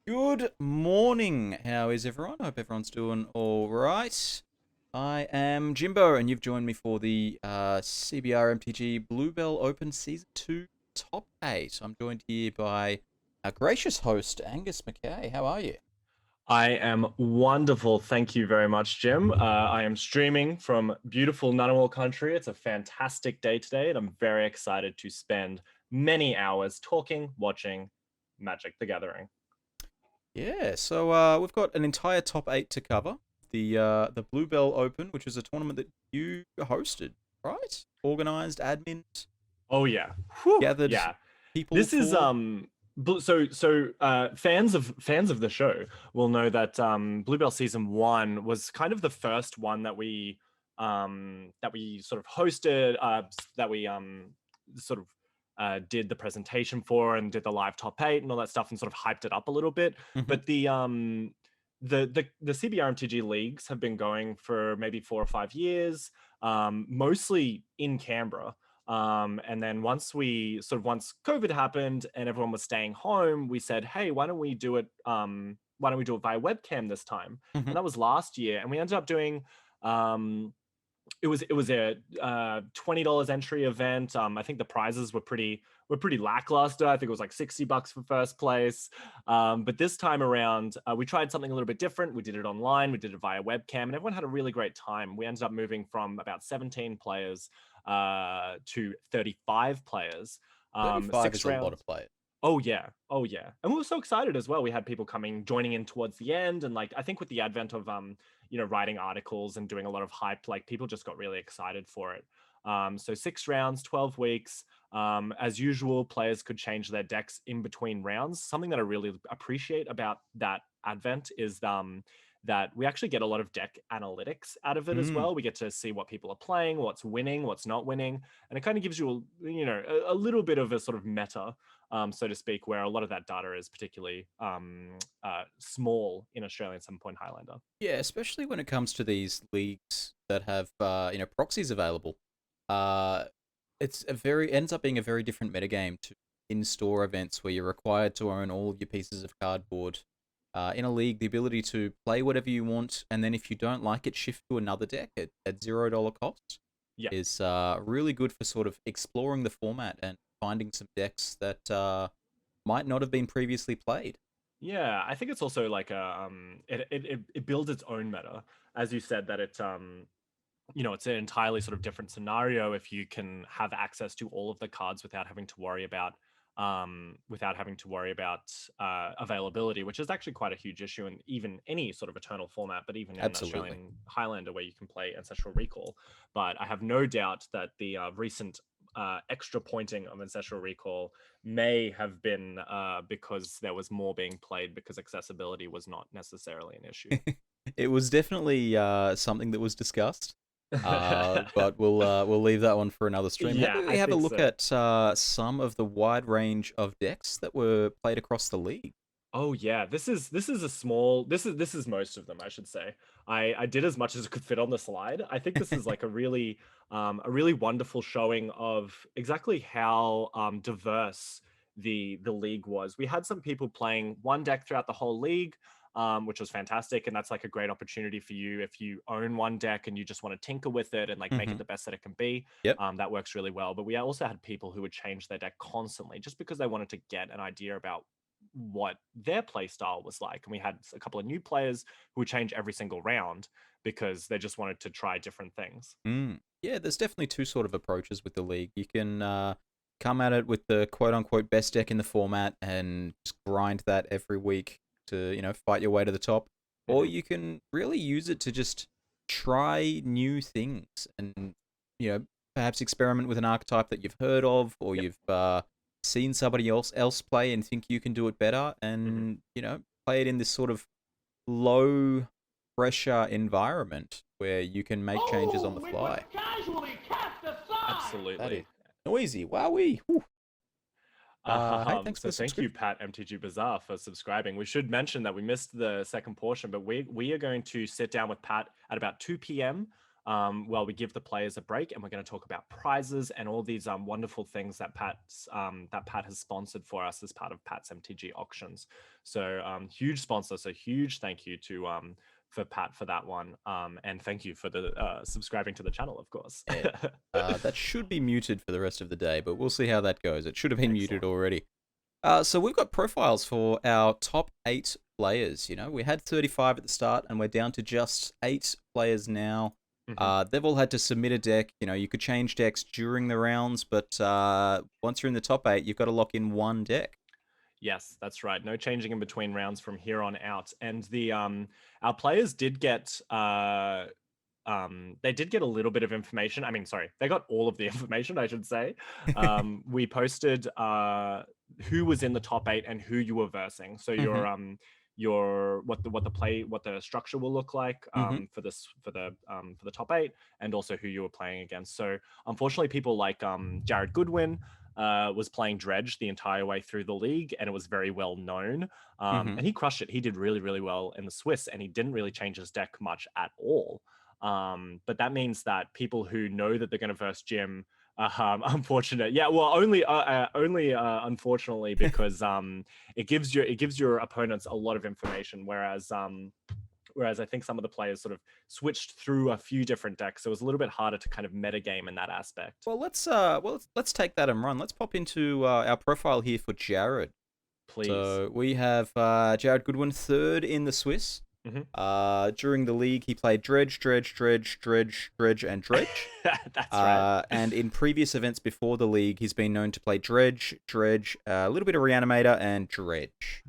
Good morning. How is everyone? I hope everyone's doing all right. I am Jimbo, and you've joined me for the CBR MTG Bluebell Open Season 2 Top 8. I'm joined here by our gracious host, Angus McKay. How are you? I am wonderful. Thank you very much, Jim. I am streaming from beautiful Ngunnawal country. It's a fantastic day today, and I'm very excited to spend many hours talking, watching Magic the Gathering. Yeah, so we've got an entire top 8 to cover. The Bluebell Open, which was a tournament that you hosted, right? Organized, admin, Oh yeah. Whew, gathered yeah. people This is for. fans of the show will know that Bluebell season 1 was kind of the first one that we sort of hosted, that we sort of did the presentation for and did the live top 8 and all that stuff and sort of hyped it up a little bit. Mhm. But the CBR MTG leagues have been going for maybe 4 or 5 years, mostly in Canberra. And then once COVID happened and everyone was staying home, we said, hey, why don't we do it? Why don't we do it via webcam this time? And Mhm. that was last year. And we ended up doing it was a $20 entry event. I think the prizes were pretty lackluster. I think it was like $60 for first place. But this time around, we tried something a little bit different. We did it online. We did it via webcam, and everyone had a really great time. We ended up moving from about 17 players to 35 players. 35 Six is a lot of rounds. players. Oh yeah, oh yeah, and we were so excited as well. We had people joining in towards the end, and like I think with the advent of writing articles and doing a lot of hype, like people just got really excited for it. So 6 rounds, 12 weeks. As usual, players could change their decks in between rounds. Something that I really appreciate about that advent is that we actually get a lot of deck analytics out of it as Mm. well. We get to see what people are playing, what's winning, what's not winning, and it kind of gives you a little bit of a sort of meta, so to speak, where a lot of that data is particularly small in Australian 7 Point Highlander. Yeah, especially when it comes to these leagues that have proxies available. Uh, it's a very ends up being a very different metagame to in-store events where you're required to own all of your pieces of cardboard. In a league, the ability to play whatever you want, and then if you don't like it, shift to another deck at $0 cost Yeah. is really good for sort of exploring the format and finding some decks that might not have been previously played. Yeah, I think it's also like it builds its own meta, as you said, that it's an entirely sort of different scenario if you can have access to all of the cards without having to worry about availability, which is actually quite a huge issue in even any sort of Eternal format, but even in Absolutely. Australian Highlander where you can play Ancestral Recall. But I have no doubt that the recent extra pointing of Ancestral Recall may have been because there was more being played because accessibility was not necessarily an issue. It was definitely something that was discussed, but we'll leave that one for another stream. How Yeah, about we I have a think look so. at some of the wide range of decks that were played across the league? Oh yeah, this is most of them, I should say. I did as much as could fit on the slide. I think this is like a really wonderful showing of exactly how diverse the league was. We had some people playing one deck throughout the whole league, which was fantastic, and that's like a great opportunity for you if you own one deck and you just want to tinker with it and like make it Hmm. the best that it can be. Yep. That works really well. But we also had people who would change their deck constantly just because they wanted to get an idea about what their play style was like. And we had a couple of new players who would change every single round because they just wanted to try different things. Mm. Yeah, there's definitely two sort of approaches with the league. You can come at it with the quote unquote best deck in the format and just grind that every week to, fight your way to the top. Or Mhm. you can really use it to just try new things and, perhaps experiment with an archetype that you've heard of or Yep. you've seen somebody else play and think you can do it better Mhm. and, play it in this sort of low pressure environment where you can make changes on the Oh, it was fly. casually cast aside! That is Absolutely. noisy. Wowee. Whew. Hey, thanks for So the thank you, subscription. Pat MTG Bazaar, for subscribing. We should mention that we missed the second portion, but we are going to sit down with Pat at about 2 p.m. well, we give the players a break, and we're going to talk about prizes and all these wonderful things that Pat has sponsored for us as part of Pat's MTG auctions. So huge sponsor. So huge thank you to for Pat for that one. And thank you for the subscribing to the channel, of course. That should be muted for the rest of the day, but we'll see how that goes. It should have been muted already. So we've got profiles for our top 8 players. You know, we had 35 at the start, and we're down to just 8 players now. They've all had to submit a deck. You know, you could change decks during the rounds, but once you're in the top 8, you've got to lock in one deck. Yes, that's right. No changing in between rounds from here on out. And the our players did get they did get a little bit of information. I mean, sorry, they got all of the information, I should say. We posted who was in the top 8 and who you were versing. So what the structure will look like for the top 8, and also who you were playing against. So unfortunately, people like Jared Goodwin was playing Dredge the entire way through the league, and it was very well known. And he crushed it. He did really, really well in the Swiss, and he didn't really change his deck much at all. But that means that people who know that they're going to verse Jim, unfortunate, yeah, well, only unfortunately, because it gives your opponents a lot of information, whereas I think some of the players sort of switched through a few different decks, so it was a little bit harder to kind of metagame in that aspect. Well, let's take that and run. Let's pop into our profile here for Jared. Please. So we have Jared Goodwin, 3rd in the Swiss. During the league, he played Dredge, and Dredge. That's right. And in previous events before the league, he's been known to play Dredge, a little bit of Reanimator, and Dredge.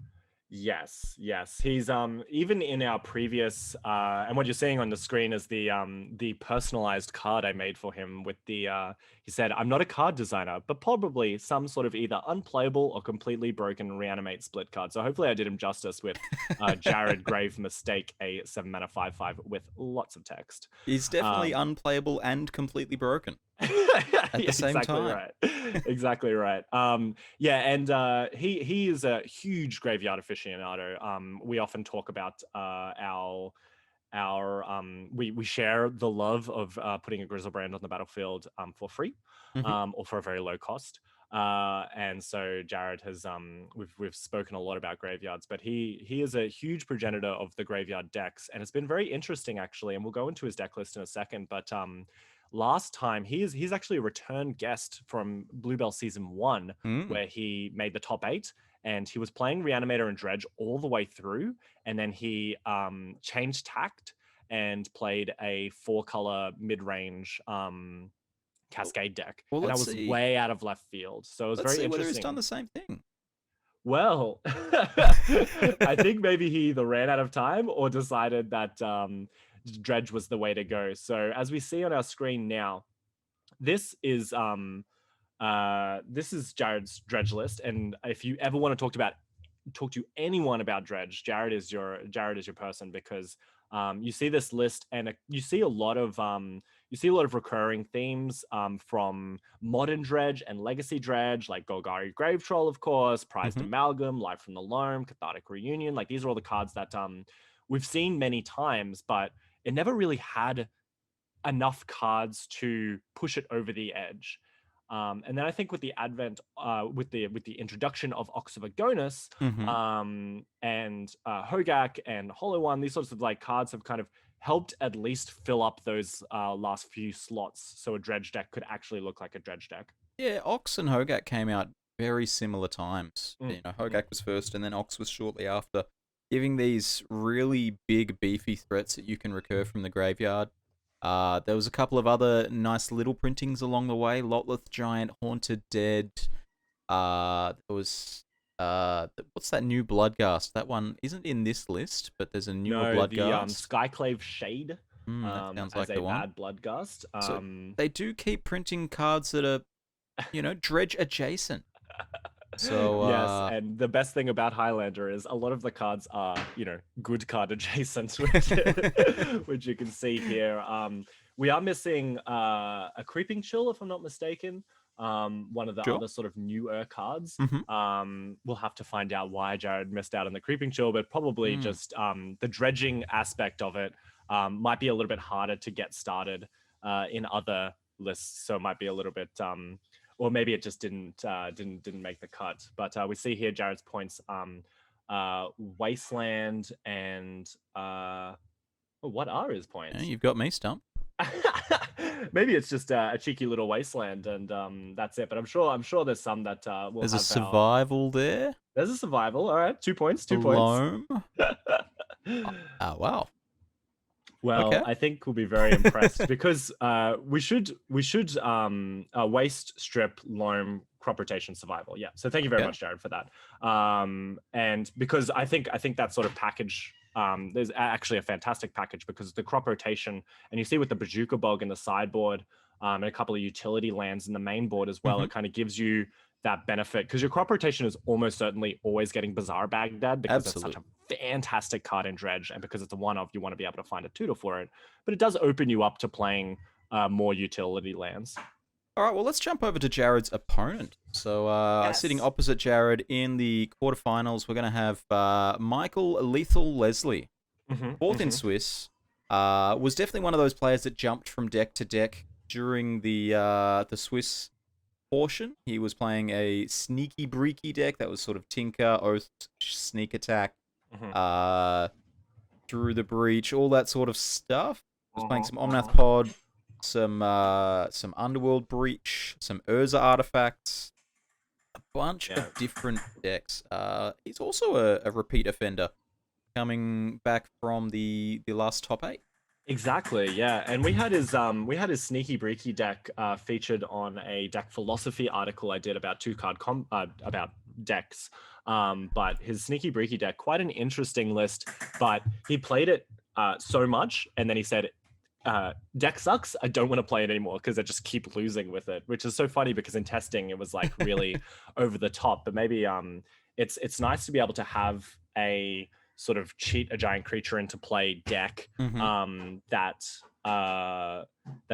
Yes. He's even in our previous and what you're seeing on the screen is the personalized card I made for him with the he said, "I'm not a card designer, but probably some sort of either unplayable or completely broken reanimate split card." So hopefully I did him justice with Jared Grave Mistake, a 7-mana 5/5 with lots of text. He's definitely unplayable and completely broken at the same time. Right. Exactly right. Yeah, and he is a huge graveyard aficionado. We often talk about we share the love of putting a Grizzlebrand on the battlefield for free or for a very low cost. And so Jared has we've spoken a lot about graveyards, but he is a huge progenitor of the graveyard decks, and it's been very interesting actually, and we'll go into his deck list in a second, but last time he's actually a return guest from Bluebell season 1 where he made the top 8, and he was playing Reanimator and Dredge all the way through, and then he changed tact and played a 4-color mid-range Cascade deck. Well, and that was way out of left field, so it was very interesting. Whether he's done the same thing. Well, I think maybe he either ran out of time or decided that Dredge was the way to go. So as we see on our screen now, this is Jared's Dredge list, and if you ever want to talk to anyone about Dredge, Jared is your person, because you see this list and you see a lot of recurring themes from modern Dredge and legacy Dredge, like Golgari Grave Troll, of course, Prized Amalgam, Life from the Loam, Cathartic Reunion. Like, these are all the cards that we've seen many times, but it never really had enough cards to push it over the edge. And then I think with the advent, with the introduction of Ox of Agonis, and Hogak and Hollow One, these sorts of like cards have kind of helped at least fill up those last few slots, so a Dredge deck could actually look like a Dredge deck. Yeah, Ox and Hogak came out very similar times. You know, Hogak was first, and then Ox was shortly after, giving these really big, beefy threats that you can recur from the graveyard. There was a couple of other nice little printings along the way. Lotleth Giant, Haunted Dead. There was what's that new Bloodghast? That one isn't in this list, but there's a newer Bloodghast. The Skyclave Shade. That sounds like the one. Bad Bloodghast. So they do keep printing cards that are, Dredge adjacent. So yes, and the best thing about Highlander is a lot of the cards are, good card adjacent, which you can see here. We are missing a Creeping Chill, if I'm not mistaken. One of the other sort of newer cards. We'll have to find out why Jared missed out on the Creeping Chill, but probably just the dredging aspect of it might be a little bit harder to get started in other lists. So it might be a little bit, or maybe it just didn't make the cut. But we see here Jared's points, Wasteland and what are his points? Yeah, you've got me stumped. Maybe it's just a cheeky little Wasteland, and that's it. But I'm sure there's some that will There's have a survival there. There's a survival. All right, 2 points. 2 Loam. points. Oh wow. Well, Okay. I think we'll be very impressed because we should waste, strip, loam, crop rotation, survival. Yeah. So thank you very much, Jared, for that. And because I think that sort of package, there's actually a fantastic package because the crop rotation, and you see with the Bazooka Bog in the sideboard, and a couple of utility lands in the main board as well, it kind of gives you that benefit because your crop rotation is almost certainly always getting Bazaar Baghdad because it's such a fantastic card in Dredge, and because it's a one-of, you want to be able to find a tutor for it. But it does open you up to playing more utility lands. All right, well, let's jump over to Jared's opponent. So sitting opposite Jared in the quarterfinals, we're going to have Michael Lethal Leslie. Fourth in Swiss. Was definitely one of those players that jumped from deck to deck during the Swiss portion. He was playing a sneaky breaky deck that was sort of Tinker, Oath, Sneak Attack, Through the Breach, all that sort of stuff. Was playing some Omnath Pod, some Underworld Breach, some Urza artifacts, a bunch of different decks. He's also a repeat offender, coming back from the last top 8. Exactly, yeah, and we had his sneaky breaky deck featured on a deck philosophy article I did about 2-card about decks. But his sneaky breaky deck, quite an interesting list. But he played it so much, and then he said, "Deck sucks. I don't want to play it anymore because I just keep losing with it," which is so funny because in testing it was like really over the top. But maybe it's nice to be able to have a sort of cheat a giant creature into play deck that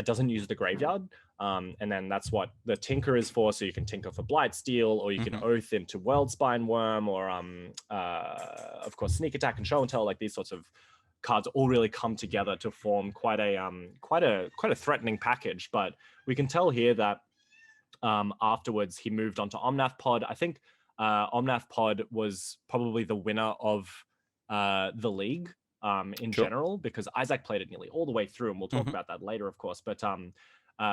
doesn't use the graveyard, and then that's what the Tinker is for. So you can Tinker for Blightsteel, or you can Oath into Worldspine Worm, or of course Sneak Attack and Show and Tell. Like these sorts of cards all really come together to form quite a threatening package. But we can tell here that afterwards he moved on to Omnath Pod. I think Omnath Pod was probably the winner of the league in general, because Issac played it nearly all the way through, and we'll talk about that later, of course. But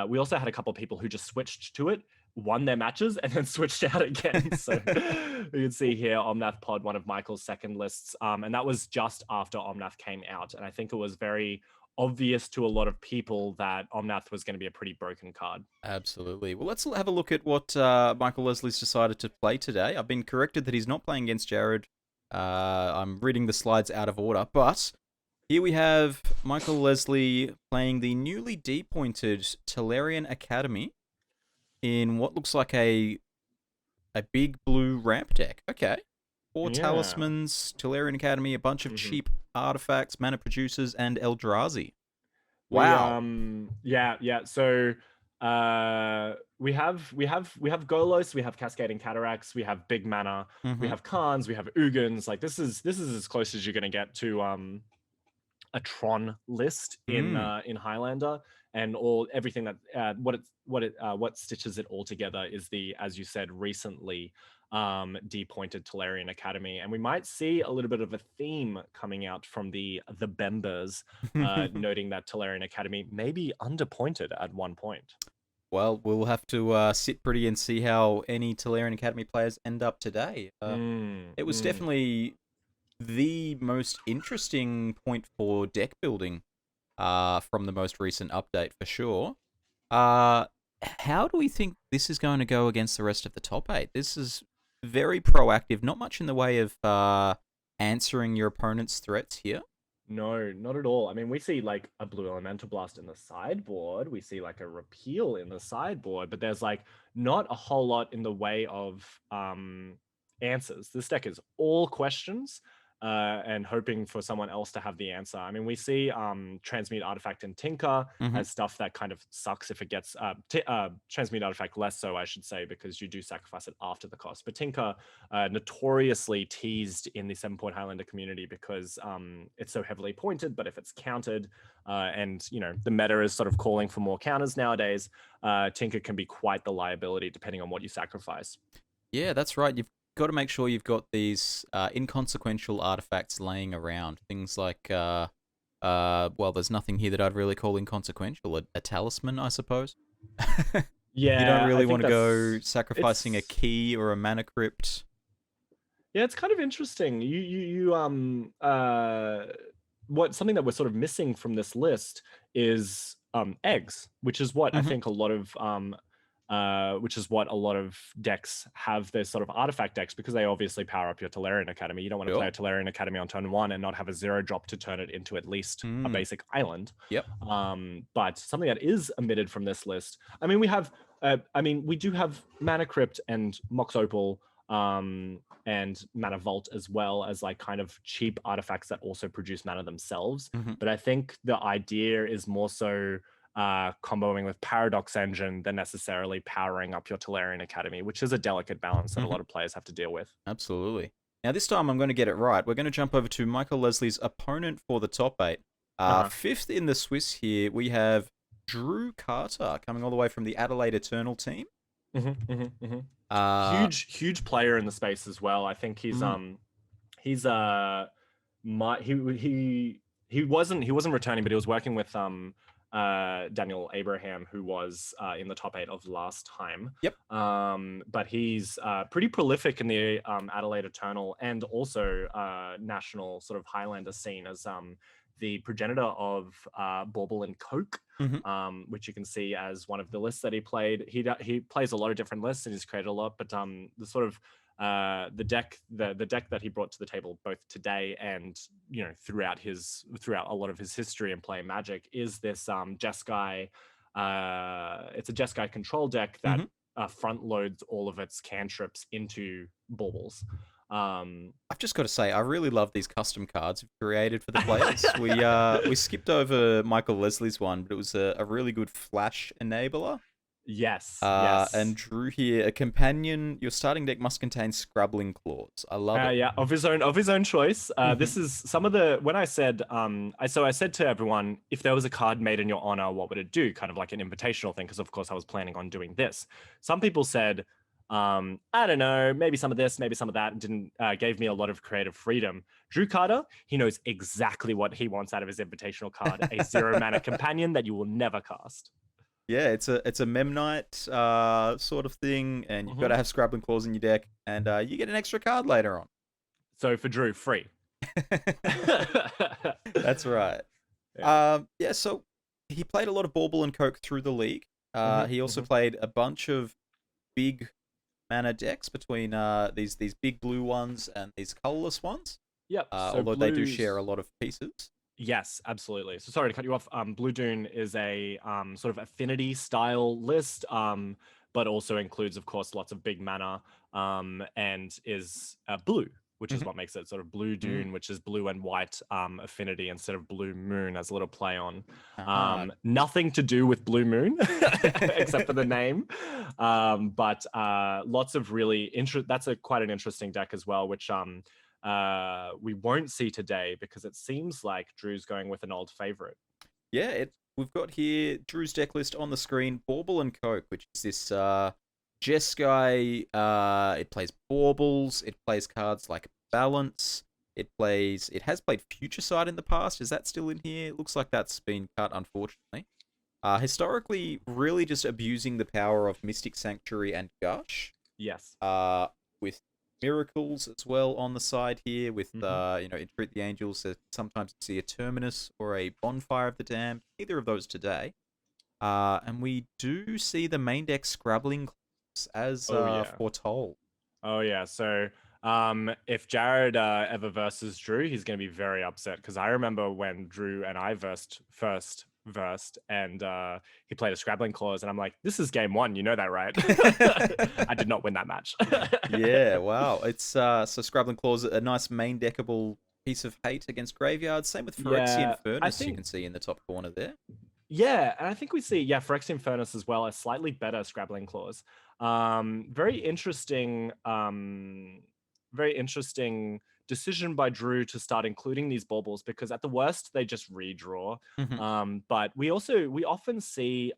we also had a couple of people who just switched to it, won their matches, and then switched out again. So you can see here Omnath Pod, one of Michael's second lists, and that was just after Omnath came out. And I think it was very obvious to a lot of people that Omnath was going to be a pretty broken card. Absolutely. Well, let's have a look at what Michael Leslie's decided to play today. I've been corrected that he's not playing against Jared. I'm reading the slides out of order, but here we have Michael Leslie playing the newly depointed Tolarian Academy in what looks like a big blue ramp deck. Okay. 4 talismans, Tolarian Academy, a bunch of cheap artifacts, mana producers, and Eldrazi. Wow. So we have Golos, we have Cascading Cataracts, we have big mana, we have Khans, we have Ugins. Like this is as close as you're gonna get to a Tron list in Highlander, and everything that what stitches it all together is the, as you said, recently depointed Tolarian Academy. And we might see a little bit of a theme coming out from the Bembers, noting that Tolarian Academy may be underpointed at one point. Well, we'll have to sit pretty and see how any Tolarian Academy players end up today. It was definitely the most interesting point for deck building from the most recent update, for sure. How do we think this is going to go against the rest of the top 8? This is very proactive, not much in the way of answering your opponent's threats here. No, not at all. I mean, we see like a Blue Elemental Blast in the sideboard. We see like a Repeal in the sideboard, but there's like not a whole lot in the way of answers. This deck is all questions. and hoping for someone else to have the answer. I mean, we see Transmute Artifact and Tinker as stuff that kind of sucks if it gets Transmute Artifact less so, I should say, because you do sacrifice it after the cost. But Tinker notoriously teased in the 7-point Highlander community because it's so heavily pointed, but if it's countered and the meta is sort of calling for more counters nowadays, Tinker can be quite the liability depending on what you sacrifice. Yeah, that's right. You've got to make sure you've got these inconsequential artifacts laying around. Things like, well, there's nothing here that I'd really call inconsequential. A talisman, I suppose. Yeah, you don't really want to go sacrificing a key or a mana crypt. Yeah, it's kind of interesting. Something that we're sort of missing from this list is eggs, which is what I think a lot of decks have. Their sort of artifact decks because they obviously power up your Tolarian Academy. You don't want to play a Tolarian Academy on turn 1 and not have a 0-drop to turn it into at least a basic island. Yep. But something that is omitted from this list. I mean, we do have Mana Crypt and Mox Opal and Mana Vault as well as like kind of cheap artifacts that also produce mana themselves. But I think the idea is more so comboing with Paradox Engine than necessarily powering up your Tolarian Academy, which is a delicate balance that a lot of players have to deal with. Absolutely. Now this time I'm going to get it right. We're going to jump over to Michael Leslie's opponent for the top 8. Fifth in the Swiss here, we have Drew Carter coming all the way from the Adelaide Eternal team. Huge player in the space as well. I think he wasn't returning, but he was working with Daniel Abraham, who was in the top 8 of last time. Yep. But he's pretty prolific in the Adelaide Eternal and also national sort of Highlander scene as the progenitor of Bauble and Coke, which you can see as one of the lists that he played. He plays a lot of different lists and he's created a lot, but the sort of the deck that he brought to the table both today and throughout a lot of his history and playing Magic is this Jeskai. It's a Jeskai control deck that front loads all of its cantrips into baubles. I've just got to say, I really love these custom cards you've created for the players. We skipped over Michael Leslie's one, but it was a really good flash enabler. Yes. And Drew here, a companion. Your starting deck must contain Scrabbling Claws. I love it. Yeah, of his own choice. This is some of the when I said I said to everyone, if there was a card made in your honor, what would it do? Kind of like an invitational thing, because of course I was planning on doing this. Some people said, I don't know, maybe some of this, maybe some of that, gave me a lot of creative freedom. Drew Carter, he knows exactly what he wants out of his invitational card, a 0 mana companion that you will never cast. Yeah, it's a Memnite sort of thing, and you've got to have Scrabbling Claws in your deck, and you get an extra card later on. So for Drew, free. That's right. So he played a lot of Bauble and Coke through the league. He also played a bunch of big mana decks between these big blue ones and these colorless ones. Yep. Although they do share a lot of pieces. Yes, absolutely. So sorry to cut you off. Blue Dune is a sort of affinity style list, but also includes, of course, lots of big mana, and is blue, which is what makes it sort of Blue Dune, which is blue and white affinity instead of Blue Moon as a little play on. Nothing to do with Blue Moon, except for the name. But lots of really that's quite an interesting deck as well, which we won't see today because it seems like Drew's going with an old favorite. Yeah, we've got here Drew's deck list on the screen. Bauble and Coke, which is this Jeskai. It plays baubles. It plays cards like Balance. It has played Future Sight in the past. Is that still in here? It looks like that's been cut, unfortunately. Historically, really just abusing the power of Mystic Sanctuary and Gush. Yes. With Miracles as well on the side here with Entreat the Angels. Sometimes it's a Terminus or a Bonfire of the Damned. Either of those today. And we do see the main deck Scrabbling Claws as foretold. Oh yeah. So if Jared ever versus Drew, he's going to be very upset because I remember when Drew and I first versed and he played a Scrabbling Claws and I'm like, this is game 1, you know that, right? I did not win that match. Yeah, wow. It's so Scrabbling Claws, a nice main deckable piece of hate against graveyards. Same with Phyrexian Yeah, I Furnace, you think can see in the top corner there. Yeah, and I think we see Phyrexian Furnace as well, a slightly better Scrabbling Claws. Very interesting, very interesting decision by Drew to start including these baubles, because at the worst they just redraw. But we often see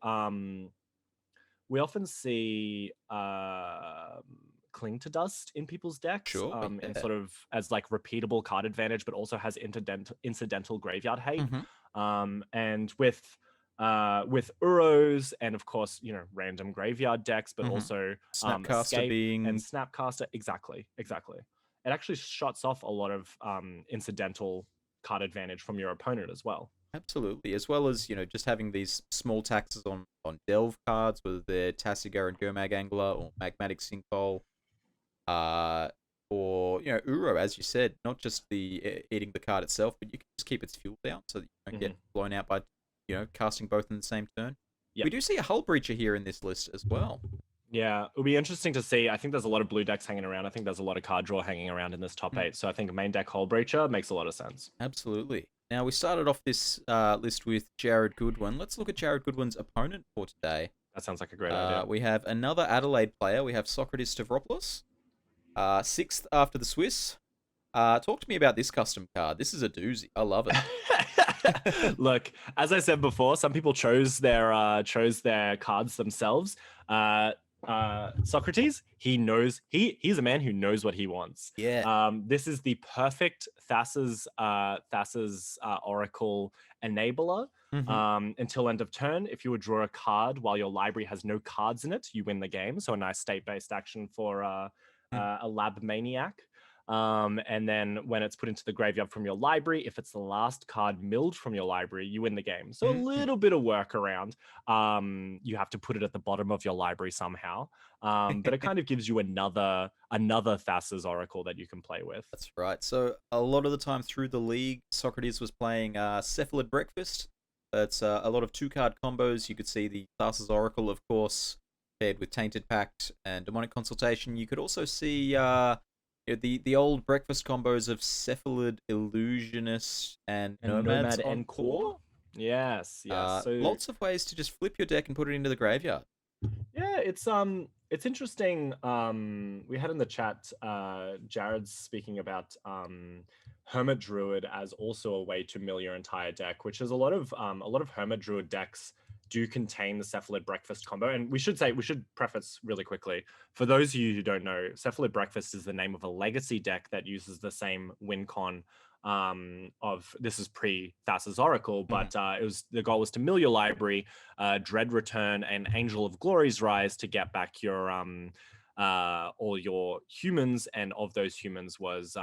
Cling to Dust in people's decks, Sure, in yeah. sort of as like repeatable card advantage, but also has incidental graveyard hate. And with Uros and of course, random graveyard decks, but also Snapcaster Escape being and Snapcaster. Exactly. It actually shuts off a lot of incidental card advantage from your opponent as well. absolutely, as well as just having these small taxes on delve cards, whether they're Tassigar and Gurmag Angler or Magmatic Sinkhole, or Uro, as you said, not just the eating the card itself, but you can just keep its fuel down so that you don't get blown out by casting both in the same turn. We do see a Hull Breacher here in this list as well. Yeah, it'll be interesting to see. I think there's a lot of blue decks hanging around. I think there's a lot of card draw hanging around in this top 8. So I think main deck Hull Breacher makes a lot of sense. Absolutely. Now, we started off this list with Jared Goodwin. Let's look at Jared Goodwin's opponent for today. That sounds like a great idea. We have another Adelaide player. We have Socrates Stavropoulos, 6th after the Swiss. Talk to me about this custom card. This is a doozy. I love it. Look, as I said before, some people chose their cards themselves. Socrates, he's a man who knows what he wants. Yeah. This is the perfect Thassa's Oracle enabler. Until end of turn, if you would draw a card while your library has no cards in it, you win the game. So a nice state-based action for a lab maniac. And then when it's put into the graveyard from your library, if it's the last card milled from your library, you win the game. So a little bit of workaround. You have to put it at the bottom of your library somehow. But it kind of gives you another Thassa's Oracle that you can play with. That's right. So a lot of the time through the league, Socrates was playing Cephalid Breakfast. It's a lot of 2-card combos. You could see the Thassa's Oracle, of course, paired with Tainted Pact and Demonic Consultation. You could also see the old breakfast combos of Cephalid, Illusionist, and Nomad Encore. Yes. So lots of ways to just flip your deck and put it into the graveyard. Yeah, it's interesting. We had in the chat, Jared's speaking about Hermit Druid as also a way to mill your entire deck, which is a lot of Hermit Druid decks do contain the Cephalid Breakfast combo. And we should preface really quickly, for those of you who don't know, Cephalid Breakfast is the name of a legacy deck that uses the same win con this is pre Thassa's Oracle, but the goal was to mill your library, Dread Return, and Angel of Glory's Rise to get back your all your humans, and of those humans was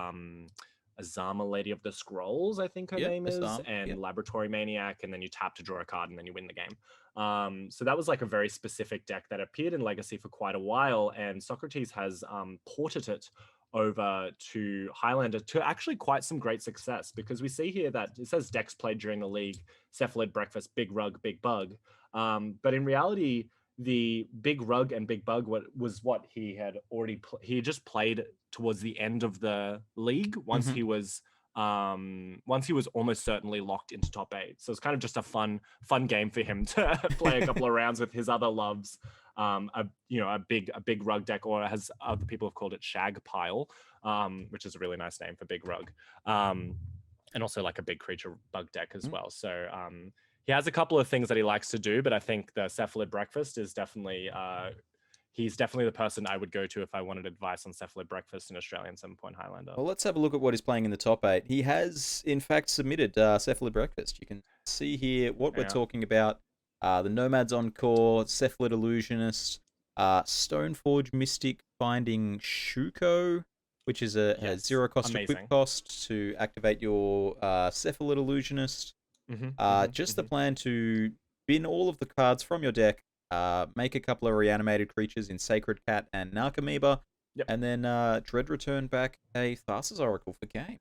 Azama, Lady of the Scrolls, I think her name is, and Laboratory Maniac, and then you tap to draw a card and then you win the game. So that was like a very specific deck that appeared in Legacy for quite a while, and Socrates has ported it over to Highlander to actually quite some great success, because we see here that it says decks played during the league, Cephalid Breakfast, Big Rug, Big Bug. But in reality, the Big Rug and Big Bug was what he had already he just played towards the end of the league once he was almost certainly locked into top 8. So it's kind of just a fun game for him to play a couple of rounds with his other loves. A big rug deck, or as other people have called it, Shag Pile, which is a really nice name for Big Rug, and also like a big creature bug deck as well. So he has a couple of things that he likes to do, but I think the Cephalid Breakfast is definitely he's definitely the person I would go to if I wanted advice on Cephalid Breakfast in Australian 7-point Highlander. Well, let's have a look at what he's playing in the top 8. He has, in fact, submitted Cephalid Breakfast. You can see here what we're talking about. The Nomads Encore, Cephalid Illusionist, Stoneforge Mystic finding Shuko, which is a 0-cost or quick cost to activate your Cephalid Illusionist. The plan to bin all of the cards from your deck, make a couple of reanimated creatures in Sacred Cat and Narcomoeba, and then Dread Return back a Thassa's Oracle for game.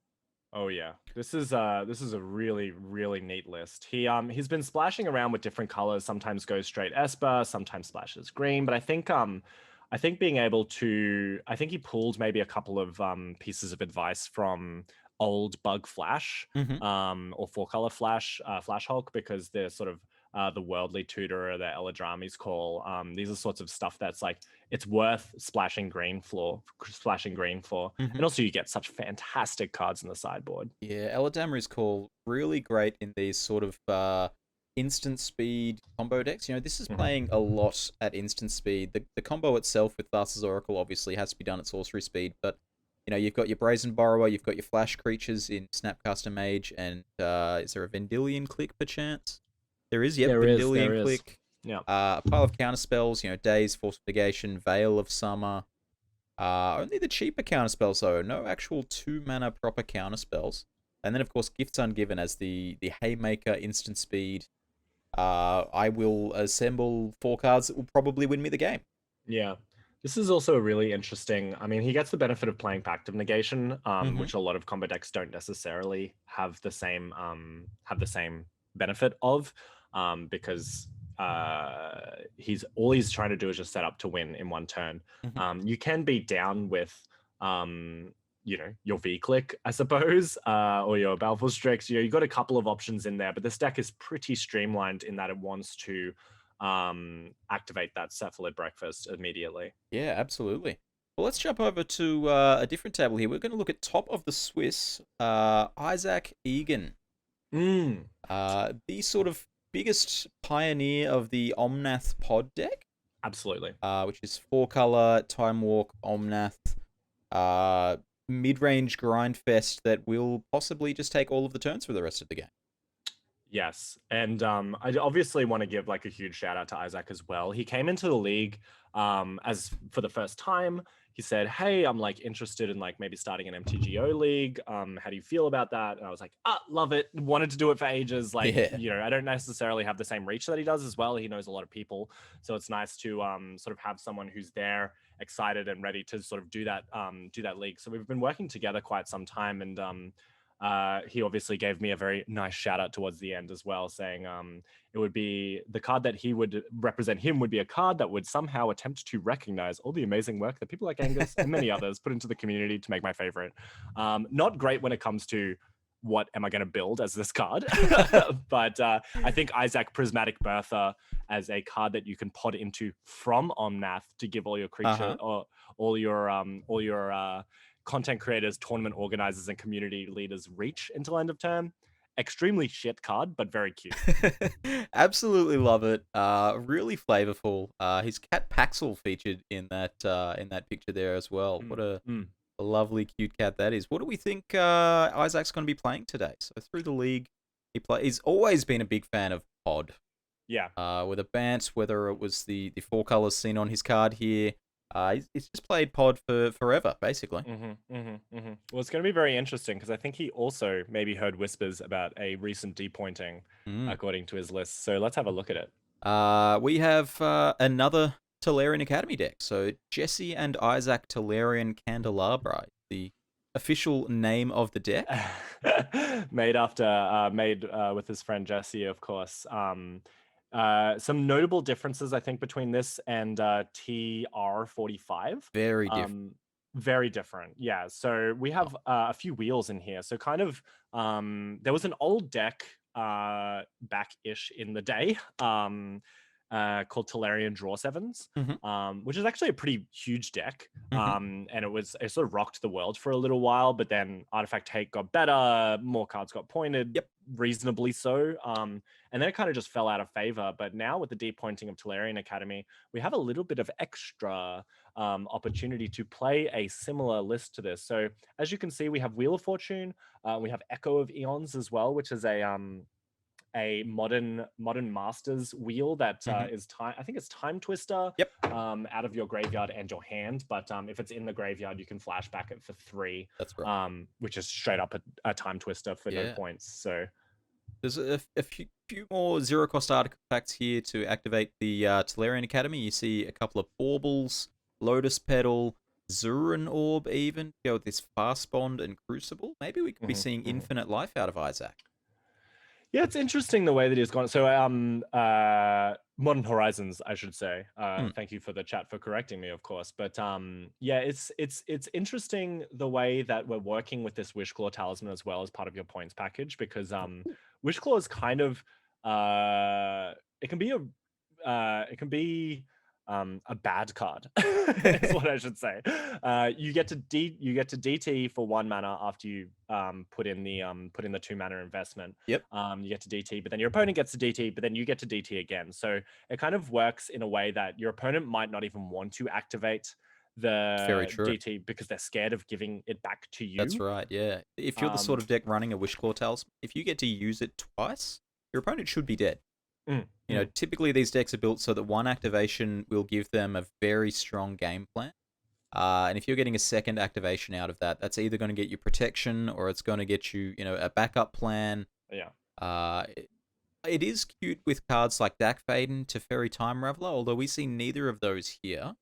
Oh yeah, this is a really, really neat list. He's been splashing around with different colors. Sometimes goes straight Esper, sometimes splashes green. But I think being able to, I think he pulled maybe a couple of pieces of advice from old bug flash, or 4-color flash, Flash Hulk, because they're sort of the worldly tutor, the Eladrami's call. These are sorts of stuff that's like, it's worth splashing green for. And also you get such fantastic cards in the sideboard. Yeah, Eladamri's call really great in these sort of instant speed combo decks. You know, this is playing a lot at instant speed. The combo itself with Thassa's Oracle obviously has to be done at sorcery speed, but you know, you've got your Brazen Borrower, you've got your flash creatures in Snapcaster Mage, and is there a Vendilion Click perchance? There is, yep, Vendilion Click. Yeah. A pile of counter spells, you know, Daze, Force Negation, Veil of Summer. Only the cheaper counter spells though, no actual 2-mana proper counter spells. And then of course Gifts Ungiven as the Haymaker instant speed. I will assemble 4 cards that will probably win me the game. Yeah. This is also really interesting. I mean, he gets the benefit of playing Pact of Negation, which a lot of combo decks don't necessarily have the same benefit of, because he's trying to do is just set up to win in one turn. You can be down with you know, your V-Click, I suppose, or your Balfour Strix. You know, you've got a couple of options in there, but this deck is pretty streamlined in that it wants to activate that Cephalid Breakfast immediately. Yeah, absolutely. Well, let's jump over to a different table here. We're going to look at top of the Swiss, Issac Egan. The sort of biggest pioneer of the Omnath pod deck. Absolutely. Which is 4-color, Time Walk, Omnath, mid-range grind fest that will possibly just take all of the turns for the rest of the game. Yes, and I obviously want to give like a huge shout out to Issac as well. He came into the league as for the first time. He said, "Hey, I'm like interested in like maybe starting an MTGO league. How do you feel about that?" And I was like, love it. Wanted to do it for ages. Like, you know, I don't necessarily have the same reach that he does as well. He knows a lot of people, so it's nice to sort of have someone who's there, excited and ready to sort of do that league. So we've been working together quite some time, and he obviously gave me a very nice shout out towards the end as well, saying it would be the card that he would represent him would be a card that would somehow attempt to recognize all the amazing work that people like Angus and many others put into the community to make my favorite. Not great when it comes to what am I going to build as this card, but I think Issac Prismatic Bertha as a card that you can pod into from Omnath to give all your creature or all your content creators, tournament organizers, and community leaders reach until end of term. Extremely shit card, but very cute. Absolutely love it. Really flavorful. His cat Paxel featured in that picture there as well. What a lovely, cute cat that is. What do we think Isac's going to be playing today? So through the league, he's always been a big fan of pod. Yeah. With a Bant, whether it was the 4 colors seen on his card here. He's just played pod for forever, basically. Well, it's going to be very interesting because I think he also maybe heard whispers about a recent depointing, according to his list. So let's have a look at it. We have another Tolarian Academy deck. So Jesse and Issac Tolarian Candelabra, the official name of the deck. made with his friend Jesse, of course. Some notable differences, I think, between this and TR45. Very different. Very different, yeah. So we have a few wheels in here. So kind of, there was an old deck back-ish in the day called Tolarian Draw Sevens, which is actually a pretty huge deck. And it sort of rocked the world for a little while, but then Artifact Hate got better, more cards got pointed, reasonably so. And then it kind of just fell out of favor. But now with the depointing of Tolarian Academy, we have a little bit of extra opportunity to play a similar list to this. So as you can see, we have Wheel of Fortune, we have Echo of Eons as well, which is a modern Masters wheel that is time. I think it's Time Twister. Out of your graveyard and your hand, but if it's in the graveyard, you can flashback it for 3. That's right. Which is straight up a Time Twister for no points. So there's a few more 0-cost artifacts here to activate the Tolarian Academy. You see a couple of Baubles, Lotus Petal, Zuran Orb, even go with this Fast Bond and Crucible. Maybe we could be seeing infinite life out of Issac. Yeah, it's interesting the way that he's gone. So, Modern Horizons, I should say. Thank you for the chat for correcting me, of course. But yeah, it's interesting the way that we're working with this Wishclaw talisman as well as part of your points package, because Wishclaw is kind of it can be a bad card is what I should say. You get to DT for 1 mana after you put in the 2 mana investment. Yep. You get to DT, but then your opponent gets to DT, but then you get to DT again. So it kind of works in a way that your opponent might not even want to activate Very the true. DT because they're scared of giving it back to you. That's right, yeah. If you're the sort of deck running a Wishclaw Talisman, if you get to use it twice, your opponent should be dead. You know, typically these decks are built so that one activation will give them a very strong game plan. And if you're getting a second activation out of that, that's either going to get you protection or it's going to get you, you know, a backup plan. Yeah. It is cute with cards like Dackfaden, Teferi Time Raveler, although we see neither of those here.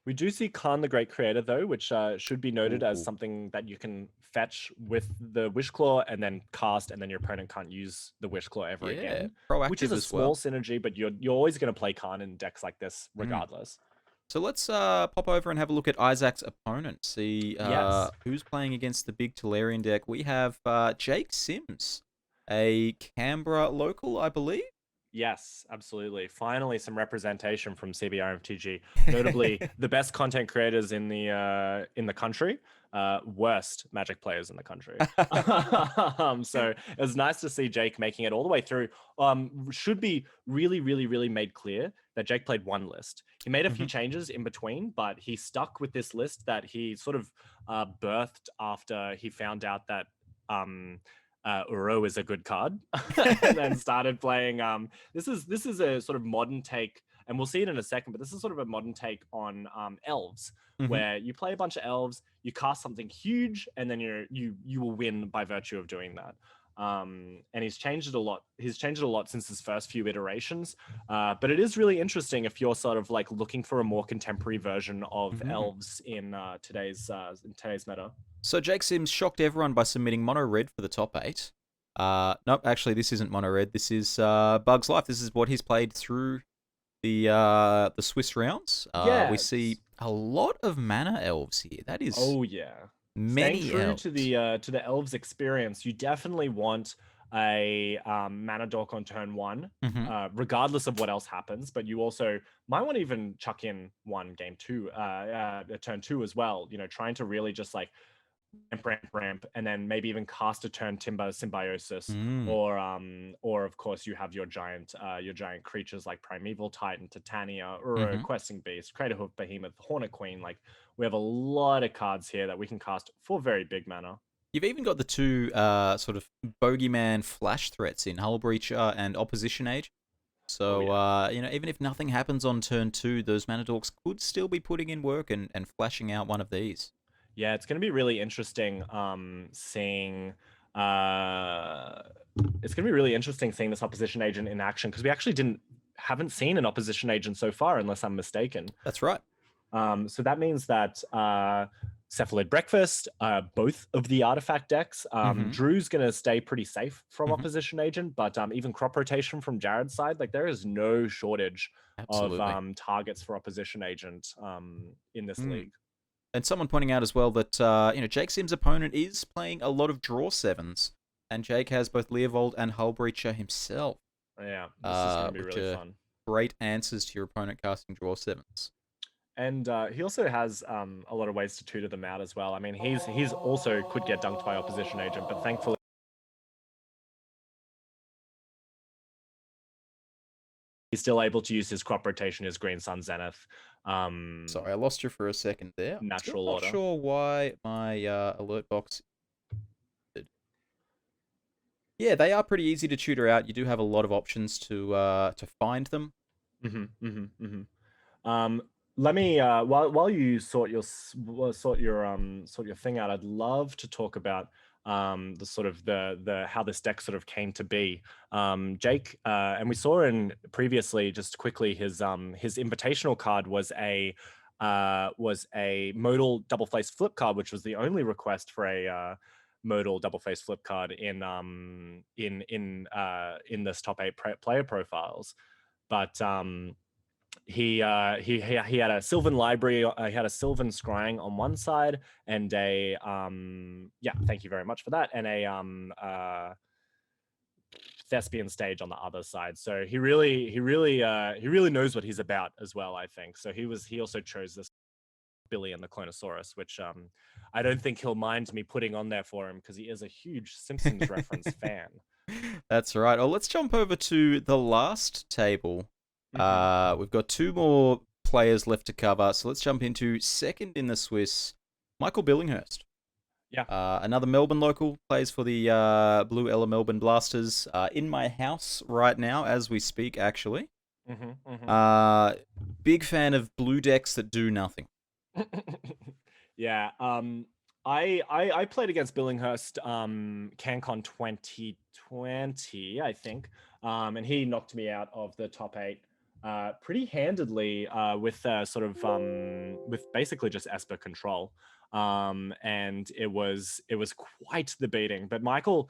We do see Khan the Great Creator, though, which should be noted as something that you can fetch with the Wishclaw and then cast, and then your opponent can't use the Wishclaw ever again. Proactive which is a small synergy, but you're always going to play Khan in decks like this regardless. So let's pop over and have a look at Isac's opponent, see who's playing against the big Tolarian deck. We have Jake Sims, a Canberra local, I believe. Yes, absolutely. Finally, some representation from CBR MTG. Notably, the best content creators in the country, worst Magic players in the country. So it was nice to see Jake making it all the way through. Should be really, really, really made clear that Jake played one list. He made a few changes in between, but he stuck with this list that he sort of birthed after he found out that Uro is a good card, and then started playing. This is a sort of modern take, and we'll see it in a second. But this is sort of a modern take on Elves, where you play a bunch of Elves, you cast something huge, and then you will win by virtue of doing that. And he's changed it a lot. He's changed it a lot since his first few iterations. But it is really interesting if you're sort of like looking for a more contemporary version of Elves in today's meta. So Jake Sims shocked everyone by submitting mono red for the top 8. Nope, actually this isn't mono red. This is Bug's Life. This is what he's played through the Swiss rounds. We see a lot of mana elves here. That is many Staying true elves. to the Elves experience. You definitely want a mana dork on turn 1, regardless of what else happens. But you also might want to even chuck in one game 2, turn 2 as well. You know, trying to really just like ramp, and then maybe even cast a turn Timber Symbiosis, or of course you have your giant creatures like Primeval Titan, Titania, Uro, Questing Beast, Craterhoof Behemoth, Hornet Queen. Like, we have a lot of cards here that we can cast for very big mana. You've even got the two sort of bogeyman flash threats in Hull Breacher and Opposition Age. So, you know, even if nothing happens on turn 2, those mana dorks could still be putting in work and flashing out one of these. Yeah, it's going to be really interesting seeing this opposition agent in action, because we actually haven't seen an opposition agent so far, unless I'm mistaken. That's right. So that means that Cephalid Breakfast, both of the artifact decks, Drew's going to stay pretty safe from opposition agent, but even crop rotation from Jared's side, like there is no shortage of targets for opposition agent in this league. And someone pointing out as well that you know, Jake Sims' opponent is playing a lot of draw 7s, and Jake has both Leovold and Hull Breacher himself. Yeah, this is going to be really fun. Great answers to your opponent casting draw 7s. And he also has a lot of ways to tutor them out as well. I mean, he's also could get dunked by opposition agent, but thankfully he's still able to use his crop rotation, his Green Sun Zenith. Sorry, I lost you for a second there. Natural order. order. Not sure why my alert box. Yeah, they are pretty easy to tutor out. You do have a lot of options to find them. Let me while you sort your thing out, I'd love to talk about the sort of the how this deck sort of came to be. Jake, and we saw in previously, just quickly, his invitational card was a modal double face flip card, which was the only request for a modal double face flip card in this top 8 player profiles. But he had a Sylvan library, he had a Sylvan scrying on one side, and a thank you very much for that, and a thespian stage on the other side. So he really knows what he's about as well, I think. So he also chose this Billy and the Clonosaurus, which I don't think he'll mind me putting on there for him, because he is a huge Simpsons reference fan. That's right. Oh, let's jump over to the last table. We've got 2 more players left to cover, so let's jump into second in the Swiss, Michael Billinghurst. Yeah. Another Melbourne local, plays for the Blue Ella Melbourne Blasters. In my house right now as we speak, actually. Big fan of blue decks that do nothing. Yeah. I played against Billinghurst CanCon 2020, I think. And he knocked me out of the top 8 pretty handedly with with basically just Esper control. And it was quite the beating. But Michael,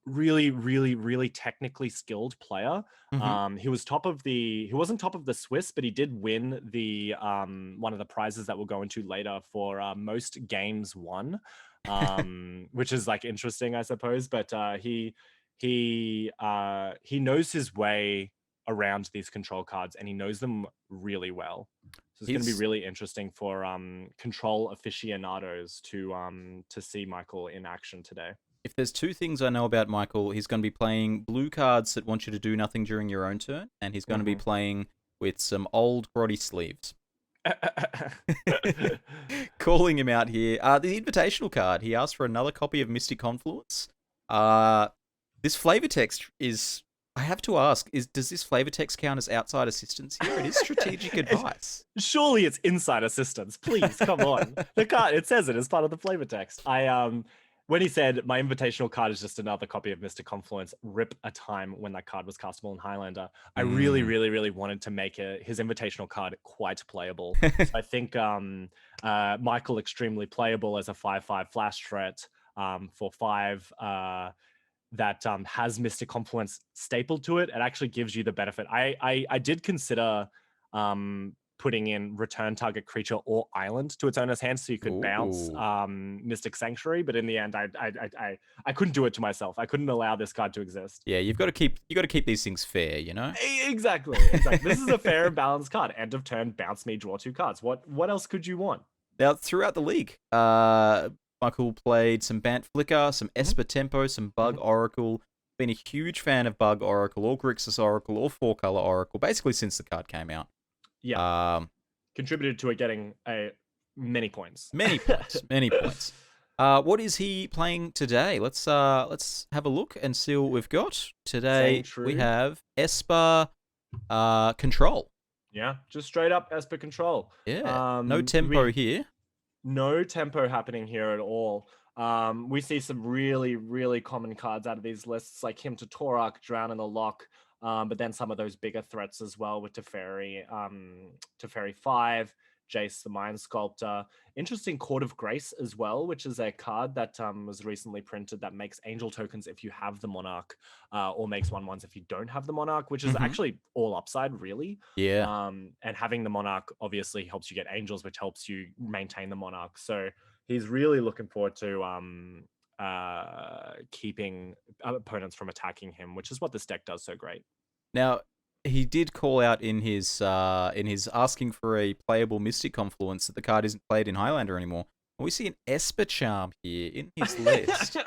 really technically skilled player. He wasn't top of the Swiss, but he did win the one of the prizes that we'll go into later for most games won, which is like interesting, I suppose. But he knows his way around these control cards, and he knows them really well. So it's going to be really interesting for control aficionados to see Michael in action today. If there's 2 things I know about Michael, he's going to be playing blue cards that want you to do nothing during your own turn, and he's going to be playing with some old grotty sleeves. Calling him out here. The invitational card, he asked for another copy of Mystic Confluence. This flavor text is... I have to ask, does this flavor text count as outside assistance here? It is strategic advice. Surely it's inside assistance. Please, come on. The card, it says it as part of the flavor text. When he said, my invitational card is just another copy of Mystic Confluence, rip a time when that card was castable in Highlander, I really wanted to make his invitational card quite playable. So I think Michael extremely playable as a 5/5 flash threat for 5 that has Mystic Confluence stapled to it. It actually gives you the benefit. I did consider putting in return target creature or island to its owner's hand, so you could bounce Mystic Sanctuary, but in the end, I couldn't do it to myself. I couldn't allow this card to exist. Yeah, you got to keep these things fair, you know. Exactly. This is a fair and balanced card. End of turn, bounce me, draw 2 cards. What else could you want? Now, throughout the league, Michael played some Bant Flicker, some Esper Tempo, some Bug Oracle. Been a huge fan of Bug Oracle, or Grixis Oracle, or 4-color Oracle, basically since the card came out. Yeah. Contributed to it getting many points. Many points. What is he playing today? Let's have a look and see what we've got. Today we have Esper Control. Yeah, just straight up Esper Control. Yeah, no tempo here. No tempo happening here at all. We see some really common cards out of these lists, like him to Torak, Drown in the Lock, but then some of those bigger threats as well with Teferi 5, Jace the Mind Sculptor. Interesting Court of Grace as well, which is a card that was recently printed that makes angel tokens if you have the Monarch, or makes 1/1s if you don't have the Monarch, which is actually all upside, really. Yeah. And having the Monarch obviously helps you get angels, which helps you maintain the Monarch. So he's really looking forward to keeping opponents from attacking him, which is what this deck does so great. Now, he did call out in his asking for a playable Mystic Confluence that the card isn't played in Highlander anymore. And we see an Esper Charm here in his list.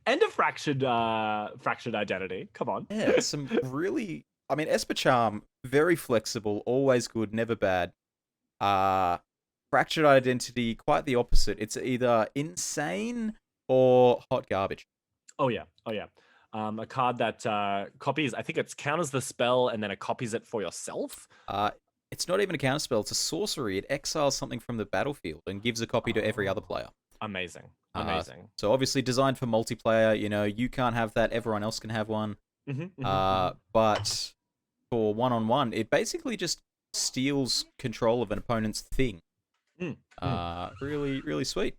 And a fractured identity. Come on. Yeah, some really... I mean, Esper Charm, very flexible, always good, never bad. Fractured Identity, quite the opposite. It's either insane or hot garbage. Oh, yeah. A card that copies, I think it counters the spell and then it copies it for yourself. It's not even a counterspell, it's a sorcery. It exiles something from the battlefield and gives a copy to every other player. Amazing. So obviously designed for multiplayer, you can't have that, everyone else can have one. But for one-on-one, it basically just steals control of an opponent's thing. Really, really sweet.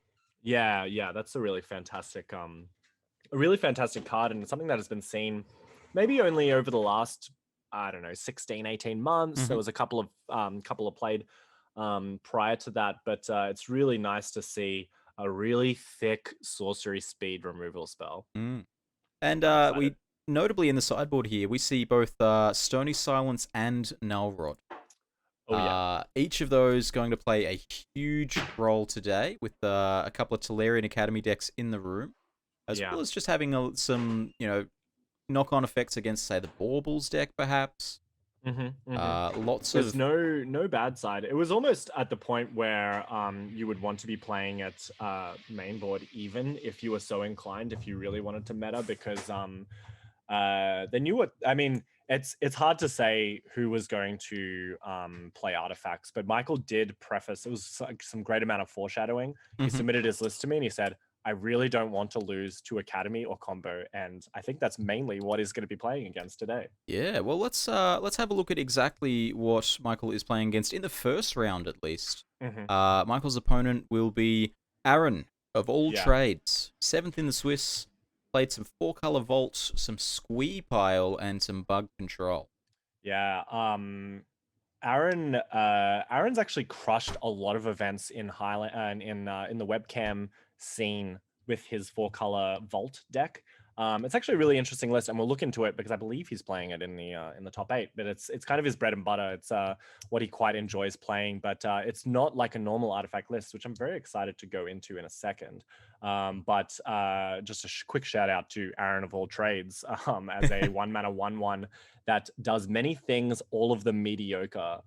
Yeah, that's a really fantastic card, and something that has been seen maybe only over the last, I don't know, 16, 18 months. There was a couple of played prior to that, but it's really nice to see a really thick sorcery speed removal spell. Mm. And I'm excited. we notably in the sideboard here, we see both Stony Silence and Nullrod. Oh yeah. Each of those going to play a huge role today with a couple of Tolarian Academy decks in the room, as Yeah. well as just having some, knock-on effects against, say, the Baubles deck, perhaps. Lots There's of... no bad side. It was almost at the point where you would want to be playing at main board even if you were so inclined, if you really wanted to meta, because then you would, I mean, it's hard to say who was going to play artifacts, but Michael did preface, it was like some great amount of foreshadowing. He submitted his list to me and he said, I really don't want to lose to Academy or combo, and I think that's mainly what he's going to be playing against today. Yeah, well, let's have a look at exactly what Michael is playing against in the first round, at least. Michael's opponent will be Aaron of all trades, 7th in the Swiss. Played some 4-color vault, some squee pile, and some bug control. Yeah, Aaron's actually crushed a lot of events in Highland in the webcam scene with his 4-color vault deck. It's actually a really interesting list, and we'll look into it because I believe he's playing it in the top 8. But it's kind of his bread and butter. It's what he quite enjoys playing. But it's not like a normal artifact list, which I'm very excited to go into in a second. But just a quick shout out to Aaron of all trades as a 1-mana 1/1 that does many things, all of them mediocre.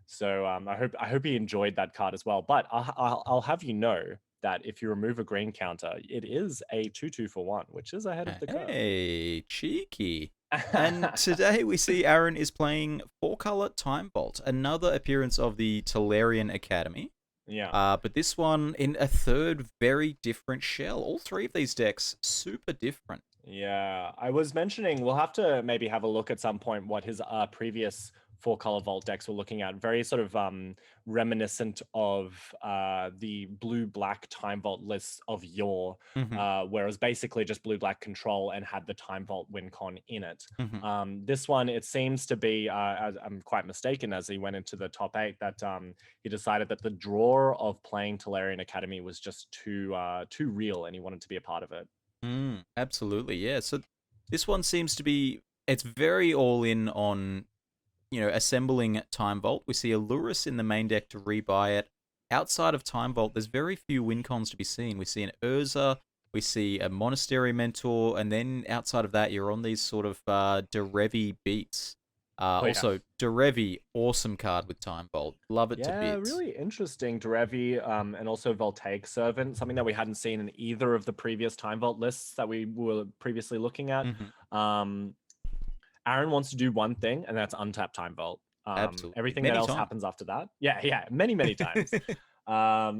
So I hope he enjoyed that card as well. But I'll have you know that if you remove a green counter, it is a 2/2 for 1, which is ahead of the curve. Hey, cheeky. And today we see Aaron is playing 4-color Time Bolt, another appearance of the Tolarian Academy. Yeah. But this one in a third very different shell. All three of these decks, super different. Yeah, I was mentioning we'll have to maybe have a look at some point what his previous 4-color vault decks were looking at. Very sort of reminiscent of the blue-black time vault lists of yore, whereas basically just blue-black control and had the time vault win con in it. This one, it seems to be, I'm quite mistaken, as he went into the top 8, that he decided that the draw of playing Tolarian Academy was just too real, and he wanted to be a part of it. Absolutely, yeah. So this one seems to be, it's very all in on, assembling Time Vault. We see a Lurrus in the main deck to rebuy it. Outside of Time Vault, there's very few win cons to be seen. We see an Urza, we see a Monastery Mentor, and then outside of that, you're on these sort of Derevi beats. Also, Derevi, awesome card with Time Vault. Love it to bits. Yeah, really interesting. Derevi, and also Voltaic Servant, something that we hadn't seen in either of the previous Time Vault lists that we were previously looking at. Aaron wants to do one thing, and that's untap Time Vault. Absolutely. Everything that else happens after that. Yeah, many times.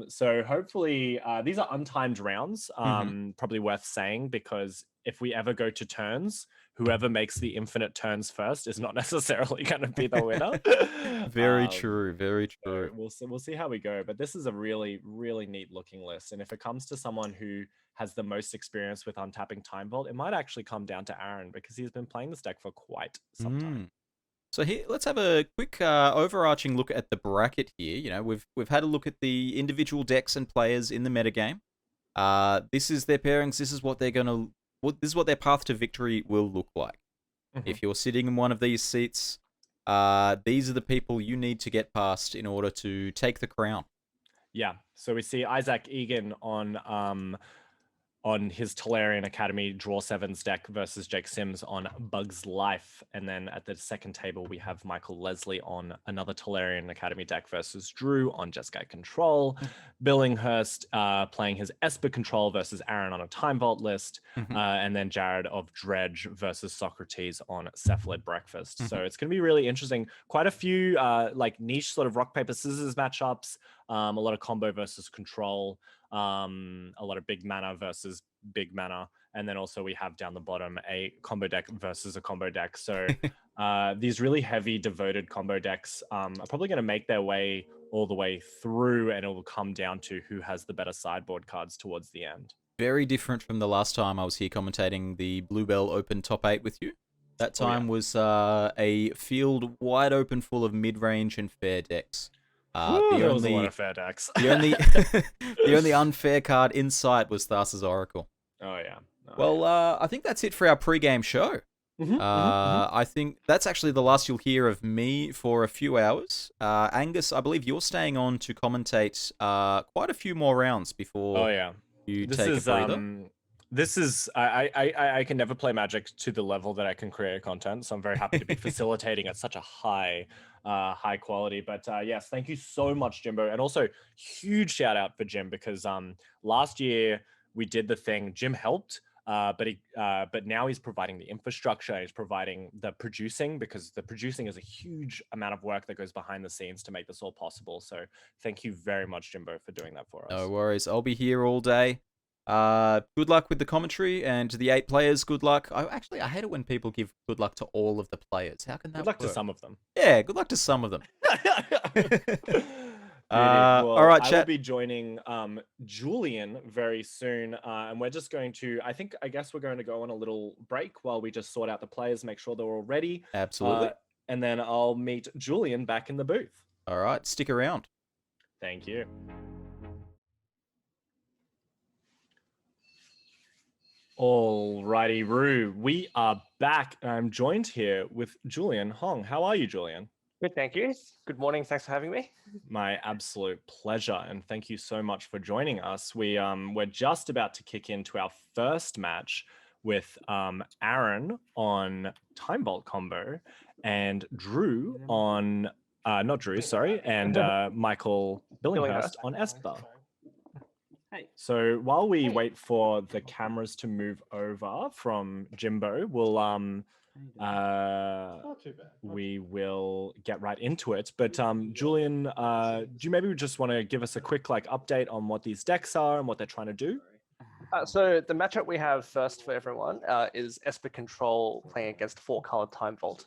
So hopefully, these are untimed rounds. Probably worth saying, because if we ever go to turns, whoever makes the infinite turns first is not necessarily going to be the winner. Very true. So we'll see how we go. But this is a really, really neat looking list. And if it comes to someone who has the most experience with untapping Time Vault, it might actually come down to Aaron, because he's been playing this deck for quite some time. So here, let's have a quick overarching look at the bracket here. We've had a look at the individual decks and players in the metagame. This is their pairings. This is what they're this is what their path to victory will look like. If you're sitting in one of these seats, these are the people you need to get past in order to take the crown. Yeah. So we see Issac Egan on his Tolarian Academy Draw Sevens deck versus Jake Sims on Bug's Life. And then at the second table, we have Michael Leslie on another Tolarian Academy deck versus Drew on Jeskai Control. Billinghurst playing his Esper Control versus Aaron on a Time Vault list. And then Jared of Dredge versus Socrates on Cephalid Breakfast. So it's going to be really interesting. Quite a few like niche sort of rock, paper, scissors matchups. A lot of combo versus control. a lot of big mana versus big mana, and then also we have down the bottom a combo deck versus a combo deck. So these really heavy devoted combo decks are probably going to make their way all the way through, and it will come down to who has the better sideboard cards towards the end. Very different from the last time I was here commentating the Bluebell Open top 8 with you. That time was a field wide open full of mid-range and fair decks. There was a lot of fair decks. the only unfair card in sight was Thassa's Oracle. Oh yeah. Well, I think that's it for our pre-game show. I think that's actually the last you'll hear of me for a few hours. Angus, I believe you're staying on to commentate quite a few more rounds before you take a breather. This is I can never play Magic to the level that I can create content, so I'm very happy to be facilitating at such a high quality. But yes, thank you so much, Jimbo, and also huge shout out for Jim, because last year we did the thing. Jim helped, but now he's providing the infrastructure. He's providing the producing, because the producing is a huge amount of work that goes behind the scenes to make this all possible. So thank you very much, Jimbo, for doing that for us. No worries. I'll be here all day. Good luck with the commentary, and to the 8 players, good luck. I hate it when people give good luck to all of the players. How can that Good luck work? to some of them. Yeah, good luck to some of them. Well, all right, I chat. will be joining Julian very soon, and we're just going to, I guess we're going to go on a little break while we just sort out the players, make sure they're all ready. Absolutely. And then I'll meet Julian back in the booth. All right, stick around. Thank you. Alrighty, Roo, we are back. I'm joined here with Julian Hong. How are you, Julian? Good, thank you. Good morning. Thanks for having me. My absolute pleasure, and thank you so much for joining us. We're just about to kick into our first match with Aaron on Time Vault combo and Drew on not Drew, sorry, and Michael Billinghurst on Esper. So while we wait for the cameras to move over from Jimbo, we will get right into it. But Julian, do you maybe just want to give us a quick update on what these decks are and what they're trying to do? So the matchup we have first for everyone is Esper Control playing against 4-colored Time Vault.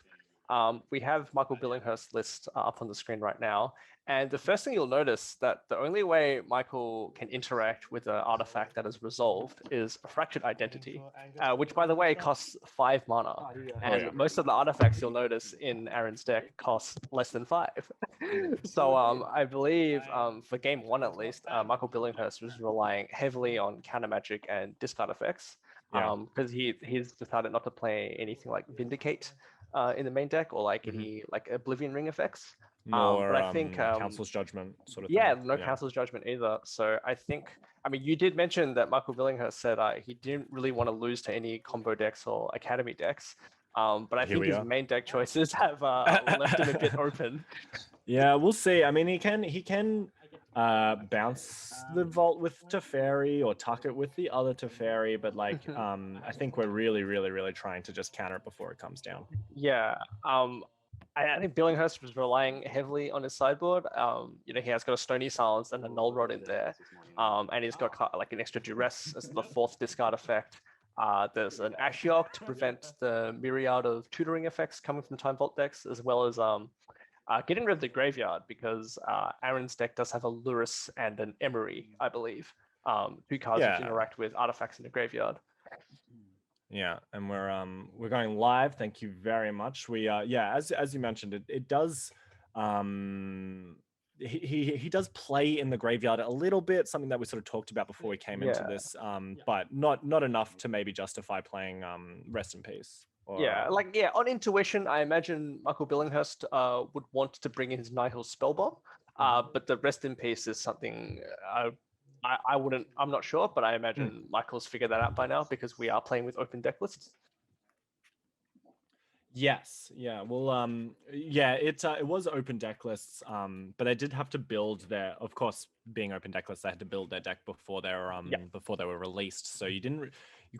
We have Michael Billinghurst's list up on the screen right now. And the first thing you'll notice that the only way Michael can interact with an artifact that is resolved is a Fractured Identity, which, by the way, costs 5 mana. And most of the artifacts you'll notice in Aaron's deck cost less than 5. So I believe for game 1 at least, Michael Billinghurst was relying heavily on counter magic and discard effects, because he's decided not to play anything like Vindicate in the main deck, or any Oblivion Ring effects. But I think Council's Judgment sort of thing. No Council's Judgment either. So I think, you did mention that Michael Billinghurst said he didn't really want to lose to any combo decks or academy decks. But I think his main deck choices have left him a bit open. Yeah, we'll see. He can bounce the vault with Teferi or tuck it with the other Teferi, but I think we're really trying to just counter it before it comes down. Yeah. I think Billinghurst was relying heavily on his sideboard. He has got a Stony Silence and a Null Rod in there, and he's got an extra Duress as the 4th discard effect. There's an Ashiok to prevent the myriad of tutoring effects coming from Time Vault decks, as well as getting rid of the graveyard, because Aaron's deck does have a Lurrus and an Emery, I believe, 2 cards which interact with artifacts in the graveyard. Yeah, and we're going live. Thank you very much. We as you mentioned, it does he does play in the graveyard a little bit, something that we sort of talked about before we came into this, but not enough to maybe justify playing Rest in Peace. On intuition, I imagine Michael Billinghurst would want to bring in his Nihil Spellbomb, but the Rest in Peace is something I wouldn't. I'm not sure, but I imagine Michael's figured that out by now, because we are playing with open deck lists. Yes. Yeah. Well. It was open deck lists. But they did have to build their. Of course, being open deck lists, they had to build their deck before they were before they were released. So you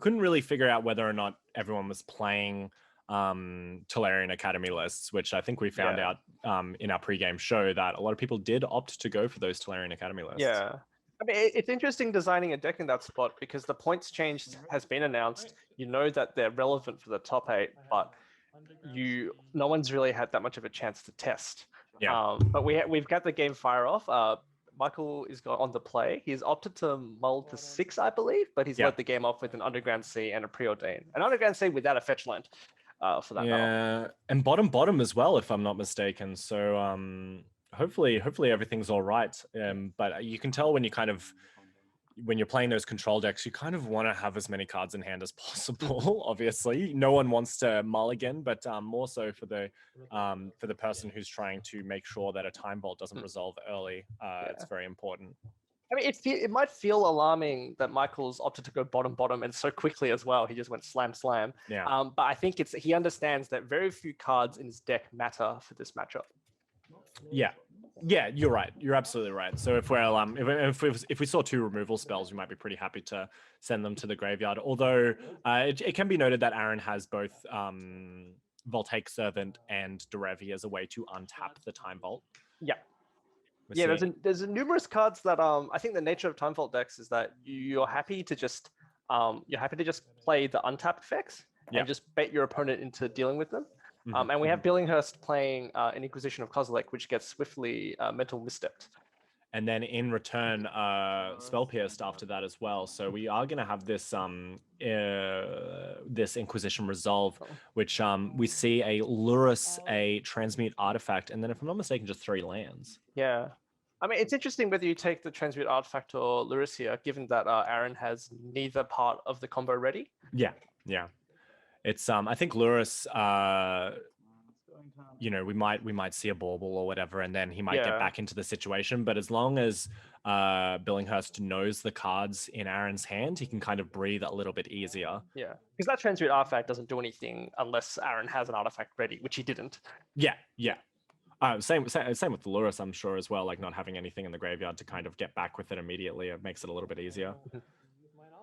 couldn't really figure out whether or not everyone was playing Tolarian Academy lists, which I think we found out in our pregame show that a lot of people did opt to go for those Tolarian Academy lists. Yeah. I mean, it's interesting designing a deck in that spot because the points change has been announced. You know that they're relevant for the top 8, but no one's really had that much of a chance to test. Yeah. But we've got the game fire off. Michael is on the play. He's opted to mull to 6, I believe, but he's led the game off with an Underground Sea and a Preordain. An Underground Sea without a fetch land for that battle. And bottom as well, if I'm not mistaken. So hopefully everything's all right. But you can tell when you're playing those control decks, you kind of want to have as many cards in hand as possible. Obviously, no one wants to mulligan, but more so for the person who's trying to make sure that a time vault doesn't resolve early. It's very important. I mean, it might feel alarming that Michael's opted to go bottom and so quickly as well. He just went slam. Yeah. But I think he understands that very few cards in his deck matter for this matchup. Yeah, you're right. You're absolutely right. So if we saw 2 removal spells, we might be pretty happy to send them to the graveyard. Although it can be noted that Aaron has both Voltaic Servant and Derevi as a way to untap the Time Vault. Yeah. There's numerous cards that I think the nature of Time Vault decks is that you're happy to just play the untapped effects and just bet your opponent into dealing with them. And we have Billinghurst playing an Inquisition of Kozilek, which gets swiftly mental misstepped. And then in return, Spell Pierced after that as well. So we are going to have this this Inquisition Resolve, which we see a Lurrus, a Transmute Artifact, and then if I'm not mistaken, just 3 lands. Yeah. I mean, it's interesting whether you take the Transmute Artifact or Lurrus here, given that Aaron has neither part of the combo ready. Yeah. It's I think Lurrus, we might see a bauble or whatever, and then he might get back into the situation. But as long as Billinghurst knows the cards in Aaron's hand, he can kind of breathe a little bit easier. Yeah, because that Transmute Artifact doesn't do anything unless Aaron has an artifact ready, which he didn't. Yeah. Same with the Lurrus, I'm sure as well. Like not having anything in the graveyard to kind of get back with it immediately, it makes it a little bit easier.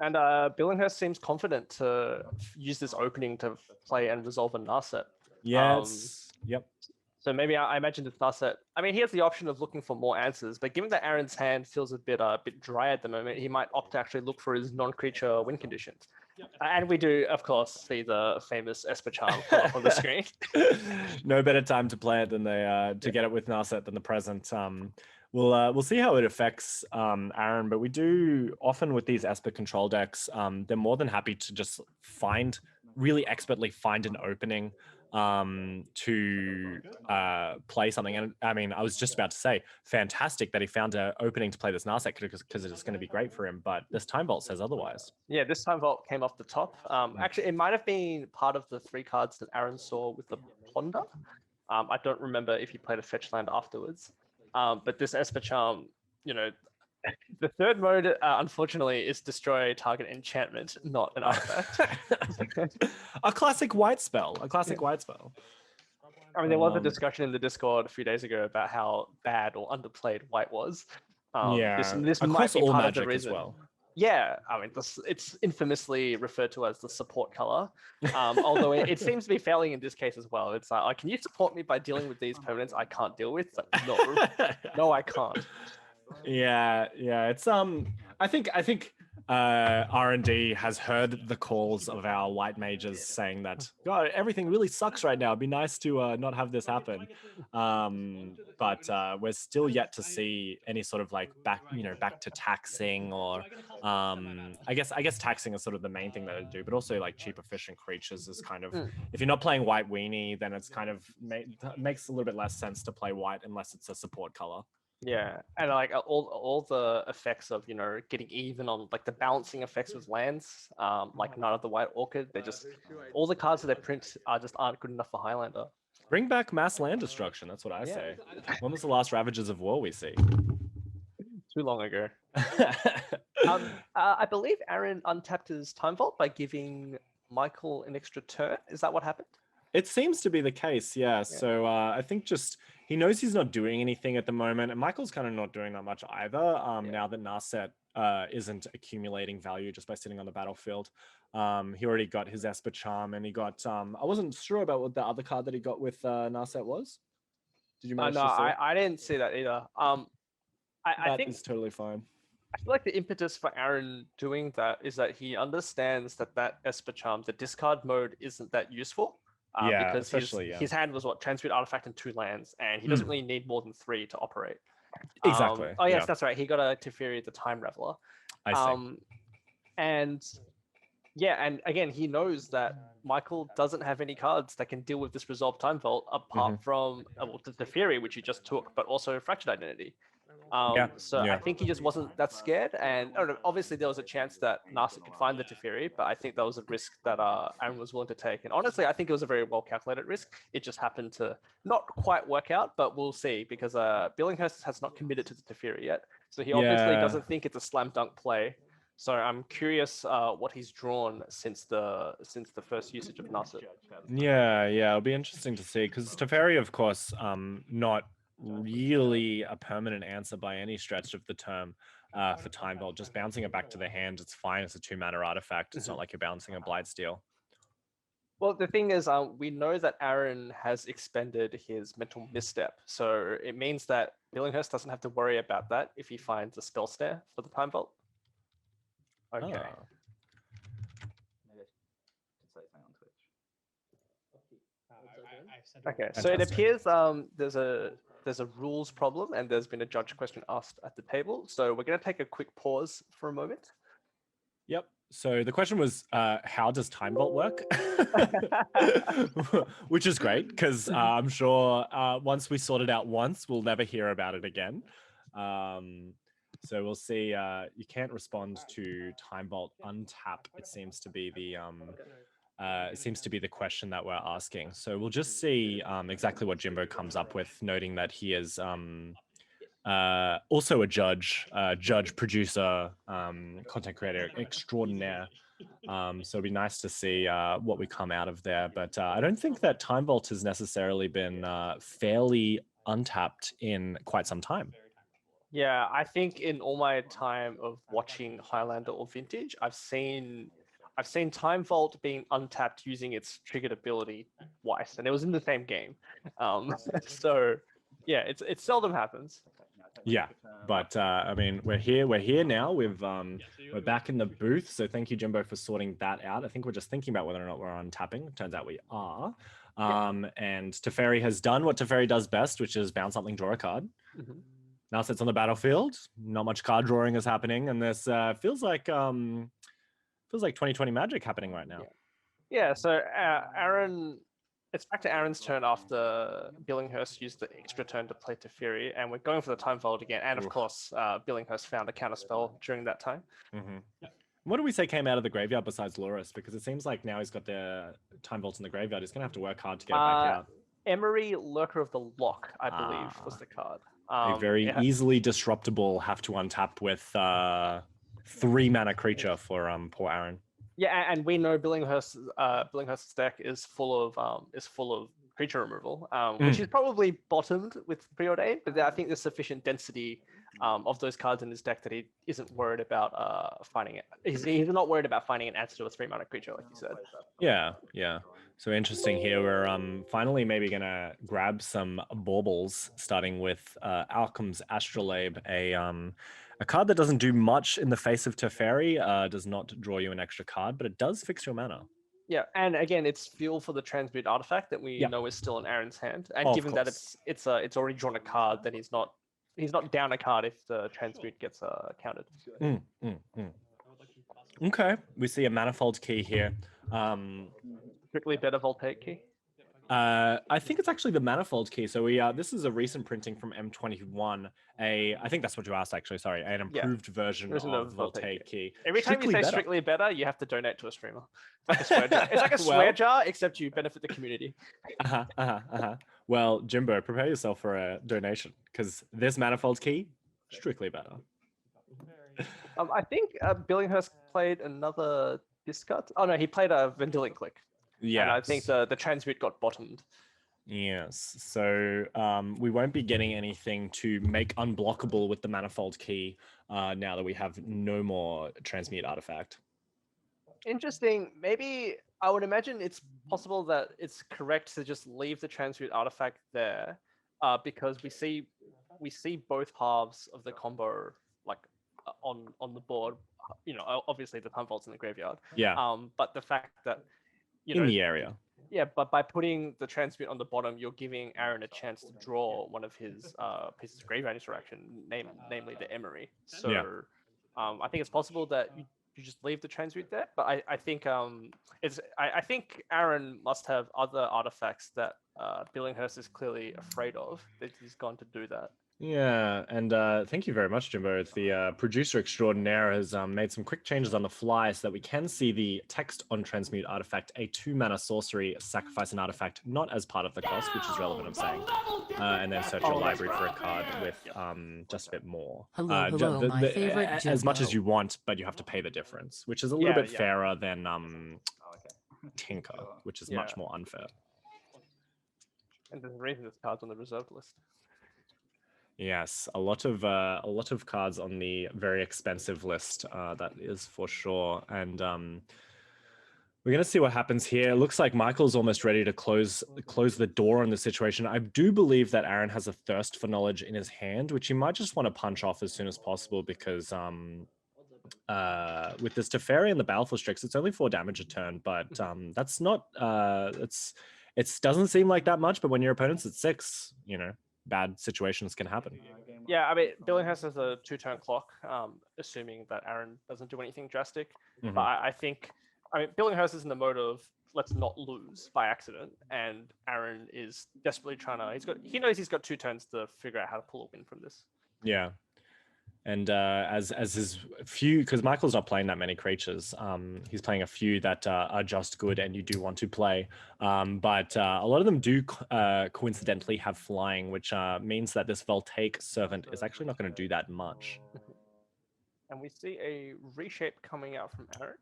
And Billinghurst seems confident to use this opening to play and resolve a Narset. Yes. Yep. So maybe I imagine the Narset. I mean, he has the option of looking for more answers, but given that Aaron's hand feels a bit dry at the moment, he might opt to actually look for his non-creature win conditions. And we do, of course, see the famous Esper Charm pull up on the screen. No better time to play it than to get it with Narset than the present. We'll see how it affects Aaron, but we do often with these Esper control decks, they're more than happy to just really expertly find an opening to play something. And I mean, I was just about to say, fantastic that he found an opening to play this Narset because it's going to be great for him, but this Time Vault says otherwise. Yeah, this Time Vault came off the top. Actually, it might have been part of the 3 cards that Aaron saw with the Ponder. I don't remember if he played a fetch land afterwards. But this Esper Charm, the third mode, unfortunately, is destroy target enchantment, not an artifact. A classic white spell. I mean, there was a discussion in the Discord a few days ago about how bad or underplayed white was. This might be part of the reason. As well. Yeah, I mean, it's infamously referred to as the support color. Although it seems to be failing in this case as well. It's like, can you support me by dealing with these permanents I can't deal with? Like, no, I can't. Yeah. It's I think R&D has heard the calls of our white mages saying that, God, everything really sucks right now. It'd be nice to not have this happen. But we're still yet to see any sort of like back to taxing or I guess taxing is sort of the main thing that I do, but also like cheap efficient creatures is kind of, if you're not playing white weenie, then it's kind of makes a little bit less sense to play white unless it's a support color. Yeah, and like all the effects of getting even on like the balancing effects with lands, like Knight of the White Orchid, they just all the cards that they print aren't good enough for Highlander. Bring back mass land destruction. That's what I say. When was the last Ravages of War we see? Too long ago. I believe Aaron untapped his Time Vault by giving Michael an extra turn. Is that what happened? It seems to be the case, yeah. So I think just he knows he's not doing anything at the moment, and Michael's kind of not doing that much either. Now that Narset isn't accumulating value just by sitting on the battlefield. He already got his Esper Charm, and he got I wasn't sure about what the other card that he got with Narset was. Did you manage to see? I didn't see that either. I think it's totally fine. I feel like the impetus for Aaron doing that is that he understands that Esper Charm, the discard mode, isn't that useful. Yeah, Because especially, his hand was what, transmute artifact and 2 lands, and he Mm. doesn't really need more than 3 to operate. Exactly. Oh yes, yeah. that's right. He got a Teferi, the Time Reveler. I see. And yeah, and again, he knows that Michael doesn't have any cards that can deal with this Resolve Time Vault apart from the Teferi, which he just took, but also Fractured Identity. So I think he just wasn't that scared, and obviously there was a chance that Narset could find the Teferi, but I think that was a risk that Aaron was willing to take. And honestly, I think it was a very well calculated risk. It just happened to not quite work out, but we'll see, because Billinghurst has not committed to the Teferi yet, so he obviously doesn't think it's a slam dunk play. So I'm curious what he's drawn since the first usage of Narset. Yeah, it'll be interesting to see, because Teferi, of course, not really a permanent answer by any stretch of the term for Time Vault. Just bouncing it back to the hand, it's fine. It's a 2-mana artifact. It's not like you're bouncing a Blightsteel. Well, the thing is, we know that Aaron has expended his mental misstep, so it means that Billinghurst doesn't have to worry about that if he finds a spell snare for the Time Vault. Okay. Oh. Okay, so it appears there's a rules problem, and there's been a judge question asked at the table. So we're going to take a quick pause for a moment. Yep. So the question was, how does Time Vault work? Which is great, because I'm sure once we sort it out once, we'll never hear about it again. So we'll see. You can't respond to Time Vault untap. It seems to be the question that we're asking. So we'll just see exactly what Jimbo comes up with, noting that he is also a judge, producer, content creator extraordinaire. So it'd be nice to see what we come out of there. But I don't think that Time Vault has necessarily been fairly untapped in quite some time. Yeah, I think in all my time of watching Highlander or Vintage, I've seen Time Vault being untapped using its triggered ability twice, and it was in the same game. So yeah, it seldom happens. Yeah, but I mean, we're here now. We're back in the booth. So thank you, Jimbo, for sorting that out. I think we're just thinking about whether or not we're untapping. Turns out we are. And Teferi has done what Teferi does best, which is bounce something, draw a card. Now sits on the battlefield. Not much card drawing is happening, and this feels like 2020 Magic happening right now. Yeah. So Aaron, it's back to Aaron's turn after Billinghurst used the extra turn to play Teferi, and we're going for the Time Vault again. And of course, Billinghurst found a counterspell during that time. What do we say came out of the graveyard besides Loris? Because it seems like now he's got the Time Vault in the graveyard. He's going to have to work hard to get it back out. Emery, Lurker of the Lock, I believe, was the card. A very easily disruptible have to untap with 3-mana creature for poor Aaron. Yeah, and we know Billinghurst's deck is full of creature removal, which is probably bottomed with Preordained, but I think there's sufficient density of those cards in his deck that he isn't worried about finding it. He's not worried about finding an answer to a 3-mana creature, like you said. Yeah. So interesting here. We're finally maybe gonna grab some baubles, starting with Alchem's Astrolabe, a card that doesn't do much in the face of Teferi, does not draw you an extra card, but it does fix your mana. Yeah, and again, it's fuel for the transmute artifact that we know is still in Aaron's hand. And given that it's already drawn a card, then he's not down a card if the transmute gets counted. Okay, we see a manifold key here. Strictly better voltaic key. I think it's actually the manifold key. So this is a recent printing from M21. I think that's what you asked, actually. Sorry, an improved version of voltaic key. Every time you say strictly better, you have to donate to a streamer. It's like a swear jar. It's like a swear jar, except you benefit the community. Well, Jimbo, prepare yourself for a donation, because this manifold key, strictly better. I think Billinghurst played another discard. Oh no, he played a Vendilion Click. Yeah, and I think the transmute got bottomed. Yes, so we won't be getting anything to make unblockable with the manifold key now that we have no more transmute artifact. Interesting. Maybe I would imagine it's possible that it's correct to just leave the transmute artifact there, because we see both halves of the combo like on the board. Obviously the time vault's in the graveyard. Yeah, But the fact that in the area. yeah, but by putting the transmute on the bottom, you're giving Aaron a chance to draw one of his pieces of graveyard interaction, namely the Emery. So Yeah. I think it's possible that you just leave the transmute there. But I think I think Aaron must have other artifacts that Billinghurst is clearly afraid of, that he's gone to do that. Yeah, and thank you very much, Jimbo. The producer extraordinaire has made some quick changes on the fly so that we can see the text on Transmute artifact, a 2-mana sorcery, sacrifice an artifact not as part of the cost, which is relevant, I'm saying, and then search your library for a card with just a bit more. Hello, my favorite as much as Jimbo. you want, but you have to pay the difference, which is a little bit fairer than Tinker, which is much more unfair. And there's a reason this card's on the reserved list. Yes, a lot of cards on the very expensive list. That is for sure, and we're gonna see what happens here. It looks like Michael's almost ready to close the door on the situation. I do believe that Aaron has a thirst for knowledge in his hand, which he might just want to punch off as soon as possible because with this Teferi and the Baleful Strix, it's only 4 damage a turn, but that's not it doesn't seem like that much. But when your opponent's at 6, bad situations can happen. Yeah, I mean, Billinghurst has a 2-turn clock, assuming that Aaron doesn't do anything drastic. Mhm. But I think Billinghurst is in the mode of let's not lose by accident, and Aaron is desperately trying to. He knows he's got 2 turns to figure out how to pull a win from this. Yeah. And as his few, because Michael's not playing that many creatures, he's playing a few that are just good and you do want to play. But a lot of them do coincidentally have flying, which means that this Voltaic Servant is actually not going to do that much. And we see a reshape coming out from Aaron.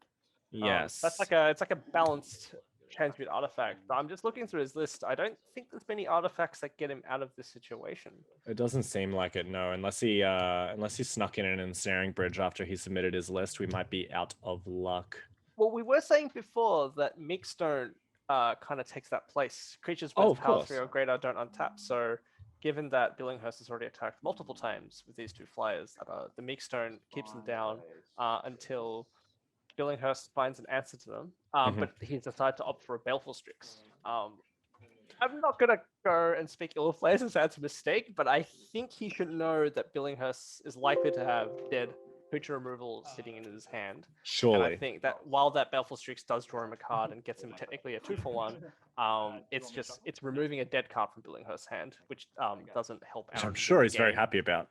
Yes. It's like a balanced transmute artifact. But I'm just looking through his list. I don't think there's many artifacts that get him out of this situation. It doesn't seem like it, no. Unless he snuck in an ensnaring bridge after he submitted his list, we might be out of luck. Well, we were saying before that Mixstone kind of takes that place. Creatures with power 3 or greater don't untap. So given that Billinghurst has already attacked multiple times with these 2 flyers, the Mixstone keeps them down until Billinghurst finds an answer to them, but he decided to opt for a Baleful Strix. I'm not going to go and speak ill of players and say it's a mistake, but I think he should know that Billinghurst is likely to have dead creature removal sitting in his hand. Surely. And I think that while that Baleful Strix does draw him a card and gets him technically a 2-for-1, it's removing a dead card from Billinghurst's hand, which doesn't help out. I'm sure he's very happy about.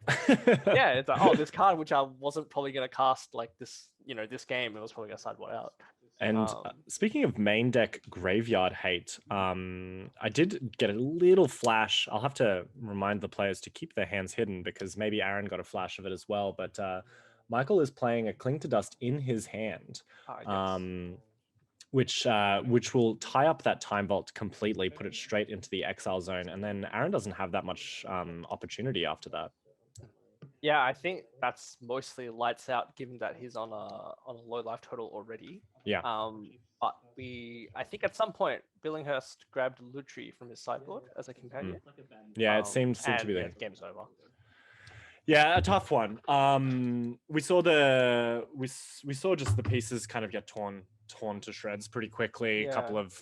Yeah, it's like, this card which I wasn't probably going to cast like this, this game, it was probably going to sideboard out. And speaking of main deck graveyard hate, I did get a little flash. I'll have to remind the players to keep their hands hidden because maybe Aaron got a flash of it as well. But Michael is playing a Cling to Dust in his hand, which will tie up that Time Vault completely, put it straight into the exile zone, and then Aaron doesn't have that much opportunity after that. Yeah, I think that's mostly lights out, given that he's on a low life total already. Yeah. But I think at some point Billinghurst grabbed Lutri from his sideboard as a companion. Yeah, it seemed to be the game's over. Yeah, a tough one. We saw just the pieces kind of get torn to shreds pretty quickly. Yeah. A couple of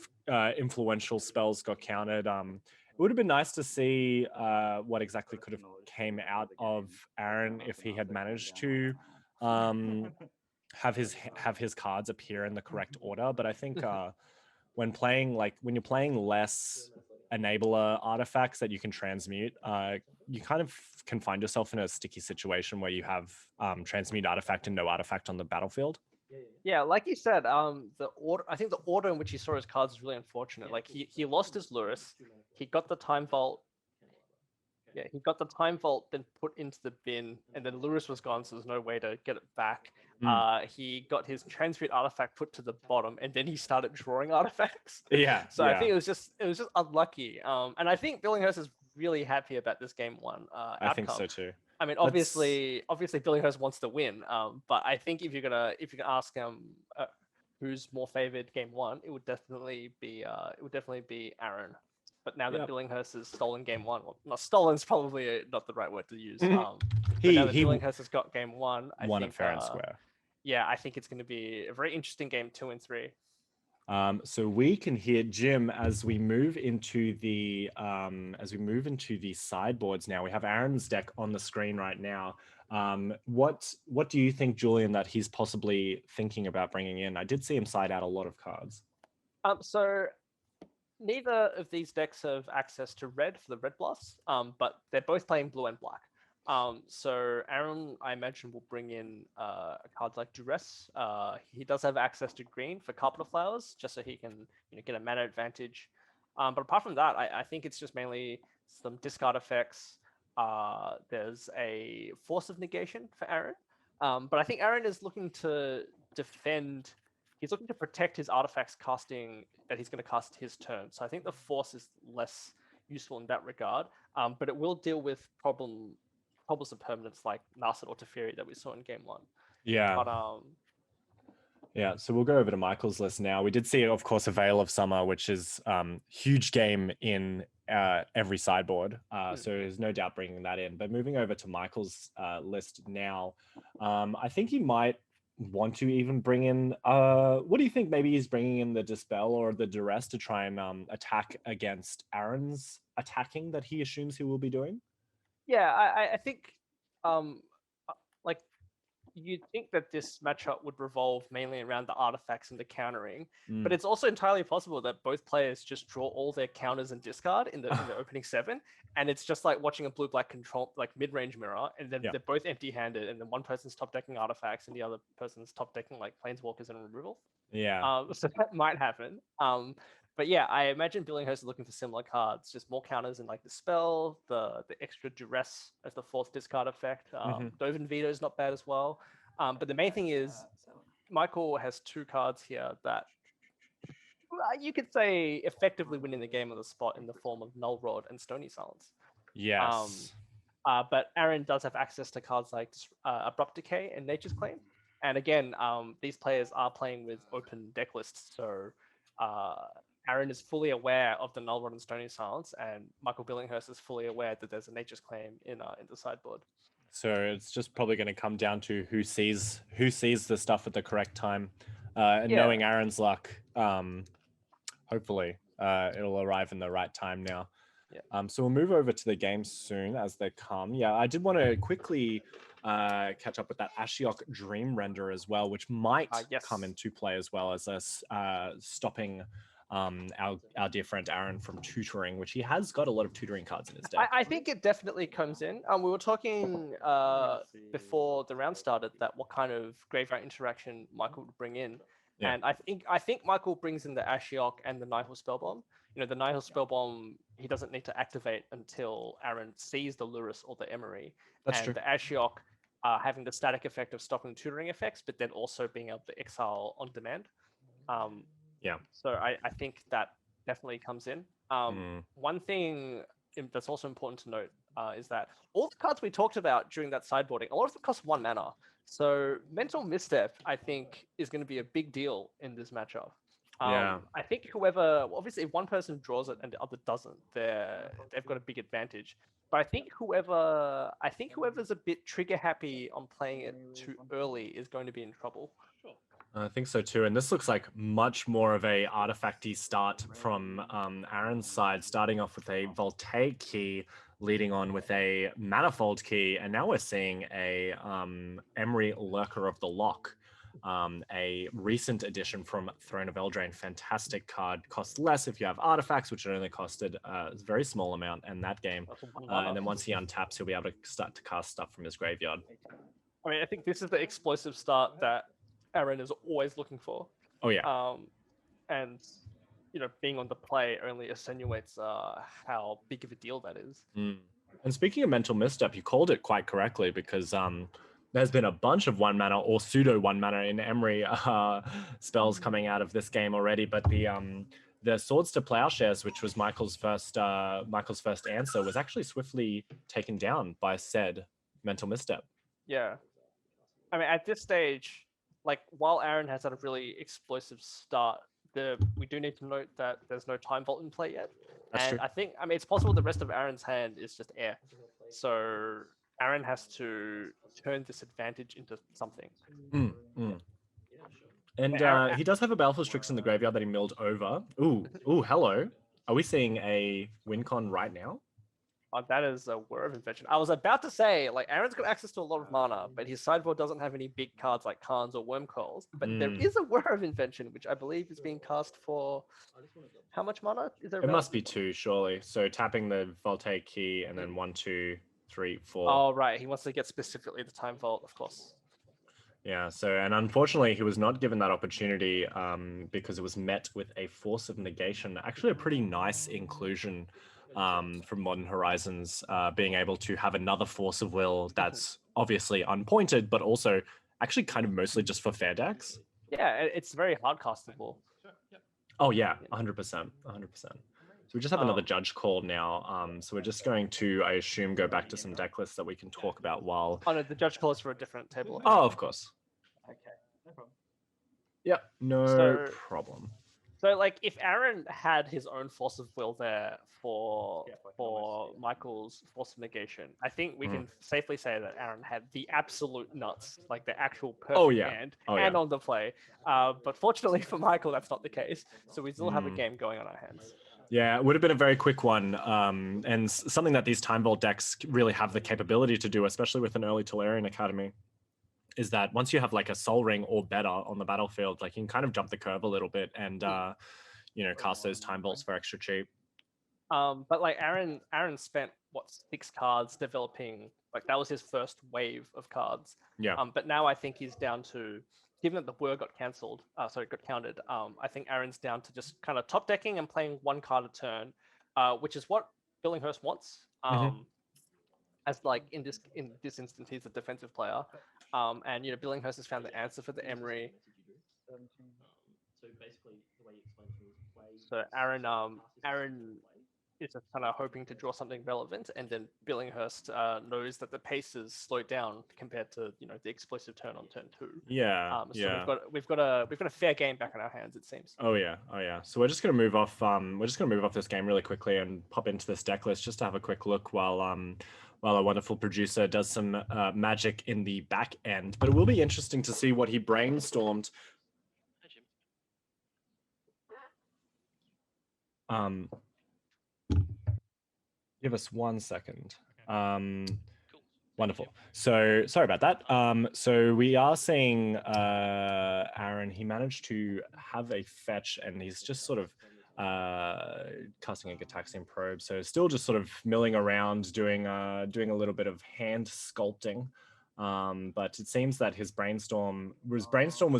influential spells got countered. It would have been nice to see what exactly could have came out of Aaron if he had managed to have his cards appear in the correct order. But I think when you're playing less enabler artifacts that you can transmute, you kind of can find yourself in a sticky situation where you have transmute artifact and no artifact on the battlefield. Yeah, like you said, I think the order in which he saw his cards is really unfortunate. Like he lost his Lurrus, he got the Time Vault. Yeah, he got the Time Vault, then put into the bin, and then Lurrus was gone, so there's no way to get it back. He got his transmute artifact put to the bottom, and then he started drawing artifacts. Yeah. So I think it was just unlucky. And I think Billinghurst is really happy about this game 1 outcome. I think so too. I mean, obviously Billinghurst wants to win. But I think if you're gonna ask who's more favored game 1, it would definitely be Aaron. But now that Yep. Billinghurst has stolen game one, well, not stolen is probably not the right word to use. Mhm. But He now that he Billinghurst has got game one, I won think it fair and square. yeah, I think it's going to be a very interesting game 2 and 3. So we can hear Jim as we move into the sideboards now. We have Aaron's deck on the screen right now. What do you think, Julian, that he's possibly thinking about bringing in? I did see him side out a lot of cards. So neither of these decks have access to red for the red plus, but they're both playing blue and black. So Aaron, I imagine, will bring in cards like Duress. He does have access to green for Carpet of Flowers, just so he can get a mana advantage. But apart from that, I think it's just mainly some discard effects. There's a Force of Negation for Aaron. But I think Aaron is looking to defend. He's looking to protect his artifacts casting that he's going to cast his turn. So I think the Force is less useful in that regard. But it will deal with problems of permanence like Narset or Teferi that we saw in game one. Yeah. But Yeah, so we'll go over to Michael's list now. We did see, of course, a Veil of Summer, which is huge game in every sideboard. So there's no doubt bringing that in. But moving over to Michael's list now, I think he might want to even bring in, what do you think? Maybe he's bringing in the Dispel or the Duress to try and attack against Aaron's attacking that he assumes he will be doing? yeah, I think like you'd think that this matchup would revolve mainly around the artifacts and the countering, but it's also entirely possible that both players just draw all their counters and discard in the opening 7, and it's just like watching a blue-black control like mid-range mirror, and then they're both empty-handed, and then one person's top decking artifacts and the other person's top decking like planeswalkers and removal. Yeah. So that might happen. But yeah, I imagine Billinghurst is looking for similar cards, just more counters in like the spell, the extra duress as the 4th discard effect. Dovin Veto is not bad as well. But the main thing is Michael has 2 cards here that you could say effectively winning the game on the spot in the form of Null Rod and Stony Silence. Yes. But Aaron does have access to cards like Abrupt Decay and Nature's Claim. And again, these players are playing with open deck lists, so Aaron is fully aware of the Null Rod and Stony Silence, and Michael Billinghurst is fully aware that there's a Nature's Claim in the sideboard. So it's just probably going to come down to who sees the stuff at the correct time. And knowing Aaron's luck, hopefully it'll arrive in the right time now. Yeah. So we'll move over to the games soon as they come. Yeah, I did want to quickly catch up with that Ashiok Dream Render as well, which might come into play as well as us stopping our dear friend Aaron from tutoring, which he has got a lot of tutoring cards in his deck. I think it definitely comes in. We were talking before the round started that what kind of graveyard interaction Michael would bring in. Yeah. And I think Michael brings in the Ashiok and the Nihil Spellbomb. The Nihil Spellbomb, he doesn't need to activate until Aaron sees the Lurrus or the Emery. That's true. The Ashiok having the static effect of stopping tutoring effects, but then also being able to exile on demand. Yeah. So I think that definitely comes in. One thing that's also important to note is that all the cards we talked about during that sideboarding, a lot of them cost 1 mana. So Mental Misstep, I think, is going to be a big deal in this matchup. I think obviously if one person draws it and the other doesn't, they've got a big advantage. But I think whoever's a bit trigger happy on playing it too early is going to be in trouble. I think so too, and this looks like much more of a artifacty start from Aaron's side, starting off with a Voltaic Key, leading on with a Manifold Key, and now we're seeing a Emery Lurker of the Lock, a recent addition from Throne of Eldraine. Fantastic card, costs less if you have artifacts, which it only costed a very small amount in that game, and then once he untaps, he'll be able to start to cast stuff from his graveyard. I mean, I think this is the explosive start that Aaron is always looking for. Oh yeah. And being on the play only attenuates how big of a deal that is. And speaking of Mental Misstep, you called it quite correctly, because there's been a bunch of 1 mana or pseudo 1 mana in Emery spells coming out of this game already. But the Swords to Plowshares, which was Michael's first answer, was actually swiftly taken down by said Mental Misstep. Yeah, I mean, at this stage, like, while Aaron has had a really explosive start, we do need to note that there's no time vault in play yet. That's And true. I think, I mean, it's possible the rest of Aaron's hand is just air. So Aaron has to turn this advantage into something. And Aaron- he does have a Baleful Strix in the graveyard that he milled over. Ooh, hello. Are we seeing a win con right now? Oh, that is a Whir of Invention. I was about to say, like, Aaron's got access to a lot of mana, but his sideboard doesn't have any big cards like Khans or Wormcoils. But there is a Whir of Invention, which I believe is being cast for how much mana? Is there? It must be 2, surely. So tapping the Voltaic key and then 1, 2, 3, 4. Oh, right. He wants to get specifically the Time Vault, of course. Yeah, so, and unfortunately, he was not given that opportunity because it was met with a Force of Negation. Actually, a pretty nice inclusion from Modern Horizons, being able to have another Force of Will that's obviously unpointed, but also actually kind of mostly just for fair decks. Yeah, it's very hard castable. Oh yeah, 100%, 100%. So we just have another judge call now. So we're just going to, I assume, go back to some deck lists that we can talk about while. Oh no, the judge call is for a different table. Oh, of course. Okay, no problem. Yeah, no problem. So, like, if Aaron had his own Force of Will there for Michael's Force of Negation, I think we can safely say that Aaron had the absolute nuts, like the actual perfect hand, and on the play. But fortunately for Michael, that's not the case. So we still have a game going on our hands. Yeah, it would have been a very quick one, and something that these Time Vault decks really have the capability to do, especially with an early Tolarian Academy, is that once you have like a Soul Ring or better on the battlefield, like you can kind of jump the curve a little bit and cast those Time Vaults for extra cheap. But like Aaron spent 6 cards developing, like that was his first wave of cards. Yeah. But now I think he's down to, given that the Whir got cancelled, got counted. I think Aaron's down to just kind of top decking and playing 1 card a turn, which is what Billinghurst wants. As like in this instance, he's a defensive player, and Billinghurst has found the answer for the Emery. So basically, the way you explain things. So Aaron is just kind of hoping to draw something relevant, and then Billinghurst knows that the pace is slowed down compared to the explosive turn on turn 2. Yeah. So we've got a fair game back in our hands, it seems. Oh yeah. So we're just gonna move off. We're just gonna move off this game really quickly and pop into this deck list just to have a quick look while our wonderful producer does some magic in the back end. But it will be interesting to see what he brainstormed. Give us 1 second. Wonderful. So sorry about that. So we are seeing Aaron. He managed to have a fetch, and he's just sort of casting a Gitaxian Probe. So still just sort of milling around, doing a little bit of hand sculpting. But it seems that his brainstorm was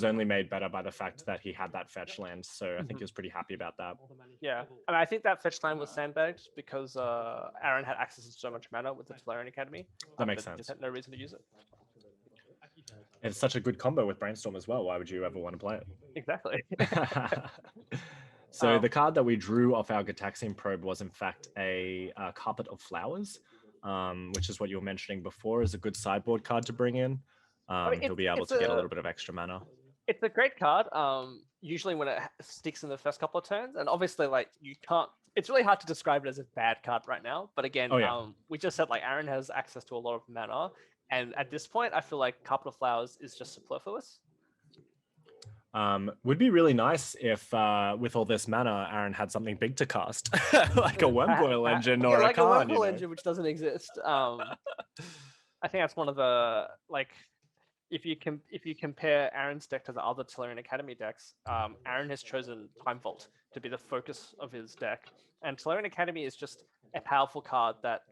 only made better by the fact that he had that fetch land. So I think he was pretty happy about that. Yeah, and I think that fetch land was sandbagged because Aaron had access to so much mana with the Tolarian Academy. That makes sense. Just had no reason to use it. It's such a good combo with Brainstorm as well. Why would you ever want to play it? Exactly. So the card that we drew off our Gitaxian Probe was in fact a Carpet of Flowers, which is what you were mentioning before, is a good sideboard card to bring in. He'll be able to get a little bit of extra mana. It's a great card. Usually when it sticks in the first couple of turns, and obviously like you can't. It's really hard to describe it as a bad card right now. But again, we just said like Aaron has access to a lot of mana, and at this point, I feel like Carpet of Flowers is just superfluous. Would be really nice if, with all this mana, Aaron had something big to cast, like a Wormcoil engine or like a card. Like a Wormcoil engine, which doesn't exist. I think that's one of the if you compare Aaron's deck to the other Tolarian Academy decks, Aaron has chosen Time Vault to be the focus of his deck, and Tolarian Academy is just a powerful card that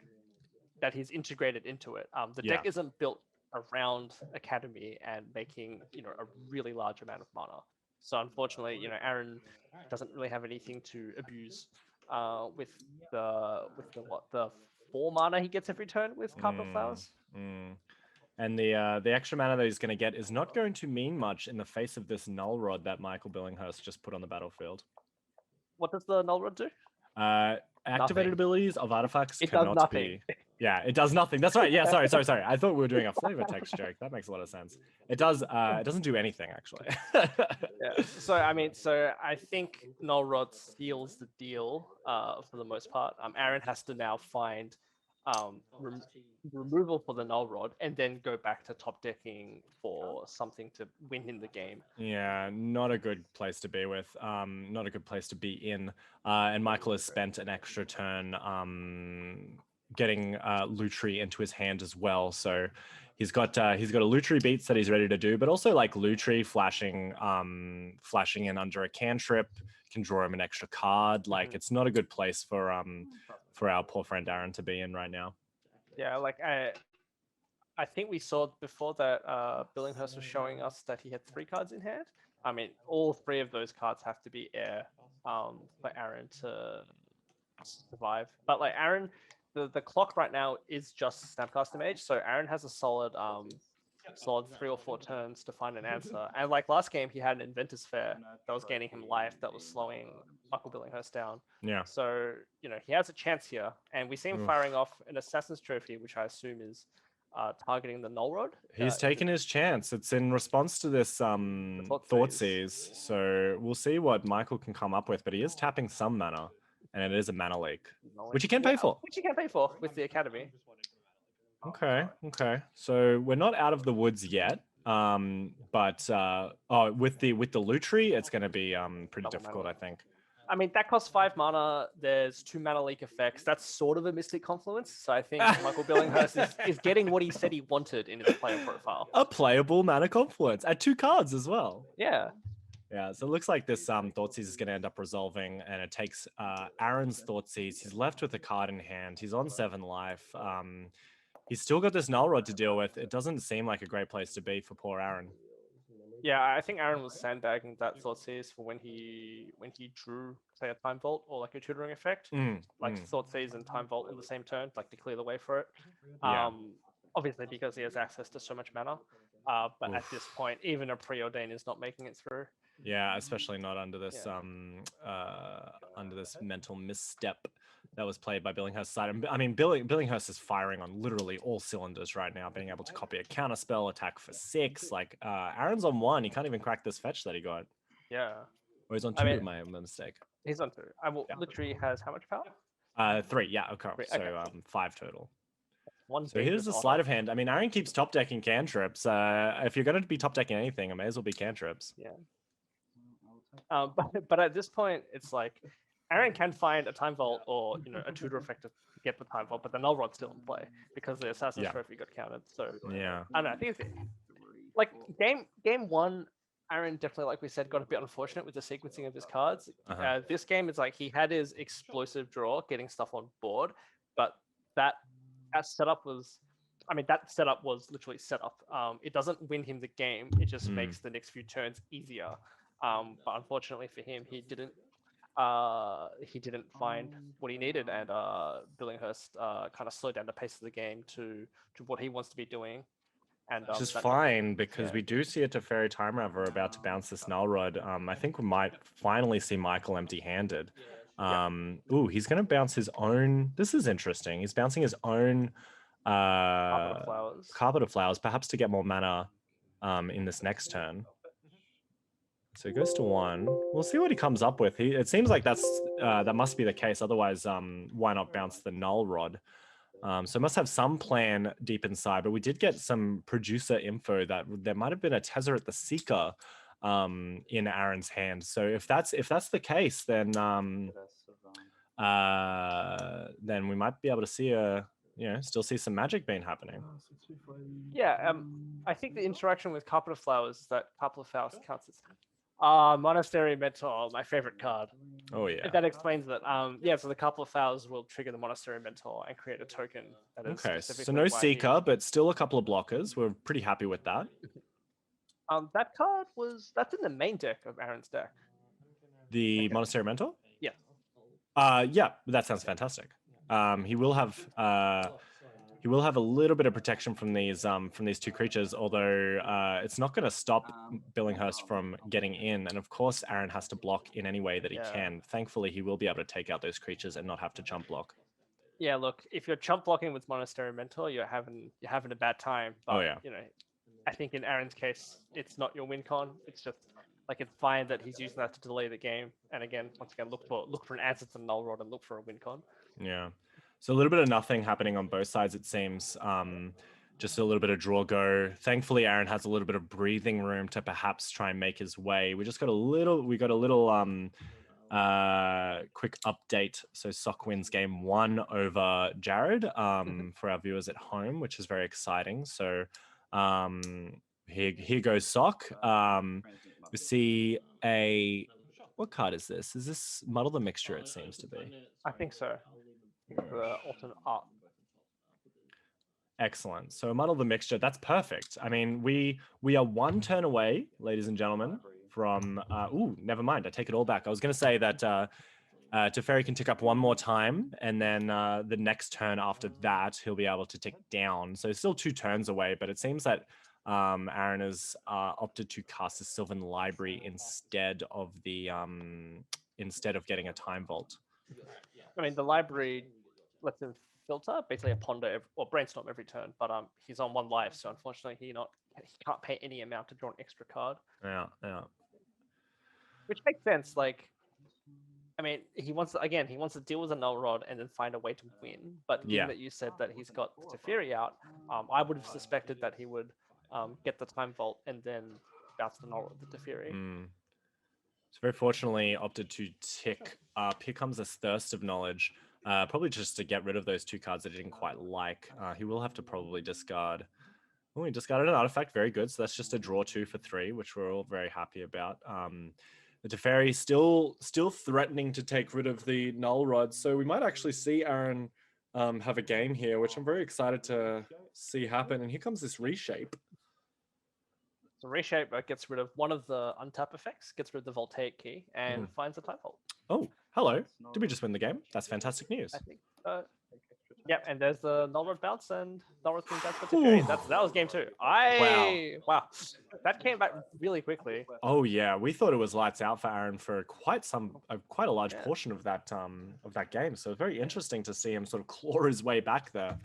he's integrated into it. The deck isn't built around Academy and making a really large amount of mana. So unfortunately, Aaron doesn't really have anything to abuse with the 4 mana he gets every turn with Carpet of Flowers. And the extra mana that he's going to get is not going to mean much in the face of this Null Rod that Michael Billinghurst just put on the battlefield. What does the Null Rod do? Activated abilities of artifacts it cannot does nothing. be. Yeah, it does nothing. That's right. Yeah, sorry. I thought we were doing a flavor text joke. That makes a lot of sense. It does. It doesn't do anything actually. Yeah. So I think Null Rod seals the deal for the most part. Aaron has to now find removal for the Null Rod and then go back to top decking for something to win in the game. Yeah, not a good place to be with. Not a good place to be in. And Michael has spent an extra turn getting Lutri into his hand as well. So he's got a Lutri beats that he's ready to do, but also like Lutri flashing in under a cantrip can draw him an extra card. Like it's not a good place for our poor friend Aaron to be in right now. Yeah, like I think we saw before that Billinghurst was showing us that he had 3 cards in hand. I mean, all 3 of those cards have to be air for Aaron to survive. But like Aaron, the clock right now is just Snapcaster Mage, so Aaron has a solid 3 or 4 turns to find an answer. And like last game, he had an Inventor's Fair that was gaining him life, that was slowing Michael Billinghurst down. Yeah. So, he has a chance here. And we see him firing off an Assassin's Trophy, which I assume is targeting the Null Rod. He's taken his chance. It's in response to this Thoughtseize. So we'll see what Michael can come up with, but he is tapping some mana, and it is a mana leak, which he can pay for. Which he can pay for with the Academy. Okay. So we're not out of the woods yet. But with the Lutri, it's going to be pretty difficult, I think. I mean, that costs 5 mana. There's 2 mana leak effects. That's sort of a Mystic Confluence. So I think Michael Billinghurst is getting what he said he wanted in his player profile. A playable mana confluence at 2 cards as well. Yeah. Yeah, so it looks like this Thoughtseize is going to end up resolving, and it takes Aaron's Thoughtseize. He's left with a card in hand. He's on 7 life. He's still got this Null Rod to deal with. It doesn't seem like a great place to be for poor Aaron. Yeah, I think Aaron was sandbagging that Thoughtseize for when he drew, say, a Time Vault or like a tutoring effect. Thoughtseize and Time Vault in the same turn, like to clear the way for it. Yeah. Obviously because he has access to so much mana. But at this point, even a Preordain is not making it through. Yeah, especially not under this under this mental misstep that was played by Billinghurst's side. I mean, Billinghurst is firing on literally all cylinders right now, being able to copy a counterspell, attack for 6. Like Aaron's on 1, he can't even crack this fetch that he got. Yeah. Or he's on 2, my mistake. He's on 2. Literally has how much power? 3, yeah, okay. 3, so 5 total. So So here's the sleight of hand. I mean, Aaron keeps top decking cantrips. If you're going to be top decking anything, it may as well be cantrips. Yeah. But at this point, it's like Aaron can find a Time Vault or a tutor effect to get the Time Vault, but the Null Rod's still in play because the Assassin's Trophy got counted. So yeah, I don't know. I think it's like game 1. Aaron definitely, like we said, got a bit unfortunate with the sequencing of his cards. This game is like he had his explosive draw, getting stuff on board, but that setup was. I mean, that setup was literally set up. It doesn't win him the game. It just makes the next few turns easier. But unfortunately for him, he didn't find what he needed, and Billinghurst kind of slowed down the pace of the game to what he wants to be doing. And which is fine because we do see a Teferi Time Raver about to bounce this Null Rod. I think we might finally see Michael empty-handed. Ooh, he's going to bounce his own. This is interesting. He's bouncing his own Carpet of Flowers, perhaps to get more mana in this next turn. So he goes to 1. We'll see what he comes up with. It seems like that must be the case. Otherwise, why not bounce the Null Rod? So must have some plan deep inside. But we did get some producer info that there might have been a Tezzeret the Seeker in Aaron's hand. So if that's the case, then we might be able to see still see some magic being happening. Yeah, I think the interaction with Carpet of Flowers is that Carpet of Flowers counts as Monastery Mentor, my favorite card. Oh yeah. That explains that. So the Carpet of Flowers will trigger the Monastery Mentor and create a token. That is okay, so no Seeker, but still a couple of blockers. We're pretty happy with that. That card that's in the main deck of Aaron's deck. The Monastery Mentor? Yeah. Yeah, that sounds fantastic. He will have a little bit of protection from these 2 creatures, although it's not going to stop Billinghurst from getting in. And of course, Aaron has to block in any way that he can. Thankfully, he will be able to take out those creatures and not have to jump block. Yeah, look, if you're chump blocking with Monastery Mentor, you're having a bad time. But, yeah. I think in Aaron's case, it's not your win con. It's just like it's fine that he's using that to delay the game. And again, once again, look for an answer to Null Rod and look for a win con. Yeah. So a little bit of nothing happening on both sides, it seems. Just a little bit of draw go. Thankfully, Aaron has a little bit of breathing room to perhaps try and make his way. We got a little quick update. So Sock wins game 1 over Jared for our viewers at home, which is very exciting. So here goes Sock. We see what card is this? Is this Muddle the Mixture? It seems to be. I think so. The alternate art. Excellent. So Muddle the Mixture, that's perfect. I mean, we are 1 turn away, ladies and gentlemen, from... never mind. I take it all back. I was going to say that Teferi can tick up 1 more time, and then the next turn after that, he'll be able to tick down. So still 2 turns away, but it seems that Aaron has opted to cast the Sylvan Library instead of getting a Time Vault. I mean, the library lets him filter, basically a ponder or brainstorm every turn, but he's on 1 life, so unfortunately he can't pay any amount to draw an extra card. Yeah. Which makes sense. Like, I mean, he wants to deal with a Null Rod and then find a way to win. But given that you said that he's got Teferi out, I would have suspected that he would get the Time Vault and then bounce the Null Rod with Teferi. So very fortunately opted to tick up. Here comes this Thirst of Knowledge. Probably just to get rid of those 2 cards that he didn't quite like. He will have to probably discard. Oh, he discarded an artifact. Very good. So that's just a draw 2 for 3, which we're all very happy about. The Teferi still threatening to take rid of the Null Rod. So we might actually see Aaron have a game here, which I'm very excited to see happen. And here comes this Reshape. So Reshape gets rid of one of the untap effects, gets rid of the Voltaic Key, and finds the Time Vault. Oh, hello. Did we just win the game? That's fantastic news. I think. Yep, and there's the Null Rod bounce, and Null Rod's being bounced for Teferi. That was game 2. Wow. That came back really quickly. Oh yeah, we thought it was lights out for Aaron for quite a large portion of that game. So it's very interesting to see him sort of claw his way back there.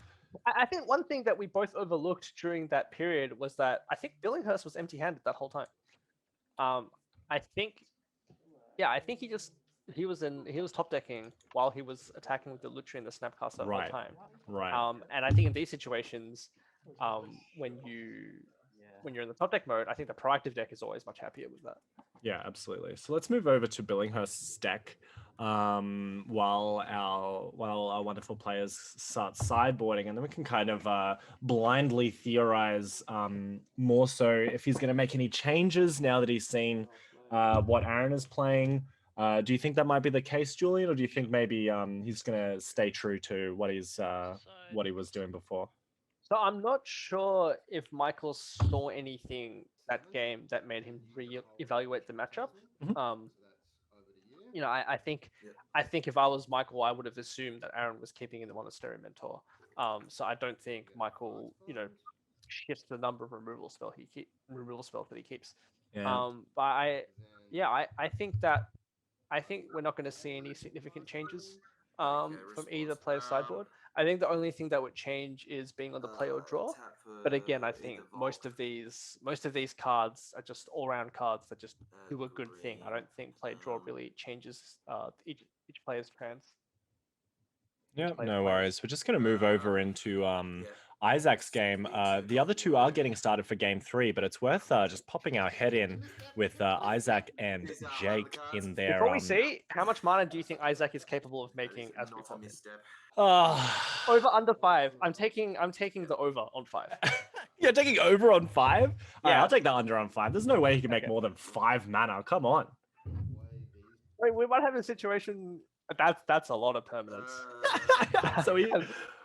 I think one thing that we both overlooked during that period was that I think Billinghurst was empty-handed that whole time. I think he was top decking while he was attacking with the Lutri and the Snapcaster the whole time. Right. And I think in these situations, when you're in the top deck mode, I think the proactive deck is always much happier with that. Yeah, absolutely. So let's move over to Billinghurst's deck while our wonderful players start sideboarding, and then we can kind of blindly theorize more so if he's going to make any changes now that he's seen what Aaron is playing. Do you think that might be the case, Julian, or do you think maybe he's going to stay true to what he was doing before? So I'm not sure if Michael saw anything that game that made him re-evaluate the matchup. I think if I was Michael, I would have assumed that Aaron was keeping in the Monastery Mentor. So I don't think Michael, shifts the number of removal spells that he keeps. Yeah. But I think we're not going to see any significant changes from either player's sideboard. I think the only thing that would change is being on the play or draw. But again, I think most of these cards are just all-round cards that just do a good thing. I don't think play draw really changes each player's trans. Yeah, no worries. We're just going to move over into Issac's game. The other 2 are getting started for game 3, but it's worth just popping our head in with Issac and Jake in there. Before we see, how much mana do you think Issac is capable of making as we pop in? Over under 5. I'm taking the over on 5. You're taking over on 5? Yeah, I'll take the under on 5. There's no way he can make more than 5 mana. Come on. Wait, we might have a situation. That's a lot of permanence. So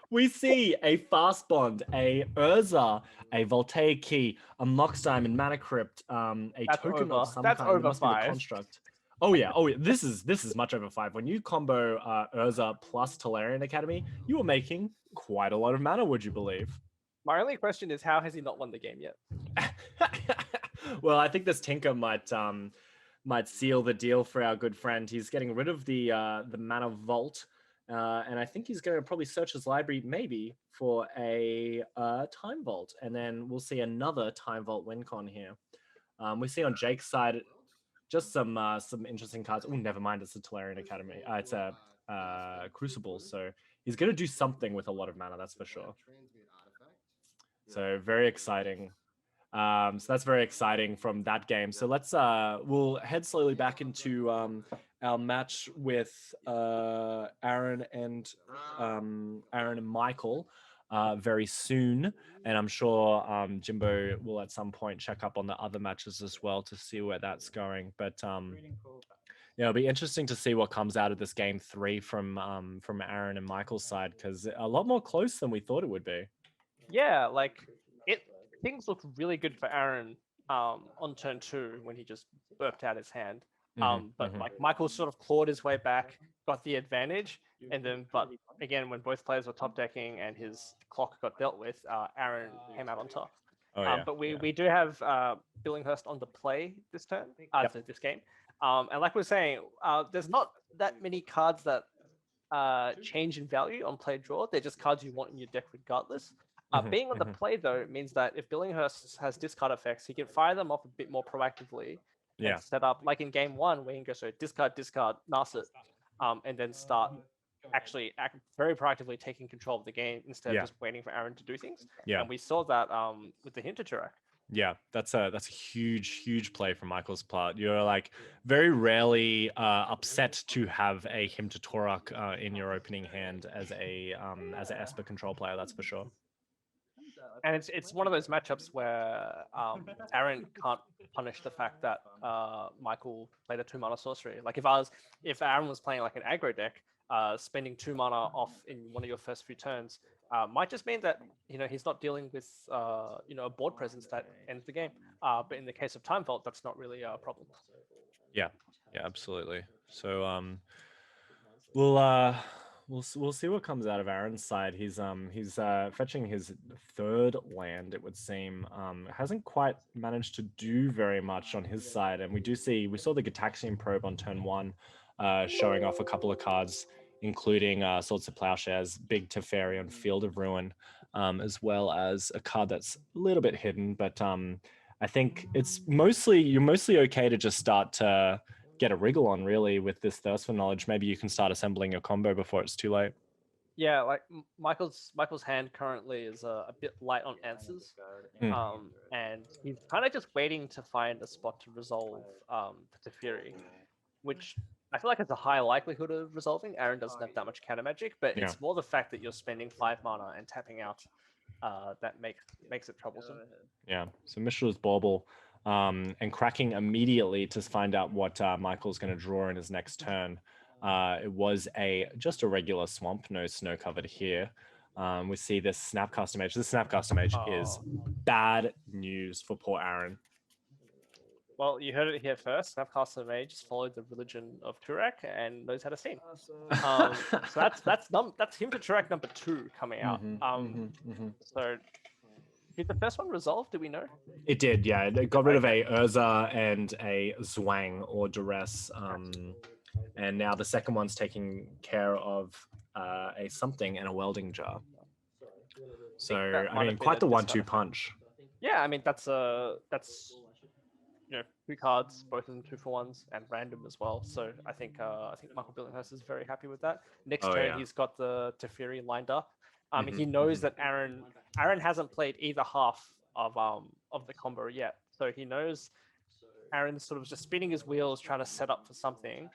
we see a Fast Bond, a Urza, a Voltaic Key, a Mox Diamond, Mana Crypt, a token of some That's kind. over It must be the 5. construct. Oh yeah. This is much over 5. When you combo Urza plus Tolarian Academy, you are making quite a lot of mana, would you believe? My only question is, how has he not won the game yet? Well, I think this Tinker might seal the deal for our good friend. He's getting rid of the Mana Vault And I think he's going to probably search his library maybe for a Time Vault. And then we'll see another Time Vault win con here. We see on Jake's side just some interesting cards. Oh, never mind. It's a Tolarian Academy. It's a Crucible. So he's going to do something with a lot of mana, that's for sure. So very exciting. So that's very exciting from that game. So let's we'll head slowly back into our match with Aaron and Michael very soon, and I'm sure Jimbo will at some point check up on the other matches as well to see where that's going. But yeah, it'll be interesting to see what comes out of this game 3 from Aaron and Michael's side, because a lot more close than we thought it would be. Yeah, like things looked really good for Aaron on turn 2 when he just burped out his hand. But like Michael sort of clawed his way back, got the advantage, and then but again when both players were top decking and his clock got dealt with, Aaron came out on top. But we do have Billinghurst on the play this turn, this game. And like we were saying, there's not that many cards that change in value on play draw. They're just cards you want in your deck regardless. Being on the play, though, means that if Billinghurst has discard effects, he can fire them off a bit more proactively. And set up, like in game 1, where he can go, so discard, Narset, and then start actually very proactively taking control of the game instead of just waiting for Aaron to do things. And we saw that with the Hinterturak. Yeah, that's a huge play from Michael's part. You're like very rarely upset to have a Hinterturak in your opening hand as an Esper control player. That's for sure. And it's one of those matchups where Aaron can't punish the fact that Michael played a 2-mana sorcery. Like if Aaron was playing like an aggro deck, spending 2 mana off in one of your first few turns might just mean that he's not dealing with a board presence that ends the game. But in the case of Time Vault, that's not really a problem. Yeah, absolutely. So we'll see what comes out of Aaron's side. He's fetching his 3rd land, it would seem. Hasn't quite managed to do very much on his side, and we saw the Gitaxian Probe on turn 1, showing off a couple of cards, including Swords to Plowshares, Big Teferi on Field of Ruin, as well as a card that's a little bit hidden. But I think you're mostly okay to just start to get a wriggle on, really, with this Thirst for Knowledge. Maybe you can start assembling your combo before it's too late. Yeah, like Michael's hand currently is a bit light on answers, and he's kind of just waiting to find a spot to resolve the Teferi, which I feel like it's a high likelihood of resolving. Aaron doesn't have that much counter magic, but it's more the fact that you're spending 5 mana and tapping out that makes it troublesome. Yeah, so Mishra's Bauble. And cracking immediately to find out what Michael's going to draw in his next turn. It was just a regular swamp, no snow covered here. We see this Snapcaster Mage. This Snapcaster Mage is bad news for poor Aaron. Well, you heard it here first. Snapcaster Mage just followed the religion of Turak and knows how to steam. So that's him to Turak number 2 coming out. So did the first one resolve? Do we know? It did, yeah. It got rid of a Urza and a Zwang or Duress. And now the second one's taking care of a something and a welding jar. So, I mean, quite the 1-2 punch. Yeah, I mean, that's 2 cards, both of them 2-for-1s, and random as well. So I think Michael Billinghurst is very happy with that. Next turn, he's got the Teferi lined up. He knows that Aaron hasn't played either half of the combo yet, so he knows Aaron's sort of just spinning his wheels trying to set up for something.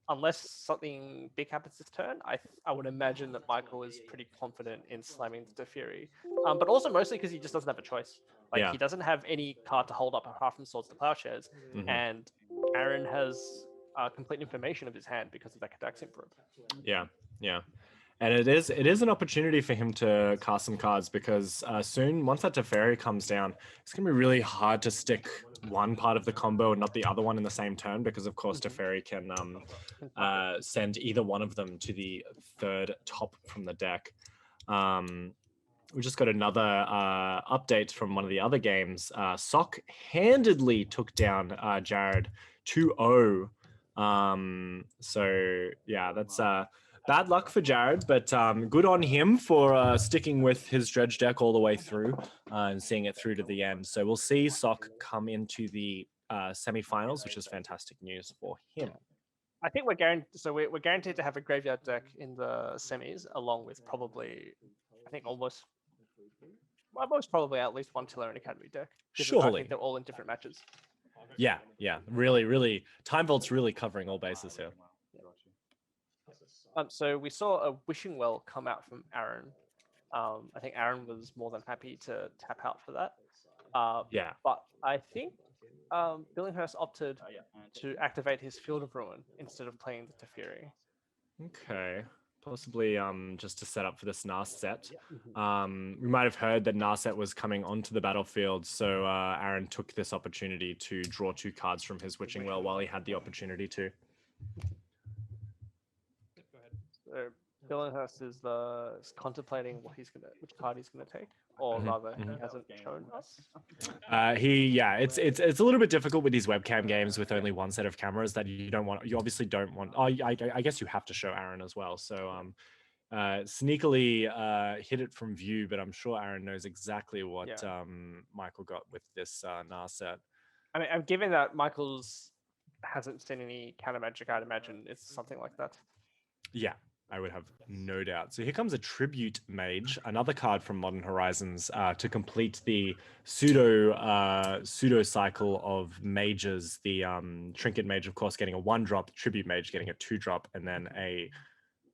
Unless something big happens this turn, I would imagine that Michael is pretty confident in slamming the Teferi. But also mostly because he just doesn't have a choice. He doesn't have any card to hold up apart from Swords to Plowshares, and Aaron has complete information of his hand because of that Gitaxian Probe. Yeah. And it is an opportunity for him to cast some cards, because soon, once that Teferi comes down, it's going to be really hard to stick one part of the combo and not the other one in the same turn, because of course Teferi can send either one of them to the 3rd top from the deck. We just got another update from one of the other games. Sock handedly took down Jared 2-0. So yeah, that's bad luck for Jared, but good on him for sticking with his dredge deck all the way through and seeing it through to the end. So we'll see Sock come into the semifinals, which is fantastic news for him. I think we're guaranteed. So we're guaranteed to have a graveyard deck in the semis, along with probably, I think most probably at least one Tolarian Academy deck. I Surely. think they're all in different matches. Yeah. Really, Time Vault's really covering all bases here. So we saw a Wishing Well come out from Aaron. I think Aaron was more than happy to tap out for that. Yeah. But I think Billinghurst opted to activate his Field of Ruin instead of playing the Teferi. Okay. Possibly just to set up for this Narset. We might have heard that Narset was coming onto the battlefield, so Aaron took this opportunity to draw 2 cards from his Witching Well while he had the opportunity to. So Billinghurst is contemplating which card he's gonna take, or rather, he hasn't shown us. It's a little bit difficult with these webcam games with only one set of cameras that you obviously don't want. I guess you have to show Aaron as well. So sneakily hid it from view, but I'm sure Aaron knows exactly what Michael got with this Narset. I mean, given that Michael's hasn't seen any counter magic, I'd imagine it's something like that. Yeah, I would have no doubt. So here comes a Tribute Mage, another card from Modern Horizons to complete the pseudo cycle of mages. The Trinket Mage, of course, getting a 1-drop, Tribute Mage getting a 2-drop, and then a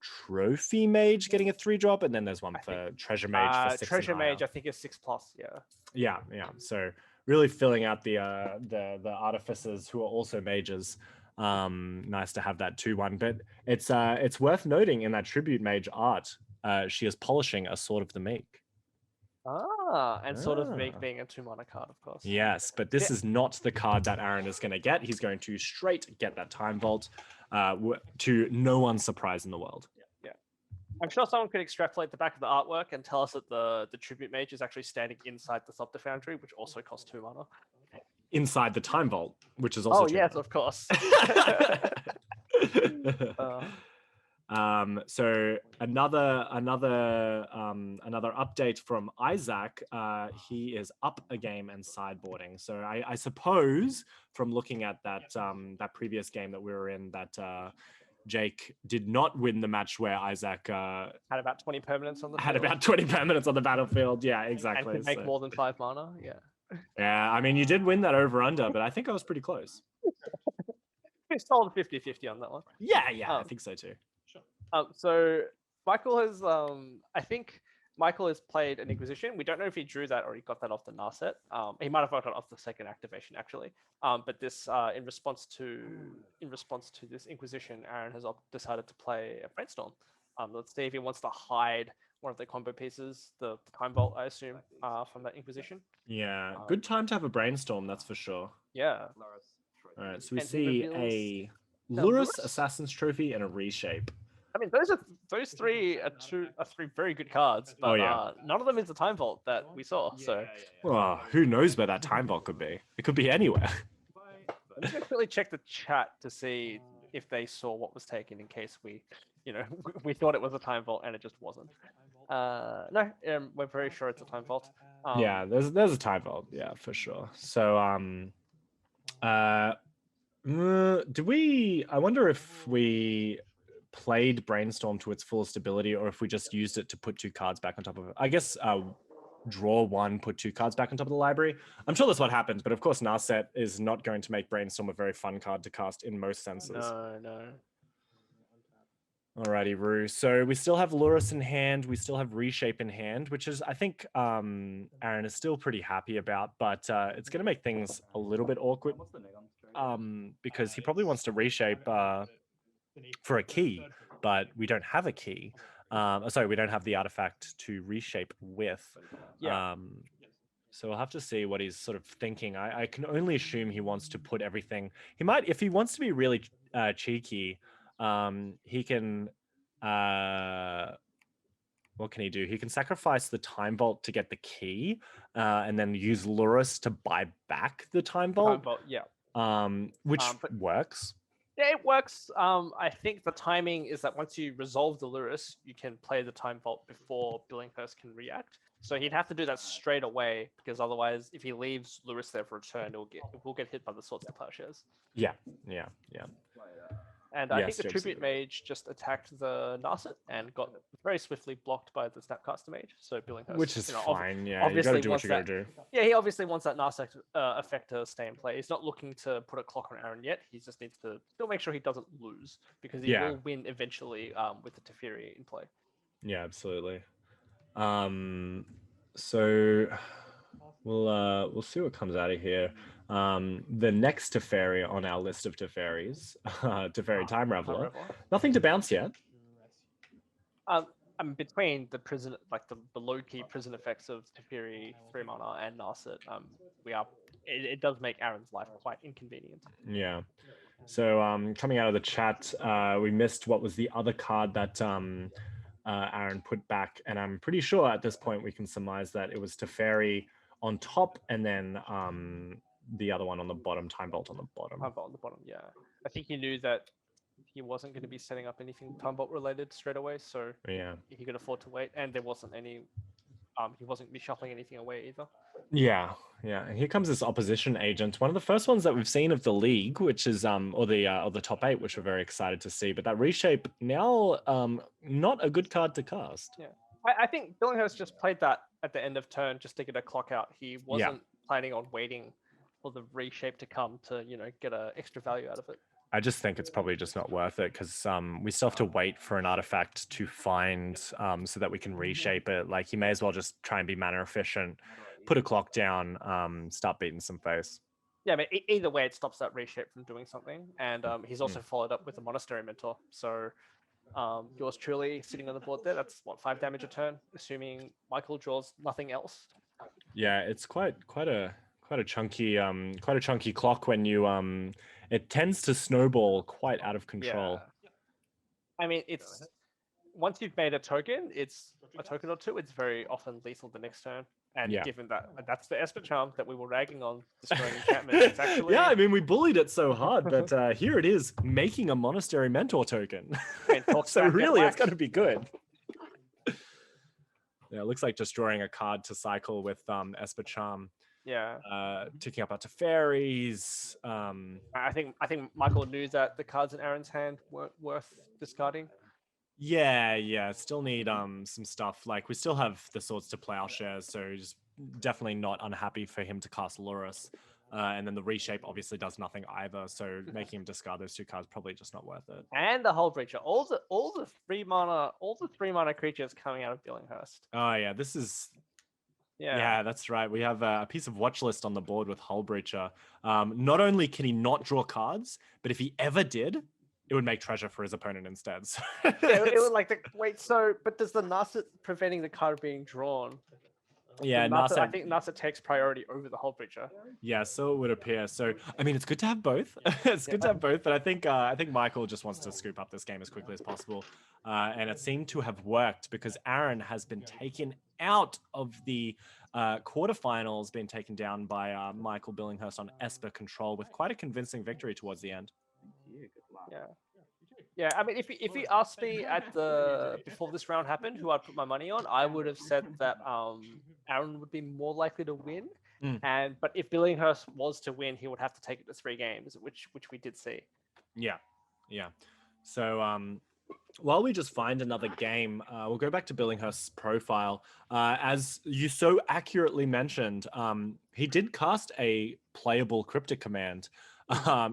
Trophy Mage getting a 3-drop, and then there's one for Treasure Mage for 6. Treasure Mage, I think, is 6+. Yeah. So really filling out the artificers who are also mages. Nice to have that 2/1, but it's worth noting in that Tribute Mage art, she is polishing a Sword of the Meek. Sword of the Meek being a 2-mana card, of course. Yes, but this is not the card that Aaron is going to get. He's going to straight get that Time Vault, to no one's surprise in the world. Yeah. I'm sure someone could extrapolate the back of the artwork and tell us that the Tribute Mage is actually standing inside the Scepter Foundry, which also costs 2 mana. Inside the Time Vault, which is also yes, of course. So another update from Issac. He is up a game and sideboarding. So I suppose from looking at that previous game that we were in, that Jake did not win the match where Issac had about 20 permanents on the had about 20 permanents on the battlefield. Yeah, exactly. And could make more than 5 mana. Yeah. Yeah, I mean, you did win that over-under, but I think I was pretty close. We sold 50-50 on that one. Yeah, I think so too. So Michael has, I think Michael has played an Inquisition. We don't know if he drew that or he got that off the Narset. He might have got it off the second activation, actually. But this, in response to this Inquisition, Aaron has decided to play a Brainstorm. Let's see if he wants to hide one of the combo pieces, the Time Vault, I assume, from that Inquisition. Yeah, good time to have a Brainstorm, that's for sure. Yeah. All right, so we see a Luris, Assassin's Trophy, and a Reshape. I mean, those three are three very good cards, but none of them is the Time Vault that we saw. Well, who knows where that Time Vault could be? It could be anywhere. I'm just gonna quickly check the chat to see if they saw what was taken, in case we thought it was a Time Vault and it just wasn't. No, we're very sure it's a Time Vault. Yeah, there's a Time Vault, yeah, for sure. So I wonder if we played Brainstorm to its fullest ability, or if we just used it to put 2 cards back on top of it. I guess draw 1, put 2 cards back on top of the library. I'm sure that's what happened, but of course Narset is not going to make Brainstorm a very fun card to cast in most senses. No. Alrighty, Rue. So we still have Luris in hand. We still have Reshape in hand, which is, I think, Aaron is still pretty happy about, but it's going to make things a little bit awkward because he probably wants to Reshape for a key, but we don't have a key. Sorry, we don't have the artifact to Reshape with. So we'll have to see what he's sort of thinking. I can only assume he wants to put everything. He might, if he wants to be really cheeky, he can what can he do? He can sacrifice the Time Vault to get the key, and then use Luris to buy back the Time Vault. Time Vault, yeah. Which works. Yeah, it works. I think the timing is that once you resolve the Lurrus, you can play the Time Vault before Billinghurst can react. So he'd have to do that straight away, because otherwise, if he leaves Lurrus there for a turn, it will get hit by the Swords to Plowshares. Yeah. And I think Yes, the you're Tribute absolutely Mage just attacked the Narset and got very swiftly blocked by the Snapcaster Mage. So Billinghurst, Which is fine. Yeah, you obviously gotta do what wants you gotta that. do. Yeah, he obviously wants that Narset effect to stay in play. He's not looking to put a clock on Aaron yet. He just needs to still make sure he doesn't lose, because he Yeah. will win eventually with the Teferi in play. Yeah, absolutely. So we'll see what comes out of here. The next Teferi on our list of Teferis, Teferi Time Raveler. Nothing to bounce yet. I'm between the prison, like the low key prison effects of Teferi, 3 mana, and Narset. It does make Aaron's life quite inconvenient. Yeah. So coming out of the chat, we missed what was the other card that Aaron put back, and I'm pretty sure at this point we can surmise that it was Teferi on top, and then the other one on the bottom, Time Bolt on the bottom. Time Bolt on the bottom, yeah. I think he knew that he wasn't going to be setting up anything Time Bolt related straight away, so yeah, he could afford to wait, and there wasn't any. He wasn't be shuffling anything away either. Yeah. And here comes this opposition agent, one of the first ones that we've seen of the league, which is or the top 8, which we're very excited to see. But that reshape now, not a good card to cast. Yeah, I think Billinghurst just played that at the end of turn just to get a clock out. He wasn't planning on waiting for the reshape to come to get a extra value out of it. I just think it's probably just not worth it, because we still have to wait for an artifact to find so that we can reshape it. Like, you may as well just try and be mana efficient, put a clock down, start beating some face. Yeah, but either way, it stops that reshape from doing something. And he's also followed up with a Monastery Mentor. So yours truly sitting on the board there. That's what, 5 damage a turn, assuming Michael draws nothing else. Yeah, it's quite a chunky clock when you it tends to snowball quite out of control. Yeah. I mean, it's once you've made a token, it's a token or two. It's very often lethal the next turn. And given that that's the Esper charm that we were ragging on, destroying enchantment, it's actually... Yeah, I mean, we bullied it so hard, but here it is, making a Monastery Mentor token. So really, it's going to be good. Yeah, it looks like just drawing a card to cycle with Esper charm. Yeah. Ticking up to fairies. I think Michael knew that the cards in Aaron's hand weren't worth discarding. Yeah. Still need some stuff. Like, we still have the Swords to Plowshares, so just definitely not unhappy for him to cast Lurrus. And then the reshape obviously does nothing either, so making him discard those 2 cards probably just not worth it. And the Hull Breacher, all the 3 mana creatures coming out of Billinghurst. Oh yeah, this is... Yeah, that's right. We have a piece of watch list on the board with Hull Breacher. Not only can he not draw cards, but if he ever did, it would make treasure for his opponent instead. So it would but does the Narset preventing the card being drawn? Yeah, Narset, I think Narset takes priority over the Hull Breacher. Yeah, so it would appear. So I mean, it's good to have both. It's good to have both, but I think Michael just wants to scoop up this game as quickly as possible, and it seemed to have worked, because Aaron has been taken out of the quarterfinals, been taken down by Michael Billinghurst on Esper control with quite a convincing victory towards the end. Yeah. I mean, if you asked me before this round happened, who I'd put my money on, I would have said that Aaron would be more likely to win. But if Billinghurst was to win, he would have to take it to 3 games, which we did see. Yeah. So while we just find another game, we'll go back to Billinghurst's profile. As you so accurately mentioned, he did cast a playable cryptic command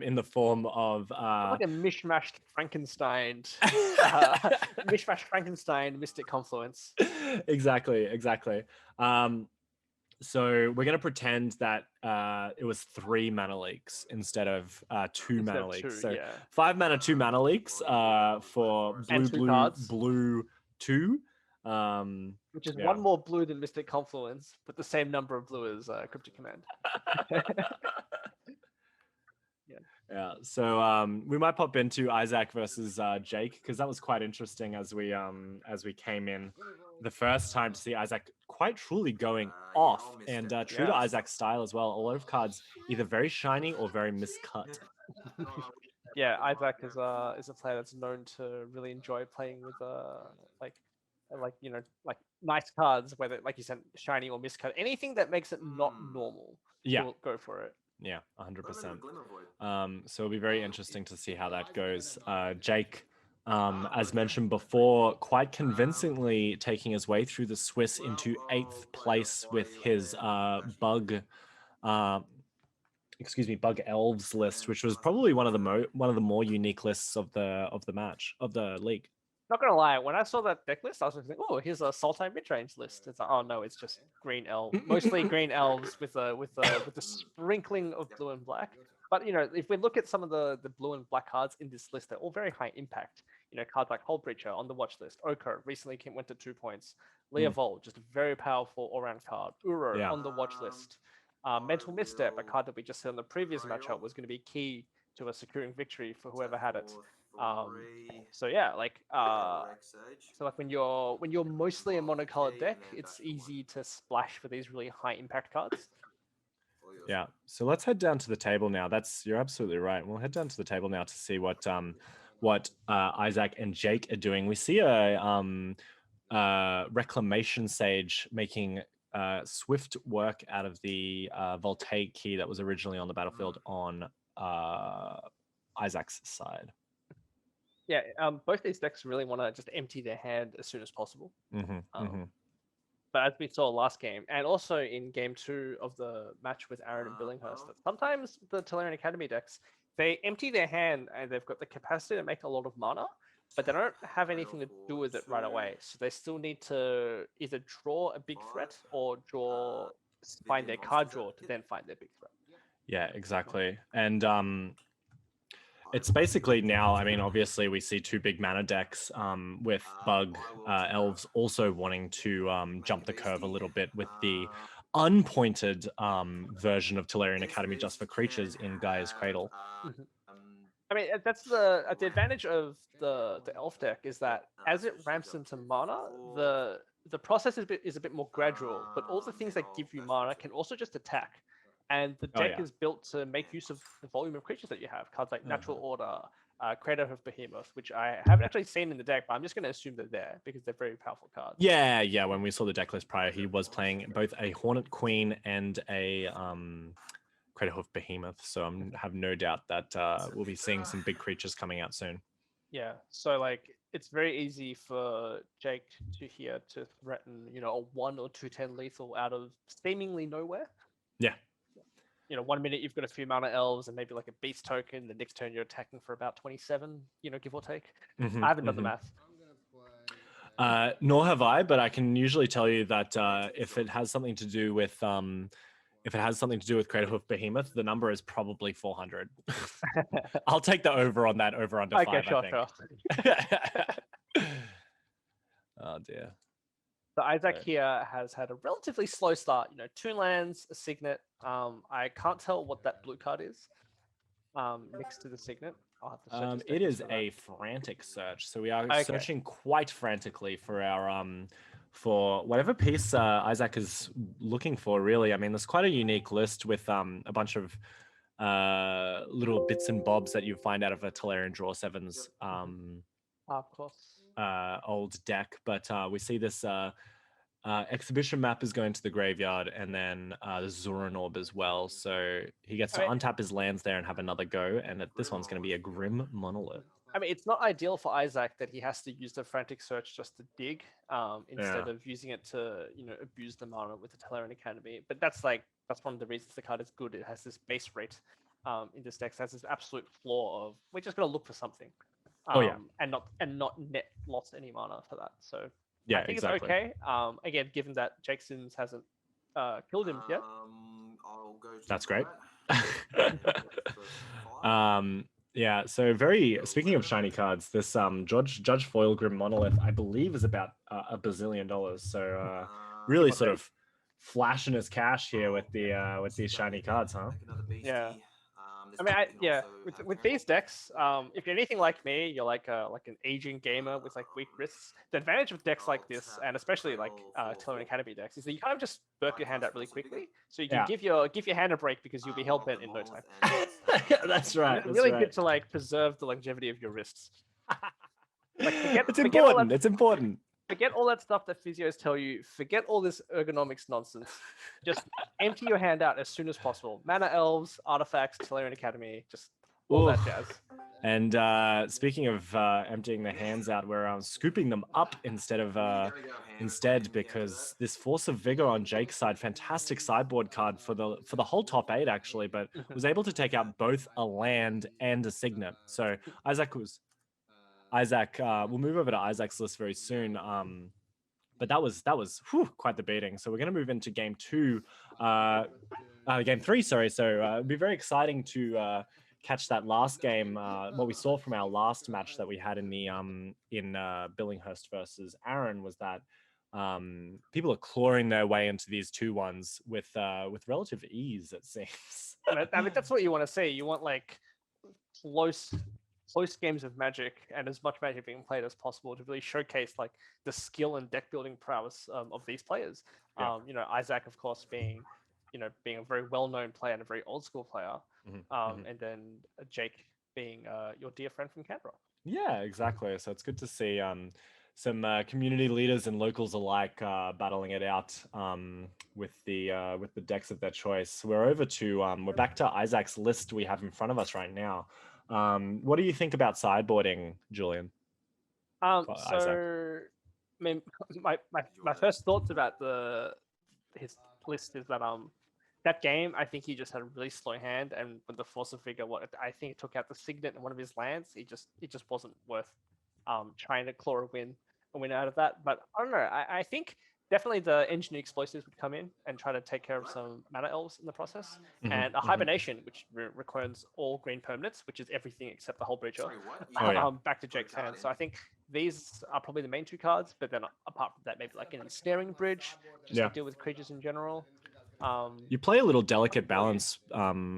in the form of like a mishmashed Frankenstein, Mystic Confluence. Exactly. So we're going to pretend that it was 3 mana leaks instead of 2 mana leaks. So 5 mana, 2 mana leaks for blue 2. Which is 1 more blue than Mystic Confluence, but the same number of blue as Cryptic Command. Yeah, so we might pop into Issac versus Jake, because that was quite interesting as we came in the first time to see Issac quite truly going off, and true to Isaac's style as well. A lot of cards either very shiny or very miscut. Yeah, Isaac is a player that's known to really enjoy playing with like like nice cards, whether like you said shiny or miscut, anything that makes it not normal. Yeah. He'll go for it. Yeah, 100%. So it'll be very interesting to see how that goes. Jake, as mentioned before, quite convincingly taking his way through the Swiss into 8th place with his bug Elves list, which was probably one of the more unique lists of the league. Not gonna lie, when I saw that deck list, I was thinking, oh, here's a Sultai mid-range list. It's like, oh no, it's just green elves, mostly green elves with a sprinkling of blue and black. But if we look at some of the blue and black cards in this list, they're all very high impact. Cards like Hull Breacher on the watch list. Oko recently went to 2 points. Leovold, just a very powerful all-round card. Uro on the watch list. Mental Misstep, a card that we just said in the previous matchup was going to be key to a securing victory for whoever had it. So yeah, when you're mostly a monocolored deck, it's easy to splash for these really high impact cards. Yeah. So let's head down to the table now. You're absolutely right. We'll head down to the table now to see what Isaac and Jake are doing. We see a Reclamation Sage making swift work out of the Voltaic key that was originally on the battlefield on Isaac's side. Yeah, both these decks really want to just empty their hand as soon as possible. But as we saw last game, and also in game 2 of the match with Aaron and Billinghurst, that sometimes the Tolarian Academy decks, they empty their hand and they've got the capacity to make a lot of mana, but they don't have anything to do with it right away. So they still need to either draw a big threat or find their card draw to then find their big threat. Yeah, exactly. And it's basically now, I mean, obviously we see 2 big mana decks with Bug Elves also wanting to jump the curve a little bit with the unpointed version of Tolarian Academy just for creatures in Gaia's Cradle. I mean, that's the advantage of the Elf deck is that as it ramps into mana, the process is a bit more gradual, but all the things that give you mana can also just attack. And the deck is built to make use of the volume of creatures that you have. Cards like Natural Order, Creator of Behemoth, which I haven't actually seen in the deck, but I'm just going to assume they're there because they're very powerful cards. Yeah. When we saw the deck list prior, he was playing both a Hornet Queen and a Creator of Behemoth. So I have no doubt that we'll be seeing some big creatures coming out soon. Yeah, so it's very easy for Jake to threaten, a 1 or 2/10 lethal out of seemingly nowhere. Yeah. 1 minute you've got a few mana elves and maybe like a beast token. The next turn you're attacking for about 27, give or take. I haven't done the math. Nor have I, but I can usually tell you that if it has something to do with Creator of Behemoth, the number is probably 400. I'll take the over on that, over under 5. Sure. Oh dear. So Isaac here has had a relatively slow start. 2 lands, a Signet. I can't tell what that blue card is next to the Signet. I'll have to search it is a frantic search. So we are searching quite frantically for our for whatever piece Isaac is looking for. Really, I mean, there's quite a unique list with a bunch of little bits and bobs that you find out of a Tolarian Draw 7's of course. Old deck, but we see this exhibition map is going to the graveyard, and then the Zoran Orb as well. So he gets to untap his lands there and have another go, and this one's going to be a Grim Monolith. I mean, it's not ideal for Isaac that he has to use the frantic search just to dig instead of using it to abuse the mana with the Tolarian Academy. But that's one of the reasons the card is good. It has this base rate in this deck. It has this absolute flaw of we're just going to look for something. And not net lost any mana for that. So yeah, I think exactly. it's okay. Again, given that Jake Sims hasn't killed him yet. That's great. Yeah, so speaking of shiny cards, this Judge Foil Grim Monolith, I believe, is about $1 bazillion. So really sort of flashing his cash here with these shiny cards, huh? Yeah. I mean, with these decks, if you're anything like me, you're like an aging gamer with like weak wrists. The advantage of decks like this, and especially like Tolarian Academy decks, is that you kind of just burp your hand out really quickly, so you can give your hand a break because you'll be hell bent in no time. That's right. It's really good to like preserve the longevity of your wrists. Like, it's important. It's important. Forget all that stuff that physios tell you. Forget all this ergonomics nonsense. Just empty your hand out as soon as possible. Mana Elves, Artifacts, Tolarian Academy, just all that jazz. And speaking of emptying the hands out, we're scooping them up instead because this Force of Vigor on Jake's side, fantastic sideboard card for the whole top 8 actually, but was able to take out both a land and a signet. So Issac, we'll move over to Isaac's list very soon. But that was quite the beating. So we're going to move into game 3, sorry. So it'll be very exciting to catch that last game. What we saw from our last match that we had in the Billinghurst versus Aaron was that people are clawing their way into these 2-1s with relative ease, it seems. I mean, that's what you want to see. You want like close games of Magic and as much Magic being played as possible to really showcase like the skill and deck building prowess of these players. Yeah. Issac, of course, being a very well-known player and a very old school player. And then Jake being your dear friend from Canberra. Yeah, exactly. So it's good to see some community leaders and locals alike battling it out with the decks of their choice. We're back to Isaac's list we have in front of us right now. What do you think about sideboarding, Julian? I mean, my first thoughts about his list is that that game, I think he just had a really slow hand, and with the Force of Vigor, I think it took out the Signet in one of his lands. It just wasn't worth trying to claw a win out of that. But I don't know. I think definitely the Engineered Explosives would come in and try to take care of some Mana Elves in the process, and a Hibernation, which requires all green permanents, which is everything except the Hull Breacher, back to Jake's hand. So I think these are probably the main 2 cards, but then apart from that, maybe like an Ensnaring Bridge, just to deal with creatures in general. You play a little delicate balance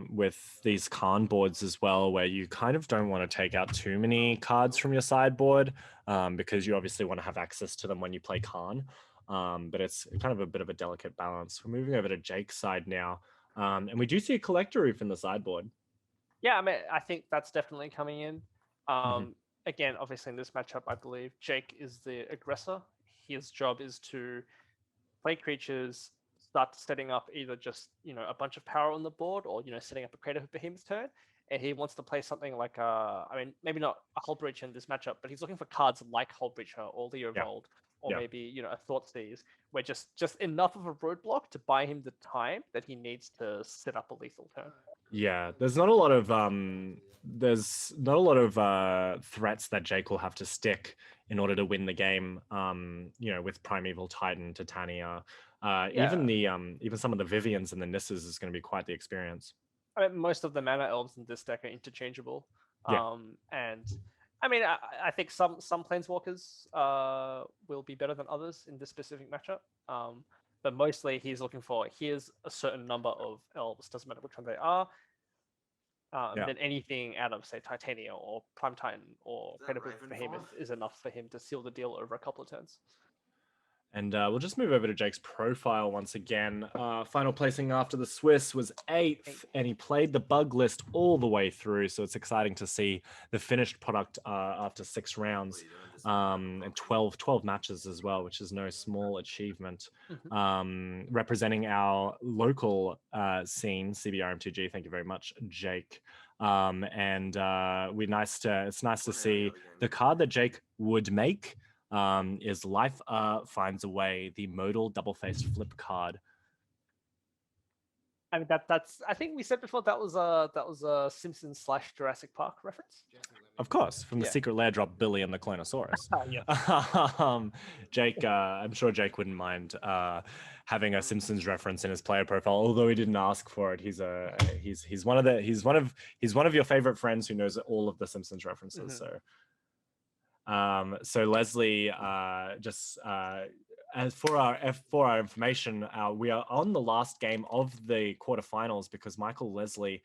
with these Khan boards as well, where you kind of don't want to take out too many cards from your sideboard because you obviously want to have access to them when you play Khan. But it's kind of a bit of a delicate balance. We're moving over to Jake's side now, and we do see a Collector Roof in the sideboard. Yeah, I mean, I think that's definitely coming in. Again, obviously in this matchup, I believe Jake is the aggressor. His job is to play creatures, start setting up either just a bunch of power on the board, or setting up a Creative Behemoth turn. And he wants to play something like I mean, maybe not a Hull Breacher in this matchup, but he's looking for cards like Hull Breacher or Leo Vold, or maybe a Thoughtseize, where just enough of a roadblock to buy him the time that he needs to set up a lethal turn. Yeah, there's not a lot of threats that Jake will have to stick in order to win the game. With Primeval Titan, Titania, even some of the Vivians and the Nisses is going to be quite the experience. I mean, most of the Mana Elves in this deck are interchangeable. And I mean, I think some Planeswalkers will be better than others in this specific matchup. But mostly he's looking for, here's a certain number of Elves, doesn't matter which one they are. Then anything out of, say, Titania or Prime Titan or Credible Behemoth is enough for him to seal the deal over a couple of turns. And we'll just move over to Jake's profile once again. Final placing after the Swiss was 8th, and he played the bug list all the way through. So it's exciting to see the finished product after 6 rounds and 12 matches as well, which is no small achievement. Representing our local scene, CBR MTG. Thank you very much, Jake. It's nice to see the card that Jake would make. Is Life Finds a Way, the modal double-faced flip card. I mean, that's. I think we said before that was a Simpsons / Jurassic Park reference. Of course, from the Secret Lair drop Billy and the Clonosaurus. Jake, I'm sure Jake wouldn't mind having a Simpsons reference in his player profile, although he didn't ask for it. He's one of your favorite friends who knows all of the Simpsons references. So Leslie, as for our information, we are on the last game of the quarterfinals because Michael Leslie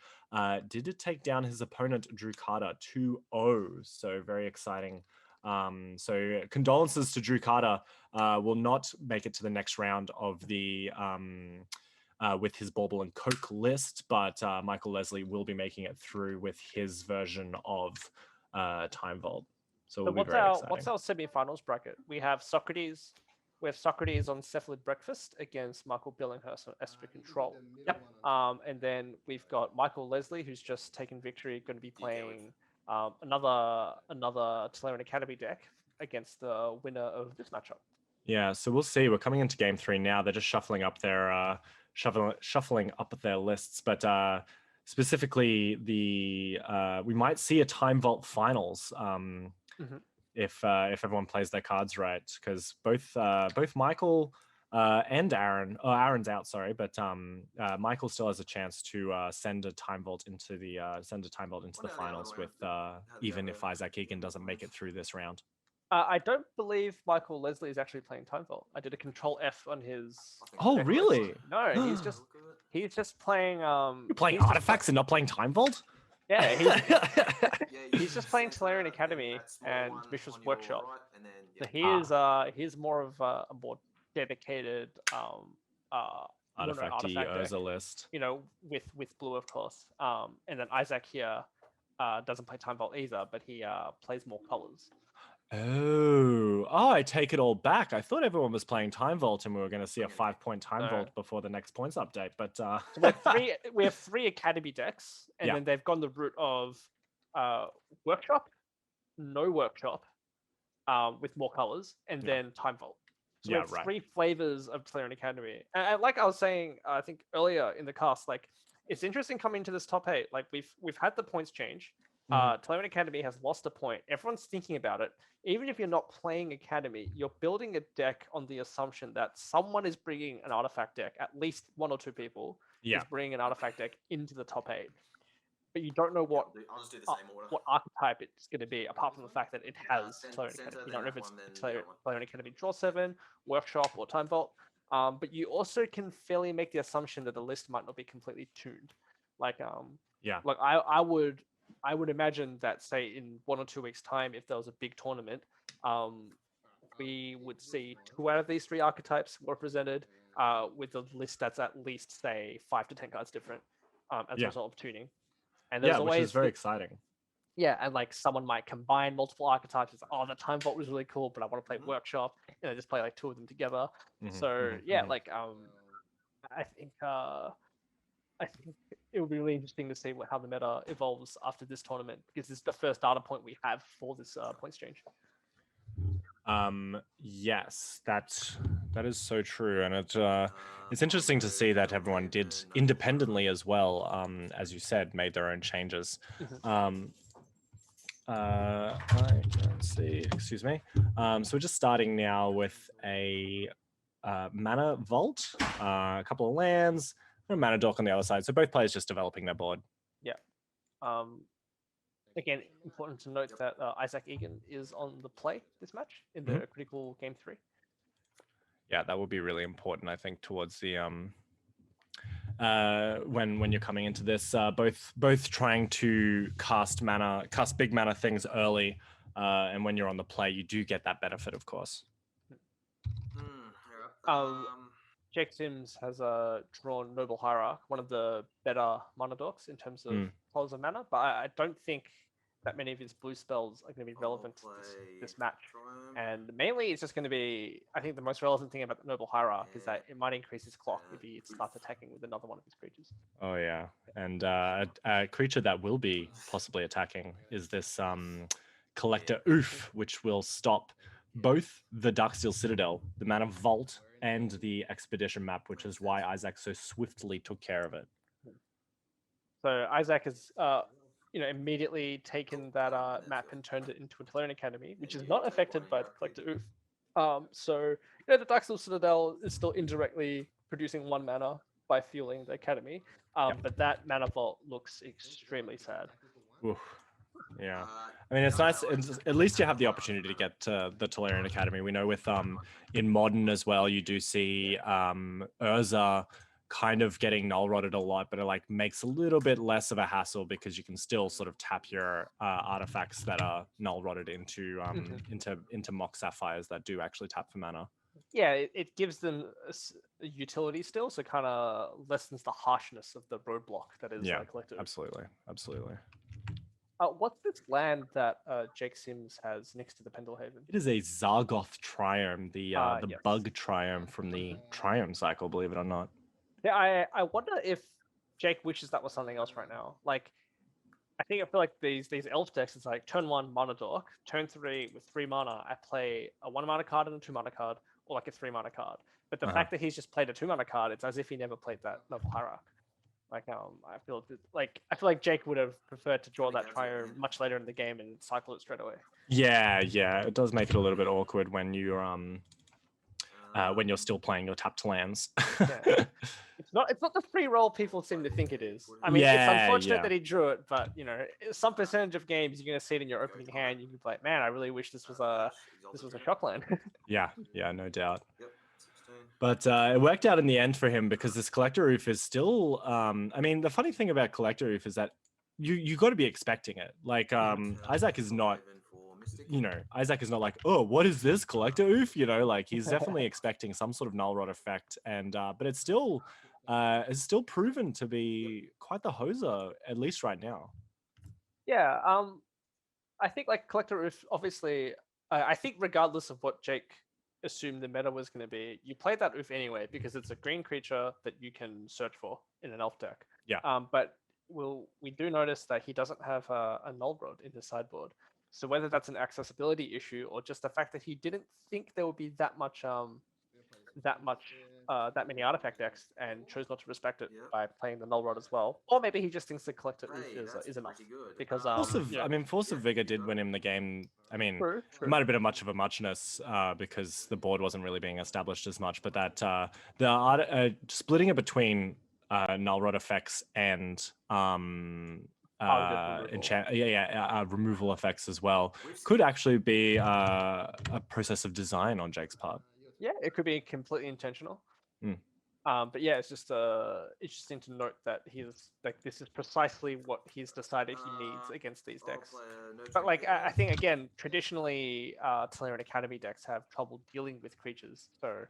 did take down his opponent Drew Carter 2-0. So very exciting. So condolences to Drew Carter. Will not make it to the next round of the with his Bauble and Coke list, but Michael Leslie will be making it through with his version of Time Vault. So we'll be very exciting. What's our semi-finals bracket? We have Socrates. We have Socrates on Cephalid Breakfast against Michael Billinghurst on Esper Control. Yep. And then we've got Michael Leslie, who's just taken victory, going to be playing another Tolarian Academy deck against the winner of this matchup. Yeah, so we'll see. We're coming into game 3 now. They're just shuffling up their lists, but specifically we might see a Time Vault finals if everyone plays their cards right, because both Michael and Aaron, Aaron's out, sorry, but Michael still has a chance to send a Time Vault into the finals with even if Issac Egan doesn't make it through this round. I don't believe Michael Leslie is actually playing Time Vault. I did a Control F on his. Oh, really? No, he's just playing. You're playing artifacts and not playing Time Vault? Yeah, he's just playing Tolarian Academy and Mishra's Workshop. So he's more of a more dedicated artifacty Urza list. You know, with blue of course. And then Issac here doesn't play Time Vault either, but he plays more colors. Oh, I take it all back. I thought everyone was playing Time Vault and we were going to see a 5-point Time Vault before the next points update. But so we have three Academy decks, and then they've gone the route of Workshop, no Workshop, with more colors, and then Time Vault. So we have three flavors of Tolarian Academy. And like I was saying, I think earlier in the cast, like it's interesting coming to this top 8. Like we've had the points change. Tolarian Academy has lost a point. Everyone's thinking about it. Even if you're not playing Academy, you're building a deck on the assumption that someone is bringing an artifact deck. At least 1 or 2 people is bringing an artifact deck into the top 8. But you don't know what archetype it's going to be, apart from the fact that it has Tolarian Academy. You don't know if it's Tolarian Academy Draw 7, Workshop, or Time Vault. But you also can fairly make the assumption that the list might not be completely tuned. Like I would imagine that, say, in 1 or 2 weeks' time, if there was a big tournament, we would see 2 out of these 3 archetypes represented with a list that's at least, say, 5 to 10 cards different as a result of tuning. And there's always which is very exciting. Yeah, and like someone might combine multiple archetypes. It's like, oh, the Time Vault was really cool, but I want to play Workshop. Just play like 2 of them together. Like I think it would be really interesting to see how the meta evolves after this tournament, because this is the first data point we have for this points change. Yes, that is so true, and it's interesting to see that everyone did independently as well. As you said, made their own changes. Let's see. Excuse me. So we're just starting now with a mana vault, a couple of lands. A mana dork on the other side. So both players just developing their board. Yeah. Again, important to note that Issac Egan is on the play this match in the critical game 3. Yeah, that would be really important, I think, towards the when you're coming into this, both trying to cast big mana things early, and when you're on the play, you do get that benefit, of course. Jake Sims has drawn Noble Hierarch, one of the better mana dorks in terms of colors of mana, but I don't think that many of his blue spells are going to be relevant to this match. And mainly it's just going to be, I think the most relevant thing about the Noble Hierarch is that it might increase his clock if he starts attacking with another one of his creatures. Oh yeah, and a creature that will be possibly attacking is this Collector Oof, which will stop both the Darksteel Citadel, the Mana Vault, and the Expedition map, which is why Issac so swiftly took care of it. So Issac has, immediately taken that map and turned it into a Tolarian Academy, which is not affected by the Collector Oof. The Darksteel Citadel is still indirectly producing 1 mana by fueling the Academy, but that Mana Vault looks extremely sad. Oof. Yeah. I mean, it's nice. At least you have the opportunity to get to the Tolarian Academy. We know with in Modern as well, you do see Urza kind of getting null rodded a lot, but it like makes a little bit less of a hassle because you can still sort of tap your artifacts that are null rodded into into mock sapphires that do actually tap for mana. Yeah, it gives them a utility still, so kind of lessens the harshness of the roadblock that is collective. Absolutely. What's this land that Jake Sims has next to the Pendlehaven? It is a Zargoth Triome, the Yes. bug Triome from the Triome cycle, believe it or not. Yeah, I wonder if Jake wishes that was something else right now. Like, I feel like these elf decks, it's like turn 1 mana dork, turn 3 with 3 mana, I play a 1 mana card and a 2 mana card, or like a 3 mana card. But the fact that he's just played a 2 mana card, it's as if he never played that Noble Hierarch. Like, I feel like Jake would have preferred to draw that trio much later in the game and cycle it straight away. Yeah, it does make it a little bit awkward when you're still playing your tapped lands. Yeah. It's not the free roll people seem to think it is. I mean, it's unfortunate that he drew it, but you know, some percentage of games you're gonna see it in your opening hand. You can be like, man, I really wish this was a shock land. yeah, no doubt. But it worked out in the end for him because this Collector Roof is still. I mean, the funny thing about Collector Roof is that you got to be expecting it. Like Issac is not. Issac is not like, oh, what is this Collector Oof? Like he's definitely expecting some sort of null rod effect, and but it's still proven to be quite the hoser, at least right now. Yeah, I think like Collector Oof, obviously, I think regardless of what Jake assumed the meta was going to be, you play that Oof anyway because it's a green creature that you can search for in an elf deck. Yeah. But we do notice that he doesn't have a null rod in his sideboard. So whether that's an accessibility issue or just the fact that he didn't think there would be that many artifact decks and chose not to respect it by playing the null rod as well, or maybe he just thinks the Collector is enough because Force of Vigor did win him the game. I mean, True. It might have been a much of a muchness because the board wasn't really being established as much, but that splitting it between null rod effects and removal effects as well could actually be a process of design on Jake's part. Yeah, it could be completely intentional. But yeah, it's just interesting to note that he's like, this is precisely what he's decided he needs against these decks. But like, I think again, traditionally, Tolarian Academy decks have trouble dealing with creatures, so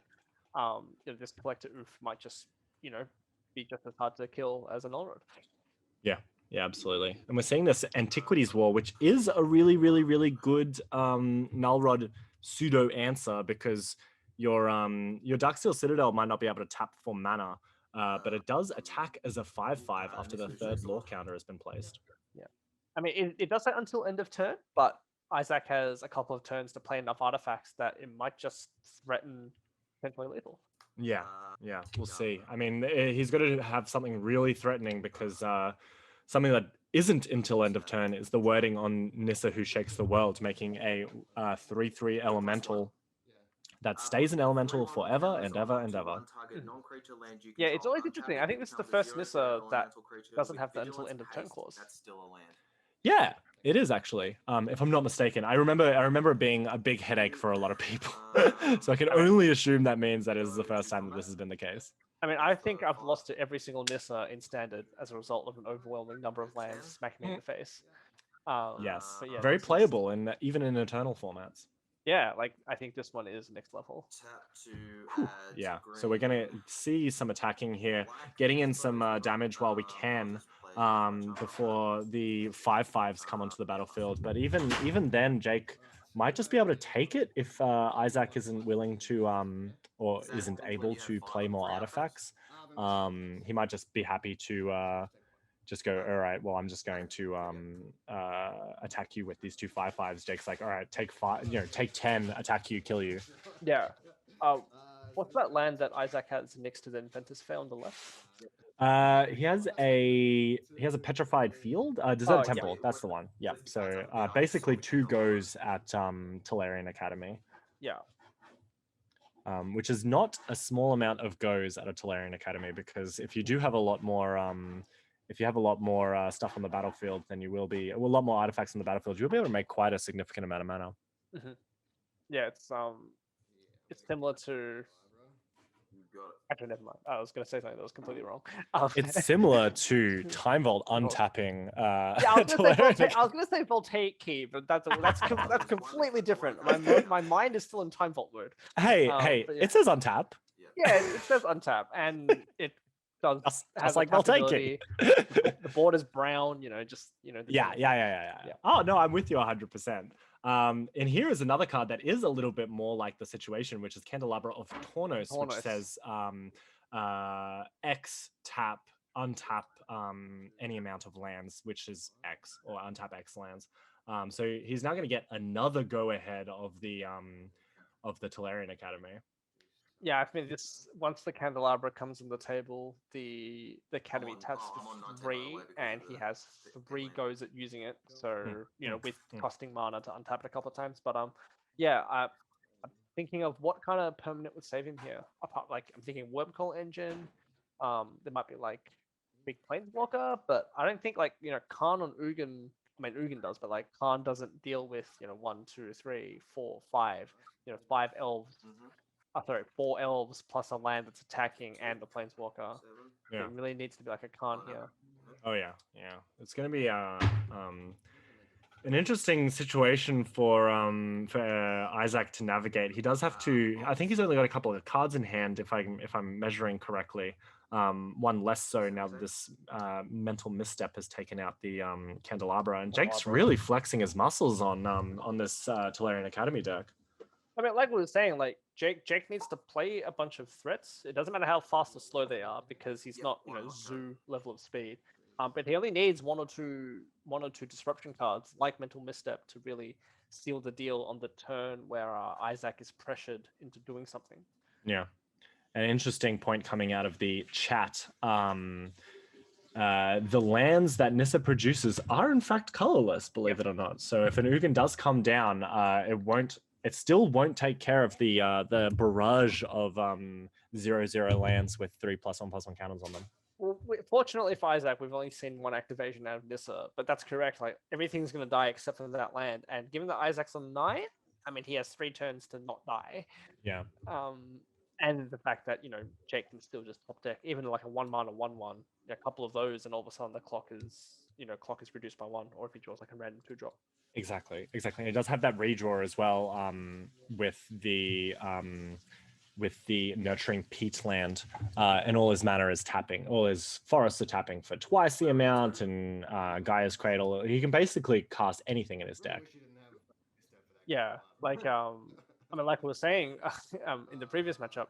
this Collector Oof might just be just as hard to kill as a null rod. Yeah, absolutely. And we're seeing this Antiquities War, which is a really, really, really good null rod pseudo answer because your Darksteel Citadel might not be able to tap for mana, but it does attack as a 5/5 after the third lore counter has been placed. Yeah, I mean it does that until end of turn, but Issac has a couple of turns to play enough artifacts that it might just threaten potentially lethal. Yeah, we'll see. I mean, he's got to have something really threatening because something that isn't until end of turn is the wording on Nissa Who Shakes the World, making a 3/3 elemental that stays an elemental forever and ever and ever. Yeah, it's always interesting. I think this is the first Nissa that doesn't have the until end of turn clause. Yeah, it is actually. If I'm not mistaken, I remember it being a big headache for a lot of people. So I can only assume that means that it is the first time that this has been the case. I mean, I think I've lost to every single Nissa in Standard as a result of an overwhelming number of lands smacking me in the face. Yes, but yeah, very playable and even in eternal formats. Yeah, like I think this one is next level. Yeah, so we're gonna see some attacking here, getting in some damage while we can before the 5/5s come onto the battlefield. But even then, Jake might just be able to take it if Issac isn't willing to or isn't able to play more artifacts. He might just be happy to just go, all right, well, I'm just going to attack you with these 2 5/5s. Jake's like, all right, take 5, take 10, attack you, kill you. Yeah. What's that land that Issac has next to the Inventor's Fair on the left? He has a petrified field. Deserted Temple. Yeah. That's the one. Yeah. So basically 2 goes at Tolarian Academy. Yeah. Which is not a small amount of goes at a Tolarian Academy because if you do have a lot more if you have a lot more stuff on the battlefield, then you will be a lot more artifacts on the battlefield. You'll be able to make quite a significant amount of mana. Yeah, it's similar to. Actually, never mind. I was going to say something that was completely wrong. It's similar to Time Vault untapping. Yeah, I was going to say Voltaic Key, but that's completely different. My mind is still in Time Vault mode. Hey, yeah. It says untap. Yeah, it says untap, and it does have like Voltaic Key. The board is brown, just Yeah. Oh no, I'm with you 100%. And here is another card that is a little bit more like the situation, which is Candelabra of Tornos, which says X tap, untap any amount of lands, which is X, or untap X lands. So he's now going to get another go ahead of the Tolarian Academy. Yeah, I mean, once the Candelabra comes on the table, the Academy taps for 3, and he has 3 goes at using it. So with costing mana to untap it a couple of times. But yeah, I'm thinking of what kind of permanent would save him here. Apart, I'm thinking Wormcoil Engine. There might be big Planeswalker, but I don't think Khan on Ugin. I mean, Ugin does, but Khan doesn't deal with 1, 2, 3, 4, 5. 5 elves. 4 elves plus a land that's attacking and the planeswalker. Yeah. It really needs to be like a Khan here. Oh yeah. It's going to be an interesting situation for Issac to navigate. He does have to. I think he's only got a couple of cards in hand, if I'm measuring correctly. One less so now that this mental misstep has taken out the Candelabra, and Jake's really flexing his muscles on this Tolarian Academy deck. I mean, like we were saying, Jake needs to play a bunch of threats. It doesn't matter how fast or slow they are, because he's not, zoo level of speed. But he only needs one or two disruption cards, like Mental Misstep, to really seal the deal on the turn where Issac is pressured into doing something. Yeah, an interesting point coming out of the chat. The lands that Nissa produces are in fact colorless, believe it or not. So if an Ugin does come down, it still won't take care of the barrage of 0/0 lands with 3+1/+1 counters on them. Well, fortunately for Issac, we've only seen one activation out of Nissa, but that's correct. Everything's going to die except for that land. And given that Isaac's on 9, I mean, he has 3 turns to not die. Yeah. And the fact that Jake can still just top deck, even like a 1-mana 1/1, a couple of those, and all of a sudden the clock is reduced by 1, or if he draws like a random 2-drop. Exactly. It does have that redraw as well, with the nurturing peat land, and all his mana is tapping. All his forests are tapping for twice the amount, and Gaia's Cradle. He can basically cast anything in his deck. Yeah, like we were saying in the previous matchup,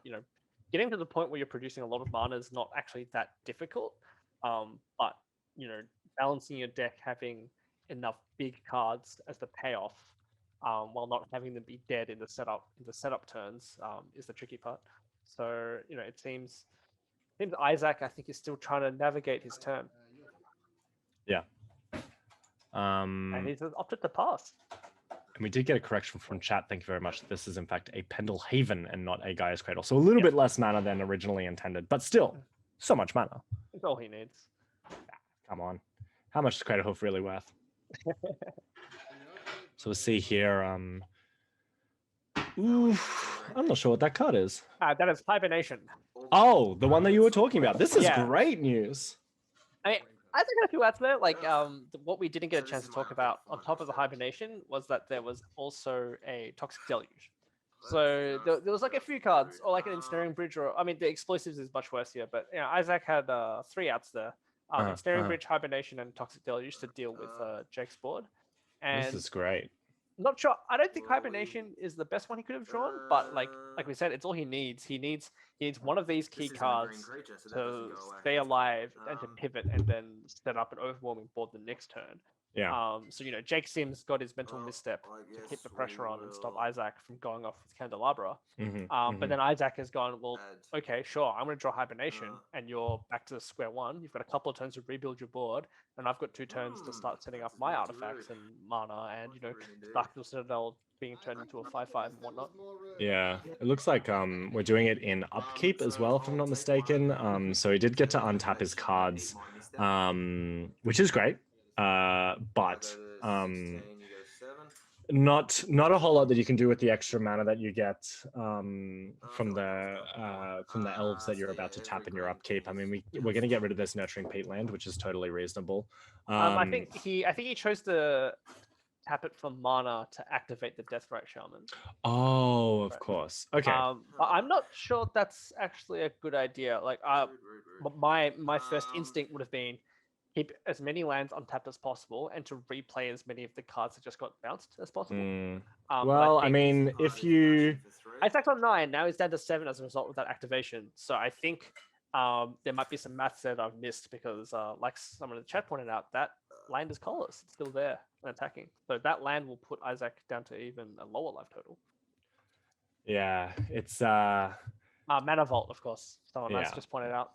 getting to the point where you're producing a lot of mana is not actually that difficult. But balancing your deck, having enough big cards as the payoff, while not having them be dead in the setup turns, is the tricky part. So it seems Issac, I think, is still trying to navigate his turn. Yeah. And he's opted to pass. And we did get a correction from chat. Thank you very much. This is in fact a Pendle Haven and not a Gaia's Cradle. So a little bit less mana than originally intended, but still so much mana. It's all he needs. Come on. How much is Cradle Hoof really worth? So we'll see here. I'm not sure what that card is. That is Hibernation. Oh, the one that you were talking about. This is great news. I think a few ads there. What we didn't get a chance to talk about on top of the Hibernation was that there was also a Toxic Deluge. So there was a few cards, or an Ensnaring Bridge, or the Explosives is much worse here. But Issac had 3 outs there. Ensnaring Bridge, Hibernation, and Toxic Deluge to deal with Jake's board. And this is great. Not sure. I don't think Hibernation is the best one he could have drawn, but like we said, it's all he needs. He needs one of these key cards to stay alive and to pivot and then set up an overwhelming board the next turn. Yeah. So Jake Sims got his mental misstep to keep the pressure on and stop Issac from going off with Candelabra. But then Issac has gone, well, okay, sure, I'm going to draw Hibernation, and you're back to square one. You've got a couple of turns to rebuild your board, and I've got 2 turns to start setting up my artifacts and mana, and Darkness Citadel being turned into a 5/5 and whatnot. Yeah, it looks like we're doing it in upkeep as well, if I'm not mistaken. So he did get to untap his cards which is great. But not a whole lot that you can do with the extra mana that you get from the elves that you're about to tap in your upkeep. I mean, we're going to get rid of this Nurturing Peatland, which is totally reasonable. I think he chose to tap it for mana to activate the Deathrite Shaman. Oh, of course. Okay. But I'm not sure that's actually a good idea. Like, my first instinct would have been keep as many lands untapped as possible and to replay as many of the cards that just got bounced as possible. Well, I mean, if you... Issac on 9, now he's down to 7 as a result of that activation. So I think there might be some maths there that I've missed because, like someone in the chat pointed out, that land is colorless. It's still there and attacking. So that land will put Issac down to even a lower life total. Yeah, it's... Mana Vault, of course. Someone else just pointed out.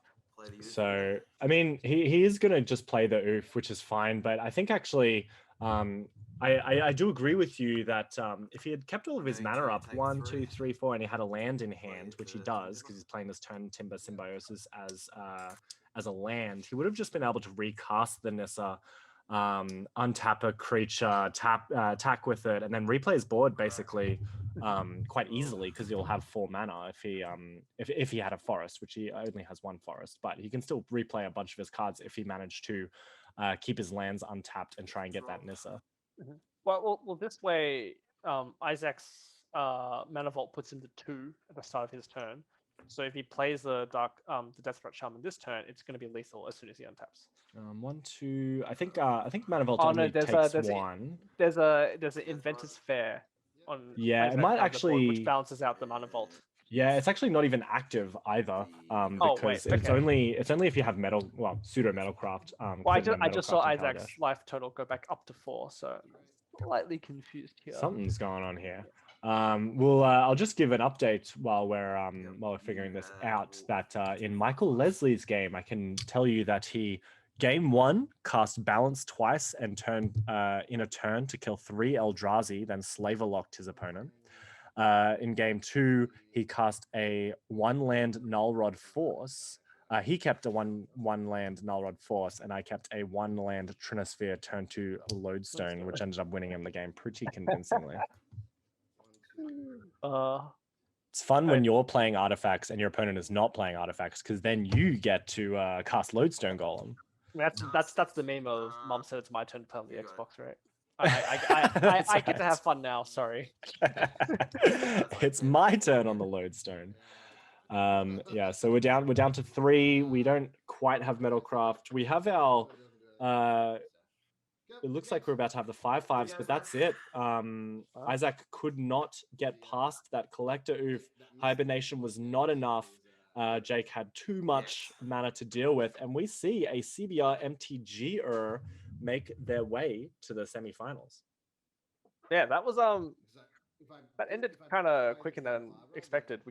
So, I mean, he is going to just play the oof, which is fine. But I think actually, I do agree with you that if he had kept all of his mana up, 1, 2, 3, 4, and he had a land in hand, which he does because he's playing this turn Timber Symbiosis as a land, he would have just been able to recast the Nissa, untap a creature, attack with it, and then replay his board basically quite easily because he'll have 4 mana if he had a forest, which he only has 1 forest, but he can still replay a bunch of his cards if he managed to keep his lands untapped and try and get that Nissa. Well, this way, Isaac's Mana Vault puts him to 2 at the start of his turn. So if he plays the Deathrite Shaman this turn, it's going to be lethal as soon as he untaps. 1, 2. I think Mana Vault only takes 1. There's an Inventor's Fair on. Yeah, Isaac it might on the board, actually, which balances out the Mana Vault. Yeah, it's actually not even active either. Because it's only if you have pseudo Metalcraft. I just saw Isaac's life total go back up to 4, so slightly confused here. Something's going on here. I'll just give an update while we're figuring this out. That in Michael Leslie's game, I can tell you that he game 1 cast Balance twice and turned in a turn to kill 3 Eldrazi, then Slaver locked his opponent. In game 2, he cast a 1-land Null Rod Force. He kept a one land Null Rod Force, and I kept a 1-land Trinosphere turn to Lodestone, which ended up winning him the game pretty convincingly. It's fun when you're playing artifacts and your opponent is not playing artifacts, because then you get to cast Lodestone Golem. That's the meme of Mom said it's my turn to play on the Xbox, right? I get to have fun now. Sorry. It's my turn on the Lodestone. Yeah, so we're down to 3. We don't quite have Metalcraft. We have our it looks like we're about to have the 5/5s, but that's it. Isaac could not get past that Collector Oof. Hibernation was not enough. Jake had too much mana to deal with, and we see a CBR MTG make their way to the semifinals. Yeah, that was that ended kind of quicker than expected.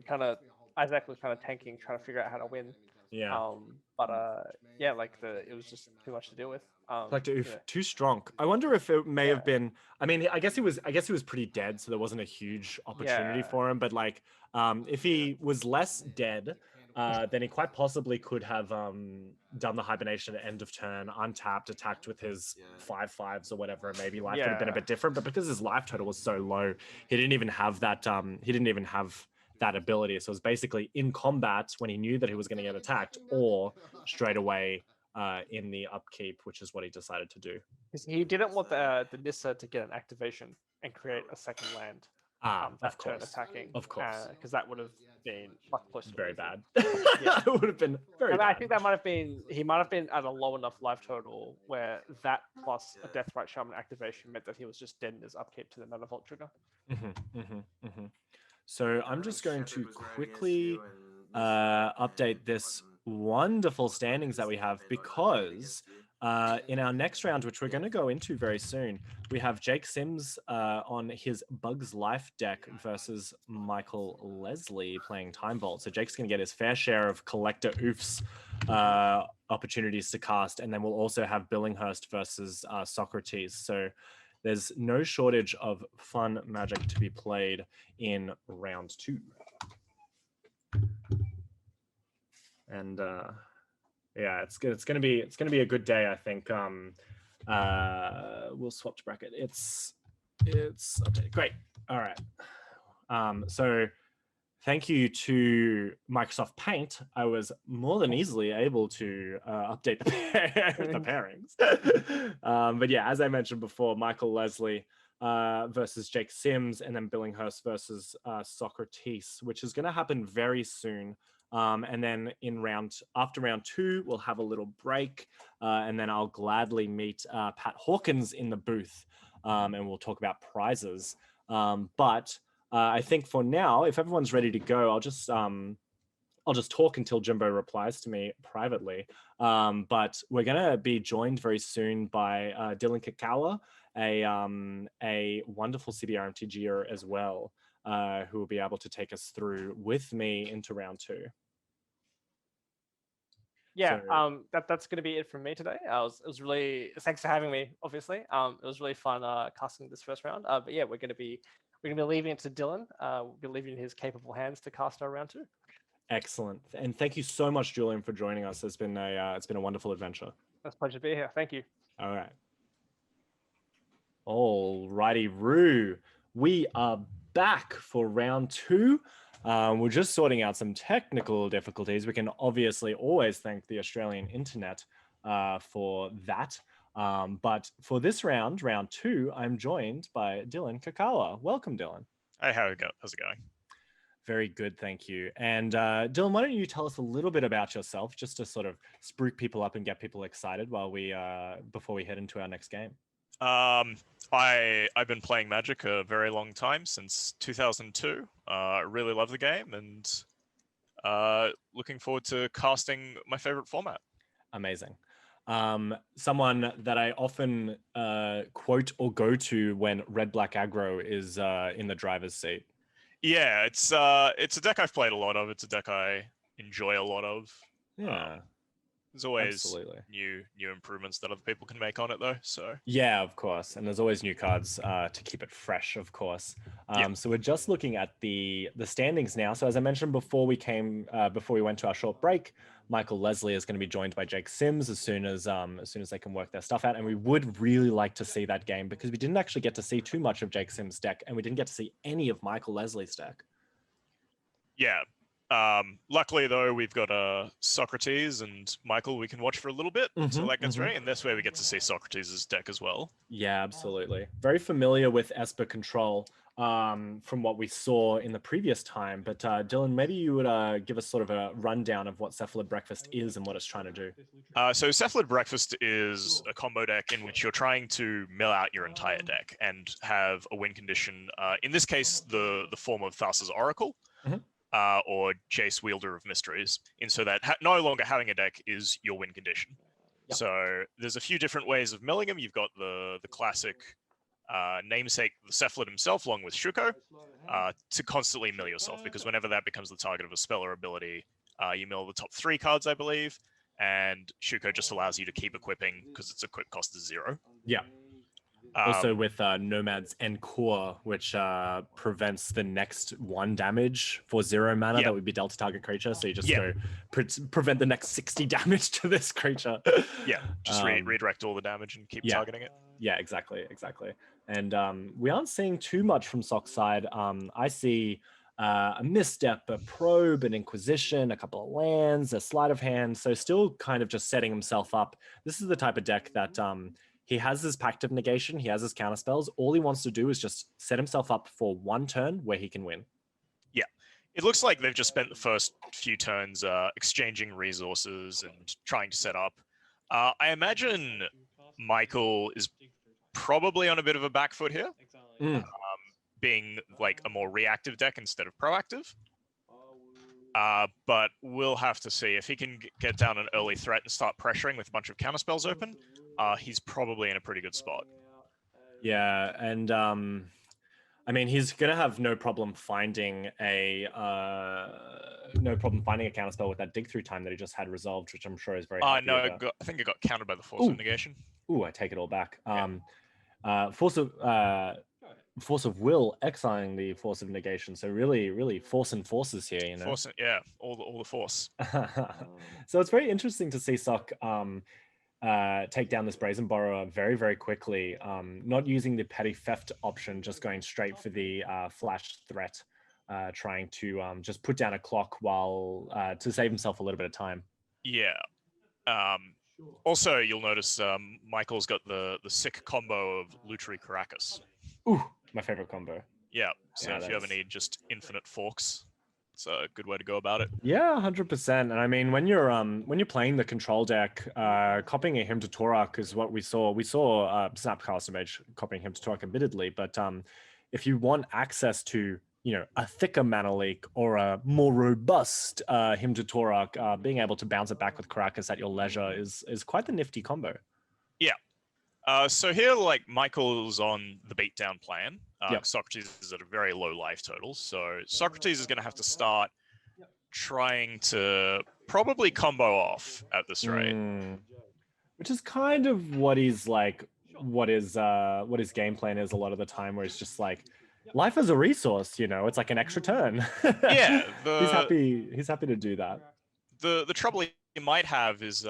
Isaac was kind of tanking, trying to figure out how to win. Yeah. Yeah, like it was just too much to deal with. Collector Oof, too strong. I wonder if it may have been. I mean, I guess he was pretty dead, so there wasn't a huge opportunity for him. But like, if he was less dead, then he quite possibly could have done the hibernation at end of turn, untapped, attacked with his 5/5s or whatever. Maybe life would have been a bit different. But because his life total was so low, he didn't even have that. He didn't even have that ability. So it was basically in combat when he knew that he was going to get attacked, or straight away in the upkeep, which is what he decided to do. He didn't want the Nissa to get an activation and create a second land. Of course, attacking. Of course, because that would have been much closer. Very bad. It would have been very bad. I think that might have been. He might have been at a low enough life total where that plus a Deathrite Shaman activation meant that he was just dead in his upkeep to the Mana Vault trigger. So I'm just going to quickly update this wonderful standings that we have, because in our next round, which we're going to go into very soon, we have Jake Sims on his Bugs Life deck versus Michael Leslie playing Time Vault. So Jake's going to get his fair share of Collector Oofs opportunities to cast, and then we'll also have Billinghurst versus Socrates. So there's no shortage of fun Magic to be played in round 2. And Yeah, it's gonna be a good day, I think. We'll swap to bracket. It's okay, great. All right. So thank you to Microsoft Paint. I was more than easily able to update the pairings. But yeah, as I mentioned before, Michael Leslie versus Jake Sims, and then Billinghurst versus Socrates, which is going to happen very soon. And then after round 2, we'll have a little break, and then I'll gladly meet Pat Hawkins in the booth, and we'll talk about prizes. But I think for now, if everyone's ready to go, I'll just talk until Jimbo replies to me privately. But we're gonna be joined very soon by Dylan Kakawa, a wonderful CBR MTGer as well, who will be able to take us through with me into round 2. Yeah, so, that's going to be it from me today. It was really, thanks for having me, obviously. It was really fun casting this first round. But yeah, we're going to be leaving it to Dylan. We'll be leaving it in his capable hands to cast our round 2. Excellent, and thank you so much, Julian, for joining us. It's been a wonderful adventure. It's a pleasure to be here. Thank you. All right. All righty, Roo. We are back for round 2. We're just sorting out some technical difficulties. We can obviously always thank the Australian internet for that. But for this round 2, I'm joined by Dylan Kakawa. Welcome, Dylan. Hey, how's it going? Very good, thank you. And Dylan, why don't you tell us a little bit about yourself, just to sort of spruik people up and get people excited while before we head into our next game. I've been playing Magic a very long time, since 2002. I really love the game, and looking forward to casting my favorite format. Amazing. Someone that I often quote or go to when Red Black Aggro is in the driver's seat. Yeah, it's a deck I've played a lot of. It's a deck I enjoy a lot of. Yeah. There's always Absolutely. new improvements that other people can make on it, though. So yeah, of course, and there's always new cards to keep it fresh, of course. So we're just looking at the standings now. So as I mentioned before we went to our short break, Michael Leslie is going to be joined by Jake Sims as soon as they can work their stuff out, and we would really like to see that game, because we didn't actually get to see too much of Jake Sims' deck, and we didn't get to see any of Michael Leslie's deck. Yeah. Luckily, though, we've got Socrates and Michael we can watch for a little bit until that gets ready, and this way we get to see Socrates' deck as well. Yeah, absolutely. Very familiar with Esper control from what we saw in the previous time. But Dylan, maybe you would give us sort of a rundown of what Cephalid Breakfast is and what it's trying to do. So Cephalid Breakfast is a combo deck in which you're trying to mill out your entire deck and have a win condition. In this case, the form of Thassa's Oracle. Or Jace, Wielder of Mysteries, and so that no longer having a deck is your win condition. Yep. So there's a few different ways of milling him. You've got the classic namesake, the Cephalid himself, along with Shuko, to constantly mill yourself, because whenever that becomes the target of a spell or ability, you mill the top 3 cards, I believe, and Shuko just allows you to keep equipping because its equip cost is 0. Yeah. Also with Nomad's Encore, which prevents the next 1 damage for 0 mana that would be dealt to target creature. So you just go prevent the next 60 damage to this creature. Yeah, just redirect all the damage and keep targeting it. Yeah, exactly. And we aren't seeing too much from Sock's side. I see a Misstep, a Probe, an Inquisition, a couple of lands, a Sleight of Hand. So still kind of just setting himself up. This is the type of deck that... he has his Pact of Negation, he has his counterspells. All he wants to do is just set himself up for 1 turn where he can win. Yeah. It looks like they've just spent the first few turns exchanging resources and trying to set up. I imagine Michael is probably on a bit of a back foot here, being like a more reactive deck instead of proactive. But we'll have to see. If he can get down an early threat and start pressuring with a bunch of counterspells open, he's probably in a pretty good spot. Yeah, and I mean, he's gonna have no problem finding a counterspell with that dig through time that he just had resolved, which I'm sure is very. No, I think it got countered by the Force of Negation. I take it all back. Yeah. Force of Force of Will exiling the Force of Negation. So really force and forces here, you know. Force, yeah, all the force. So it's very interesting to see Sock take down this Brazen Borrower very quickly, not using the petty theft option, just going straight for the flash threat, trying to just put down a clock while to save himself a little bit of time. Yeah. Also, you'll notice Michael's got the sick combo of Lutri Caracas. Ooh, my favorite combo. Yeah, so Yeah, if you ever need just infinite forks, it's a good way to go about it. Yeah, 100%. And I mean, when you're playing the control deck, copying a Hymn to Torak is what we saw. We saw Snapcaster Mage copying Hymn to Torak admittedly, but if you want access to, you know, a thicker mana leak or a more robust Hymn to Torak, being able to bounce it back with Caracas at your leisure is quite the nifty combo. Yeah. So here, like, Michael's on the beatdown plan. Yep. Socrates is at a very low life total. So Socrates is going to have to start trying to probably combo off at this rate. Which is kind of what he's like, what his game plan is a lot of the time, where it's just like, life as a resource, you know, it's like an extra turn. Yeah. He's happy to do that. The trouble he might have is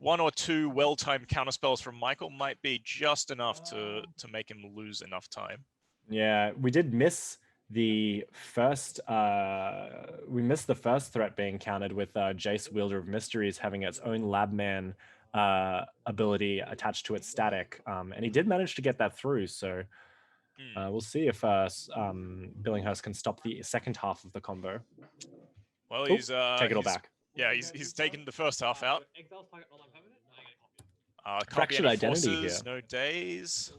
one or two well-timed counterspells from Michael might be just enough to make him lose enough time. Yeah, we did miss the first threat being countered with Jace, Wielder of Mysteries, having its own Labman ability attached to its static, and he did manage to get that through. So we'll see if Billinghurst can stop the second half of the combo. Well, he's take it all back. Yeah, he's taken the first half out. Fractured identity forces, here. No days.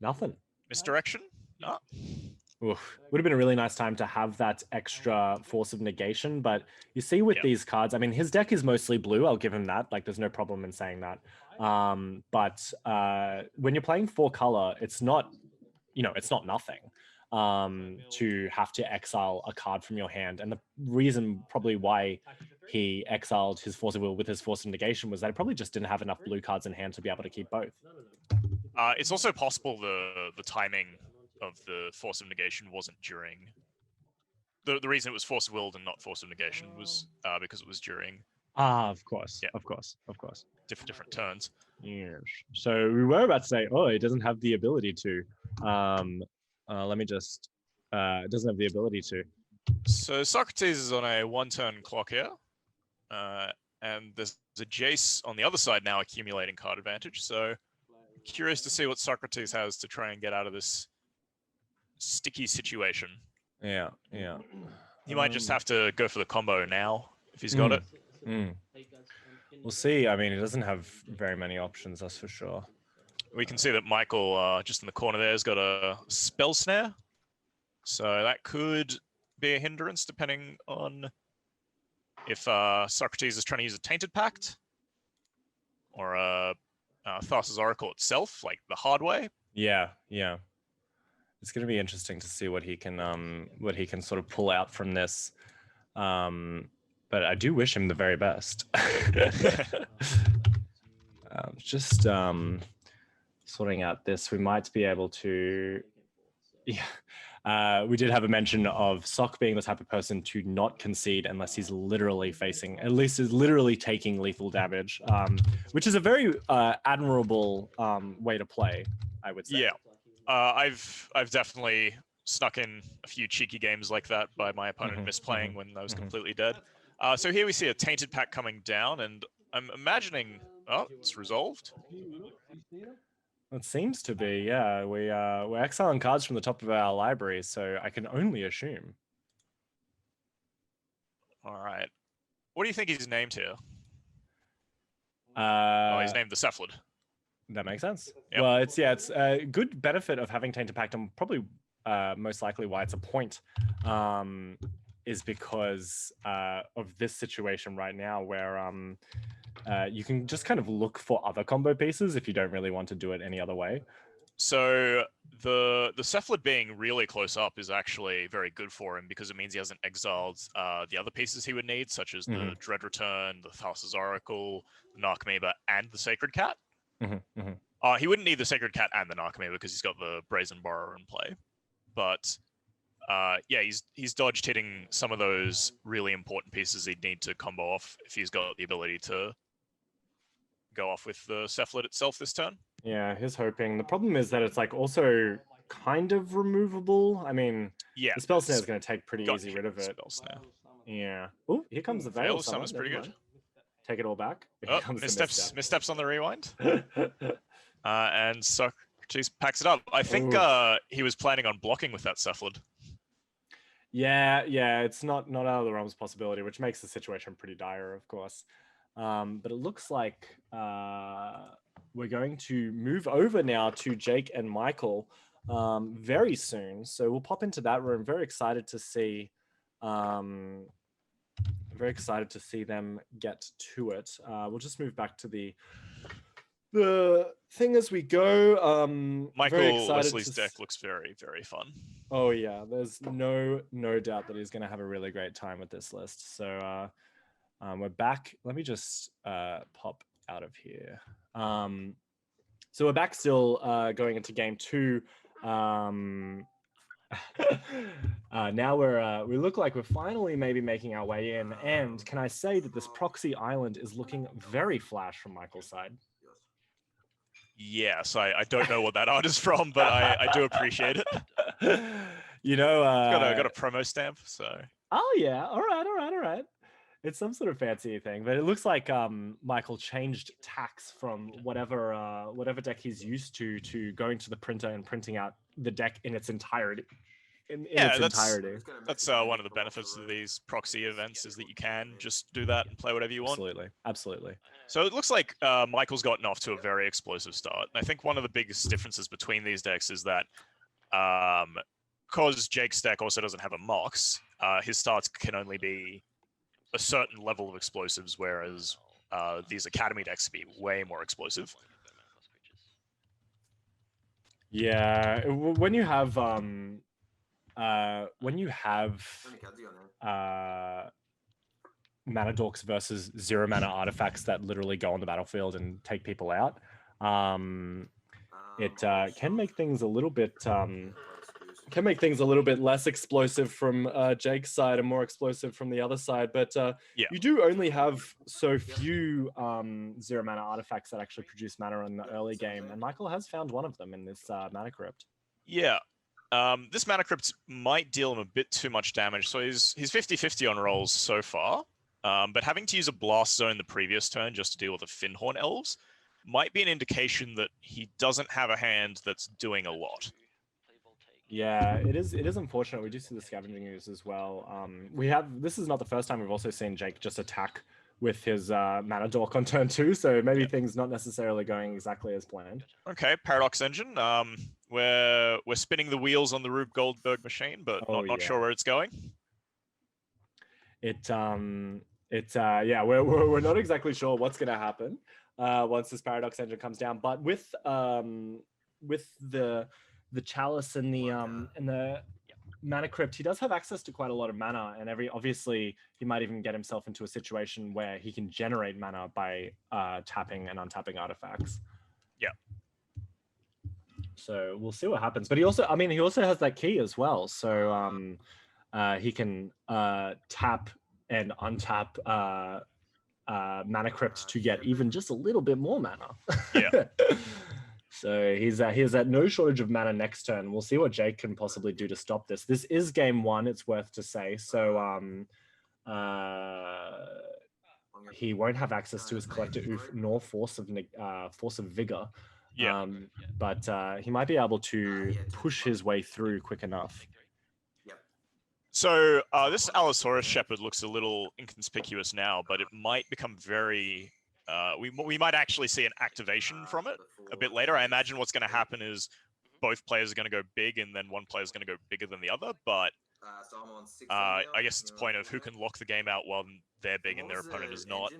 Nothing. Misdirection? No. Oof. Would have been a really nice time to have that extra Force of Negation, but you see with these cards, I mean, his deck is mostly blue. I'll give him that. Like, there's no problem in saying that. But when you're playing 4-color, it's not, you know, it's not nothing to have to exile a card from your hand. And the reason probably why he exiled his Force of Will with his Force of Negation was that he probably just didn't have enough blue cards in hand to be able to keep both. It's also possible the timing of the Force of Negation wasn't during. The reason it was Force of Willed and not Force of Negation was because it was during. Of course. Yeah. Of course. Different turns. Yes. So we were about to say, oh, it doesn't have the ability to. Let me just. It doesn't have the ability to. So Socrates is on a 1-turn clock here. And there's a Jace on the other side now accumulating card advantage. So curious to see what Socrates has to try and get out of this sticky situation. Yeah. He might just have to go for the combo now if he's got it. We'll see. I mean, he doesn't have very many options, that's for sure. We can see that Michael, just in the corner there, has got a Spell Snare. So that could be a hindrance depending on if Socrates is trying to use a Tainted Pact or Thassa's Oracle itself, like the hard way. Yeah. It's going to be interesting to see what he can sort of pull out from this. But I do wish him the very best. Just sorting out this, we might be able to. Yeah, we did have a mention of Sock being the type of person to not concede unless he's literally facing, at least is literally taking lethal damage, which is a very admirable way to play, I would say. Yeah. I've definitely snuck in a few cheeky games like that by my opponent misplaying when I was completely dead. So here we see a Tainted Pack coming down, and I'm imagining, oh, it's resolved. It seems to be, yeah. We're exiling cards from the top of our library, so I can only assume. All right. What do you think he's named here? He's named the Cephalid. That makes sense. Yep. Well, it's a good benefit of having Tainted Pact, and probably most likely why it's a point, is because of this situation right now where you can just kind of look for other combo pieces if you don't really want to do it any other way. So the Cephalid being really close up is actually very good for him because it means he hasn't exiled the other pieces he would need, such as the Dread Return, the Thassa's Oracle, the Narcomoeba, and the Sacred Cat. He wouldn't need the Sacred Cat and the Narcomoeba because he's got the Brazen Borrower in play. But yeah, he's dodged hitting some of those really important pieces he'd need to combo off if he's got the ability to go off with the Cephalid itself this turn. Yeah, he's hoping. The problem is that it's like also kind of removable. I mean, yeah, the spell snare is going to take pretty easy rid of it. Spell snare. Yeah. Oh, here comes the Veil. Veil Summon is pretty good. Take it all back. Here comes missteps on the rewind. And Socrates packs it up. I think he was planning on blocking with that Cephalid. Yeah, it's not out of the realms of possibility, which makes the situation pretty dire, of course. But it looks like we're going to move over now to Jake and Michael very soon. So we'll pop into that room. Very excited to see them get to it. We'll just move back to the thing as we go. Michael Leslie's deck looks very, very fun. Oh yeah, there's no doubt that he's going to have a really great time with this list. So we're back. Let me just pop out of here. So we're back still going into game 2. Now we look like we're finally maybe making our way in. And can I say that this proxy island is looking very Flash from Michael's side? Yes, I don't know what that art is from, but I do appreciate it. You know, got a promo stamp. So. Oh yeah, all right. It's some sort of fancy thing, but it looks like Michael changed tacks from whatever deck he's used to going to the printer and printing out the deck in its entirety. That's one of the benefits of these proxy events is that you can just do that and play whatever you want. Absolutely. So it looks like Michael's gotten off to a very explosive start. I think one of the biggest differences between these decks is that because Jake's deck also doesn't have a Mox, his starts can only be a certain level of explosives, whereas these Academy decks can be way more explosive. Yeah, when you have mana dorks versus 0 mana artifacts that literally go on the battlefield and take people out, it can make things a little bit less explosive from Jake's side and more explosive from the other side. But you do only have so few 0 mana artifacts that actually produce mana in the early game, and Michael has found one of them in this Mana Crypt. Yeah. This Mana Crypt might deal him a bit too much damage, so he's 50-50 on rolls so far. But having to use a Blast Zone the previous turn just to deal with the Finhorn Elves might be an indication that he doesn't have a hand that's doing a lot. Yeah, it is unfortunate. We do see the Scavenging Ooze as well. This is not the first time we've also seen Jake just attack with his Mana Dork on turn 2, so maybe things not necessarily going exactly as planned. Okay, Paradox Engine. We're spinning the wheels on the Rube Goldberg machine, but not sure where it's going. We're not exactly sure what's going to happen once this Paradox Engine comes down, but with the Chalice and the Mana Crypt, he does have access to quite a lot of mana, and obviously he might even get himself into a situation where he can generate mana by tapping and untapping artifacts. Yeah. So we'll see what happens. But he also has that key as well, so he can tap and untap Mana Crypt to get even just a little bit more mana. Yeah. So he has at no shortage of mana next turn. We'll see what Jake can possibly do to stop this. This is game 1, it's worth to say. So he won't have access to his Collector Oof nor Force of Vigor. Yeah. But he might be able to push his way through quick enough. So this Allosaurus Shepherd looks a little inconspicuous now, but it might become very... we might actually see an activation from it a bit later. I imagine what's going to happen is both players are going to go big, and then one player is going to go bigger than the other. But I guess it's a point of who can lock the game out while they're big and their opponent is not.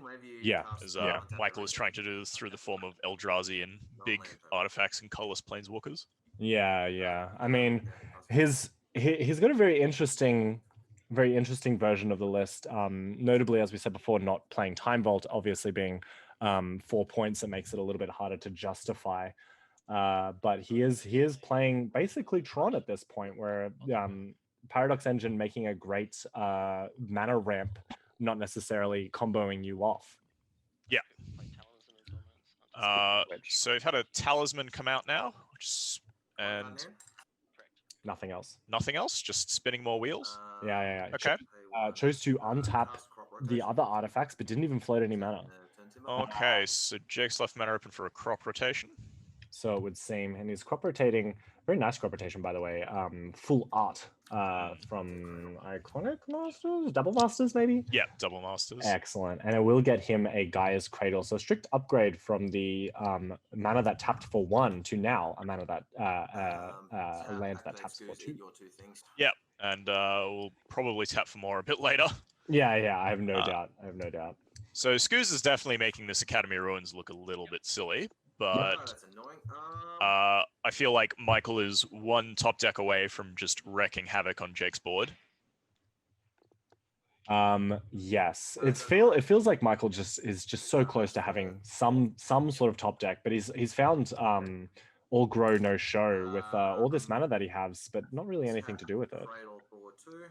Yeah. As Michael is trying to do this through the form of Eldrazi and big artifacts and colorless planeswalkers. Yeah. I mean, he's got a very interesting version of the list. Notably, as we said before, not playing Time Vault, obviously being 4 points, that makes it a little bit harder to justify. but he is playing basically Tron at this point, where Paradox Engine making a great mana ramp, not necessarily comboing you off. Yeah. So we've had a talisman come out now, and Nothing else. nothing else, just spinning more wheels. Yeah. Okay. Chose to untap the other artifacts, but didn't even float any mana. Okay, so Jake's left mana open for a crop rotation. So it would seem, and he's crop rotating, very nice crop rotation, by the way. Full art from Iconic Masters, Double Masters, maybe? Yeah, Double Masters. Excellent. And it will get him a Gaia's Cradle. So a strict upgrade from the mana that tapped for 1 to now a mana that a land that taps for 2. Yeah, and we'll probably tap for more a bit later. Yeah, I have no doubt. So Scooz is definitely making this Academy Ruins look a little bit silly, but I feel like Michael is one top deck away from just wrecking havoc on Jake's board. Yes, it feels like Michael is just so close to having some sort of top deck, but he's found all grow no show with all this mana that he has, but not really anything to do with it.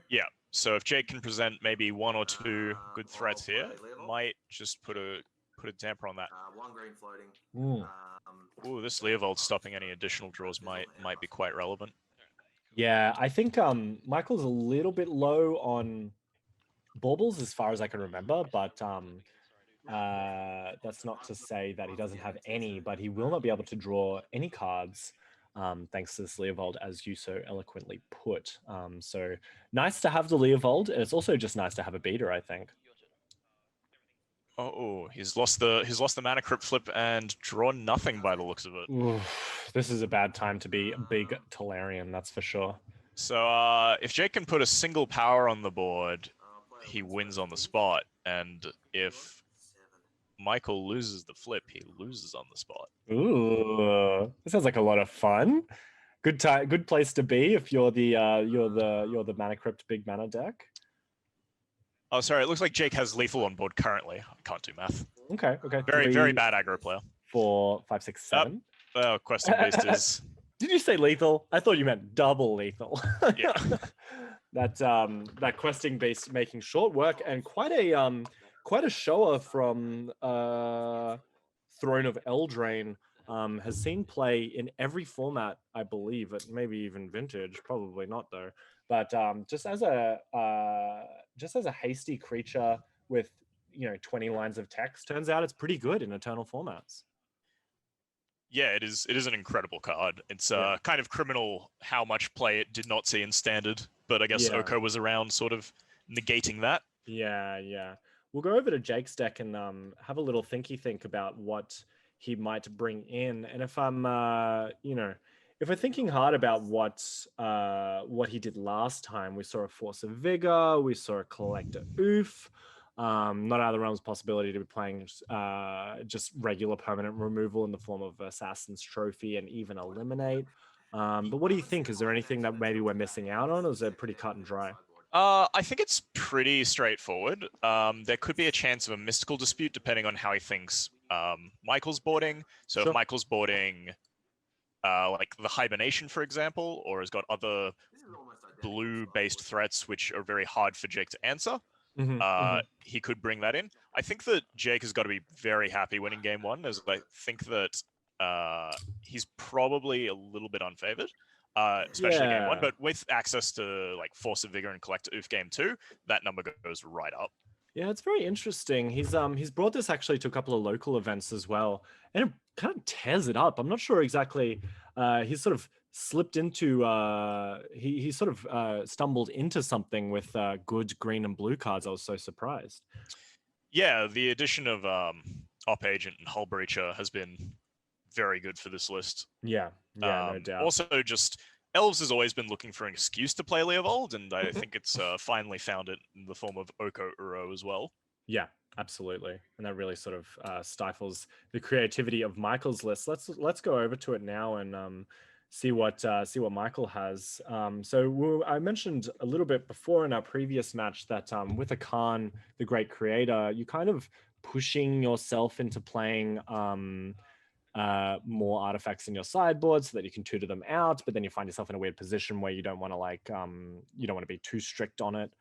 Yeah, so if Jake can present maybe 1 or 2 good threats here, might just put a damper on that. One green floating. Ooh, this Leovold stopping any additional draws might be quite relevant. Yeah, I think Michael's a little bit low on baubles as far as I can remember, but that's not to say that he doesn't have any, but he will not be able to draw any cards thanks to this Leovold, as you so eloquently put. So nice to have the Leovold. It's also just nice to have a beater, I think. Oh, he's lost the mana crypt flip and drawn nothing by the looks of it. Oof, this is a bad time to be a big Tolarian, that's for sure. So if Jake can put a single power on the board, he wins on the spot, and if Michael loses the flip, he loses on the spot. Ooh, this sounds like a lot of fun. Good place to be if you're the mana crypt big mana deck. Oh, sorry. It looks like Jake has lethal on board currently. I can't do math. Okay. Very bad aggro player. 4, 5, 6, 7. Questing Beast is. Did you say lethal? I thought you meant double lethal. Yeah. that questing beast making short work, and quite a shower from Throne of Eldraine. Has seen play in every format, I believe, maybe even Vintage, probably not though. But just as a hasty creature with 20 lines of text, turns out it's pretty good in Eternal formats. Yeah, it is an incredible card. It's kind of criminal how much play it did not see in Standard, but I guess Oko was around sort of negating that. Yeah. We'll go over to Jake's deck and have a little think about what he might bring in. And if I'm, if we're thinking hard about what he did last time, we saw a Force of Vigor, we saw a Collector Oof. Not out of the realms possibility to be playing just regular permanent removal in the form of Assassin's Trophy and even Eliminate. But what do you think? Is there anything that maybe we're missing out on, or is it pretty cut and dry? I think it's pretty straightforward. There could be a chance of a mystical dispute depending on how he thinks Michael's boarding. So if Michael's boarding like the Hibernation, for example, or has got other blue-based threats which are very hard for Jake to answer, he could bring that in. I think that Jake has got to be very happy winning game 1, as I think that he's probably a little bit unfavored. Especially game 1, but with access to like Force of Vigor and Collector Oof game 2, that number goes right up. Yeah, it's very interesting. He's brought this actually to a couple of local events as well, and it kind of tears it up. I'm not sure exactly. He's sort of slipped into. He sort of stumbled into something with good green and blue cards. I was so surprised. Yeah, the addition of Op Agent and Hull Breacher has been very good for this list. Yeah, no doubt. Also, just Elves has always been looking for an excuse to play Leovold, and I think it's finally found it in the form of Oko Uro as well. Yeah, absolutely, and that really sort of stifles the creativity of Michael's list. Let's go over to it now and see what Michael has. I mentioned a little bit before in our previous match that with Akan, the great creator, you kind of pushing yourself into playing more artifacts in your sideboard so that you can tutor them out, but then you find yourself in a weird position where you don't want to you don't want to be too strict on it,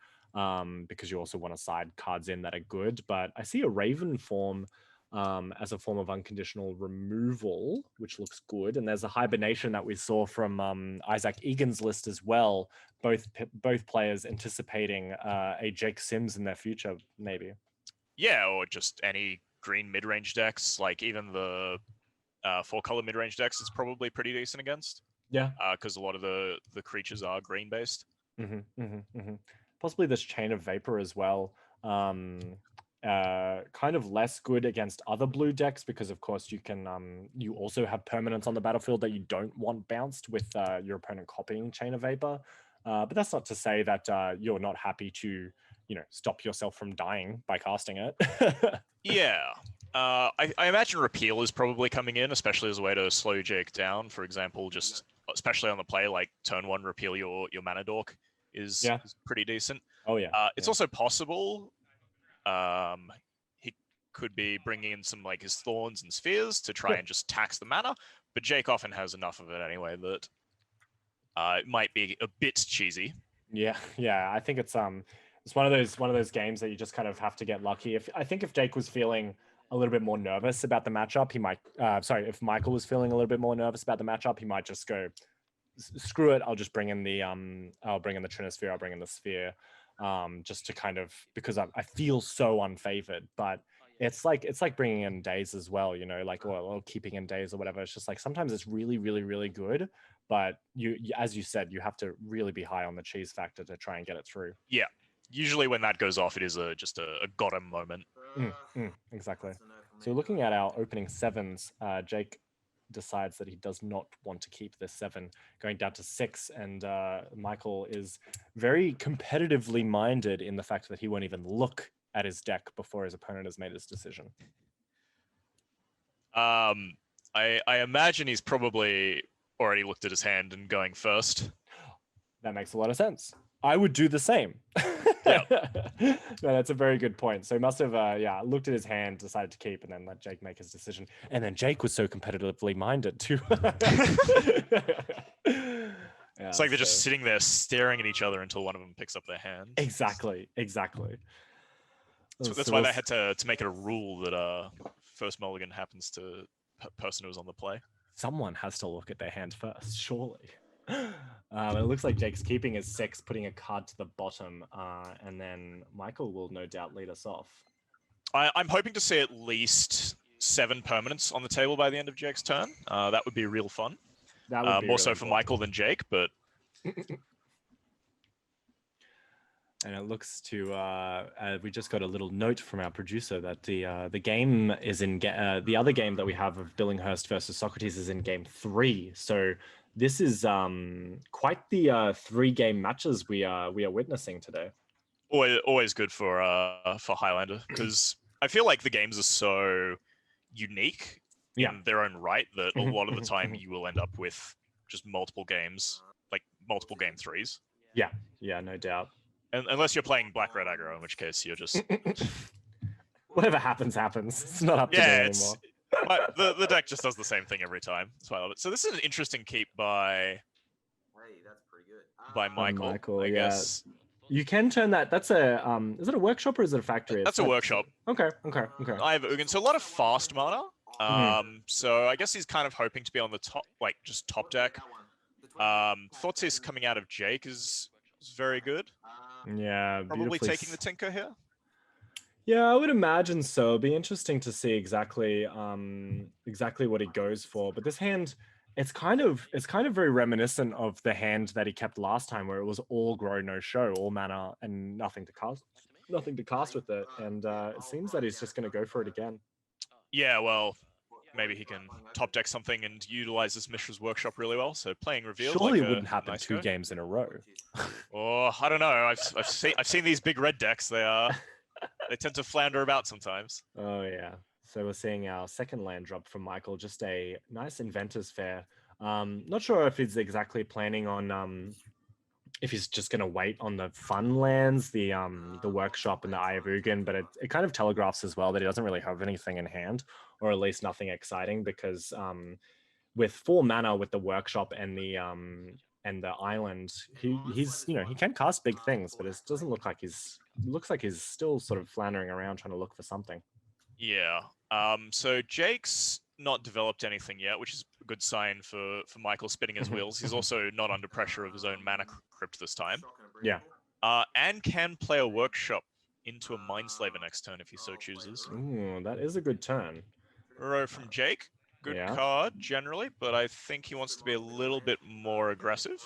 because you also want to side cards in that are good. But I see a Raven form as a form of unconditional removal, which looks good. And there's a hibernation that we saw from Isaac Egan's list as well. Both players anticipating a Jake Sims in their future, maybe. Yeah, or just any green mid-range decks, like even the 4-color mid-range decks is probably pretty decent against. Yeah. Because a lot of the creatures are green-based. Possibly this Chain of Vapor as well. Kind of less good against other blue decks because, of course, you can you also have permanents on the battlefield that you don't want bounced with your opponent copying Chain of Vapor. But that's not to say that you're not happy to, stop yourself from dying by casting it. Yeah. I imagine Repeal is probably coming in, especially as a way to slow Jake down. For example, just especially on the play, like turn 1, repeal your mana dork is pretty decent. Oh yeah. It's also possible he could be bringing in some like his Thorns and Spheres to try and just tax the mana, but Jake often has enough of it anyway that it might be a bit cheesy. Yeah. I think it's one of those games that you just kind of have to get lucky. I think if Jake was feeling a little bit more nervous about the matchup, he might. If Michael was feeling a little bit more nervous about the matchup, he might just go, screw it. I'll just bring in the Trinisphere. I'll bring in the Sphere, just to kind of, because I feel so unfavored. But it's like bringing in Days as well, or keeping in Days or whatever. It's just like sometimes it's really, really, really good, but you as you said, you have to really be high on the cheese factor to try and get it through. Yeah. Usually when that goes off, it is just a got him moment. Exactly. So looking at our opening 7s, Jake decides that he does not want to keep this 7, going down to 6, and Michael is very competitively minded in the fact that he won't even look at his deck before his opponent has made his decision. I imagine he's probably already looked at his hand and going first. That makes a lot of sense. I would do the same. Yeah. No, that's a very good point. So he must have looked at his hand, decided to keep, and then let Jake make his decision. And then Jake was so competitively minded too. It's like they're just sitting there staring at each other until one of them picks up their hand. Exactly. That's why they had to make it a rule that first mulligan happens to person who was on the play. Someone has to look at their hand first, surely. It looks like Jake's keeping his 6, putting a card to the bottom, and then Michael will no doubt lead us off. I'm hoping to see at least 7 permanents on the table by the end of Jake's turn. That would be real fun. That would be more really so for cool. Michael than Jake, but... And it looks to we just got a little note from our producer that the game is in the other game that we have of Billinghurst versus Socrates is in game 3. So this is quite the 3-game matches we are witnessing today. Always good for Highlander, because I feel like the games are so unique in their own right that a lot of the time you will end up with just multiple games, like multiple game 3s. Yeah, no doubt. And unless you're playing Black-Red aggro, in which case you're just... Whatever happens. It's not up to me anymore. But the deck just does the same thing every time. That's why I love it. So this is an interesting keep by... Hey, that's pretty good. By Michael, I guess. You can turn that. That's a... is it a workshop or is it a factory? That's a workshop. Okay. I have Ugin. So a lot of fast mana. So I guess he's kind of hoping to be on the top, like just top deck. Thoughtseize coming out of Jake is very good. Yeah, probably taking the Tinker here. Yeah, I would imagine so. It'd be interesting to see exactly what he goes for. But this hand, it's kind of very reminiscent of the hand that he kept last time, where it was all grow, no show, all mana and nothing to cast with it. And it seems that he's just going to go for it again. Yeah, well, maybe he can top deck something and utilize this Mishra's Workshop really well. So playing revealed. Surely it wouldn't happen nice 2 games in a row. Oh, I don't know. I've seen these big red decks. They tend to flounder about sometimes. Oh yeah. So we're seeing our second land drop from Michael. Just a nice Inventor's Fair. Not sure if he's exactly planning on if he's just going to wait on the fun lands, the workshop and the Eye of Ugin, but it kind of telegraphs as well that he doesn't really have anything in hand, or at least nothing exciting, because with 4 mana with the workshop and the island, he's he can cast big things, but it doesn't look like looks like he's still sort of floundering around trying to look for something. Yeah. So Jake's not developed anything yet, which is a good sign for Michael spinning his wheels. He's also not under pressure of his own mana crypt this time. Yeah. And can play a workshop into a Mindslaver next turn if he so chooses. Ooh, that is a good turn. Row from Jake. Good card generally, but I think he wants to be a little bit more aggressive.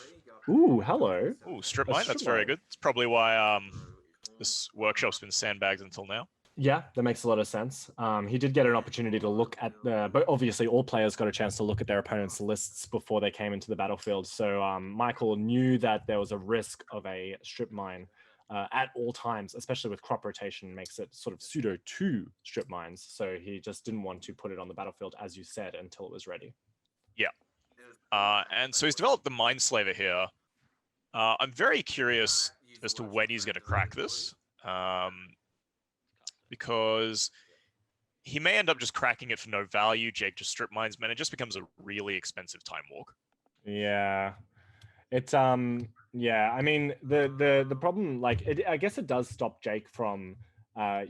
Ooh, hello. Ooh, Strip Mine. That's very good. It's probably why this workshop's been sandbagged until now. Yeah, that makes a lot of sense. He did get an opportunity to look at but obviously all players got a chance to look at their opponent's lists before they came into the battlefield. So Michael knew that there was a risk of a strip mine at all times, especially with crop rotation makes it sort of pseudo 2 strip mines. So he just didn't want to put it on the battlefield, as you said, until it was ready. Yeah. And so he's developed the Mindslaver here. I'm very curious as to when he's going to crack this. Because he may end up just cracking it for no value. Jake just strip mines, man. It just becomes a really expensive time walk. Yeah, it's yeah. I mean, the problem, like, I guess it does stop Jake from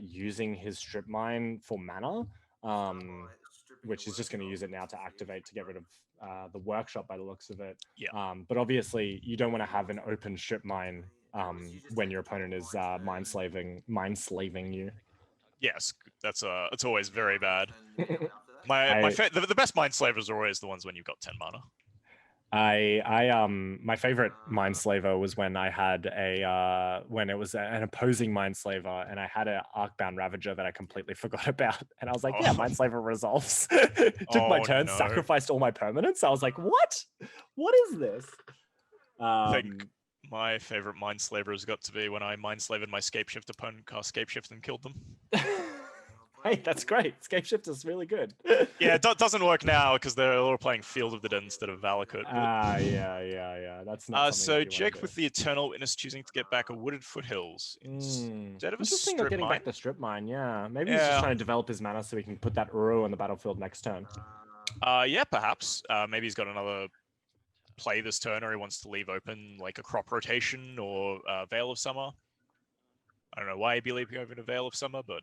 using his strip mine for mana, which is just going to use it now to activate to get rid of the workshop by the looks of it. Yeah. But obviously, you don't want to have an open strip mine when your opponent is mind slaving you. Yes, that's always very bad. The best Mindslavers are always the ones when you've got 10 mana. My favorite Mindslaver was when I had when it was an opposing Mindslaver and I had an Arcbound Ravager that I completely forgot about, and I was like, yeah, Mindslaver resolves. Took my turn, sacrificed all my permanents. I was like, what is this? I think my favorite Mindslaver has got to be when I Mindslaved my Scapeshift opponent, cast Scapeshift and killed them. Hey, that's great. Scapeshift is really good. Yeah, it doesn't work now because they're all playing Field of the Dead instead of Valakut. Yeah. That's not so Jake with the Eternal Witness choosing to get back a Wooded Foothills instead of a strip mine. Getting back the strip mine, yeah. Maybe he's just trying to develop his mana so he can put that Uro on the battlefield next turn. Yeah, perhaps. Maybe he's got another play this turn, or he wants to leave open like a crop rotation or Veil of Summer. I don't know why he'd be leaving open a Veil of Summer, but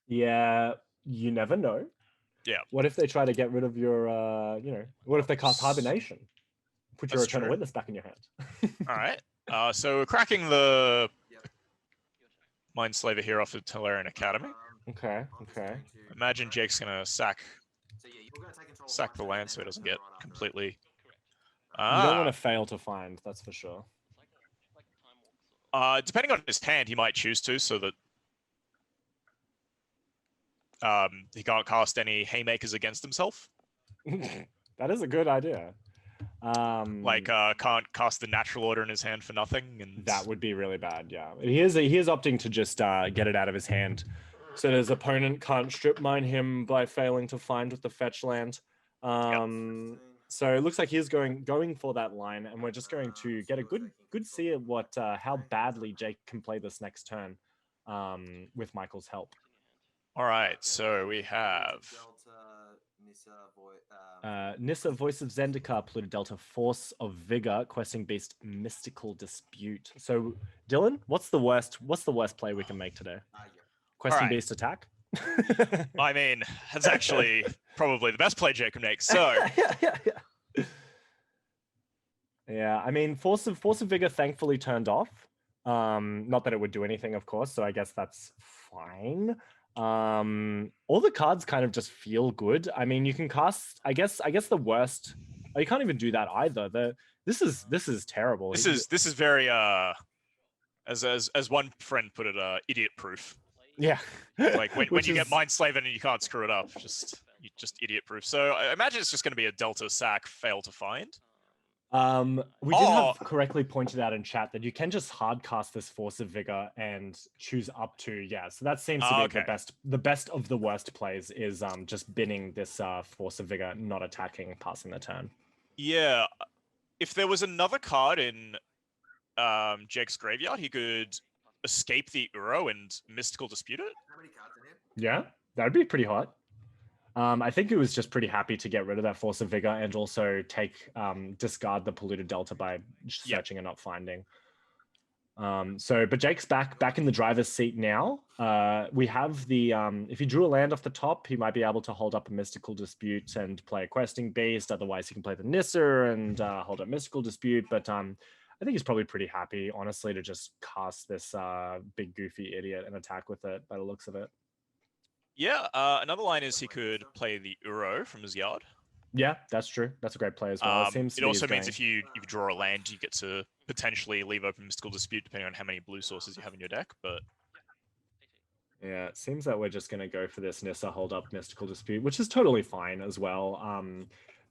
yeah, you never know. Yeah. What if they try to get rid of your, what if they cast Hibernation? Put your Eternal Witness back in your hand. All right. So we're cracking the Mindslaver here off the Tolarian Academy. Okay. Imagine Jake's going to sack the land so he doesn't get completely... You don't want to fail to find, that's for sure. Depending on his hand, he might choose to, so that he can't cast any Haymakers against himself. That is a good idea. Can't cast the Natural Order in his hand for nothing. And that would be really bad, yeah. He is opting to just get it out of his hand. So his opponent can't strip mine him by failing to find with the fetch land. So it looks like he's going for that line, and we're just going to get a good see of what how badly Jake can play this next turn with Michael's help. All right, so we have Nissa, Voice of Zendikar, Pluto Delta, Force of Vigor, Questing Beast, Mystical Dispute. So Dylan, what's the worst play we can make today? Questing Beast attack? I mean, that's actually probably the best play Jake can make. So yeah, I mean, Force of Vigor thankfully turned off. Not that it would do anything, of course, so I guess that's fine. All the cards kind of just feel good. I mean, you can cast, I guess the worst. Oh, you can't even do that either. This is terrible. This is very as one friend put it, idiot proof. Yeah. Like when you get Mindslaven and you can't screw it up, just idiot proof. So I imagine it's just going to be a Delta sack fail to find. We did have correctly pointed out in chat that you can just hard cast this Force of Vigor and choose up to, yeah. So that seems to be the best of the worst plays is just binning this Force of Vigor, not attacking, passing the turn. Yeah. if there was another card in Jake's graveyard, he could escape the Uro and Mystical Dispute it. How many cards in here? Yeah, that'd be pretty hot. I think he was just pretty happy to get rid of that Force of Vigor and also discard the Polluted Delta by searching and not finding. But Jake's back in the driver's seat now. We have the if he drew a land off the top, he might be able to hold up a Mystical Dispute and play a Questing Beast. Otherwise, he can play the Nissa and hold up Mystical Dispute. But I think he's probably pretty happy, honestly, to just cast this big goofy idiot and attack with it by the looks of it. Yeah, another line is he could play the Uro from his yard. Yeah, that's true. That's a great play as well. It also means if you draw a land, you get to potentially leave open Mystical Dispute depending on how many blue sources you have in your deck. But yeah, it seems that we're just going to go for this Nissa hold up Mystical Dispute, which is totally fine as well.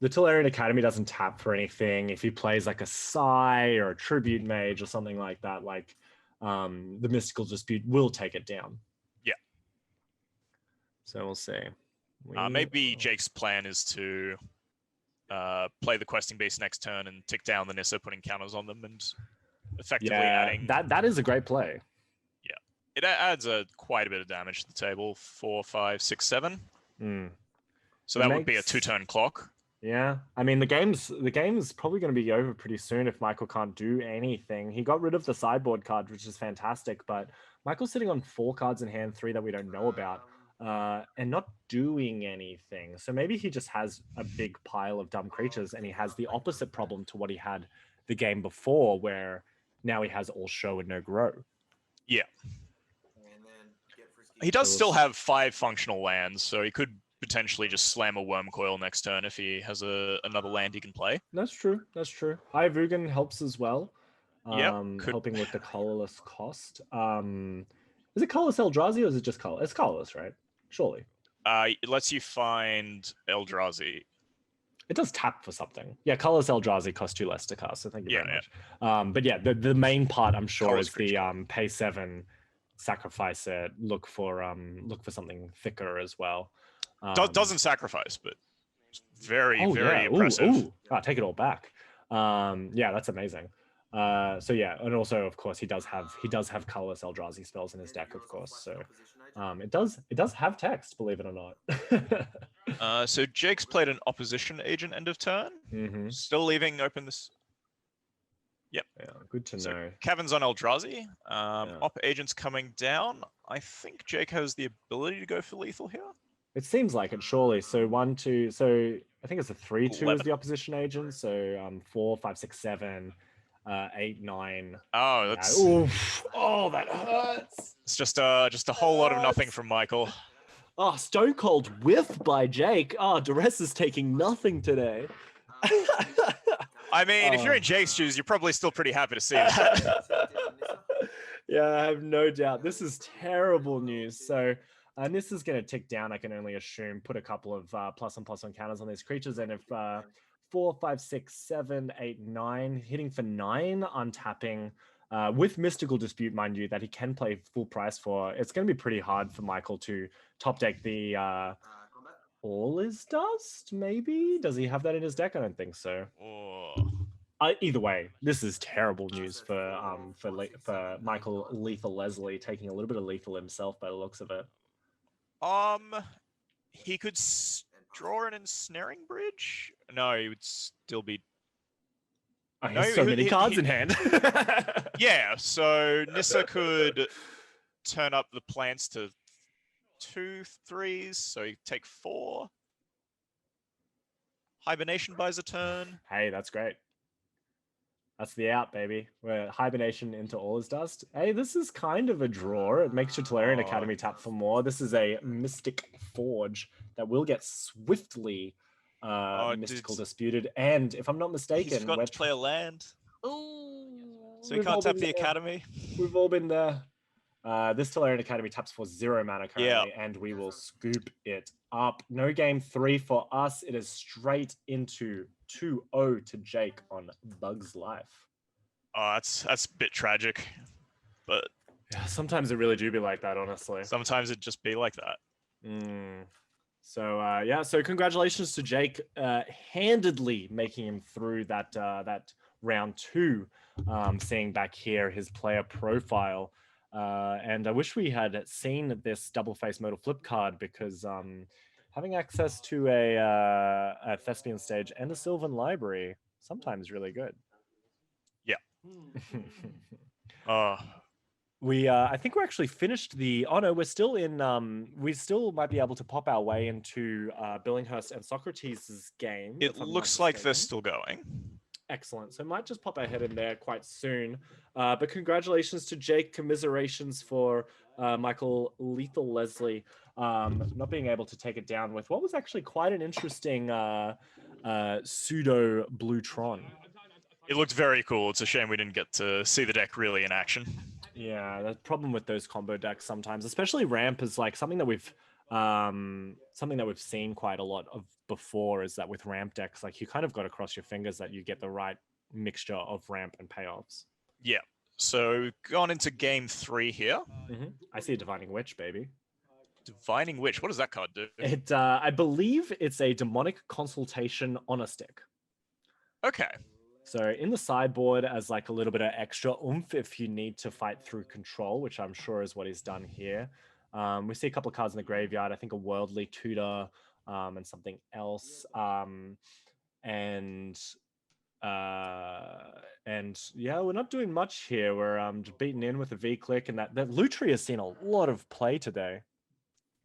The Tolarian Academy doesn't tap for anything. If he plays like a Sai or a Tribute Mage or something like that, like the Mystical Dispute will take it down. Yeah. So we'll see. Maybe Jake's plan is to play the Questing Beast next turn and tick down the Nissa, putting counters on them and effectively adding... That is a great play. Yeah. It adds quite a bit of damage to the table. 4, 5, 6, 7. So that would be a 2-turn clock. Yeah. I mean, the game's probably going to be over pretty soon if Michael can't do anything. He got rid of the sideboard card, which is fantastic, but Michael's sitting on 4 cards in hand, 3 that we don't know about. And not doing anything. So maybe he just has a big pile of dumb creatures and he has the opposite problem to what he had the game before, where now he has all show and no grow. Yeah. And then get frisky. He does still have 5 functional lands, so he could potentially just slam a Worm Coil next turn if he has another land he can play. That's true. That's true. High Vugan helps as well. Helping with the colorless cost. Is it colorless Eldrazi or is it just color? It's colorless, right? Surely. It lets you find Eldrazi. It does tap for something. Yeah, colorless Eldrazi costs 2 less to cast, so thank you very much. But yeah, the main part I'm sure Colorless is the pay 7, sacrifice it, look for something thicker as well. Doesn't sacrifice, but very impressive. Ooh. Take it all back. Yeah, that's amazing. So yeah, and also of course he does have colorless Eldrazi spells in his deck, of course. So it does have text, believe it or not. So Jake's played an opposition agent end of turn. Still leaving open this. Yep. Yeah, good to know. Cavan's on Eldrazi. Op agent's coming down. I think Jake has the ability to go for lethal here. It seems like it, surely. So 1, 2. So I think it's a 3/2 is 11. the opposition agent. So 4, 5, 6, 7, 8, 9. Oh, that's oof. Oh, that hurts. It's just a whole lot of nothing from Michael. Oh, Stone Cold whiff by Jake. Oh, Duress is taking nothing today. I mean, if you're in Jake's shoes, you're probably still pretty happy to see that. Yeah, I have no doubt. This is terrible news. So, and this is going to tick down, I can only assume, put a couple of plus and plus on counters on these creatures. And if 4, 5, 6, 7, 8, 9, hitting for 9, untapping with Mystical Dispute, mind you, that he can play full price for, it's going to be pretty hard for Michael to top deck the All Is Dust, maybe? Does he have that in his deck? I don't think so. Either way, this is terrible news for Michael Lethal Leslie, taking a little bit of lethal himself by the looks of it. He could draw an Ensnaring Bridge? No, he would still be... He has so many cards in hand. Yeah, so Nissa could turn up the plants to 2 3s, so you take 4. Hibernation buys a turn. Hey, that's great. That's the out, baby. We're Hibernation into All Is Dust. Hey, this is kind of a draw. It makes your Tolarian Academy tap for more. This is a Mystic Forge that will get swiftly Mystical Disputed. And if I'm not mistaken... He's forgotten to play a land. Ooh, so he can't tap the Academy. We've all been there. This Tolarian Academy taps for 0 mana currently, and we will scoop it up. No game 3 for us. It is straight into 2-0 to Jake on Bug's Life. Oh, that's a bit tragic, but yeah, sometimes it really do be like that, honestly. Sometimes it just be like that. So yeah, so congratulations to Jake, handedly making him through that round 2. Seeing back here his player profile, and I wish we had seen this double face modal flip card, because having access to a thespian stage and a Sylvan library sometimes really good. Yeah. I think we're actually finished the. Oh no, we're still in. We still might be able to pop our way into Billinghurst and Socrates' game. It if I'm not looks like they're mistaken. still going. Excellent. So might just pop our head in there quite soon. But congratulations to Jake. Commiserations for Michael Lethal Leslie not being able to take it down with what was actually quite an interesting pseudo Bluetron. It looked very cool. It's a shame we didn't get to see the deck really in action. Yeah, the problem with those combo decks sometimes, especially ramp, is like something that we've seen quite a lot of before, is that with ramp decks, like you kind of got to cross your fingers that you get the right mixture of ramp and payoffs. Yeah. So gone into game 3 here. I see a Divining Witch, baby. Divining Witch. What does that card do? It, I believe it's a demonic consultation on a stick. Okay. So in the sideboard as like a little bit of extra oomph if you need to fight through control, which I'm sure is what he's done here. We see a couple of cards in the graveyard. I think a Worldly Tutor and something else. And yeah, we're not doing much here. We're just beaten in with a V-click, and that Lutri has seen a lot of play today.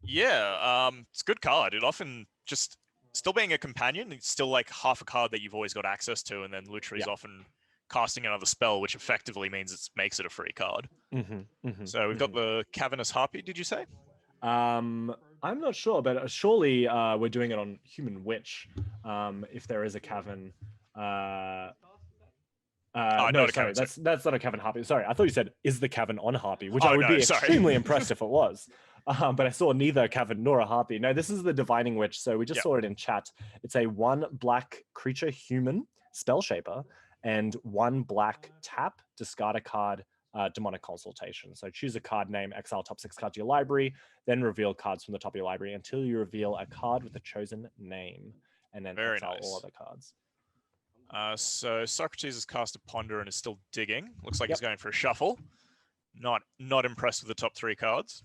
Yeah, it's a good card. It often just still being a companion, it's still like half a card that you've always got access to, and then Lutri's often casting another spell, which effectively means it makes it a free card. So we've got the Cavernous Harpy, did you say? I'm not sure, but surely we're doing it on Human Witch, if there is a Cavern. No, sorry, that's not a Cavern Harpy. Sorry, I thought you said, is the Cavern on Harpy, which I would be extremely impressed if it was. But I saw neither a Cavern nor a Harpy. No, this is the Divining Witch. So we just saw it in chat. It's a 1 black creature human spell shaper and 1 black tap, discard a card, demonic consultation. So choose a card name, exile top 6 cards to your library, then reveal cards from the top of your library until you reveal a card with a chosen name, and then exile all other cards. So Socrates has cast a Ponder and is still digging. Looks like he's going for a shuffle. Not impressed with the top 3 cards.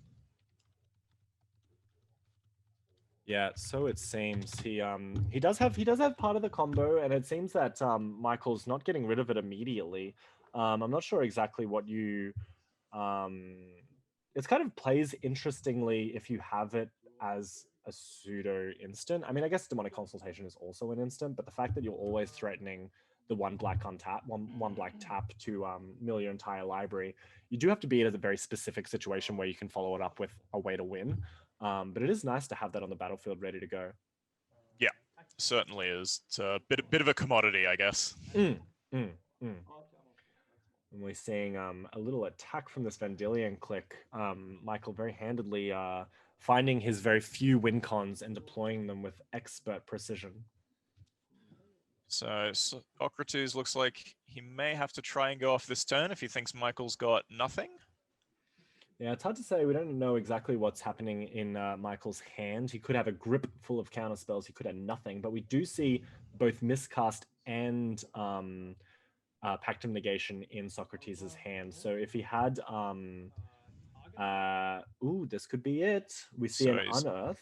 Yeah, so it seems he does have part of the combo, and it seems that Michael's not getting rid of it immediately. I'm not sure exactly what you it's kind of plays interestingly if you have it as a pseudo instant. I mean, I guess Demonic Consultation is also an instant, but the fact that you're always threatening the 1 black untap, one black tap to mill your entire library, you do have to be in a very specific situation where you can follow it up with a way to win. But it is nice to have that on the battlefield ready to go. Yeah, certainly is. It's a bit of a commodity, I guess. And we're seeing a little attack from this Vendilion click. Michael very handedly finding his very few win cons and deploying them with expert precision. So Socrates looks like he may have to try and go off this turn if he thinks Michael's got nothing. Yeah, it's hard to say. We don't know exactly what's happening in Michael's hand. He could have a grip full of counter spells. He could have nothing. But we do see both Miscast and Pact of Negation in Socrates' hand. So if he had... this could be it. We see an Unearth.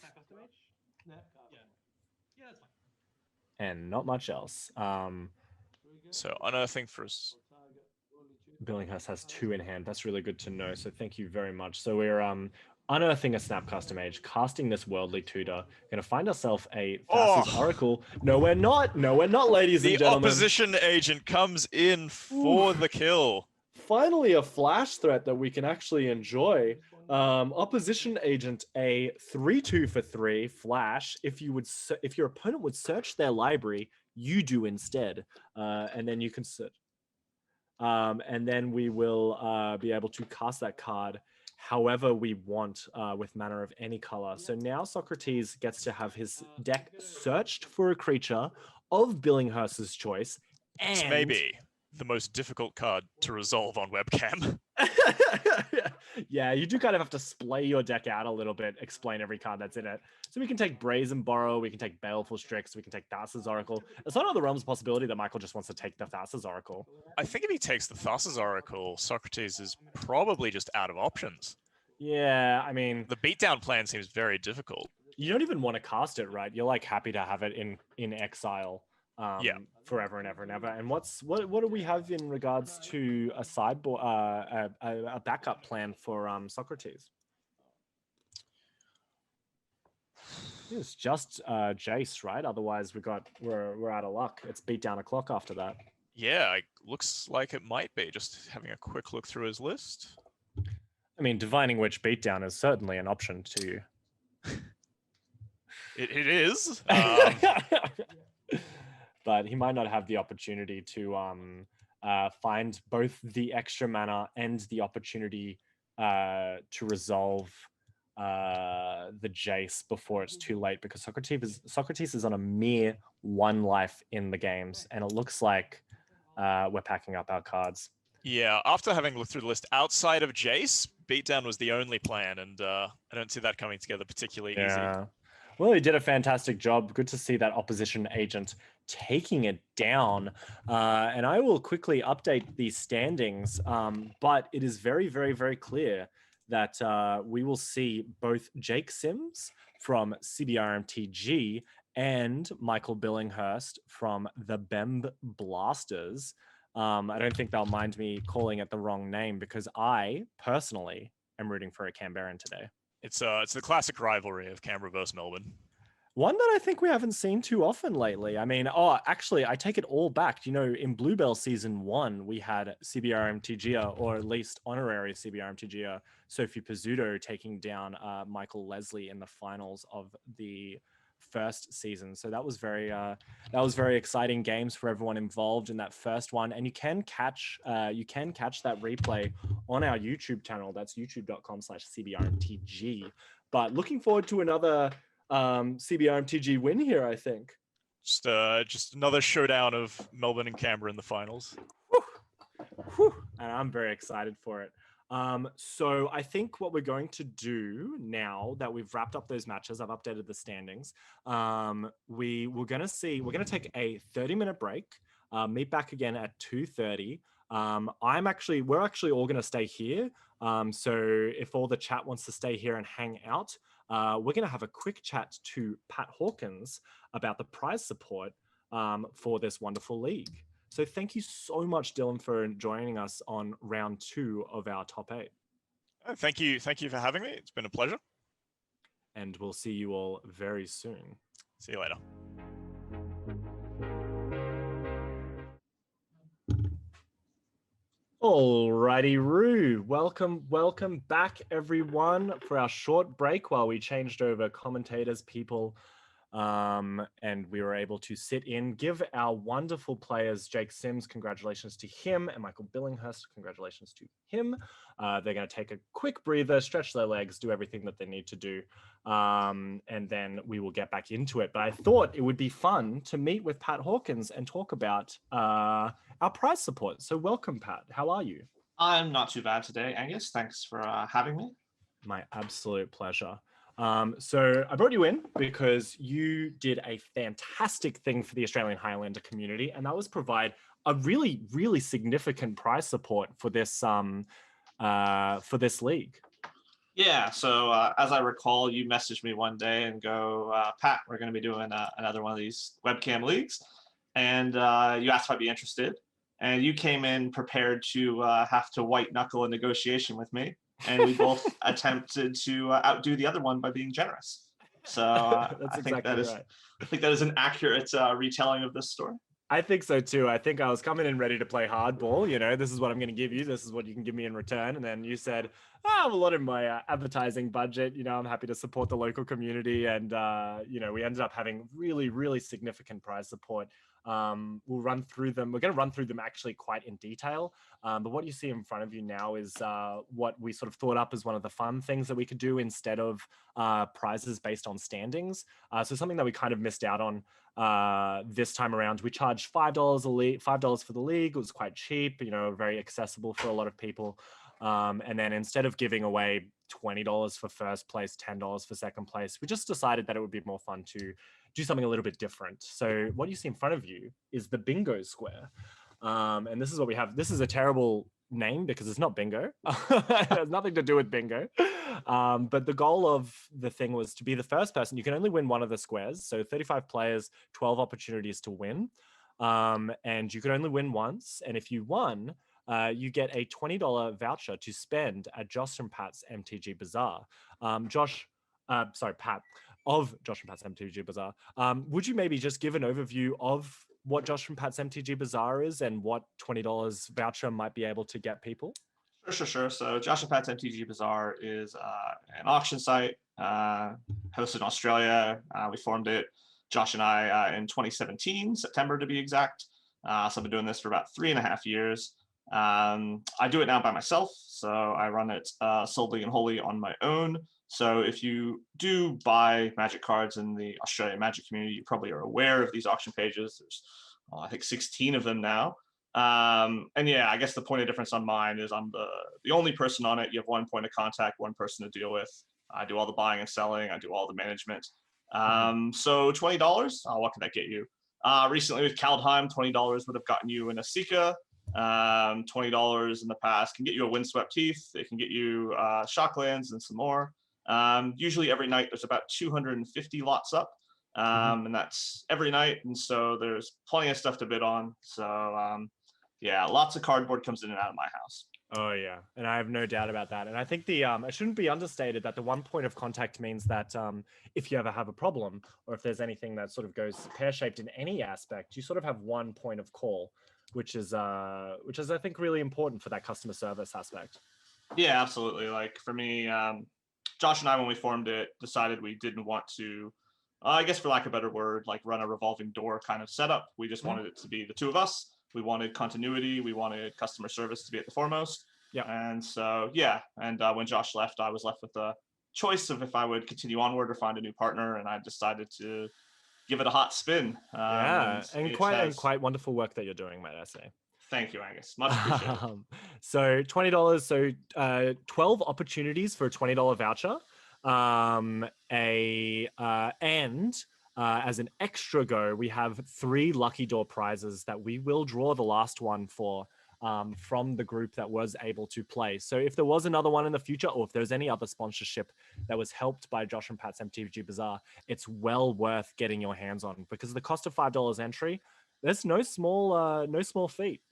And not much else. So Unearthing for us. Billinghurst has 2 in hand. That's really good to know. So thank you very much. So we're unearthing a Snapcaster Mage, casting this Worldly Tutor. Going to find ourselves a Thassa's Oracle. No, we're not. No, we're not, ladies and gentlemen. The opposition agent comes in for the kill. Finally, a flash threat that we can actually enjoy. Opposition agent, a 3/2 for 3 flash. If your opponent would search their library, you do instead, and then you can search. And then we will be able to cast that card however we want with mana of any color. So now Socrates gets to have his deck searched for a creature of Billinghurst's choice. And this may be the most difficult card to resolve on webcam. Yeah, you do kind of have to splay your deck out a little bit, explain every card that's in it. So we can take Brazen Borrow, we can take Baleful Strix, we can take Thassa's Oracle. It's not out of the realms of possibility that Michael just wants to take the Thassa's Oracle. I think if he takes the Thassa's Oracle, Socrates is probably just out of options. Yeah, I mean, The beatdown plan seems very difficult. you don't even want to cast it, right? You're like happy to have it in exile. Yeah. Forever and ever and ever. And what do we have in regards to a sideboard, a backup plan for Socrates? It's just Jace, right? Otherwise, we're out of luck. It's beat down a clock after that. Yeah, looks like it might be. Just having a quick look through his list. I mean, divining which beatdown is certainly an option to you. It is. But he might not have the opportunity to find both the extra mana and the opportunity to resolve the Jace before it's too late, because Socrates is on a mere 1 life in the games, and it looks like we're packing up our cards. Yeah, after having looked through the list, outside of Jace, beatdown was the only plan, and I don't see that coming together particularly easy. Well, he did a fantastic job. Good to see that opposition agent taking it down. And I will quickly update these standings. But it is very, very, very clear that we will see both Jake Sims from CBR MTG and Michael Billinghurst from the Bemb Blasters. I don't think they'll mind me calling it the wrong name, because I personally am rooting for a Canberran today. It's the classic rivalry of Canberra versus Melbourne. One that I think we haven't seen too often lately. I mean, actually, I take it all back. You know, in Bluebell Season 1, we had CBR MTG, or at least honorary CBR MTG, Sophie Pizzuto taking down Michael Leslie in the finals of the first season. So that was very exciting games for everyone involved in that first one. And you can catch that replay on our YouTube channel. That's youtube.com/CBRMTG. But looking forward to another CBR MTG win here, I think. Just another showdown of Melbourne and Canberra in the finals. Whew. And I'm very excited for it. So I think what we're going to do now that we've wrapped up those matches, I've updated the standings. We're going to take a 30-minute break, meet back again at 2:30. We're actually all going to stay here. So if all the chat wants to stay here and hang out, we're going to have a quick chat to Pat Hawkins about the prize support for this wonderful league. So thank you so much, Dylan, for joining us on round 2 of our top 8. Thank you for having me. It's been a pleasure. And we'll see you all very soon. See you later. Alrighty, Roo. Welcome back, everyone, for our short break while we changed over commentators, people, and we were able to sit in, give our wonderful players, Jake Sims, congratulations to him, and Michael Billinghurst, congratulations to him. They're going to take a quick breather, stretch their legs, do everything that they need to do, and then we will get back into it. But I thought it would be fun to meet with Pat Hawkins and talk about our prize support. So welcome, Pat. How are you? I'm not too bad today, Angus. Thanks for having me. My absolute pleasure. So I brought you in because you did a fantastic thing for the Australian Highlander community, and that was provide a really, really significant prize support for this league. Yeah, so as I recall, you messaged me one day and go, Pat, we're going to be doing another one of these webcam leagues, and you asked if I'd be interested, and you came in prepared to have to white knuckle a negotiation with me. And we both attempted to outdo the other one by being generous. So I think that is an accurate retelling of this story. I think so too. I think I was coming in ready to play hardball. You know, this is what I'm going to give you. This is what you can give me in return. And then you said, I have a lot in my advertising budget. You know, I'm happy to support the local community. And, you know, we ended up having really, really significant prize support. We'll run through them. We're going to run through them actually quite in detail. But what you see in front of you now is what we sort of thought up as one of the fun things that we could do instead of prizes based on standings. So something that we kind of missed out on this time around. We charged $5 $5 for the league. It was quite cheap, you know, very accessible for a lot of people. And then instead of giving away $20 for first place, $10 for second place, we just decided that it would be more fun to do something a little bit different. So what you see in front of you is the bingo square. And this is what we have. This is a terrible name because it's not bingo. It has nothing to do with bingo. But the goal of the thing was to be the first person. You can only win one of the squares. So 35 players, 12 opportunities to win. And you could only win once. And if you won, you get a $20 voucher to spend at Josh and Pat's MTG Bazaar. Pat, of Josh and Pat's MTG Bazaar. Would you maybe just give an overview of what Josh and Pat's MTG Bazaar is and what $20 voucher might be able to get people? Sure. So Josh and Pat's MTG Bazaar is an auction site hosted in Australia. We formed it, Josh and I, in 2017, September to be exact. So I've been doing this for about 3.5 years. I do it now by myself, so I run it solely and wholly on my own. So if you do buy Magic cards in the Australian Magic community, you probably are aware of these auction pages. There's, I think, 16 of them now. And yeah, I guess the point of difference on mine is I'm the only person on it. You have one point of contact, one person to deal with. I do all the buying and selling. I do all the management. So $20, what can that get you? Recently with Kaldheim, $20 would have gotten you an Issac. $20 in the past can get you a Windswept Heath. It can get you Shocklands and some more. Usually every night there's about 250 lots up. And that's every night. And so there's plenty of stuff to bid on. So yeah, lots of cardboard comes in and out of my house. Oh yeah, and I have no doubt about that. And I think it shouldn't be understated that the one point of contact means that if you ever have a problem or if there's anything that sort of goes pear-shaped in any aspect, you sort of have one point of call, which is I think really important for that customer service aspect. Yeah, absolutely. Like for me, Josh and I, when we formed it, decided we didn't want to, I guess for lack of a better word, like run a revolving door kind of setup. We just wanted it to be the two of us. We wanted continuity. We wanted customer service to be at the foremost. Yeah. And so, yeah. And when Josh left, I was left with the choice of if I would continue onward or find a new partner. And I decided to give it a hot spin. And quite wonderful work that you're doing, might I say. Thank you, Angus. Much appreciated. So $20. So 12 opportunities for a $20 voucher. As an extra go, we have 3 lucky door prizes that we will draw the last one for from the group that was able to play. So if there was another one in the future, or if there's any other sponsorship that was helped by Josh and Pat's MTG Bazaar, it's well worth getting your hands on, because the cost of $5 entry, there's no small feat.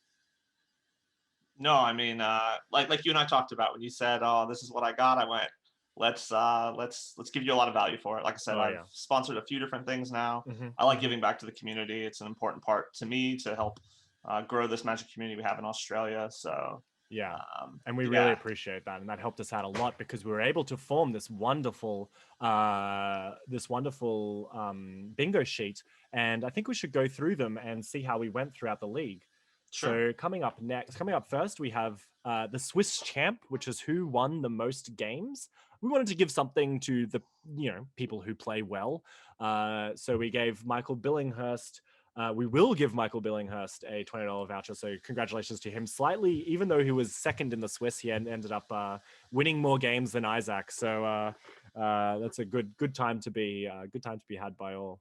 No, I mean, like you and I talked about when you said, "Oh, this is what I got," I went, let's give you a lot of value for it. Like I said, I've sponsored a few different things now. I like giving back to the community. It's an important part to me to help grow this Magic community we have in Australia. So yeah, and we really appreciate that, and that helped us out a lot because we were able to form this wonderful bingo sheet, and I think we should go through them and see how we went throughout the league. Sure. So coming up first, we have the Swiss champ, which is who won the most games. We wanted to give something to the people who play well. So we gave Michael Billinghurst. We will give Michael Billinghurst a $20 voucher. So congratulations to him. Slightly, even though he was second in the Swiss, he ended up winning more games than Issac. So that's a good time to be had by all.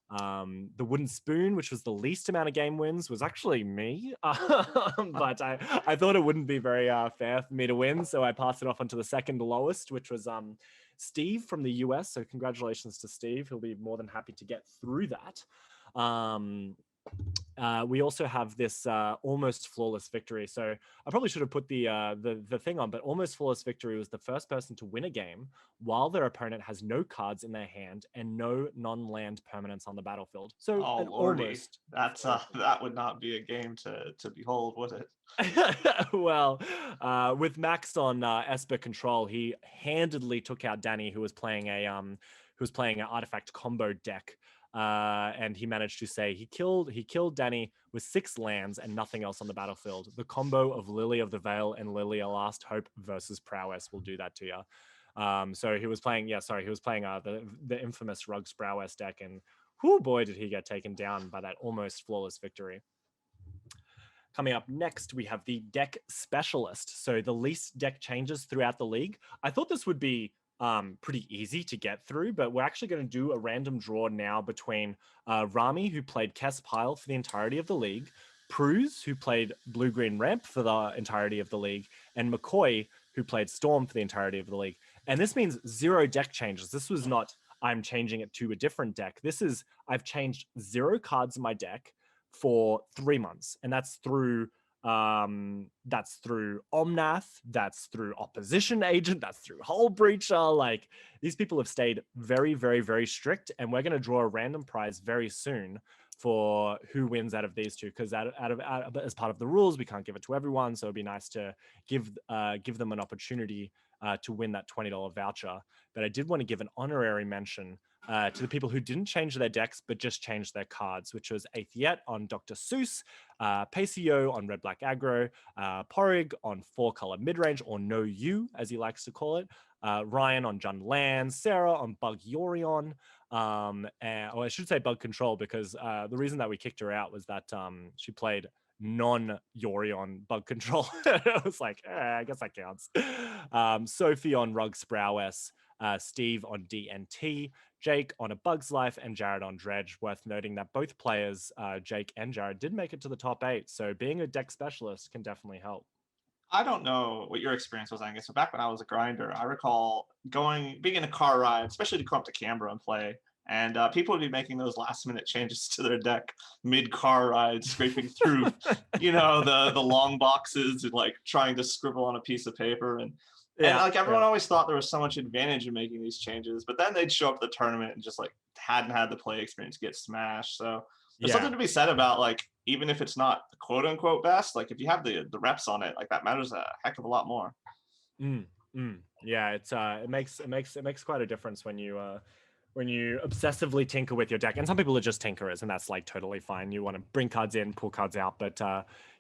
The wooden spoon, which was the least amount of game wins, was actually me. But I thought it wouldn't be very fair for me to win, so I passed it off onto the second lowest, which was Steve from the US. So congratulations to Steve. He'll be more than happy to get through that. We also have this almost flawless victory. So I probably should have put the thing on, but almost flawless victory was the first person to win a game while their opponent has no cards in their hand and no non-land permanents on the battlefield. So almost. That would not be a game to behold, would it? Well, with Max on Esper control, he handedly took out Danny, who was playing an artifact combo deck. And he managed to say he killed Danny with 6 lands and nothing else on the battlefield. The combo of Lily of the Veil and Lily of Last Hope versus Prowess will do that to you. So he was playing the infamous Rugs Prowess deck, and whoo boy did he get taken down by that almost flawless victory. Coming up next, we have the deck specialist. So the least deck changes throughout the league. I thought this would be pretty easy to get through, but we're actually going to do a random draw now between Rami, who played Kess Pile for the entirety of the league, Pruz, who played Blue-Green Ramp for the entirety of the league, and McCoy, who played Storm for the entirety of the league. And this means 0 deck changes. This was not, I'm changing it to a different deck. This is, I've changed 0 cards in my deck for 3 months. And that's through Omnath, that's through Opposition Agent, that's through Hull Breacher. Like, these people have stayed very, very, very strict, and we're going to draw a random prize very soon for who wins out of these two, because as part of the rules, we can't give it to everyone, so it'd be nice to give them an opportunity to win that $20 voucher. But I did want to give an honorary mention to the people who didn't change their decks but just changed their cards, which was Aethiet on Dr. Seuss, Pacio on Red Black Aggro, Porig on 4-color midrange, or No You as he likes to call it, Ryan on Jund Land, Sarah on Bug Yorion, or I should say Bug Control, because the reason that we kicked her out was that she played non-Yorion Bug Control. I was like, I guess that counts. Sophie on Rug Sprowess, Steve on DNT, Jake on A Bug's Life, and Jared on Dredge. Worth noting that both players, Jake and Jared, did make it to the top 8, so being a deck specialist can definitely help. I don't know what your experience was, Angus. So back when I was a grinder, I recall being in a car ride, especially to come up to Canberra and play, and people would be making those last-minute changes to their deck mid-car ride, scraping through, the long boxes and like trying to scribble on a piece of paper, and like everyone always thought there was so much advantage in making these changes, but then they'd show up at the tournament and just like hadn't had the play experience, get smashed. So there's something to be said about, like, even if it's not the quote unquote best, like if you have the reps on it, like that matters a heck of a lot more. Yeah, it makes quite a difference when you obsessively tinker with your deck. And some people are just tinkerers, and that's like totally fine. You want to bring cards in, pull cards out, but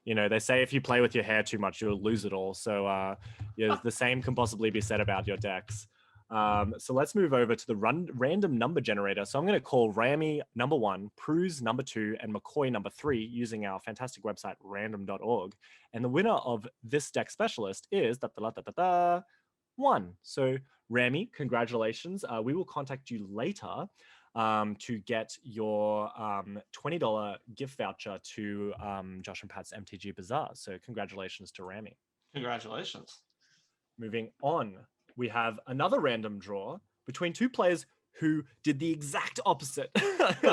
they say if you play with your hair too much, you'll lose it all. So the same can possibly be said about your decks. So let's move over to the random number generator. So I'm going to call Rami number 1, Pruz number 2, and McCoy number 3 using our fantastic website random.org. And the winner of this deck specialist is 1. So Rami, congratulations. We will contact you later to get your $20 gift voucher to Josh and Pat's MTG Bazaar. So congratulations to Rami. Congratulations. Moving on, we have another random draw between 2 players who did the exact opposite.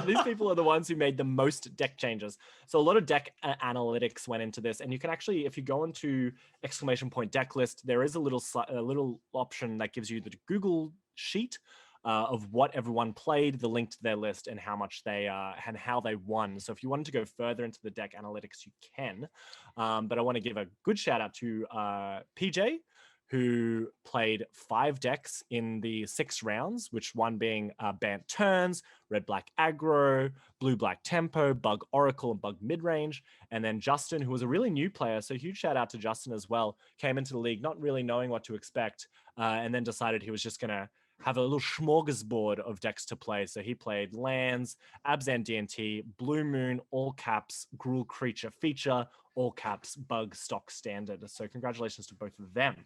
These people are the ones who made the most deck changes. So a lot of deck analytics went into this, and you can actually, if you go into _Decklist, there is a little option that gives you the Google sheet of what everyone played, the link to their list, and how much they and how they won. So if you wanted to go further into the deck analytics, you can. But I want to give a good shout out to PJ, who played 5 decks in the 6 rounds, which one being Bant Turns, Red Black Aggro, Blue Black Tempo, Bug Oracle, and Bug Midrange. And then Justin, who was a really new player, so huge shout out to Justin as well, came into the league not really knowing what to expect, and then decided he was just going to have a little smorgasbord of decks to play. So he played Lands, Abzan DNT, Blue Moon, all caps, Gruul Creature Feature, all caps, Bug Stock Standard. So congratulations to both of them.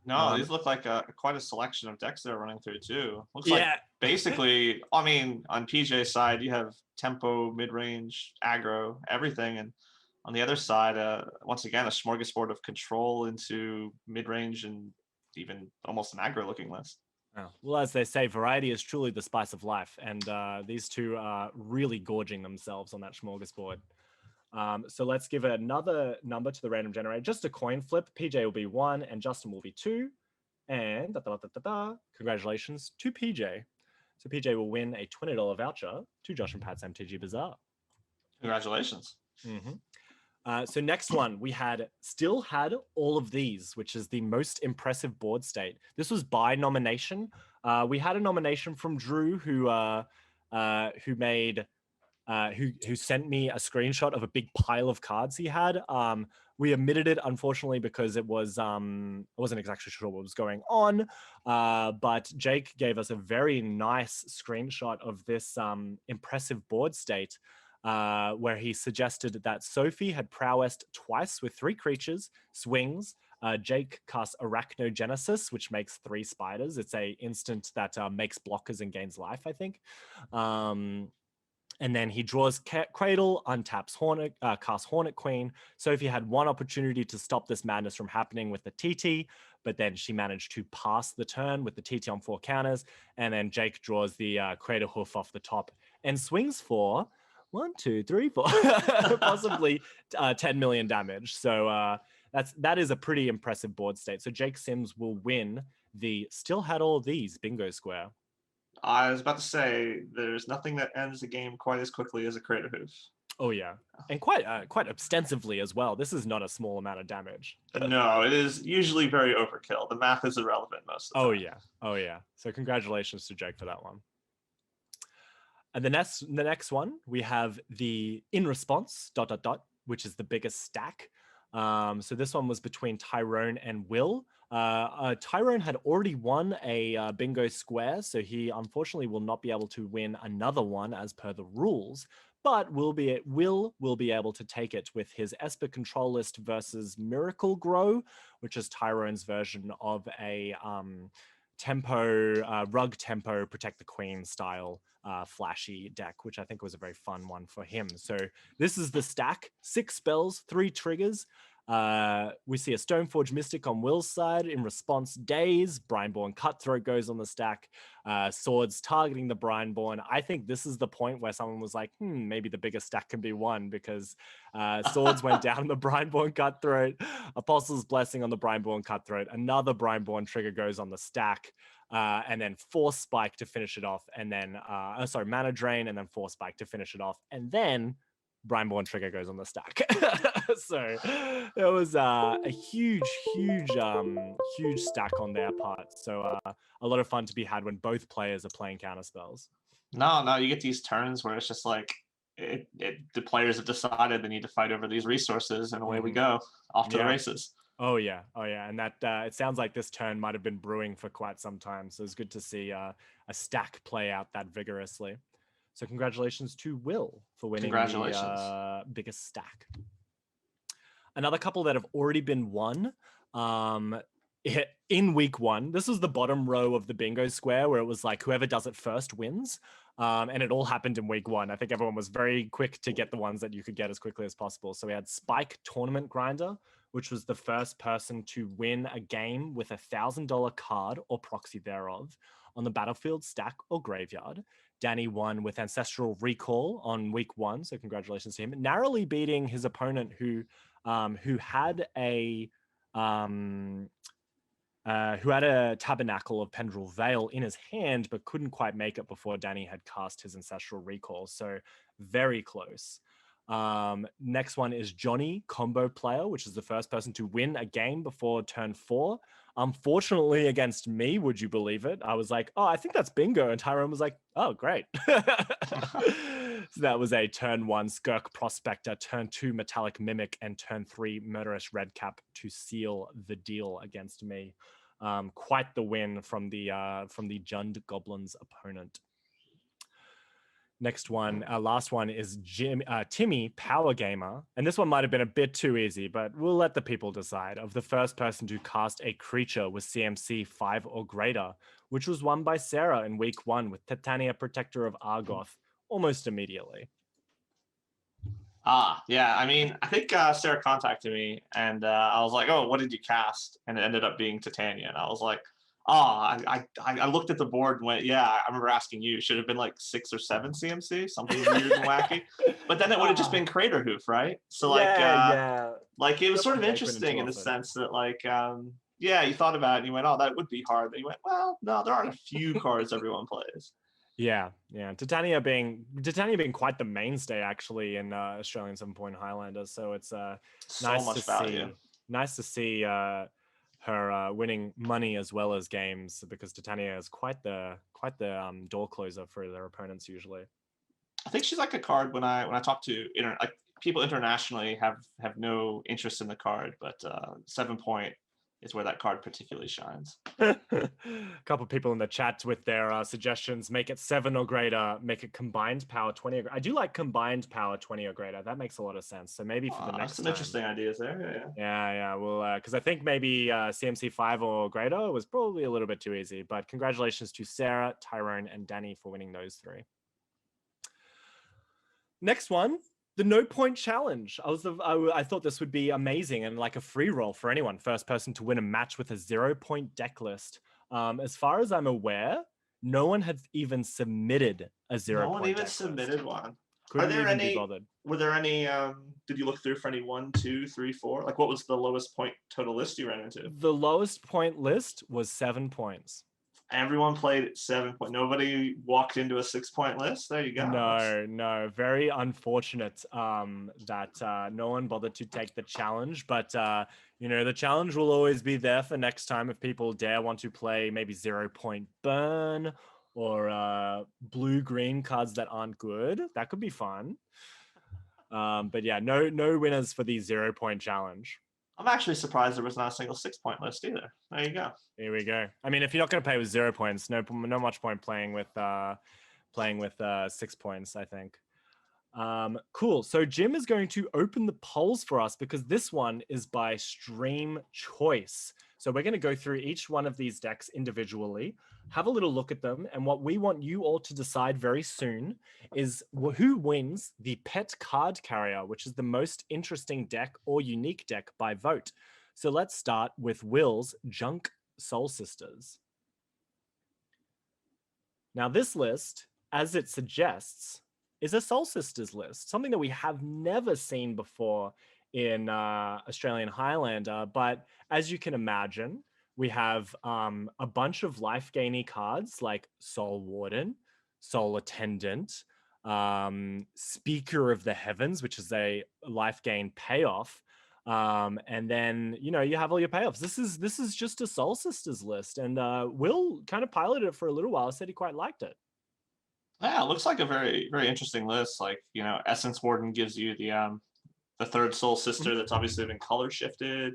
No, these look like quite a selection of decks they're running through too. Looks like basically, I mean, on PJ's side, you have tempo, mid-range, aggro, everything. And on the other side, once again, a smorgasbord of control into mid-range and even almost an aggro looking list. Oh, well, as they say, variety is truly the spice of life. And these two are really gorging themselves on that smorgasbord. So let's give another number to the random generator, just a coin flip. PJ will be 1 and Justin will be 2. And congratulations to PJ. So PJ will win a $20 voucher to Josh and Pat's MTG Bazaar. Congratulations. So next one, we still had all of these, which is the most impressive board state. This was by nomination. We had a nomination from Drew who sent me a screenshot of a big pile of cards he had. We omitted it, unfortunately, because it was I wasn't exactly sure what was going on. But Jake gave us a very nice screenshot of this impressive board state. where he suggested that Sophie had prowessed twice with 3 creatures, swings. Jake casts Arachnogenesis, which makes 3 spiders. It's a instant that makes blockers and gains life, I think. And then he draws Cradle, untaps Hornet, casts Hornet Queen. Sophie had 1 opportunity to stop this madness from happening with the TT, but then she managed to pass the turn with the TT on 4 counters. And then Jake draws the Crater Hoof off the top and swings for 1, 2, 3, 4, possibly 10 million damage. So that is a pretty impressive board state. So Jake Sims will win the Still Had All These bingo square. I was about to say, there's nothing that ends the game quite as quickly as a Crater Hoof. Oh yeah, and quite extensively as well. This is not a small amount of damage. No, it is usually very overkill. The math is irrelevant most of the time. Oh yeah. So congratulations to Jake for that one. And the next one, we have the In Response ... which is the biggest stack. So this one was between Tyrone and Will. Tyrone had already won a bingo square, so he unfortunately will not be able to win another one as per the rules, but will be able to take it with his Esper control list versus Miracle Grow, which is Tyrone's version of a rug tempo protect the queen style flashy deck, which I think was a very fun one for him. So this is the stack: 6 spells, 3 triggers. We see a Stoneforge Mystic on Will's side. In response, Daze. Brineborn Cutthroat goes on the stack. Swords targeting the Brineborn. I think this is the point where someone was like, maybe the biggest stack can be won, because Swords went down on the Brineborn Cutthroat. Apostle's Blessing on the Brineborn Cutthroat. Another Brineborn trigger goes on the stack. And then Force Spike to finish it off. And then, Mana Drain, and then Force Spike to finish it off. And then Brineborn trigger goes on the stack. So there was a huge stack on their part. So a lot of fun to be had when both players are playing counter spells. No, you get these turns where it's just like the players have decided they need to fight over these resources, and away we go, off to the races. Oh yeah, and that it sounds like this turn might have been brewing for quite some time. So it's good to see a stack play out that vigorously. So congratulations to Will for winning the biggest stack. Another couple that have already been won in week 1. This was the bottom row of the bingo square, where it was like whoever does it first wins. And it all happened in week 1. I think everyone was very quick to get the ones that you could get as quickly as possible. So we had Spike Tournament Grinder, which was the first person to win a game with $1,000 card or proxy thereof on the battlefield, stack, or graveyard. Danny won with Ancestral Recall on week 1, so congratulations to him, narrowly beating his opponent who had a Tabernacle of Pendrell Vale in his hand, but couldn't quite make it before Danny had cast his Ancestral Recall. So very close. Next one is Johnny, Combo Player, which is the first person to win a game before turn 4. Unfortunately, against me, would you believe it? I was like, oh, I think that's bingo. And Tyrone was like, oh, great. So that was a turn 1 Skirk Prospector, turn 2 Metallic Mimic, and turn 3 Murderous Redcap to seal the deal against me. Quite the win from the Jund Goblin's opponent. Next one, last one is Timmy, Power Gamer. And this one might have been a bit too easy, but we'll let the people decide. Of the first person to cast a creature with CMC 5 or greater, which was won by Sarah in week 1 with Titania, Protector of Argoth, almost immediately. Yeah. I mean, I think Sarah contacted me, and I was like, oh, what did you cast? And it ended up being Titania. And I was like, I looked at the board and went, yeah, I remember asking you, should have been like 6 or 7 CMC, something weird and wacky. But then it would have just been Crater Hoof, right? So like it was sort of interesting in the sense that like you thought about it and you went, oh, that would be hard. But you went, well, no, there aren't a few cards everyone plays. Yeah. Titania being quite the mainstay actually in Australian 7-point Highlanders. So it's nice to see her winning money as well as games, because Titania is quite the door closer for their opponents usually. I think she's like a card when I talk to people internationally have no interest in the card, but 7-point is where that card particularly shines. A couple of people in the chat with their suggestions. Make it 7 or greater. Make it combined power 20 or greater. I do like combined power 20 or greater. That makes a lot of sense. So maybe for the next some time. interesting ideas there. Yeah. Well, because I think maybe CMC 5 or greater was probably a little bit too easy. But congratulations to Sarah, Tyrone, and Danny for winning those 3. Next one. The no point challenge. I thought this would be amazing and like a free roll for anyone. First person to win a match with a 0-point deck list. As far as I'm aware, no one had even submitted a 0-point. No one even deck submitted list. one. Couldn't Are there even any? be bothered. Were there any? Did you look through for any 1, 2, 3, 4? Like, what was the lowest point total list you ran into? The lowest point list was 7 points. Everyone played 7 point. Nobody walked into a 6-point list. There you go. No. Very unfortunate that no one bothered to take the challenge. But the challenge will always be there for next time if people want to play maybe 0-point burn or blue-green cards that aren't good. That could be fun. But yeah, no winners for the 0-point challenge. I'm actually surprised there was not a single 6-point list either. There you go. Here we go. I mean, if you're not going to play with 0 points, no much point playing with 6 points, I think. Cool. So Jim is going to open the polls for us because this one is by stream choice. So we're going to go through each one of these decks individually, have a little look at them, and what we want you all to decide very soon is who wins the pet card carrier, which is the most interesting deck or unique deck by vote. So let's start with Will's Junk Soul Sisters. Now this list, as it suggests, is a Soul Sisters list, something that we have never seen before in Australian Highlander. But as you can imagine, we have a bunch of life-gainy cards like Soul Warden, Soul Attendant, Speaker of the Heavens, which is a life gain payoff. And then, you have all your payoffs. This is just a Soul Sisters list. And Will kind of piloted it for a little while, said he quite liked it. Yeah, it looks like a very, very interesting list. Like, Essence Warden gives you the third Soul Sister that's obviously been color shifted.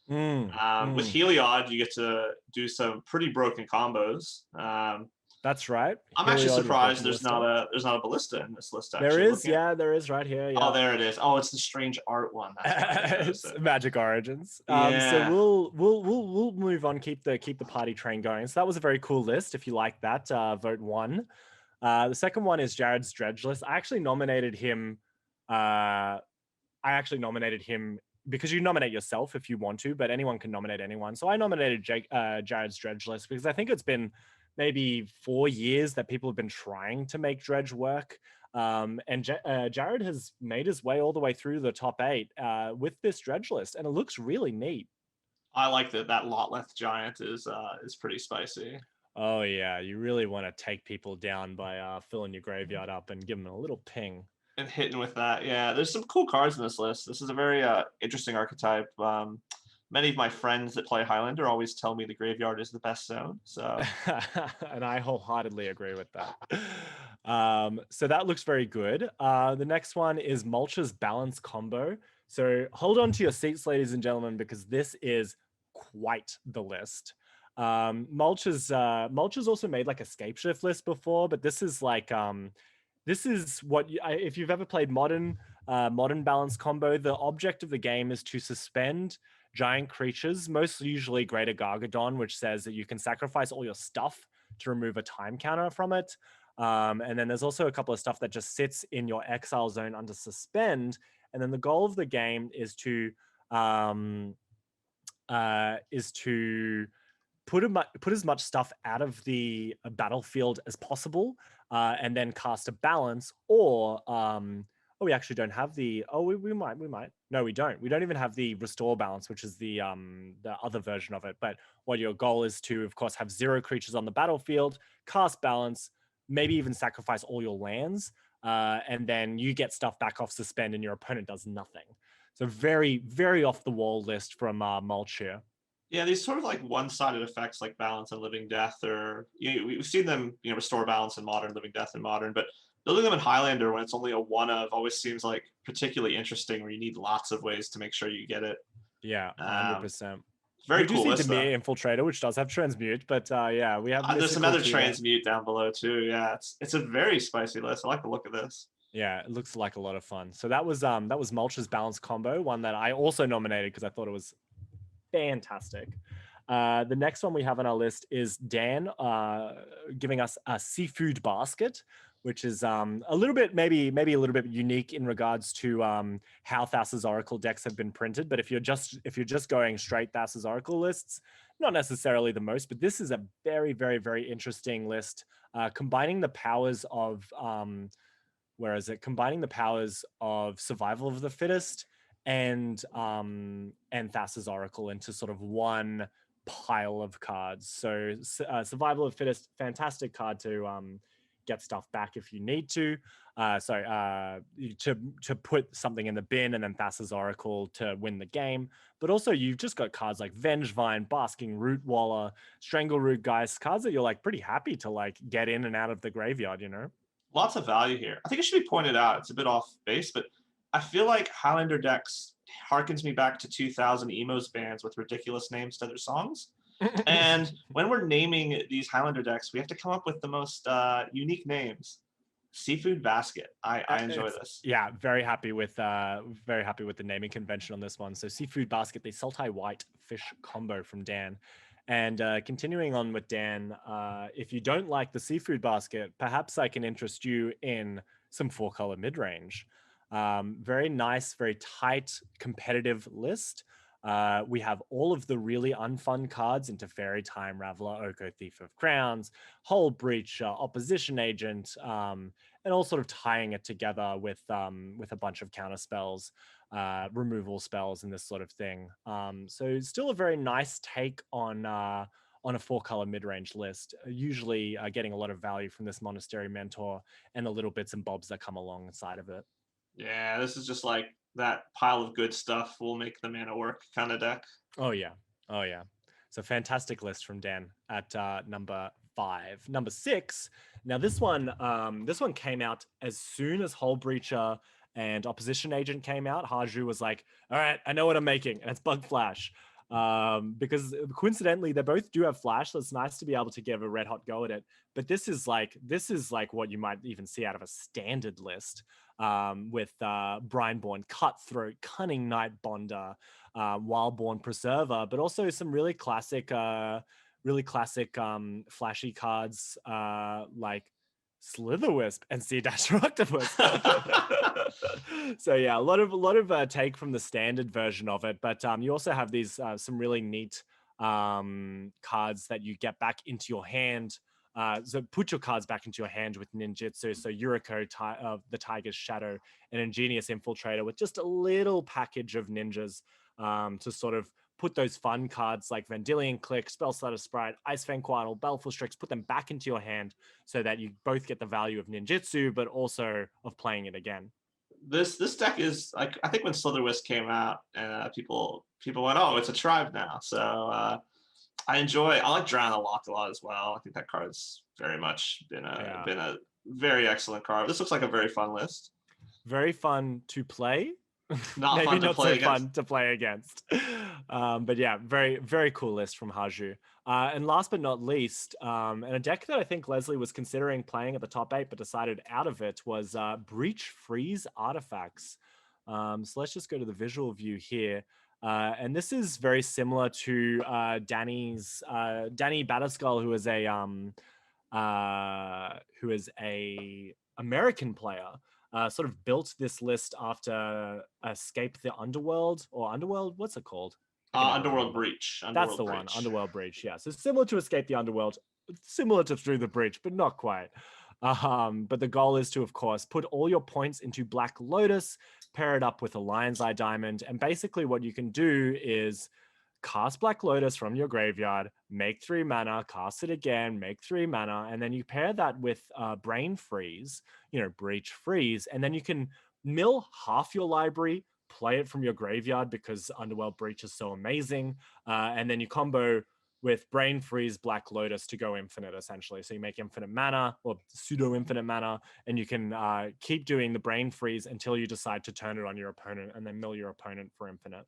And with Heliod, you get to do some pretty broken combos. That's right. I'm actually surprised there's not a ballista in this list. Actually, there is, there is right here. Yeah. Oh, there it is. Oh, it's the strange art one. It's Magic Origins. Yeah. So we'll move on. Keep the party train going. So that was a very cool list. If you like that, vote 1. The second one is Jared's Dredge list. I actually nominated him. Because you nominate yourself if you want to, but anyone can nominate anyone. So I nominated Jared's Dredge list because I think it's been maybe 4 years that people have been trying to make Dredge work. And Jared has made his way all the way through the top 8 with this Dredge list, and it looks really neat. I like that Lotleth Giant is pretty spicy. Oh yeah, you really want to take people down by filling your graveyard up and give them a little ping. And hitting with that, yeah. There's some cool cards in this list. This is a very interesting archetype. Many of my friends that play Highlander always tell me the graveyard is the best zone. So, and I wholeheartedly agree with that. So that looks very good. The next one is Mulch's Balance Combo. So hold on to your seats, ladies and gentlemen, because this is quite the list. Mulch has also made like a Scapeshift list before, but this is like this is what if you've ever played modern balance combo, the object of the game is to suspend giant creatures, most usually Greater Gargadon, which says that you can sacrifice all your stuff to remove a time counter from it. And then there's also a couple of stuff that just sits in your exile zone under suspend. And then the goal of the game is to put as much stuff out of the battlefield as possible, and then cast a balance. Or we actually don't have the. Oh, we might. No, we don't. We don't even have the restore balance, which is the other version of it. But what your goal is to, of course, have 0 creatures on the battlefield, cast balance, maybe even sacrifice all your lands, and then you get stuff back off suspend, and your opponent does nothing. So very, very off the wall list from Mulch here. Yeah, these sort of like one-sided effects like balance and living death, or we've seen them, restore balance in modern, living death in modern, but building them in Highlander when it's only a one of always seems like particularly interesting, where you need lots of ways to make sure you get it. Yeah, 100%. Very we do cool see list, though. Demir Infiltrator, which does have transmute, but yeah, we have There's some Mystical other too. transmute down below too. Yeah, it's a very spicy list. I like the look of this. Yeah, it looks like a lot of fun. So that was Mulch's balance combo, one that I also nominated because I thought it was fantastic. The next one we have on our list is Dan giving us a seafood basket, which is a little bit maybe a little bit unique in regards to how Thassa's Oracle decks have been printed. But if you're just going straight Thassa's Oracle lists, not necessarily the most, but this is a very, very, very interesting list, combining the powers of combining the powers of Survival of the Fittest and Thassa's Oracle into sort of one pile of cards. So Survival of Fittest, fantastic card to get stuff back if you need to. To put something in the bin, and then Thassa's Oracle to win the game. But also you've just got cards like Vengevine, Basking Root Waller, Strangleroot Geist, cards that you're like pretty happy to like get in and out of the graveyard, you know? Lots of value here. I think it should be pointed out, it's a bit off base, but I feel like Highlander decks harkens me back to 2000 emos bands with ridiculous names to their songs. And when we're naming these Highlander decks, we have to come up with the most unique names. Seafood Basket. I enjoy this. Yeah, very happy with the naming convention on this one. So Seafood Basket, the Sultai White Fish combo from Dan. And continuing on with Dan, if you don't like the Seafood Basket, perhaps I can interest you in some 4-color mid-range. Very nice, very tight, competitive list. We have all of the really unfun cards into Fairy Time Raveler, Oko Thief of Crowns, Hull Breach, Opposition Agent, and all sort of tying it together with a bunch of counter spells, removal spells, and this sort of thing. So still a very nice take on a 4-color mid-range list. Usually getting a lot of value from this Monastery Mentor and the little bits and bobs that come alongside of it. Yeah, this is just like that pile of good stuff will make the mana work kind of deck. Oh yeah. So fantastic list from Dan at number 5. Number 6. Now this one came out as soon as Hull Breacher and Opposition Agent came out. Haju was like, all right, I know what I'm making, and it's Bug Flash. Because coincidentally they both do have flash, so it's nice to be able to give a red hot go at it. But this is like what you might even see out of a standard list, with Brineborn, Cutthroat, Cunning Night Bonder, Wildborn Preserver, but also some really classic flashy cards like Slitherwisp and Sea Dasher Octopus. So yeah, a lot of take from the standard version of it, but you also have these some really neat cards that you get back into your hand. So put your cards back into your hand with ninjutsu. So Yuriko, the Tiger's Shadow, and Ingenious Infiltrator with just a little package of ninjas to sort of put those fun cards like Vendilion Click, Spellstutter Sprite, Icefang Quaddle, Baleful Strix, put them back into your hand so that you both get the value of ninjutsu, but also of playing it again. This deck is like, I think when Slitherwisp came out, people went, oh, it's a tribe now. So I like Drown the Lock a lot as well. I think that card's very much been a very excellent card. This looks like a very fun list. Very fun to play. Not fun to play against. Fun to play against. But yeah, very, very cool list from Haju. And last but not least, and a deck that I think Leslie was considering playing at the top 8 but decided out of it was Breach Freeze Artifacts. So let's just go to the visual view here. And this is very similar to Danny Batterskull, who is a American player. Sort of built this list after Escape the Underworld, what's it called? Underworld Breach. That's the one, Underworld Breach, yeah. So similar to Escape the Underworld, similar to Through the Breach, but not quite. But the goal is to, of course, put all your points into Black Lotus, pair it up with a Lion's Eye Diamond, and basically what you can do is cast Black Lotus from your graveyard, make 3 mana, cast it again, make 3 mana, and then you pair that with Brain Freeze, Breach Freeze, and then you can mill half your library, play it from your graveyard because Underworld Breach is so amazing, and then you combo with Brain Freeze, Black Lotus to go infinite, essentially. So you make infinite mana, or pseudo-infinite mana, and you can keep doing the Brain Freeze until you decide to turn it on your opponent, and then mill your opponent for infinite.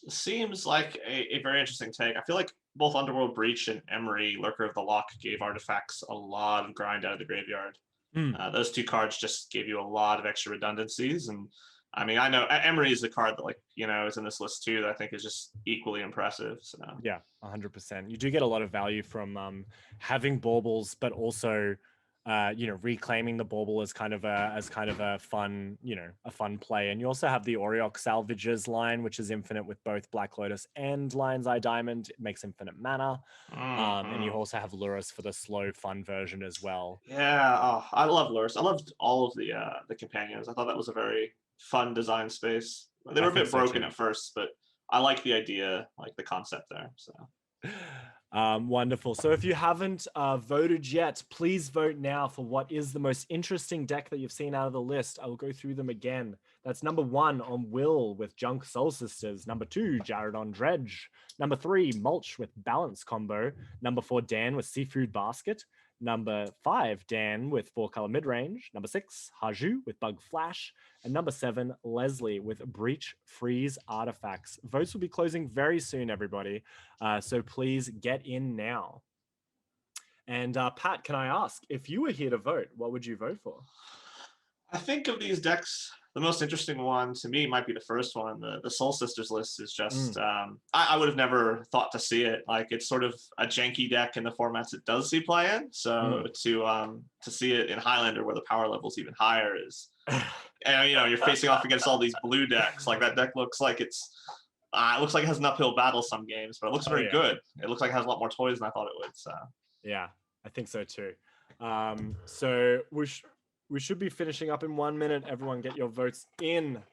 seems like a very interesting take. I feel like both Underworld Breach and Emery, Lurker of the Lock, gave artifacts a lot of grind out of the graveyard. Those two cards just gave you a lot of extra redundancies. And I mean, I know Emery is a card that, like, you know, is in this list too, that I think is just equally impressive. So yeah, 100%. You do get a lot of value from having baubles, but also you know, reclaiming the bauble as kind of a fun, you know, a fun play. And you also have the Aureox Salvages line, which is infinite with both Black Lotus and Lion's Eye Diamond. It makes infinite mana. And you also have Lurrus for the slow, fun version as well. Yeah, oh, I love Lurrus. I loved all of the companions. I thought that was a very fun design space. They were a bit broken at first, but I like the idea, like the concept there. So wonderful. So if you haven't voted yet, please vote now for what is the most interesting deck that you've seen out of the list. I will go through them again. That's number 1 on Will with Junk Soul Sisters. Number 2, Jared on Dredge. Number 3, Mulch with Balance Combo. Number 4, Dan with Seafood Basket. Number 5, Dan with 4-color midrange. Number 6, Haju with Bug Flash. And number 7, Leslie with Breach Freeze Artifacts. Votes will be closing very soon, everybody. So please get in now. And Pat, can I ask, if you were here to vote, what would you vote for? I think of these decks, the most interesting one to me might be the first one. The Soul Sisters list is just, I would have never thought to see it. Like, it's sort of a janky deck in the formats it does see play in. So to see it in Highlander where the power level's even higher is, and you know, you're facing off against all these blue decks. Like, that deck looks like it looks like it has an uphill battle some games, but it looks very good. It looks like it has a lot more toys than I thought it would. So yeah, I think so too. So we should be finishing up in 1 minute. Everyone get your votes in.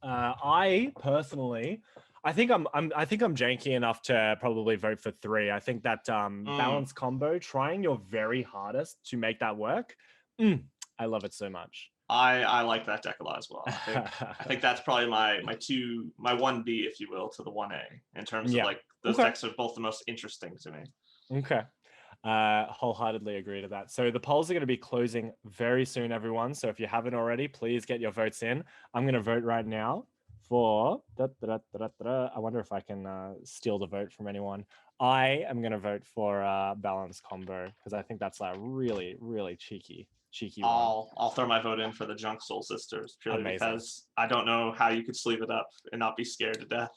I personally, I think I'm janky enough to probably vote for 3. I think that balance combo, trying your very hardest to make that work. I love it so much. I like that deck a lot as well. I think that's probably my 1B, if you will, to the 1A in terms of like those decks are both the most interesting to me. Okay. Wholeheartedly agree to that. So the polls are going to be closing very soon, everyone. So if you haven't already, please get your votes in. I'm going to vote right now for I wonder if I can steal the vote from anyone. I am going to vote for balance combo because I think that's like really, really cheeky one. I'll throw my vote in for the Junk Soul Sisters purely because I don't know how you could sleeve it up and not be scared to death.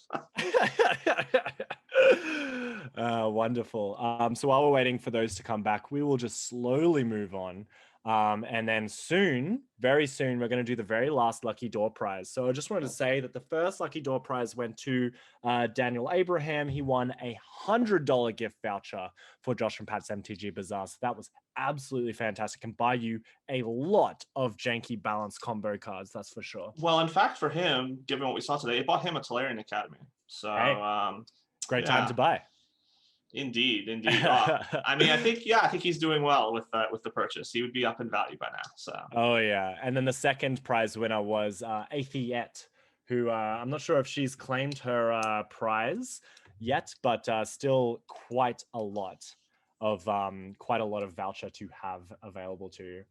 Wonderful. So while we're waiting for those to come back, we will just slowly move on. And then soon, very soon, we're going to do the very last Lucky Door prize. So I just wanted to say that the first Lucky Door prize went to Daniel Abraham. He won a $100 gift voucher for Josh and Pat's MTG Bazaar. So that was absolutely fantastic and buy you a lot of janky balance combo cards, that's for sure. Well, in fact, for him, given what we saw today, it bought him a Tolarian Academy. So great time to buy. Indeed. I mean, I think he's doing well with the purchase. He would be up in value by now. So. Oh yeah, and then the second prize winner was Atheet, who I'm not sure if she's claimed her prize yet, but still quite a lot of voucher to have available to you.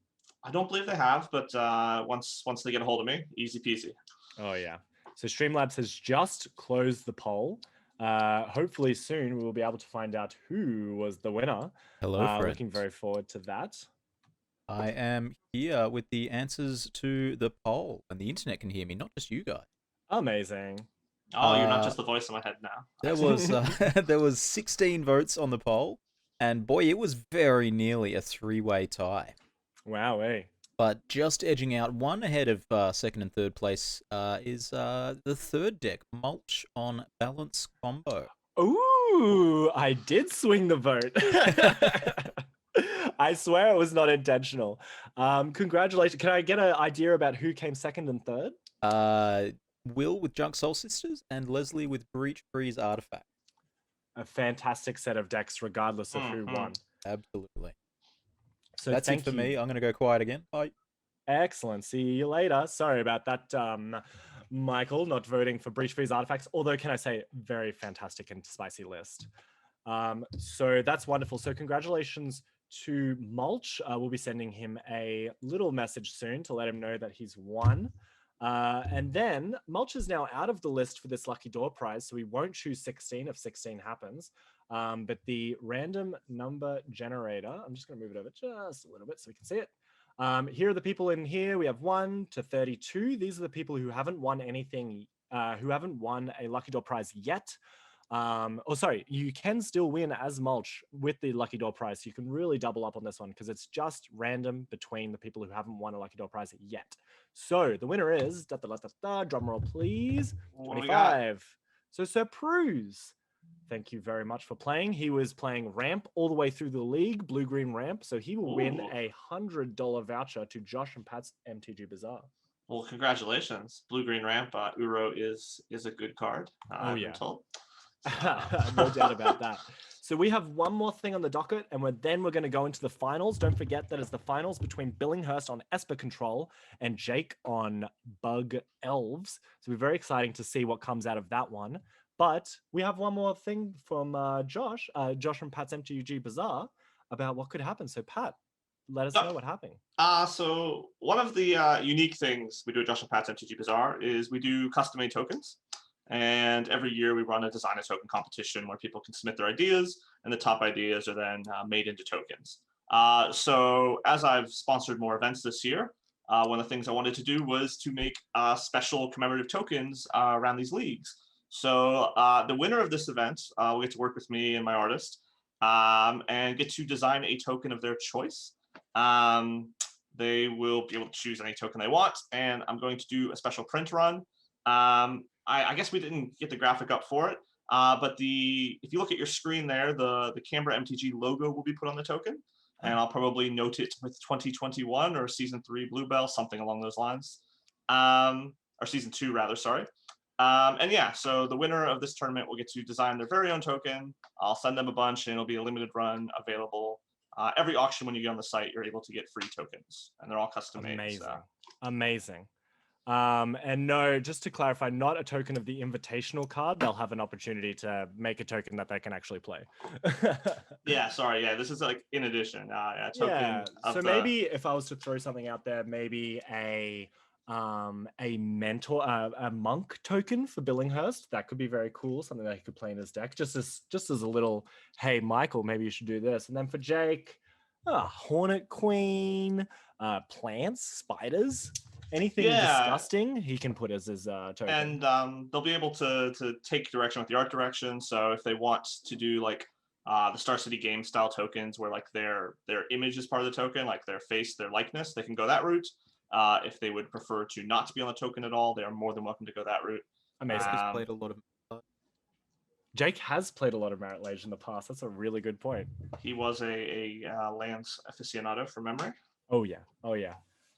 I don't believe they have, but once they get a hold of me, easy peasy. Oh yeah. So Streamlabs has just closed the poll. Hopefully soon we will be able to find out who was the winner. Hello, friends. Looking very forward to that. I am here with the answers to the poll, and the internet can hear me, not just you guys. Amazing. Oh, you're not just the voice in my head now. There was 16 votes on the poll, and boy, it was very nearly a 3-way tie. Wow, But just edging out one ahead of second and third place is the third deck, Mulch on Balance Combo. Ooh, I did swing the vote. I swear it was not intentional. Congratulations. Can I get an idea about who came second and third? Will with Junk Soul Sisters and Leslie with Breach Freeze Artifact. A fantastic set of decks, regardless of who won. Absolutely. So that's it for me. I'm going to go quiet again. Bye. Excellent. See you later. Sorry about that, Michael, not voting for Breach Freeze Artifacts. Although, can I say, very fantastic and spicy list. So that's wonderful. So congratulations to Mulch. We'll be sending him a little message soon to let him know that he's won. And then Mulch is now out of the list for this lucky door prize, so we won't choose 16 if 16 happens. But the random number generator, I'm just going to move it over just a little bit so we can see it. Here are the people in here. We have 1 to 32. These are the people who haven't won anything, who haven't won a lucky door prize yet. Sorry, you can still win as Mulch with the lucky door prize. So you can really double up on this one because it's just random between the people who haven't won a lucky door prize yet. So the winner is, drum roll please, 25. So Sir Pruse, thank you very much for playing. He was playing ramp all the way through the league, blue-green ramp. So he will win a $100 voucher to Josh and Pat's MTG Bazaar. Well, congratulations. Blue-green ramp, Uro is a good card. Oh, yeah. I'm told. No doubt about that. So we have one more thing on the docket, and then we're going to go into the finals. Don't forget that it's the finals between Billinghurst on Esper Control and Jake on Bug Elves. So we're very exciting to see what comes out of that one. But we have one more thing from Josh from Pat's MTG Bazaar about what could happen. So Pat, let us know what happened. So one of the unique things we do at Josh and Pat's MTG Bazaar is we do custom-made tokens. And every year we run a design a token competition where people can submit their ideas, and the top ideas are then made into tokens. So as I've sponsored more events this year, one of the things I wanted to do was to make special commemorative tokens around these leagues. So the winner of this event will get to work with me and my artist and get to design a token of their choice. They will be able to choose any token they want, and I'm going to do a special print run. I guess we didn't get the graphic up for it, but if you look at your screen there, the Canberra MTG logo will be put on the token, and I'll probably note it with 2021 or Season 3 Bluebell, something along those lines, or Season 2 rather, sorry. And yeah, so the winner of this tournament will get to design their very own token. I'll send them a bunch, and it'll be a limited run available. Every auction when you get on the site, you're able to get free tokens, and they're all custom made. Amazing, so. amazing. And no, just to clarify, not a token of the invitational card. They'll have an opportunity to make a token that they can actually play. Yeah, sorry. Yeah, this is like in addition. A token Yeah. of So maybe if I was to throw something out there, maybe a mentor, a monk token for Billinghurst. That could be very cool. Something that he could play in his deck, just as a little, hey, Michael, maybe you should do this. And then for Jake, Hornet Queen, plants, spiders. Anything disgusting, he can put as his token. And they'll be able to take direction with the art direction. So if they want to do like the Star City game style tokens where like their image is part of the token, like their face, their likeness, they can go that route. If they would prefer to not to be on the token at all, they are more than welcome to go that route. Amazing. Played a lot of... Jake has played a lot of Marit Lage in the past. That's a really good point. He was a lands aficionado from memory. Oh yeah. Oh yeah.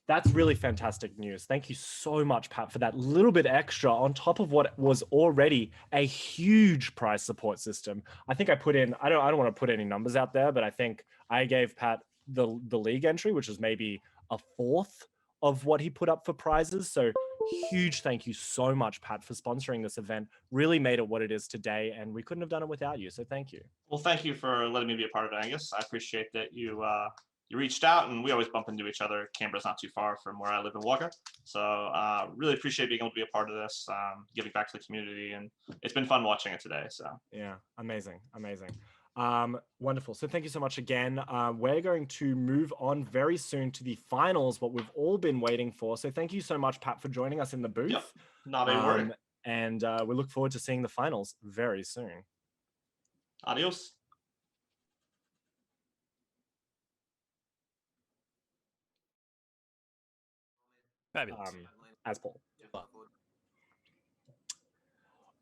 That's really fantastic news. Thank you so much, Pat, for that little bit extra on top of what was already a huge prize support system. I think I put in, I don't want to put any numbers out there, but I think I gave Pat the league entry, which was maybe a fourth of what he put up for prizes. So huge thank you so much, Pat, for sponsoring this event. Really made it what it is today, and we couldn't have done it without you. So thank you. Well, thank you for letting me be a part of it, Angus. I appreciate that you reached out, and we always bump into each other. Canberra's not too far from where I live in Walker. So really appreciate being able to be a part of this, giving back to the community, and it's been fun watching it today. So yeah, amazing. Wonderful. So thank you so much again. We're going to move on very soon to the finals, what we've all been waiting for. So thank you so much, Pat, for joining us in the booth. Yep, not a worry. And we look forward to seeing the finals very soon. Adios. As Paul.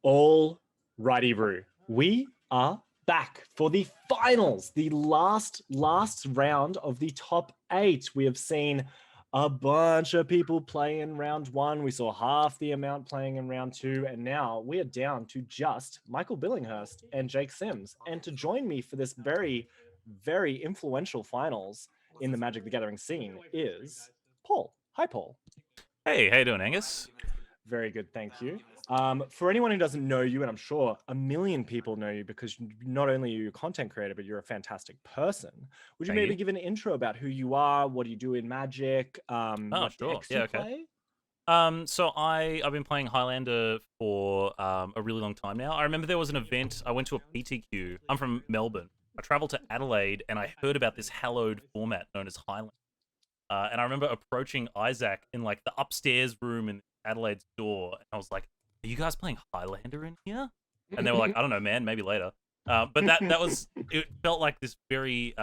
All righty, Roo. We are back for the finals, the last round of the top 8. We have seen a bunch of people play in round 1. We saw half the amount playing in round 2, and now we are down to just Michael Billinghurst and Jake Sims. And to join me for this very, very influential finals in the Magic the Gathering scene is Paul. Hi, Paul. Hey, how you doing, Angus? Very good, thank you. For anyone who doesn't know you, and I'm sure a million people know you because not only are you a content creator, but you're a fantastic person. Would you maybe give an intro about who you are, what do you do in Magic, what sure. decks you play? So I've been playing Highlander for a really long time now. I remember there was an event. I went to a PTQ. I'm from Melbourne. I traveled to Adelaide and I heard about this hallowed format known as Highlander. And I remember approaching Isaac in like the upstairs room in Adelaide's door, and I was like, "Are you guys playing Highlander in here?" And they were like, "I don't know, man. Maybe later." But that was, it felt like this very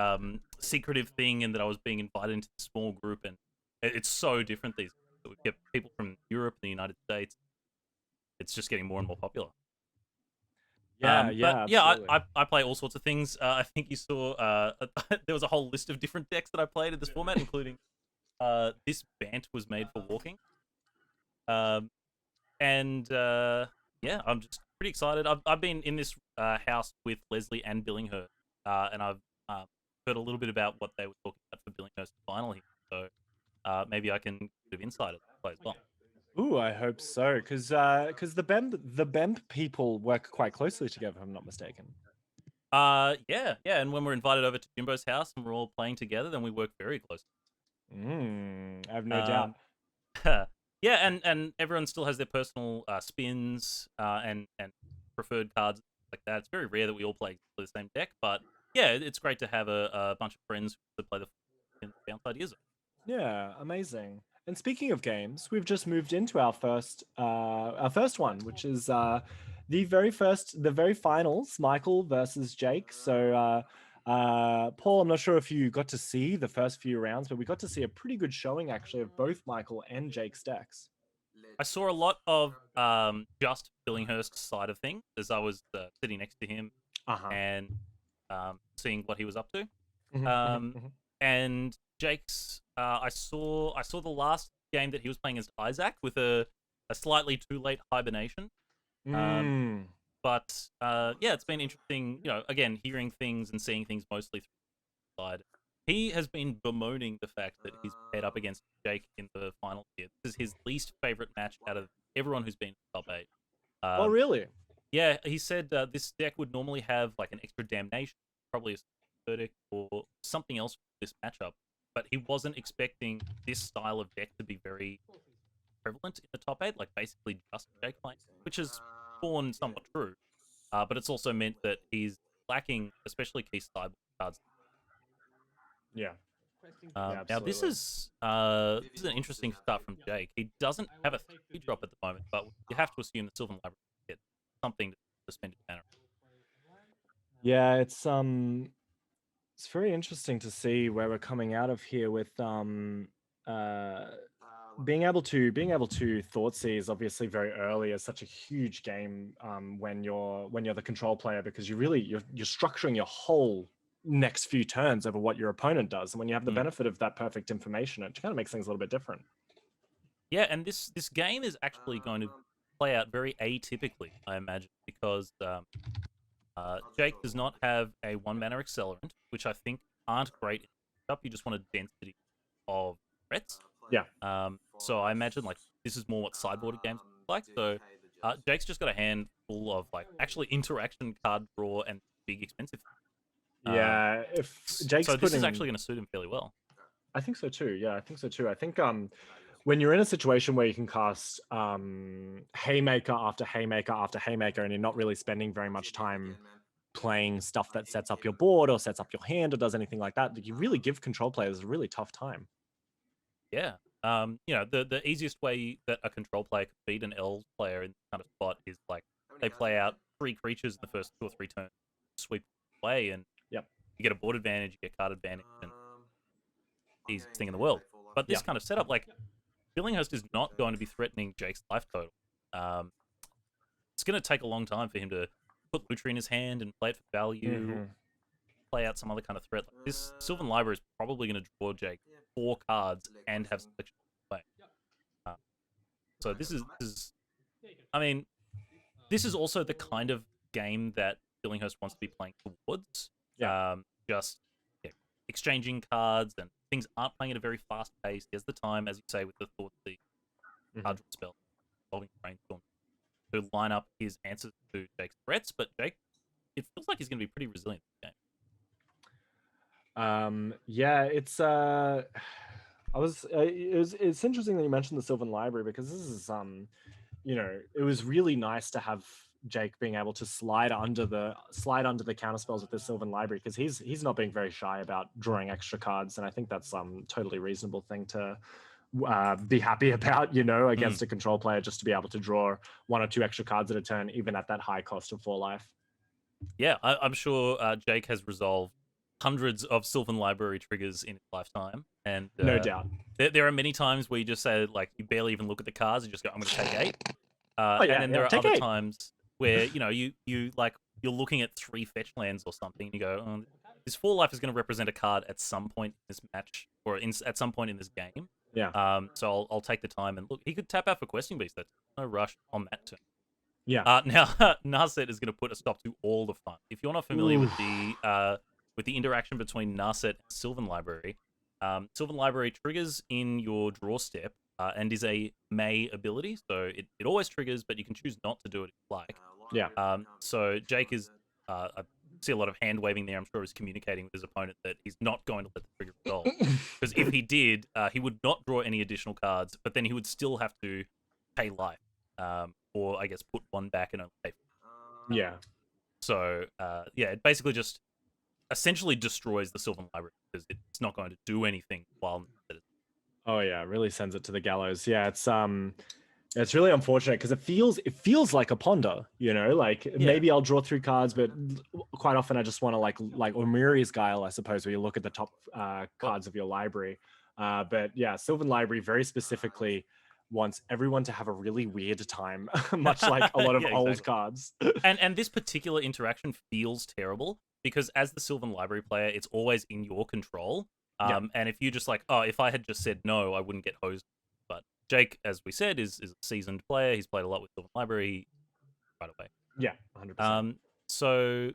secretive thing, and that I was being invited into a small group, and it's so different these days. We get people from Europe and the United States. It's just getting more and more popular. Yeah, But yeah, absolutely. I play all sorts of things. I think you saw there was a whole list of different decks that I played in this format, including this Bant was made for walking. Yeah, I'm just pretty excited. I've been in this house with Leslie and Billinghurst, and I've heard a little bit about what they were talking about for Billinghurst final here. So maybe I can give insight as play as well. Ooh, I hope so, because the Bemp people work quite closely together, if I'm not mistaken. Yeah, and when we're invited over to Jimbo's house and we're all playing together, then we work very closely. I have no doubt. Yeah, and everyone still has their personal spins and preferred cards like that. It's very rare that we all play the same deck, but yeah, it's great to have a bunch of friends to play the and bounce ideas. Yeah, amazing. And speaking of games, we've just moved into our first one, which is the very finals, Michael versus Jake. So Paul, I'm not sure if you got to see the first few rounds, but we got to see a pretty good showing actually of both Michael and Jake's decks. I saw a lot of just Billinghurst's side of things as I was sitting next to him and seeing what he was up to. And Jake's, I saw the last game that he was playing against Isaac with a slightly too late hibernation. But yeah, it's been interesting, again, hearing things and seeing things mostly through the side. He has been bemoaning the fact that he's paired up against Jake in the final here. This is his least favorite match out of everyone who's been in the top 8. Oh, really? Yeah, he said this deck would normally have like an extra damnation, probably a verdict or something else for this matchup, but he wasn't expecting this style of deck to be very prevalent in the top 8, like basically just Jake playing, which is born somewhat true. But it's also meant that he's lacking, especially key sideboard cards. Yeah. Now this is an interesting start from Jake. He doesn't have a 3 drop at the moment, but you have to assume the Sylvan Library will get something to suspend his mana. Yeah, it's very interesting to see where we're coming out of here with being able to Thoughtseize is obviously very early as such a huge game when you're the control player, because you're structuring your whole next few turns over what your opponent does, and when you have the benefit of that perfect information, it kind of makes things a little bit different. Yeah, and this game is actually going to play out very atypically, I imagine, because Jake does not have a 1 mana accelerant, which I think aren't great in up. You just want a density of threats. Yeah. So I imagine like this is more what sideboarded games look like. So Jake's just got a hand full of like actually interaction card draw and big expensive. Yeah, if Jake's so this is actually going to suit him fairly well. I think so too. Yeah, I think so too. I think when you're in a situation where you can cast haymaker after haymaker after haymaker, and you're not really spending very much time playing stuff that sets up your board or sets up your hand or does anything like that, you really give control players a really tough time. Yeah. The easiest way that a control player could beat an Elves player in this kind of spot is like they play out 3 creatures in the first 2 or 3 turns, sweep away, and you get a board advantage, you get card advantage, and easiest thing in the world. But this kind of setup, like Billinghurst is not going to be threatening Jake's life total. It's going to take a long time for him to put Lutri in his hand and play it for value, play out some other kind of threat. Like this Sylvan Library is probably going to draw Jake 4 cards and have selection to play. So this is, I mean, this is also the kind of game that Billinghurst wants to be playing towards. Just exchanging cards, and things aren't playing at a very fast pace. He has the time, as you say, with the Thoughtseize card spell, Evolving Brainstorm, to line up his answers to Jake's threats. But Jake, it feels like he's going to be pretty resilient in this game. Yeah, it's It's interesting that you mentioned the Sylvan Library, because this is it was really nice to have Jake being able to slide under the counter spells with the Sylvan Library, because he's not being very shy about drawing extra cards, and I think that's totally reasonable thing to be happy about, against a control player, just to be able to draw 1 or 2 extra cards at a turn, even at that high cost of 4 life. Yeah, I'm sure Jake has resolved hundreds of Sylvan Library triggers in his lifetime, and No doubt. There are many times where you just say, like, you barely even look at the cards, you just go, I'm going to take 8. And then there are other times where you're looking at 3 fetch lands or something, and you go, oh, this 4 life is going to represent a card at some point in this match, or at some point in this game. Yeah. So I'll take the time and look. He could tap out for Questing Beast. That's no rush on that turn. Yeah. Now Narset is going to put a stop to all the fun. If you're not familiar with the interaction between Narset and Sylvan Library, Sylvan Library triggers in your draw step and is a May ability, so it always triggers, but you can choose not to do it if you like. Yeah. So Jake is, I see a lot of hand waving there. I'm sure he's communicating with his opponent that he's not going to let the trigger resolve, because if he did, he would not draw any additional cards, but then he would still have to pay life, or I guess put 1 back and only pay. Yeah. So it basically just essentially destroys the Sylvan Library, because it's not going to do anything while. Oh yeah, it really sends it to the gallows. Yeah, it's really unfortunate, because it feels like a ponder, maybe I'll draw 3 cards, but quite often I just want to like Omiri's Guile, I suppose, where you look at the top cards of your library. But yeah, Sylvan Library very specifically wants everyone to have a really weird time, much like a lot of old cards. and this particular interaction feels terrible, because as the Sylvan Library player, it's always in your control. And if you just if I had just said no, I wouldn't get hosed. But Jake, as we said, is a seasoned player. He's played a lot with Sylvan Library right away. Yeah, 100%. So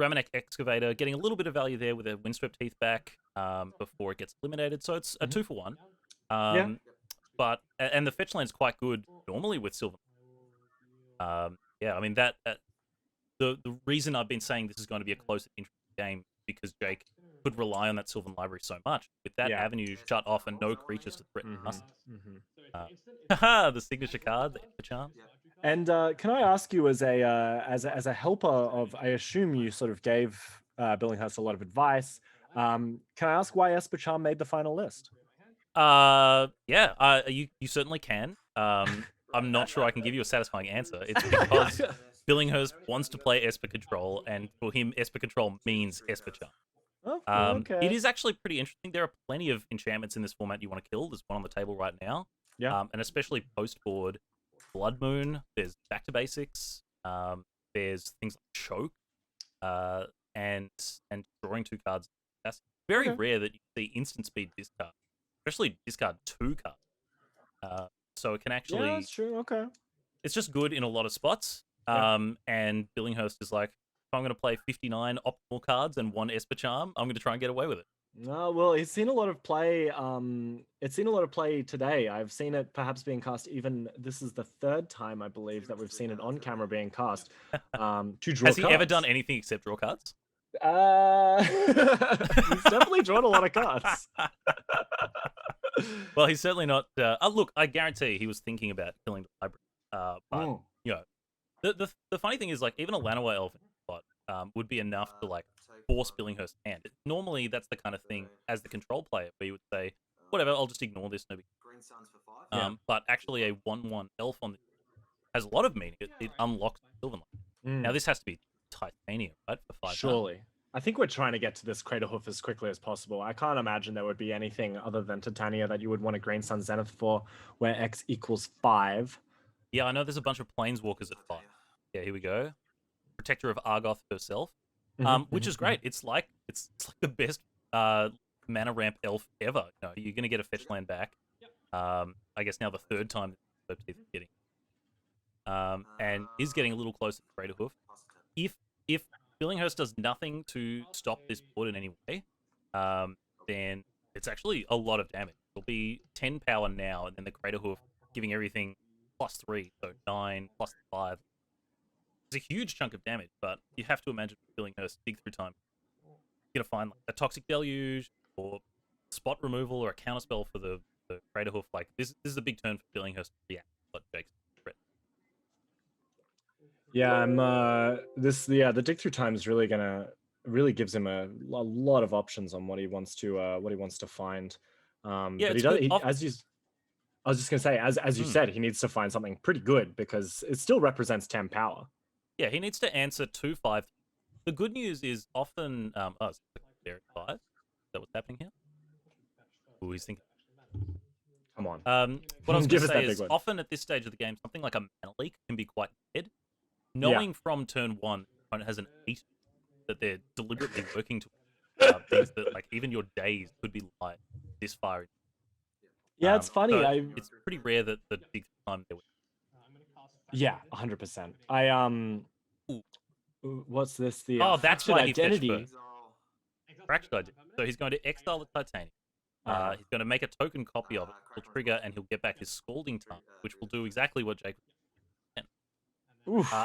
Ramanek Excavator getting a little bit of value there with a Windswept Heath back before it gets eliminated. So it's a 2 for 1. But and the fetch land's quite good normally with Sylvan. I mean that the reason I've been saying this is going to be a close, interesting game, because Jake could rely on that Sylvan Library so much. With that avenue shut off and no creatures to threaten us. The signature card, the Esper Charm. And can I ask you, as a helper of, I assume you sort of gave Billinghurst a lot of advice. Can I ask why Esper Charm made the final list? You certainly can. I'm not sure I can give you a satisfying answer. It's because Billinghurst wants to play Esper Control, and for him, Esper Control means Esper Charm. Okay. It is actually pretty interesting. There are plenty of enchantments in this format you want to kill. There's one on the table right now. Yeah. And especially post-board, Blood Moon, there's Back to Basics, there's things like Choke, and drawing 2 cards. That's very rare that you see instant speed discard, especially discard 2 cards. So it can actually... Yeah, that's true, okay. It's just good in a lot of spots. And Billinghurst is like, if I'm going to play 59 optimal cards and 1 Esper Charm, I'm going to try and get away with it. No, well, it's seen a lot of play. It's seen a lot of play today. I've seen it perhaps being cast. Even this is the 3rd time, I believe, that we've seen it on camera being cast. To draw. Has he ever done anything except draw cards? He's definitely drawn a lot of cards. Well, he's certainly not. Look, I guarantee he was thinking about killing the library. But the funny thing is, like, even a Llanowar Elf would be enough to force Billinghurst's hand. Normally, that's the kind of thing as the control player where you would say, whatever, I'll just ignore this. No big deal. But actually, a 1/1 elf on the has a lot of meaning. It unlocks Sylvan Library. Now, this has to be Titania, right? For 5. Surely. I think we're trying to get to this Craterhoof as quickly as possible. I can't imagine there would be anything other than Titania that you would want a Green Sun Zenith for, where X equals 5. Yeah, I know there's a bunch of Planeswalkers at 5. Yeah, here we go. Protector of Argoth herself, which is great. It's like the best mana ramp elf ever. You're going to get a fetch land back. I guess now the 3rd time that he's getting. And is getting a little closer to Craterhoof. If Billinghurst does nothing to stop this board in any way, then it's actually a lot of damage. It'll be 10 power now, and then the Craterhoof giving everything +3, so 9 +5. It's a huge chunk of damage, but you have to imagine Billinghurst dig through time. You're going to find a Toxic Deluge or spot removal or a counterspell for the Craterhoof, like this is a big turn for Billinghurst to react. But Jake's threat. Yeah, the dig through time is really gives him a lot of options on what he wants to find. Yeah, but it's he does. good. I was just gonna say, as you said, he needs to find something pretty good because it still represents 10 power. Yeah, he needs to answer 2/5. The good news is often it's like there 5. Is that what's happening here? Ooh, he's thinking. Come on. What I was Give going us to that say big is one. often at this stage of the game, something like a mana leak can be quite dead. Knowing from turn 1 the opponent has an 8 that they're deliberately working to means that like even your days could be live this far. Yeah, it's funny. So it's pretty rare that the dig time there. Yeah, 100%. What's this? The that's fractured why he fetched identity. first. Fractured identity. So he's going to exile the Titanium. He's going to make a token copy of it. It'll trigger, and he'll get back his Scalding Tongue, which will do exactly what Jake.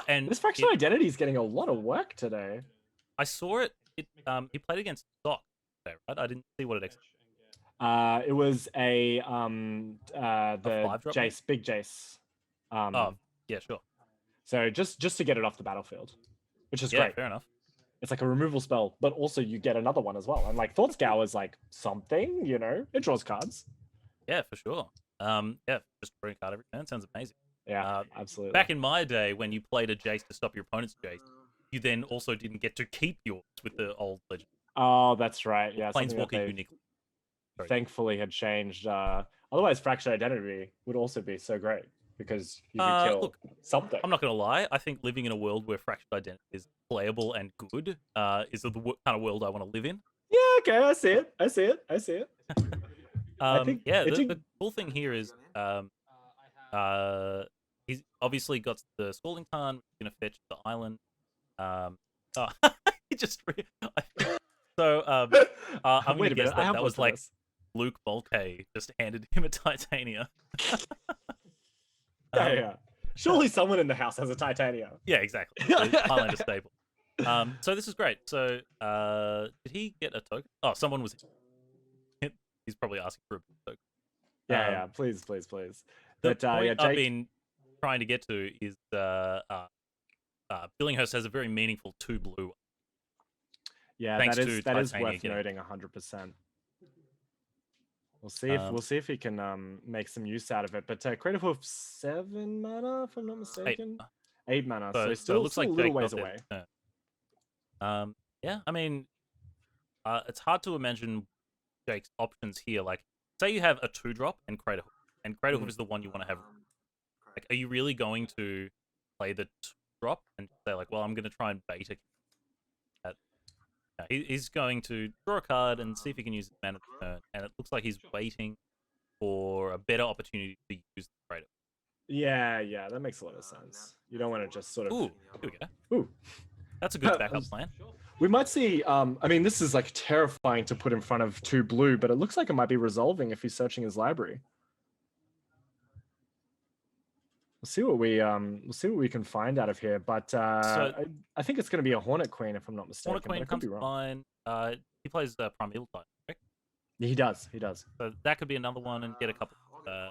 And this fractured identity is getting a lot of work today. I saw it. He played against Sock today, right? I didn't see what it exiled. It was the 5-drop Jace, big Jace. Yeah, sure. So just to get it off the battlefield, which is Yeah, great. fair enough. It's like a removal spell, but also you get another one as well. And like Thought Scour is like something, it draws cards. Yeah, for sure. Just drawing a card every turn sounds amazing. Yeah, absolutely. Back in my day, when you played a Jace to stop your opponent's Jace, you then also didn't get to keep yours with the old legend. Oh, that's right. Yeah, Planeswalker uniquely. Thankfully had changed. Otherwise, fractured identity would also be so great because you could kill something. I'm not going to lie. I think living in a world where fractured identity is playable and good is the kind of world I want to live in. Yeah, okay, I see it. The cool thing here is he's obviously got the Scalding Tarn, going to fetch the island. He just I'm going to guess that was like Luke Mulcahy just handed him a Titania. Yeah. Surely someone in the house has a Titania. Yeah, exactly. Highlander staple. So this is great. So did he get a token? Oh, someone was. He's probably asking for a token. Yeah, please. The But point I've Jake... been trying to get to is Billinghurst has a very meaningful 2 blue. Yeah, that is worth noting 100%. We'll see if he can make some use out of it. But Craterhoof 7 mana, if I'm not mistaken. 8 mana, so still it looks like a little Jake ways got away. Yeah, I mean, it's hard to imagine Jake's options here. Like, say you have a 2-drop and Craterhoof is the one you want to have. Like, are you really going to play the 2-drop and say like, well, I'm going to try and bait a he's going to draw a card and see if he can use his mana turn, and it looks like he's waiting for a better opportunity to use the Craterhoof. Yeah, that makes a lot of sense. You don't want to just sort of... Ooh, here we go. Ooh. That's a good backup plan. We might see, I mean, this is like terrifying to put in front of 2 blue, but it looks like it might be resolving if he's searching his library. We'll see what we can find out of here, but I think it's going to be a Hornet Queen if I'm not mistaken. Hornet Queen comes to mind. He plays Primeval type, right? Yeah, he does. So that could be another one and get a couple. Yeah,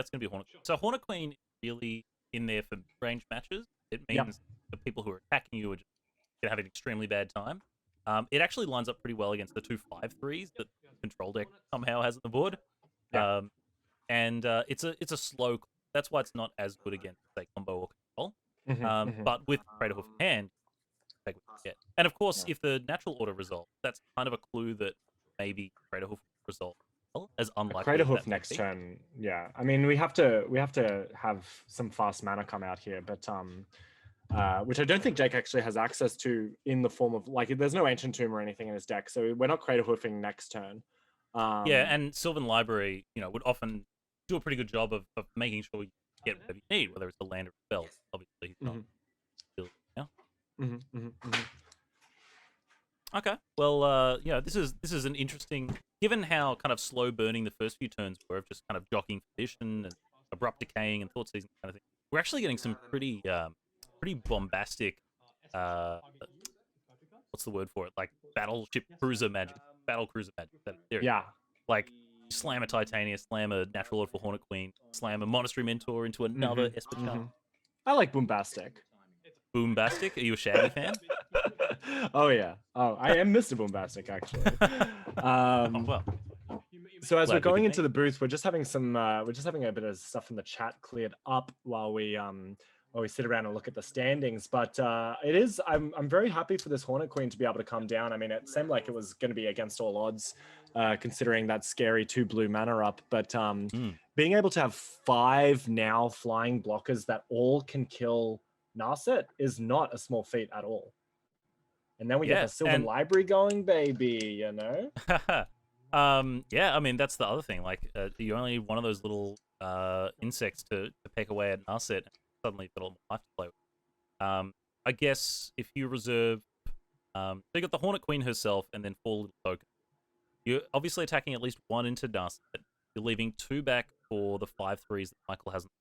it's going to be a Hornet Queen. So Hornet Queen is really in there for range matches. It means the people who are attacking you are just going to have an extremely bad time. It actually lines up pretty well against the 2 5/3s that Control deck somehow has on the board. Yeah. It's a slow. That's why it's not as good against, say, combo or control. But with Craterhoof in hand, take what you get. And of course, if the natural order resolves, that's kind of a clue that maybe Craterhoof resolve as unlikely. Craterhoof next turn. Yeah, I mean we have to have some fast mana come out here, but which I don't think Jake actually has access to in the form of like there's no Ancient Tomb or anything in his deck, so we're not Craterhoofing next turn. And Sylvan Library, would often do a pretty good job of making sure you get whatever you need, whether it's a land or a spell. Obviously, he's not. Okay. Well, this is an interesting, given how kind of slow burning the first few turns were of just kind of jockeying position and abrupt decaying and thought season kind of thing. We're actually getting some pretty bombastic. What's the word for it? Like battle cruiser magic. There Yeah. Like, slam a Titania, slam a Natural Order for Hornet Queen, slam a Monastery Mentor into another Esper Charm. I like Boombastic. Boombastic? Are you a Shaggy fan? Oh yeah. Oh, I am Mr. Boombastic actually. Oh, well. So as Glad we're we going could into the booth, we're just having a bit of stuff in the chat cleared up while we sit around and look at the standings. But I'm very happy for this Hornet Queen to be able to come down. I mean, it seemed like it was going to be against all odds, considering that scary 2 blue mana up. But being able to have 5 now flying blockers that all can kill Narset is not a small feat at all. And then we get the Sylvan Library going, baby, you know? Yeah, I mean, that's the other thing. Like, you're only one of those little insects to peck away at Narset, and suddenly you've got a lot more life to play with. I guess if you reserve... so you got the Hornet Queen herself, and then 4 little tokens. You're obviously attacking at least 1 into Narset. You're leaving 2 back for the 5/3s that Michael hasn't.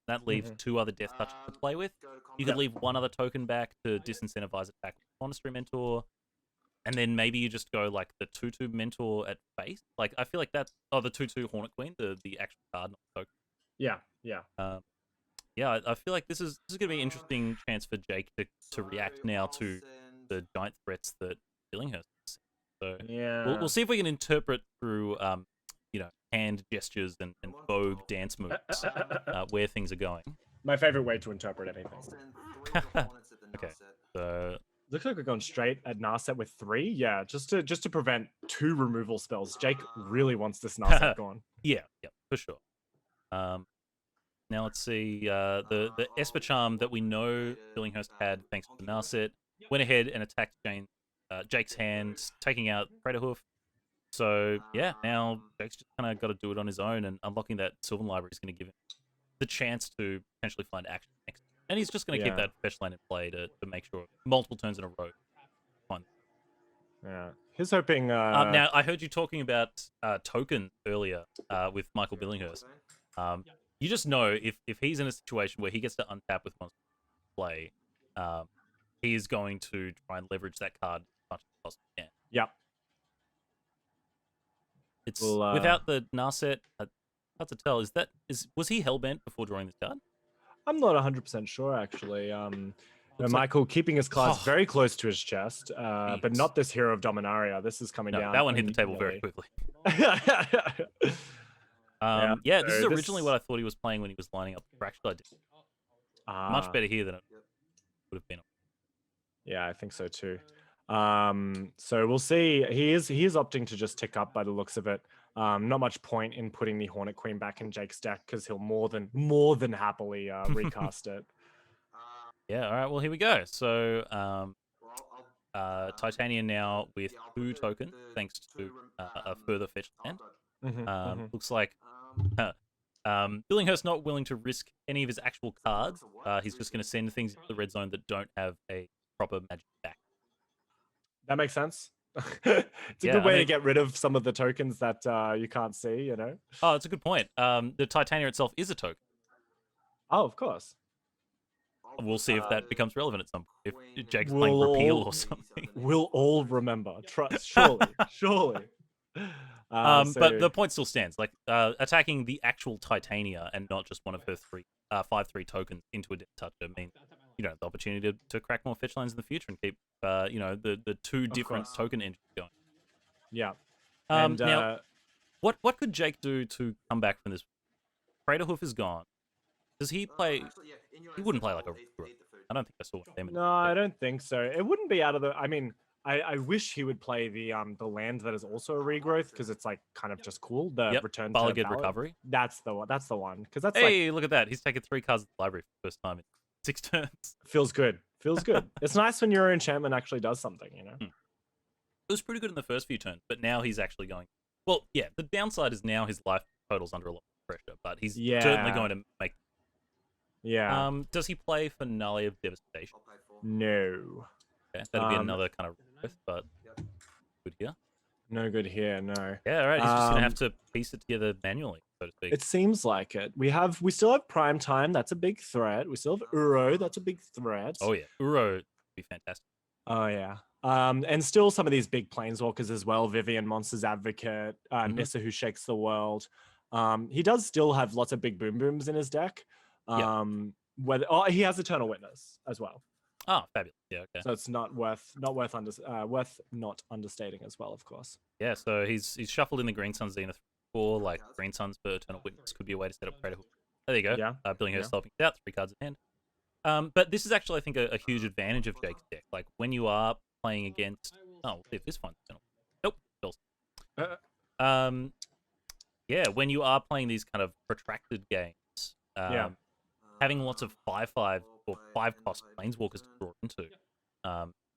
That leaves 2 other Death Touches to play with. You could leave 1 other token back to disincentivize attack with Monastery Mentor. And then maybe you just go like the 2/2 Mentor at face. Like, I feel like that's... Oh, the 2/2 Hornet Queen, the actual card, not the token. Yeah. Yeah, I feel like this is going to be an interesting chance for Jake to react now to the giant threats that Billinghurst is. So yeah, we'll see if we can interpret through hand gestures and vogue dance moves where things are going. My favorite way to interpret anything. Okay, so looks like we're going straight at Narset with 3. Yeah, just to prevent 2 removal spells. Jake really wants this Narset gone. Yeah, for sure. Now let's see. The Esper Charm that we know Billinghurst had thanks to Narset went ahead and attacked Jake's hand, taking out Predatorhoof. So yeah, now Jake's just kind of got to do it on his own, and unlocking that Sylvan Library is going to give him the chance to potentially find action next. And he's just going to keep that fetch land in play to make sure multiple turns in a row. Fine. Yeah, he's hoping. Now I heard you talking about tokens earlier with Michael Billinghurst. You just know if he's in a situation where he gets to untap with one play, he is going to try and leverage that card as much as possible. Yeah. Yep. It's without the Narset. Hard to tell. Was he hellbent before drawing this card? I'm not 100% sure actually. Michael keeping his cards very close to his chest, but not this Hero of Dominaria. This is coming down. That one hit the table very quickly. This is originally what I thought he was playing when he was lining up the Fractured Identity. Much better here than it would have been. Yeah, I think so too. So we'll see. He is opting to just tick up by the looks of it. Not much point in putting the Hornet Queen back in Jake's deck because he'll more than happily recast it. Yeah, all right, well, here we go. So Titania now with 2 tokens thanks to a further fetch land. Looks like Billinghurst not willing to risk any of his actual cards. He's just going to send things into the red zone that don't have a proper magic back. That makes sense. It's a good way to get rid of some of the tokens that you can't see, you know? Oh, that's a good point. The Titania itself is a token. Oh, of course. We'll see if that becomes relevant at some point. If Jake's playing Repeal or something. We'll all remember. Trust, surely. But the point still stands. Like, attacking the actual Titania and not just one of her 5/3 tokens into a Death Toucher means, the opportunity to crack more fetch lines in the future and keep, the 2 different token engines going. Yeah. Now, what could Jake do to come back from this? Predatorhoof is gone. Does he play? He wouldn't play like a regrowth. I don't think I saw them. No, I don't think so. It wouldn't be out of the. I mean, I wish he would play the land that is also a regrowth because it's like kind of just cool. The return to Balagid Recovery. That's the one. Because that's look at that. He's taken 3 cards at the library for the first time in 6 turns. Feels good. It's nice when your enchantment actually does something, you know. It was pretty good in the first few turns, but now he's actually going. Well, yeah. The downside is now his life total's under a lot of pressure, but he's certainly going to make. Yeah. Does he play Finale of Devastation? No. Okay, that'd be another kind of risk, but good here. No good here, no. Yeah, all right. He's just gonna have to piece it together manually, so to speak. It seems like it. We still have Prime Time. That's a big threat. We still have Uro. That's a big threat. Oh yeah, Uro would be fantastic. Oh yeah. And still some of these big planeswalkers as well. Vivian, Monsters Advocate, Nissa, who shakes the world. He does still have lots of big boom booms in his deck. He has Eternal Witness as well. Oh, fabulous. Yeah, okay. So it's worth not understating as well, of course. Yeah, so he's shuffled in the Green Sun Zenith 4, like Green Suns for Eternal Witness could be a way to set up Crater Hook. There you go. Yeah. Billinghurst helping out, 3 cards in hand. But this is actually, I think, a huge advantage of Jake's deck. Like, when you are playing against... Oh, we'll see if this finds Eternal. Nope. Yeah, when you are playing these kind of protracted games, having lots of 5/5 or 5-cost planeswalkers to draw into,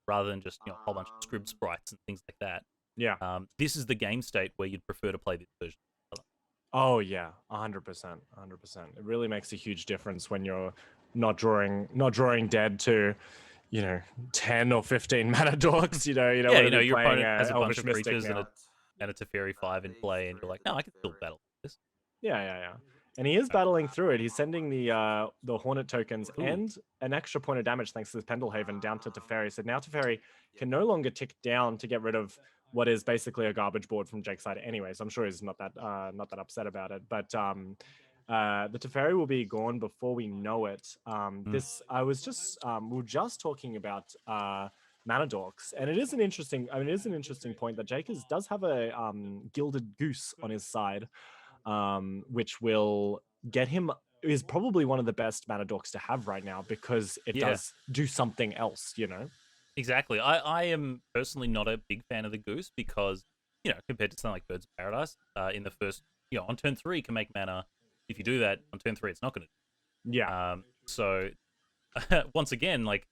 rather than just a whole bunch of scrib sprites and things like that. Yeah. This is the game state where you'd prefer to play this version. Oh yeah, 100%, 100%. It really makes a huge difference when you're not drawing dead to, 10 or 15 mana dorks. Your playing opponent has a bunch Elvish of Mystic creatures now. and a Teferi 5 in play, and you're like, no, I can still battle this. Yeah. And he is battling through it. He's sending the Hornet tokens Ooh. and an extra point of damage thanks to this Pendlehaven down to Teferi. So now Teferi can no longer tick down to get rid of what is basically a garbage board from Jake's side anyway. So I'm sure he's not that upset about it. But the Teferi will be gone before we know it. We were just talking about mana dorks, and it is an interesting point that Jake does have a gilded goose on his side, which will get him, is probably one of the best mana dorks to have right now because it does do something else, Exactly. I am personally not a big fan of the goose because, compared to something like Birds of Paradise, in the first, on turn 3 can make mana. If you do that on turn 3, it's not going to. Yeah. So once again, like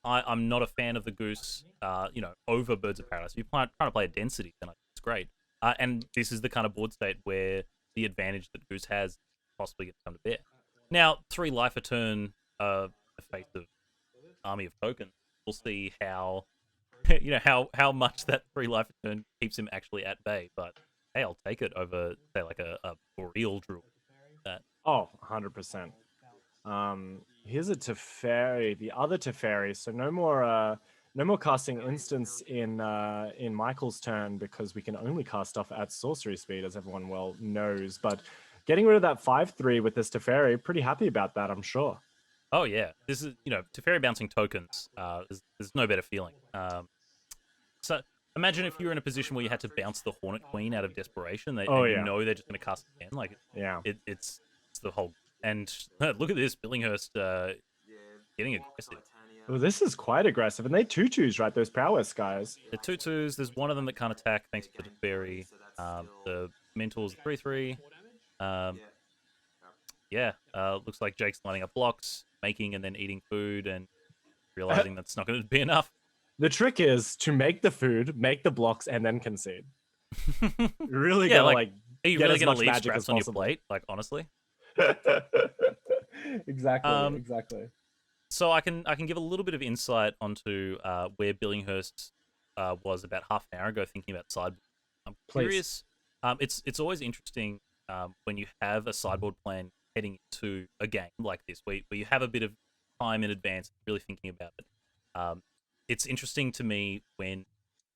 I'm not a fan of the goose, over Birds of Paradise. If you're trying to play a density, then it's great. And this is the kind of board state where the advantage that goose has possibly gets come to bear. Now, 3 life a turn, the face of army of tokens. We'll see how, how much that 3 life a turn keeps him actually at bay. But hey, I'll take it over, say, like a Boreal Druid. Oh, 100%. Here's a Teferi, the other Teferi. So no more casting instance in Michael's turn because we can only cast stuff at sorcery speed, as everyone well knows. But getting rid of that 5/3 with this Teferi, pretty happy about that, I'm sure. Oh yeah, this is Teferi bouncing tokens. There's no better feeling. So imagine if you were in a position where you had to bounce the Hornet Queen out of desperation. They're just going to cast it again. Like it's the whole. And look at this, Billinghurst getting aggressive. Well, this is quite aggressive, and they 2/2s, right? Those prowess guys. The 2/2s. There's one of them that can't attack thanks to the Teferi. The Mental's 3/3. Looks like Jake's lining up blocks, making and then eating food, and realizing that's not going to be enough. The trick is to make the food, make the blocks, and then concede. Really gotta are you get really as going much to leave magic scraps as on your possible. plate? Like honestly. Exactly. So I can give a little bit of insight onto where Billinghurst was about half an hour ago, thinking about sideboard. I'm curious. It's always interesting when you have a sideboard plan heading into a game like this, where you have a bit of time in advance, really thinking about it. It's interesting to me when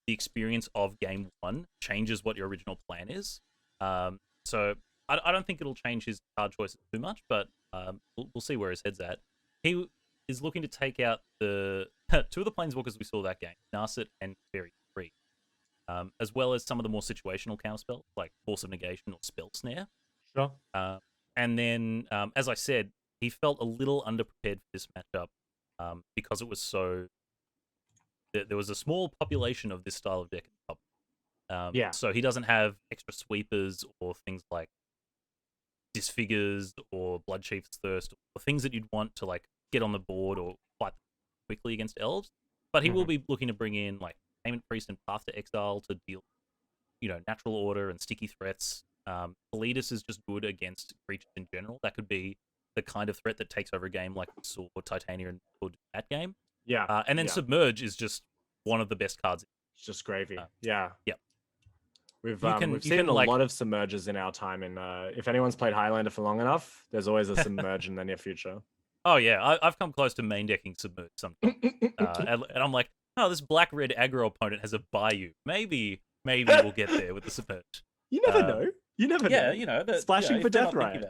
the experience of game 1 changes what your original plan is. So I don't think it'll change his card choices too much, but we'll see where his head's at. He is looking to take out the 2 of the planeswalkers we saw that game, Narset and Fairy 3, as well as some of the more situational counterspells like Force of Negation or Spell Snare. Sure. And then, as I said, he felt a little underprepared for this matchup because it was so... There was a small population of this style of deck in the top. So he doesn't have extra sweepers or things like Disfigures or Bloodchief's Thirst, or things that you'd want to like get on the board or fight quickly against elves. But he will be looking to bring in like Payment Priest and Path to Exile to deal, natural order and sticky threats. Elidus is just good against creatures in general. That could be the kind of threat that takes over a game like we saw Titania and that game. Yeah. And then Submerge is just one of the best cards. It's just gravy. Yeah. We've You seen can, a like- lot of Submerges in our time, and if anyone's played Highlander for long enough, there's always a Submerge in the near future. Oh yeah, I've come close to main decking Submerge sometimes, and I'm like, oh, this black-red aggro opponent has a Bayou. Maybe we'll get there with the Submerge. You never know. You never know. Yeah, Splashing for death, right?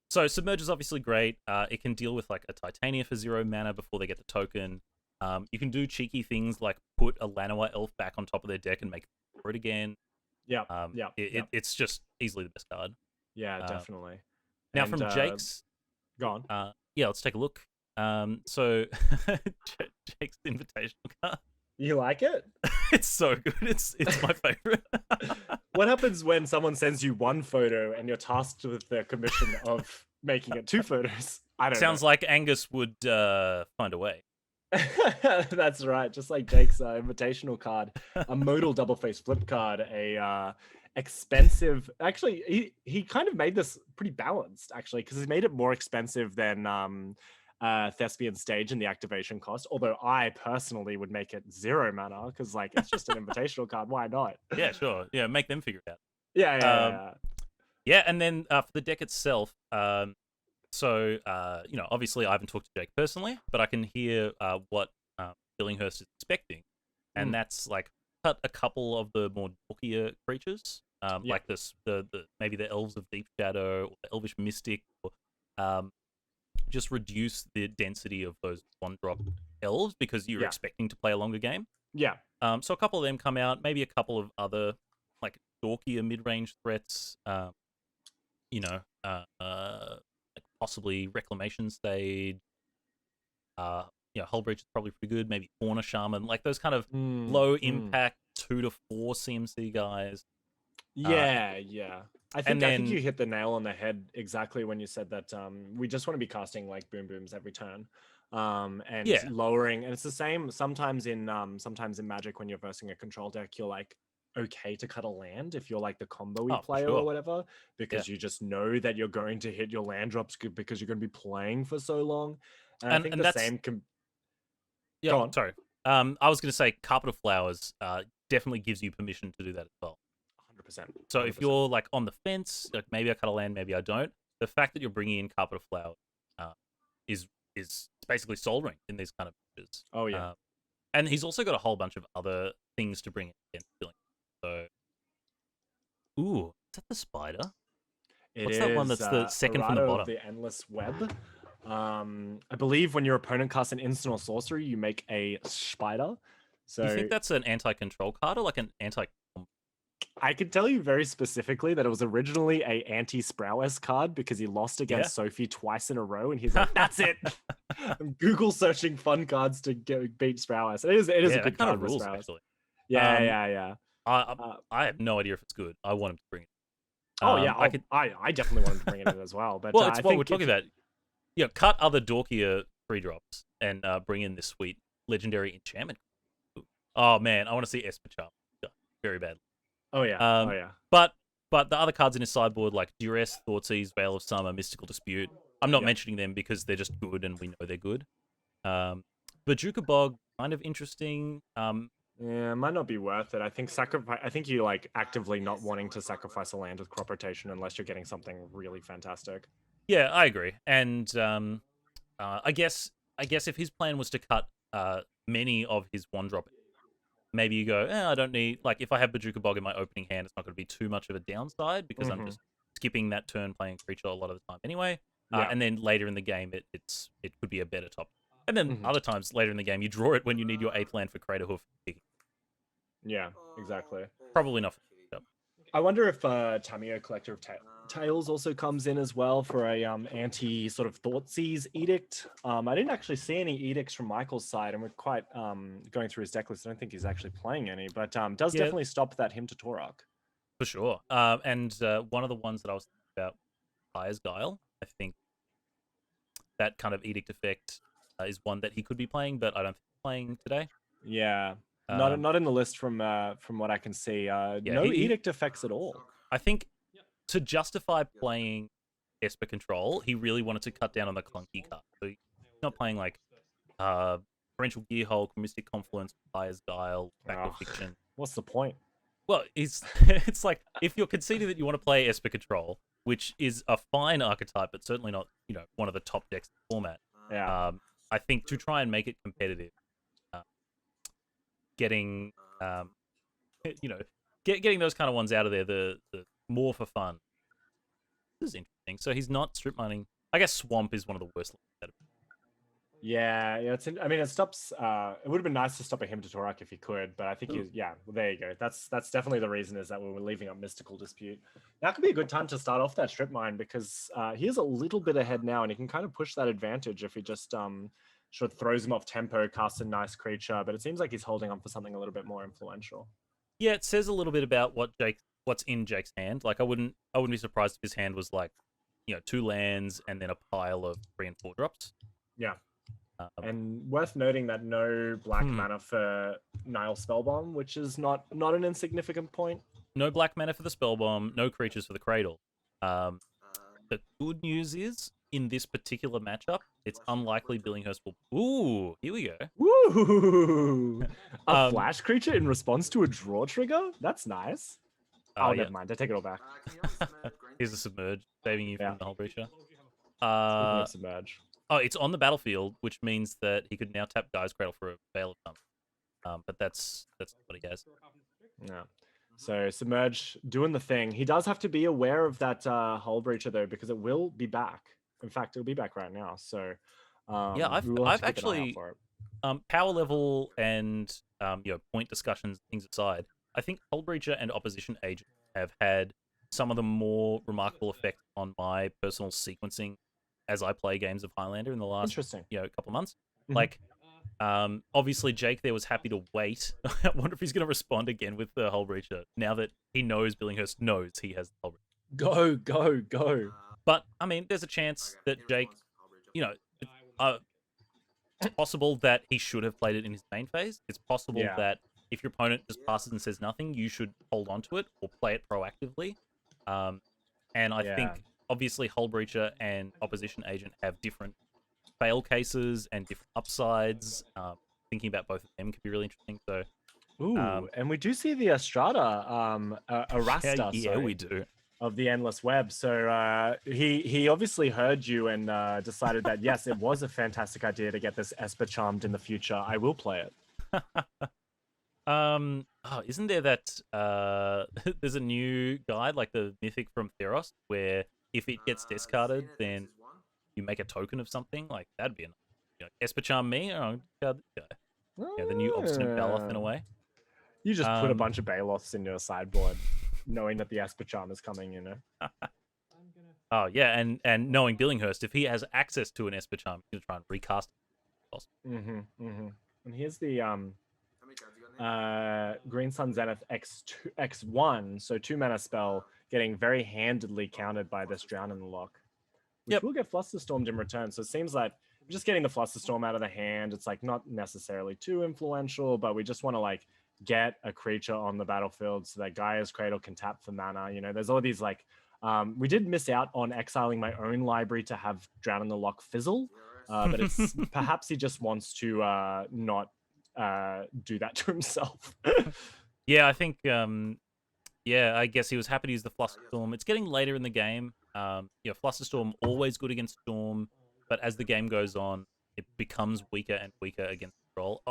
So Submerge is obviously great. It can deal with like a Titania for 0 mana before they get the token. You can do cheeky things like put a Lanoa Elf back on top of their deck and make it for it again. Yeah, It's just easily the best card. Yeah, definitely. Now from Jake's... Go on. Yeah, let's take a look. So Jake's invitational card. You like it? It's so good. It's my favorite. What happens when someone sends you one photo and you're tasked with the commission of making it 2 photos? I don't know. Sounds like Angus would find a way. That's right. Just like Jake's invitational card, a modal double face flip card, a expensive. Actually, he kind of made this pretty balanced actually, because he made it more expensive than Thespian Stage and the activation cost. Although I personally would make it 0 mana because like it's just an invitational card. Why not? Yeah, sure. Yeah, make them figure it out. Yeah. And then for the deck itself, so obviously I haven't talked to Jake personally, but I can hear what Billinghurst is expecting, and that's like cut a couple of the more dorkier creatures, like this the maybe the Elves of Deep Shadow or the Elvish Mystic, or just reduce the density of those 1-drop elves because you're expecting to play a longer game. Yeah. So a couple of them come out, maybe a couple of other like dorkier mid-range threats, like possibly Reclamation Stage. Hull Breach is probably pretty good. Maybe Fauna Shaman, like those kind of low impact 2 to 4 CMC guys. Yeah. I think you hit the nail on the head exactly when you said that we just want to be casting like boom booms every turn. Lowering, and it's the same sometimes in Magic when you're versing a control deck, you're like okay to cut a land if you're like the combo-y player or whatever, because you just know that you're going to hit your land drops because you're going to be playing for so long. And I think the same Go on. Sorry. I was going to say Carpet of Flowers definitely gives you permission to do that as well. 100%. So if you're like on the fence, like maybe I cut a land, maybe I don't, the fact that you're bringing in Carpet of Flowers is basically Soul Ring in these kind of pitches. Oh yeah. And he's also got a whole bunch of other things to bring in against Billing. So, ooh, is that the spider? What's that one that's the second from the bottom? The Endless Web. I believe when your opponent casts an instant or sorcery, you make a spider. So do you think that's an anti-control card or like an anti? I can tell you very specifically that it was originally a anti-Sprowess card because he lost against Sophie twice in a row, and he's like, "That's it." I'm Google searching fun cards to beat Sprowess. It is a good card. Rules, actually. Yeah. I have no idea if it's good. I want him to bring it. I definitely want him to bring it in as well. But it's what we're talking about. Cut other dorkier 3-drops and bring in this sweet legendary enchantment. Oh man, I want to see Esper Charm very badly. Oh yeah. But the other cards in his sideboard like Duress, Thoughtseize, Veil of Summer, Mystical Dispute. I'm not mentioning them because they're just good and we know they're good. Bajuka Bog, kind of interesting. Yeah, it might not be worth it. I think you like actively not wanting to sacrifice a land with crop rotation unless you're getting something really fantastic. Yeah, I agree. And I guess if his plan was to cut many of his 1-drop, maybe you go, I don't need, like if I have Bajuka Bog in my opening hand, it's not going to be too much of a downside because I'm just skipping that turn playing creature a lot of the time anyway. And then later in the game, it could be a better top. And then other times later in the game, you draw it when you need your 8th land for Crater Hoof. Yeah, exactly. Probably not. I wonder if Tamio Collector of Tales also comes in as well for a anti sort of Thoughtseize edict. I didn't actually see any edicts from Michael's side, and we're quite going through his deck list. I don't think he's actually playing any, but does definitely stop that him to Torok. For sure. And one of the ones that I was thinking about, Fire's Guile, I think that kind of edict effect is one that he could be playing, but I don't think he's playing today. Yeah. Not in the list from what I can see. No edict effects at all. I think to justify playing Esper Control, he really wanted to cut down on the clunky card. So he's not playing like Torrential Gearhulk, Mystic Confluence, Fire's Guile, Factor Fiction. What's the point? Well, it's like if you're conceding that you want to play Esper Control, which is a fine archetype, but certainly not one of the top decks in the format. Yeah. I think to try and make it competitive, getting getting those kind of ones out of there, the more for fun. This is interesting. So he's not strip mining. I guess Swamp is one of the worst. Yeah, I mean, it stops. It would have been nice to stop a him to Torak if he could, but I think well, there you go. That's definitely the reason, is that we were leaving up Mystical Dispute. Now could be a good time to start off that strip mine, because he is a little bit ahead now, and he can kind of push that advantage if he just sort of throws him off tempo, casts a nice creature. But it seems like he's holding on for something a little bit more influential. Yeah, it says a little bit about what's in Jake's hand. Like I wouldn't be surprised if his hand was like, 2 lands and then a pile of 3 and 4 drops. Yeah. And worth noting that no black mana for Nile Spellbomb, which is not an insignificant point. No black mana for the Spellbomb, no creatures for the Cradle. The good news is, in this particular matchup, it's unlikely Billinghurst will... Ooh, here we go. Woo! A flash creature in response to a draw trigger? That's nice. Oh, never mind. I take it all back. Here's a Submerge, saving you from the whole creature. Submerge. Oh, it's on the battlefield, which means that he could now tap Guy's Cradle for a Veil of Something. But that's what he has. Yeah. So Submerge doing the thing. He does have to be aware of that Hull Breacher, though, because it will be back. In fact, it'll be back right now. So I've actually power level and point discussions, things aside, I think Hull Breacher and Opposition Agent have had some of the more remarkable effects on my personal sequencing as I play games of Highlander in the last couple of months. Mm-hmm. Like, obviously Jake there was happy to wait. I wonder if he's going to respond again with the Hull Breacher now that he knows Billinghurst knows he has the Hull Breacher. Go. But I mean, there's a chance that Jake, it's possible that he should have played it in his main phase. It's possible that if your opponent just passes and says nothing, you should hold on to it or play it proactively. And I think obviously Hull Breacher and Opposition Agent have different fail cases and different upsides. Thinking about both of them could be really interesting. So, and we do see the Strata, Arasta. Yeah, we do. Of the Endless Web. So he obviously heard you and decided that, yes, it was a fantastic idea to get this Esper charmed in the future. I will play it. Isn't there that there's a new guide, like the Mythic from Theros, where if it gets discarded, then you make a token of something? Like, that'd be Esper charm me? The new Obstinate Baloth in a way. You just put a bunch of Baloths in your sideboard, knowing that the Esper charm is coming, Oh, yeah, and knowing Billinghurst, if he has access to an Esper charm, he's going to try and recast it. And here's the Green Sun Zenith X1, so 2 mana spell, getting very handedly countered by this Drown in the Lock, which will get Flusterstormed in return. So it seems like we're just getting the Flusterstorm out of the hand. It's like not necessarily too influential, but we just want to like get a creature on the battlefield so that Gaia's Cradle can tap for mana. There's all these like we did miss out on exiling my own library to have Drown in the Lock fizzle, but it's perhaps he just wants to not do that to himself. Yeah, I think I guess he was happy to use the Flusterstorm. It's getting later in the game. Flusterstorm always good against Storm, but as the game goes on, it becomes weaker and weaker against Control.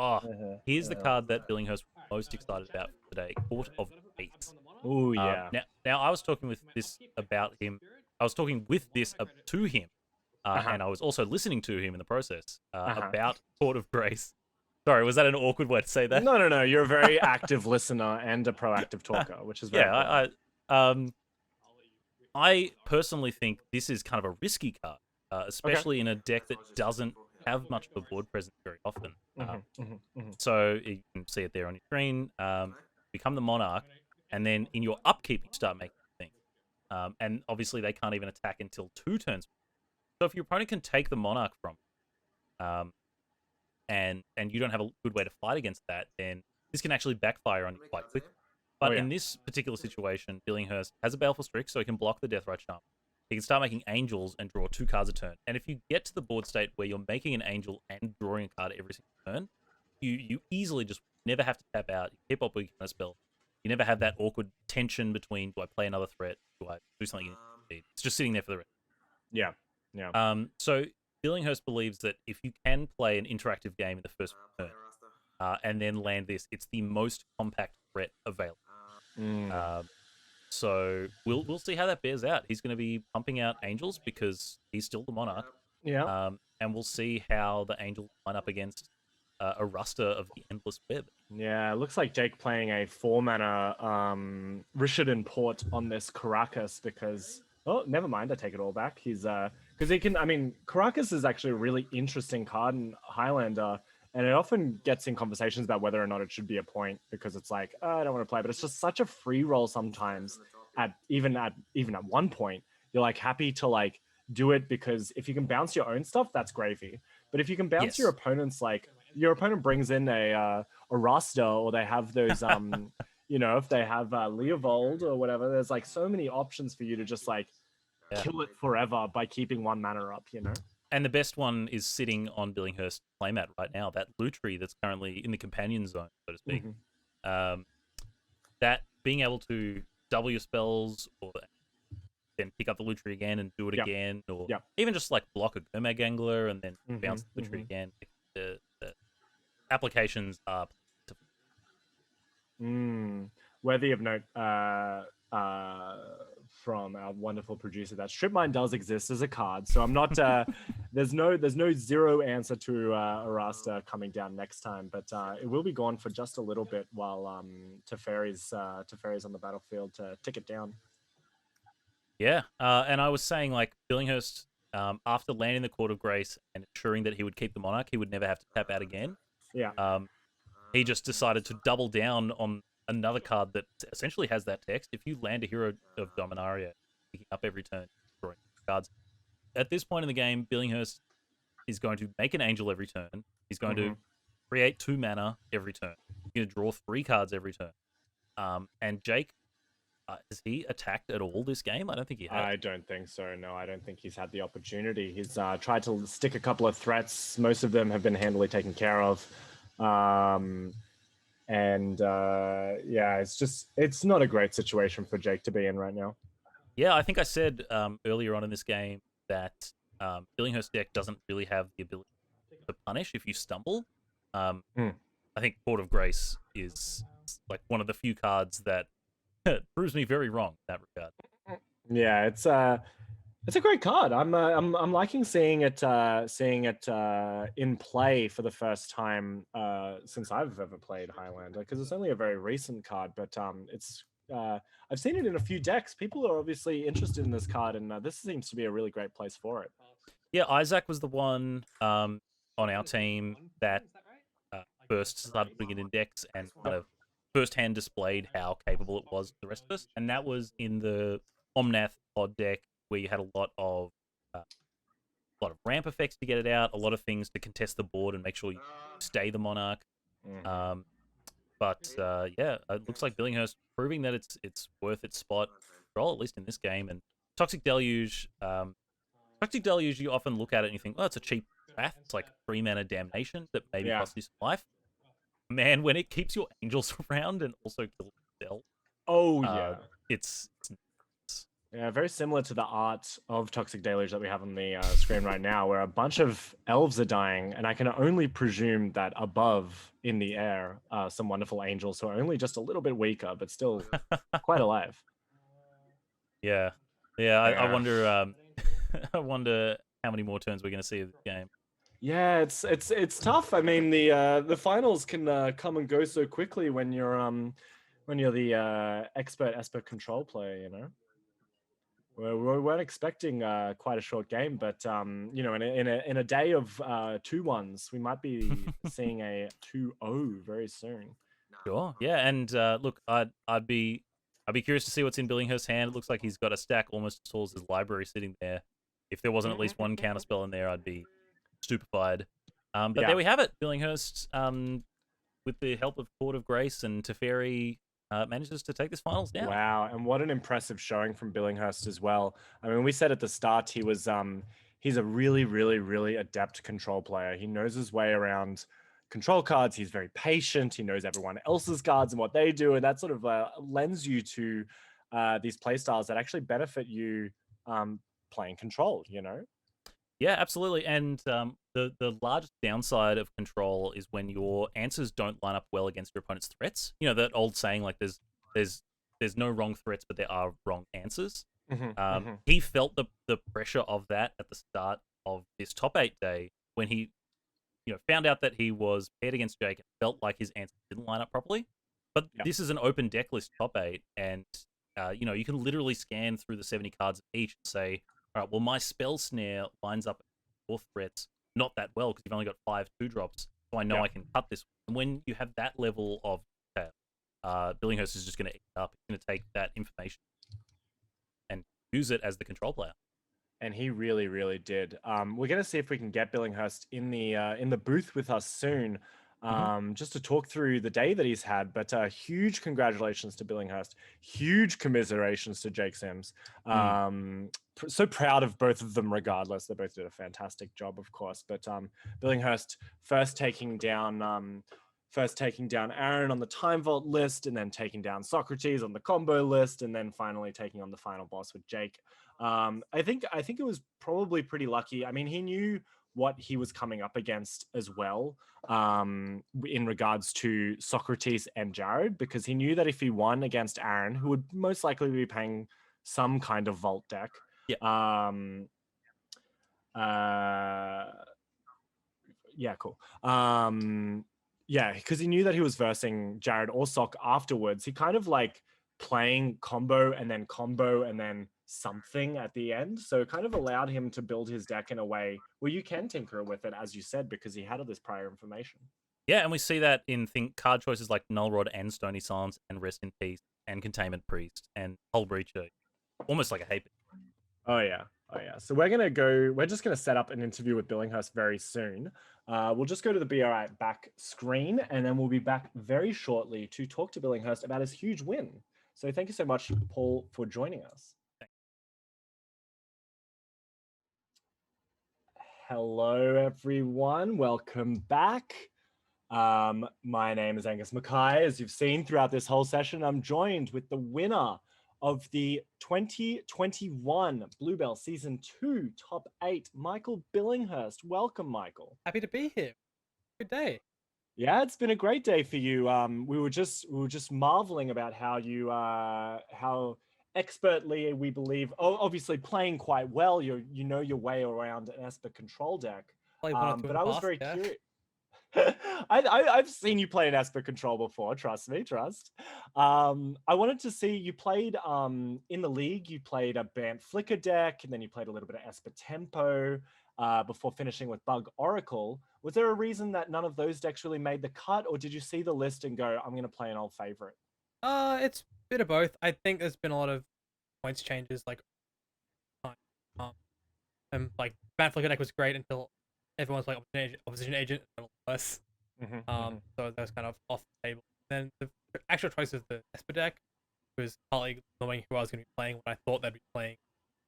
Here's the card that Billinghurst was most excited about today, Court of Fates. Oh yeah. Now I was talking with this about him. I was talking with this to him, and I was also listening to him in the process about Court of Grace. Sorry, was that an awkward way to say that? No. You're a very active listener and a proactive talker, which is very I personally think this is kind of a risky card, especially in a deck that doesn't have much of a board presence very often. So you can see it there on your screen. Become the Monarch, and then in your upkeep you start making things. And obviously they can't even attack until 2 turns. So if your opponent can take the Monarch from and you don't have a good way to fight against that, then this can actually backfire on you quite quickly. But in this particular situation, Billinghurst has a Baleful Strix, so he can block the Deathrite Charm. He can start making angels and draw 2 cards a turn. And if you get to the board state where you're making an angel and drawing a card every single turn, you easily just never have to tap out. You keep up with your spell. You never have that awkward tension between, do I play another threat? Do I do something? It's just sitting there for the rest. Yeah. So Billinghurst believes that if you can play an interactive game in the first turn, and then land this. It's the most compact threat available. So we'll see how that bears out. He's going to be pumping out Angels because he's still the Monarch. Yeah. And we'll see how the Angels line up against a roster of the Endless Web. Yeah, it looks like Jake playing a 4-mana Rishadan Port on this Caracas because... Oh, never mind. I take it all back. He's because he can... I mean, Caracas is actually a really interesting card in Highlander, and it often gets in conversations about whether or not it should be a point because it's like, oh, I don't want to play, but it's just such a free roll sometimes. Even at 1 point, you're like happy to like do it because if you can bounce your own stuff, that's gravy. But if you can bounce your opponent's, like your opponent brings in a Rasta, or they have those you know, if they have Leovold or whatever, there's like so many options for you to just like kill it forever by keeping 1 mana up, you know. And the best one is sitting on Billinghurst playmat right now, that Lutri that's currently in the companion zone, so to speak. That being able to double your spells or then pick up the Lutri again and do it again, or even just like block a Gomag Angler and then bounce the Lutri again. The applications are worthy of note from our wonderful producer that Strip Mine does exist as a card, so I'm not there's no zero answer to Arasta coming down next time, but it will be gone for just a little bit while Teferi's on the battlefield to tick it down. And I was saying, like, Billinghurst, after landing the Court of Grace and ensuring that he would keep the Monarch, he would never have to tap out again. He just decided to double down on another card that essentially has that text. If you land a Hero of Dominaria, picking up every turn, drawing cards. At this point in the game, Billinghurst is going to make an Angel every turn. He's going to create 2 mana every turn. He's going to draw 3 cards every turn. And Jake, has he attacked at all this game? I don't think he has. I don't think so. No, I don't think he's had the opportunity. He's tried to stick a couple of threats. Most of them have been handily taken care of. It's not a great situation for Jake to be in right now. Yeah, I think I said earlier on in this game that Billinghurst deck doesn't really have the ability to punish if you stumble. I think Court of Grace is like one of the few cards that proves me very wrong in that regard. Yeah, it's a great card. I'm liking seeing it in play for the first time since I've ever played Highlander, because it's only a very recent card, but it's I've seen it in a few decks. People are obviously interested in this card, and this seems to be a really great place for it. Yeah, Issac was the one on our team that first started putting it in decks and kind of firsthand displayed how capable it was to the rest of us, and that was in the Omnath pod deck, where you had a lot of ramp effects to get it out, a lot of things to contest the board and make sure you stay the Monarch. But it looks like Billinghurst proving that it's worth its spot role, at least in this game. And Toxic Deluge, you often look at it and you think, oh, it's a cheap path. It's like 3 mana damnation that maybe costs you some life. Man, when it keeps your Angels around and also kills itself, it's very similar to the art of Toxic Deluge that we have on the screen right now, where a bunch of elves are dying, and I can only presume that above in the air some wonderful angels who are only just a little bit weaker, but still quite alive. I wonder. I wonder how many more turns we're going to see of this game. Yeah, it's tough. I mean, the finals can come and go so quickly when you're the expert Esper control player, you know. We weren't expecting quite a short game, but you know, in a day of 2-1s, we might be seeing a 2-0 very soon. Sure. Yeah, and look, I'd be curious to see what's in Billinghurst's hand. It looks like he's got a stack almost as tall as his library sitting there. If there wasn't at least one counterspell in there, I'd be stupefied. But there we have it. Billinghurst, with the help of Court of Grace and Teferi, manages to take this finals down. Wow, and what an impressive showing from Billinghurst as well. I mean, we said at the start he was he's a really, really, really adept control player. He knows his way around control cards. He's very patient. He knows everyone else's cards and what they do, and that sort of lends you to these play styles that actually benefit you playing control, you know? Yeah, absolutely. And the largest downside of control is when your answers don't line up well against your opponent's threats. You know that old saying, like there's no wrong threats, but there are wrong answers. He felt the pressure of that at the start of this top 8 day when he found out that he was paired against Jake and felt like his answers didn't line up properly. But this is an open deck list top 8, and you can literally scan through the 70 cards of each and say, all right, well, my spell snare lines up with 4 threats not that well because you've only got 5 2-drops, so I know I can cut this. And when you have that level of detail, Billinghurst is just going to eat it up. It's going to take that information and use it as the control player. And he really, really did. We're going to see if we can get Billinghurst in the booth with us soon, just to talk through the day that he's had. But huge congratulations to Billinghurst. Huge commiserations to Jake Sims. So proud of both of them regardless. They both did a fantastic job, of course. But Billinghurst first taking down Aaron on the time vault list, and then taking down Socrates on the combo list, and then finally taking on the final boss with Jake. I think it was probably pretty lucky. I mean, he knew what he was coming up against as well, in regards to Socrates and Jared, because he knew that if he won against Aaron, who would most likely be playing some kind of vault deck, cool. Because he knew that he was versing Jared or Sock afterwards. He kind of like playing combo and then something at the end. So it kind of allowed him to build his deck in a way where you can tinker with it, as you said, because he had all this prior information. Yeah, and we see that in card choices like Null Rod and Stony Silence and Rest in Peace and Containment Priest and Hull Breacher. Almost like a hate. Oh yeah. So we're just gonna set up an interview with Billinghurst very soon. We'll just go to the BRI back screen, and then we'll be back very shortly to talk to Billinghurst about his huge win. So thank you so much, Paul, for joining us. Hello, everyone. Welcome back. My name is Angus Mackay. As you've seen throughout this whole session, I'm joined with the winner of the 2021 Bluebell Season 2 Top 8, Michael Billinghurst. Welcome, Michael. Happy to be here. Good day. Yeah, it's been a great day for you. We were just marveling about how you how expertly, we believe, obviously playing quite well. You know your way around an Esper control deck. But I was very curious. I've seen you play an Esper control before. Trust me, trust. I wanted to see, you played in the league. You played a Bant Flicker deck, and then you played a little bit of Esper Tempo before finishing with Bug Oracle. Was there a reason that none of those decks really made the cut, or did you see the list and go, "I'm going to play an old favorite"? It's a bit of both. I think there's been a lot of points changes, like and like Bant Flicker deck was great until everyone's like opposition agent and less. So that was kind of off the table. Then the actual choice of the Esper deck was partly knowing who I was going to be playing, what I thought they'd be playing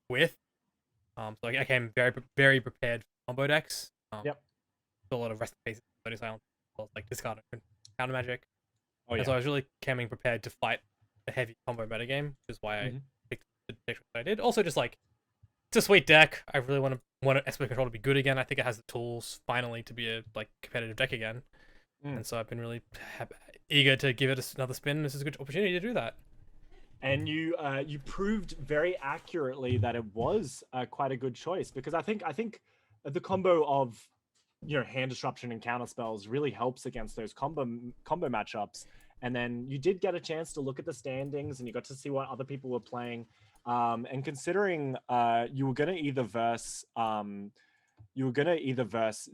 with. So I came very prepared for combo decks. Yep. A lot of Rest in Peace, Stony Silence, like discard and counter magic. Oh yeah. And so I was really coming prepared to fight a heavy combo metagame, which is why I picked the deck that I did. Also, just like, it's a sweet deck. I really want Esper Control to be good again. I think it has the tools finally to be a competitive deck again. And so I've been really eager to give it another spin. This is a good opportunity to do that. And you proved very accurately that it was quite a good choice, because I think the combo of hand disruption and counter spells really helps against those combo matchups. And then you did get a chance to look at the standings, and you got to see what other people were playing. And considering you were going to either verse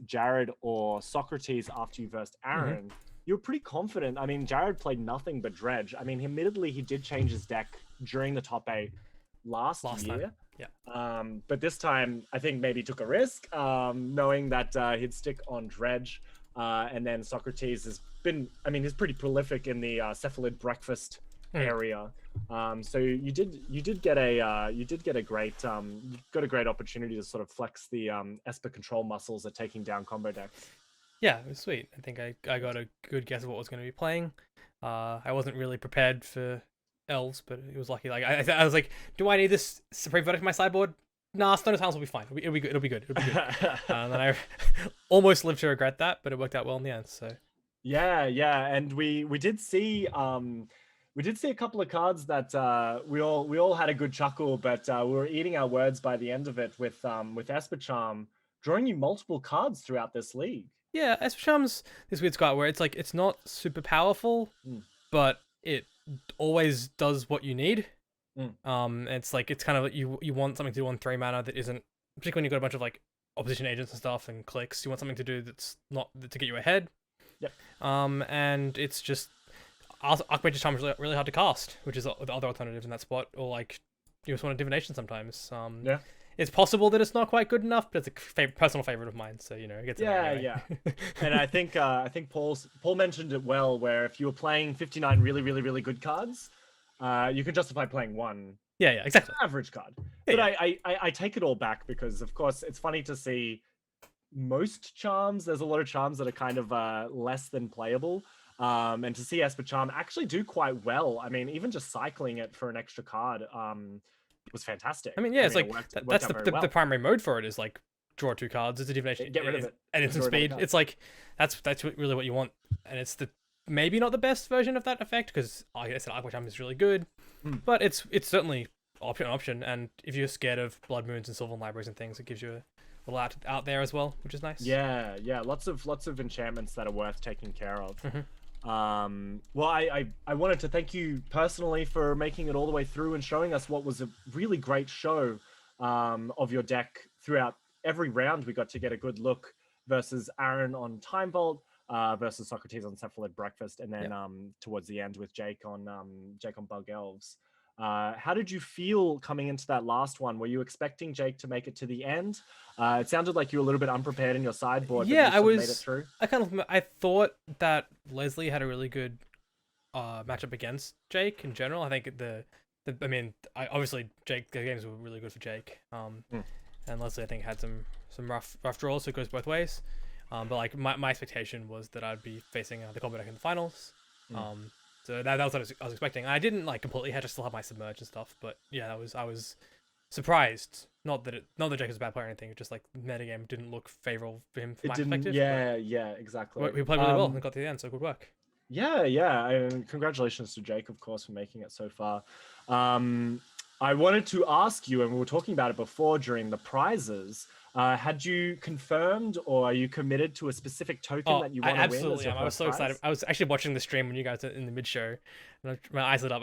Jared or Socrates after you versed Aaron, you were pretty confident. I mean, Jared played nothing but Dredge. I mean, admittedly, he did change his deck during the top 8 last year. Time. Yeah. But this time, I think maybe took a risk, knowing that he'd stick on Dredge. And then Socrates has been, he's pretty prolific in the Cephalid breakfast area. So you did get a great opportunity to sort of flex the Esper control muscles at taking down combo decks. Yeah, it was sweet. I think I got a good guess of what was going to be playing. I wasn't really prepared for Elves, but it was lucky. Like I was like, do I need this Supreme Verdict in my sideboard? Nah, Stone Tiles will be fine. It'll be good. It'll be good. It'll be good. And then I almost lived to regret that, but it worked out well in the end. So yeah, and we did see a couple of cards that we all had a good chuckle, but we were eating our words by the end of it with Esper Charm drawing you multiple cards throughout this league. Yeah, Esper Charm's this weird spot where it's like it's not super powerful, but it always does what you need. It's like it's kind of like you want something to do on 3 mana that isn't, particularly when you've got a bunch of like opposition agents and stuff and clicks. You want something to do that's not to get you ahead. Yep. And it's just Archmage's Charm is really hard to cast, which is the other alternative in that spot, or like you just want a divination sometimes. Yeah. It's possible that it's not quite good enough, but it's a personal favorite of mine, so it gets in there anyway. Yeah. And I think Paul mentioned it well, where if you were playing 59 really, really, really good cards, you can justify playing one. Yeah, exactly. Average card. Yeah, but I take it all back because, of course, it's funny to see most charms. There's a lot of charms that are kind of less than playable. And to see Esper Charm actually do quite well. I mean, even just cycling it for an extra card was fantastic. I mean, yeah, it's like that's the primary mode for it is like draw 2 cards. It's a divination. Get rid of it. And instant speed. It's like that's really what you want, and it's maybe not the best version of that effect because like I said, Archmage Charm is really good, but it's certainly an option. And if you're scared of Blood Moons and Sylvan Libraries and things, it gives you a little out there as well, which is nice. Yeah, lots of enchantments that are worth taking care of. Well, I wanted to thank you personally for making it all the way through and showing us what was a really great show of your deck throughout every round. We got to get a good look versus Aaron on Time Vault, versus Socrates on Cephalid Breakfast, and then towards the end with Jake on Bug Elves. How did you feel coming into that last one? Were you expecting Jake to make it to the end? It sounded like you were a little bit unprepared in your sideboard. Yeah, but you made it through. I thought that Leslie had a really good matchup against Jake in general. I think obviously the games were really good for Jake. And Leslie I think had some rough draws, so it goes both ways. But like my expectation was that I'd be facing the combo deck in the finals. So that was what I was expecting. I didn't like completely had to still have my submerge and stuff, but yeah, I was surprised. Not that Jake was a bad player or anything. Just like the metagame didn't look favorable for him from my perspective. Yeah, exactly. We played really well and got to the end, so good work. Yeah. And congratulations to Jake, of course, for making it so far. I wanted to ask you, and we were talking about it before during the prizes. Had you confirmed, or are you committed to a specific token that you want to win? Absolutely, I was so excited. I was actually watching the stream when you guys were in the mid show, and my eyes lit up.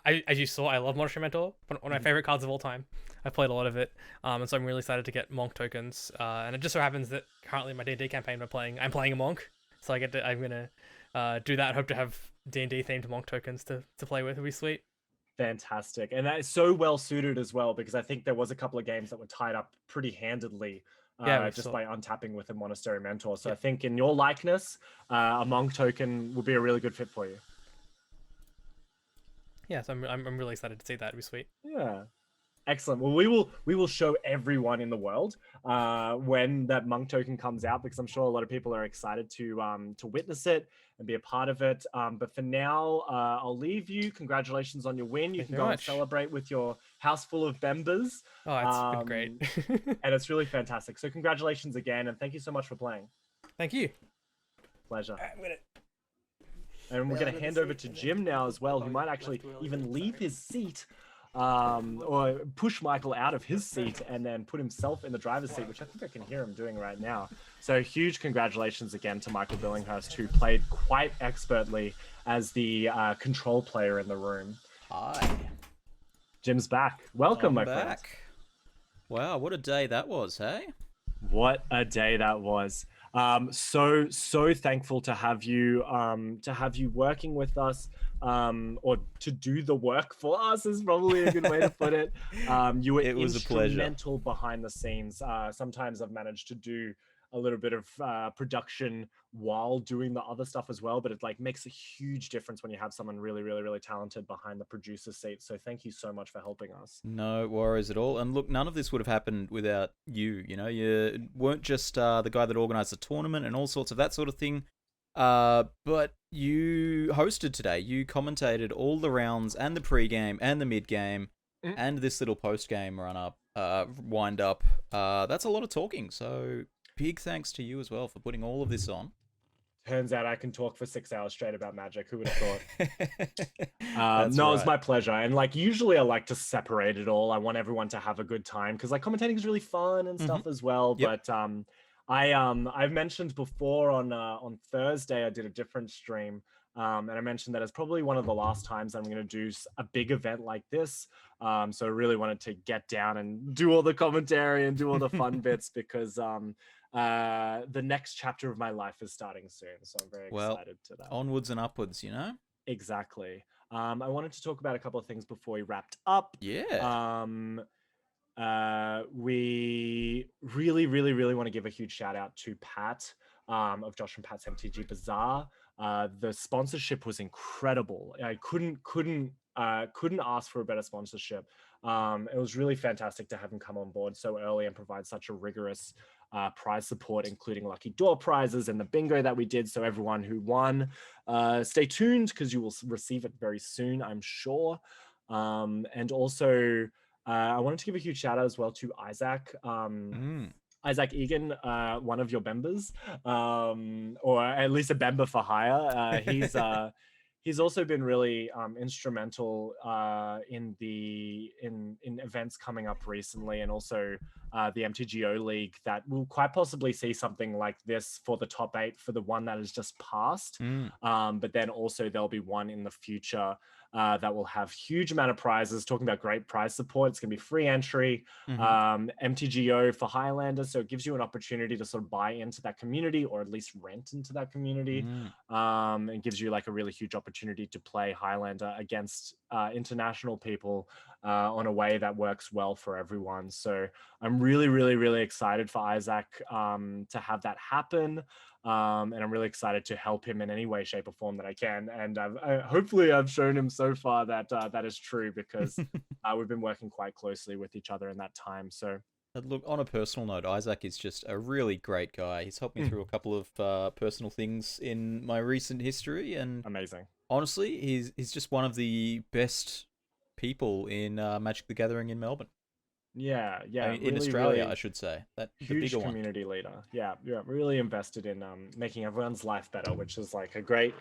As you saw, I love Monster Mentor, one of my favorite cards of all time. I've played a lot of it, and so I'm really excited to get Monk tokens. And it just so happens that currently in my D&D campaign I'm playing a Monk, so I'm gonna do that. I hope to have D&D themed Monk tokens to play with. It'll be sweet. Fantastic. And that is so well suited as well, because I think there was a couple of games that were tied up pretty handedly just by untapping with a Monastery Mentor. So I think in your likeness, a Monk token will be a really good fit for you. Yeah, so I'm really excited to see that. It'll be sweet. Yeah. Excellent. Well, we will show everyone in the world when that Monk token comes out, because I'm sure a lot of people are excited to witness it and be a part of it. But for now, I'll leave you. Congratulations on your win. You can go and celebrate with your house full of members. Oh, it's been great. And it's really fantastic. So congratulations again, and thank you so much for playing. Thank you. Pleasure. And we're going to hand over to Jim now as well, who might actually even leave his seat or push Michael out of his seat and then put himself in the driver's seat, which I think I can hear him doing right now. So huge congratulations again to Michael Billinghurst, who played quite expertly as the control player in the room. Hi. Jim's back. Welcome, my friend. Wow, what a day that was, hey? What a day that was. So thankful to have you working with us, or to do the work for us is probably a good way to put it. You were instrumental behind the scenes. Sometimes I've managed to do a little bit of production while doing the other stuff as well, but it like makes a huge difference when you have someone really, really, really talented behind the producer seat. So thank you so much for helping us. No worries at all. And look, none of this would have happened without you. You know, you weren't just the guy that organized the tournament and all sorts of that sort of thing, but you hosted today. You commentated all the rounds and the pregame and the midgame. and this little post game run up, wind up. That's a lot of talking. So big thanks to you as well for putting all of this on. Turns out I can talk for 6 hours straight about Magic. Who would have thought? That's no, right. It was my pleasure. And like usually I like to separate it all. I want everyone to have a good time because like commentating is really fun and stuff as well. Yep. But I've mentioned before on Thursday I did a different stream. And I mentioned that it's probably one of the last times I'm going to do a big event like this. So I really wanted to get down and do all the commentary and do all the fun bits because the next chapter of my life is starting soon. So I'm very excited to that. Onwards and upwards, you know? Exactly. I wanted to talk about a couple of things before we wrapped up. Yeah. We really want to give a huge shout out to Pat of Josh and Pat's MTG Bazaar. The sponsorship was incredible. I couldn't ask for a better sponsorship. It was really fantastic to have him come on board so early and provide such a rigorous prize support, including lucky door prizes and the bingo that we did. So everyone who won, stay tuned because you will receive it very soon, I'm sure. And also, I wanted to give a huge shout out as well to Issac. Issac Egan, one of your members, or at least a member for hire. He's also been really instrumental in events coming up recently, and also the MTGO League that will quite possibly see something like this for the top 8 for the one that has just passed. But then also there'll be one in the future that will have huge amount of prizes. Talking about great prize support, it's going to be free entry, MTGO for Highlanders, so it gives you an opportunity to sort of buy into that community or at least rent into that community. And gives you like a really huge opportunity to play Highlander against international people on a way that works well for everyone. So I'm really excited for Issac to have that happen. And I'm really excited to help him in any way, shape, or form that I can. And hopefully I've shown him so far that that is true because we've been working quite closely with each other in that time. So look, on a personal note, Issac is just a really great guy. He's helped me through a couple of personal things in my recent history, and amazing. Honestly, he's just one of the best people in Magic the Gathering in Melbourne. Yeah, I mean, in Australia, I should say. That huge the bigger community leader. Yeah, really invested in making everyone's life better, which is like a great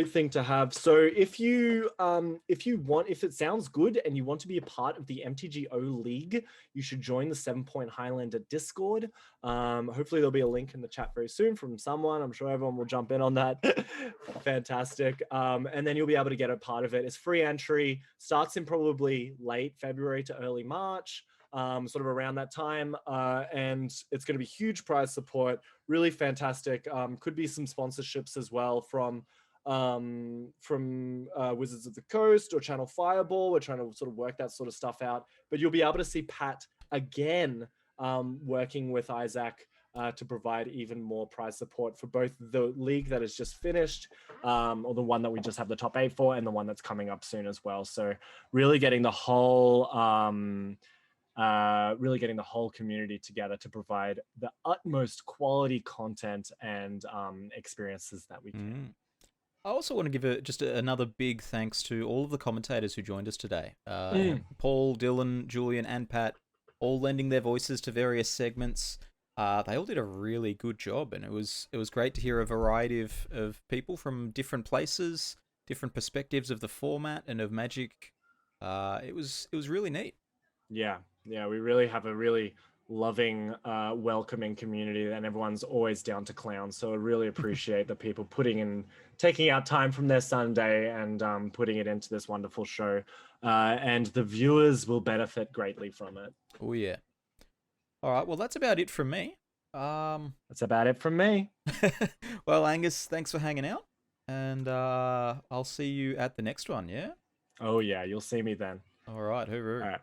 thing to have. So if it sounds good and you want to be a part of the MTGO League, you should join the 7 Point Highlander Discord. Hopefully there'll be a link in the chat very soon from someone. I'm sure everyone will jump in on that. Fantastic. And then you'll be able to get a part of it. It's free entry, starts in probably late February to early March. Sort of around that time, and it's going to be huge prize support, really fantastic. Could be some sponsorships as well from Wizards of the Coast or Channel Fireball. We're trying to sort of work that sort of stuff out, but you'll be able to see Pat again working with Issac to provide even more prize support for both the league that has just finished, or the one that we just have the top 8 for, and the one that's coming up soon as well. So really getting the whole community together to provide the utmost quality content and experiences that we can. I also want to give just another big thanks to all of the commentators who joined us today. Paul, Dylan, Julian, and Pat, all lending their voices to various segments. They all did a really good job, and it was great to hear a variety of people from different places, different perspectives of the format and of Magic. It was really neat. Yeah, we really have a really loving, welcoming community, and everyone's always down to clown. So I really appreciate the people taking out time from their Sunday and putting it into this wonderful show. And the viewers will benefit greatly from it. Oh yeah. All right, well that's about it from me. That's about it from me. Well, Angus, thanks for hanging out, and I'll see you at the next one. Yeah. Oh yeah, you'll see me then. All right, hooroo. All right.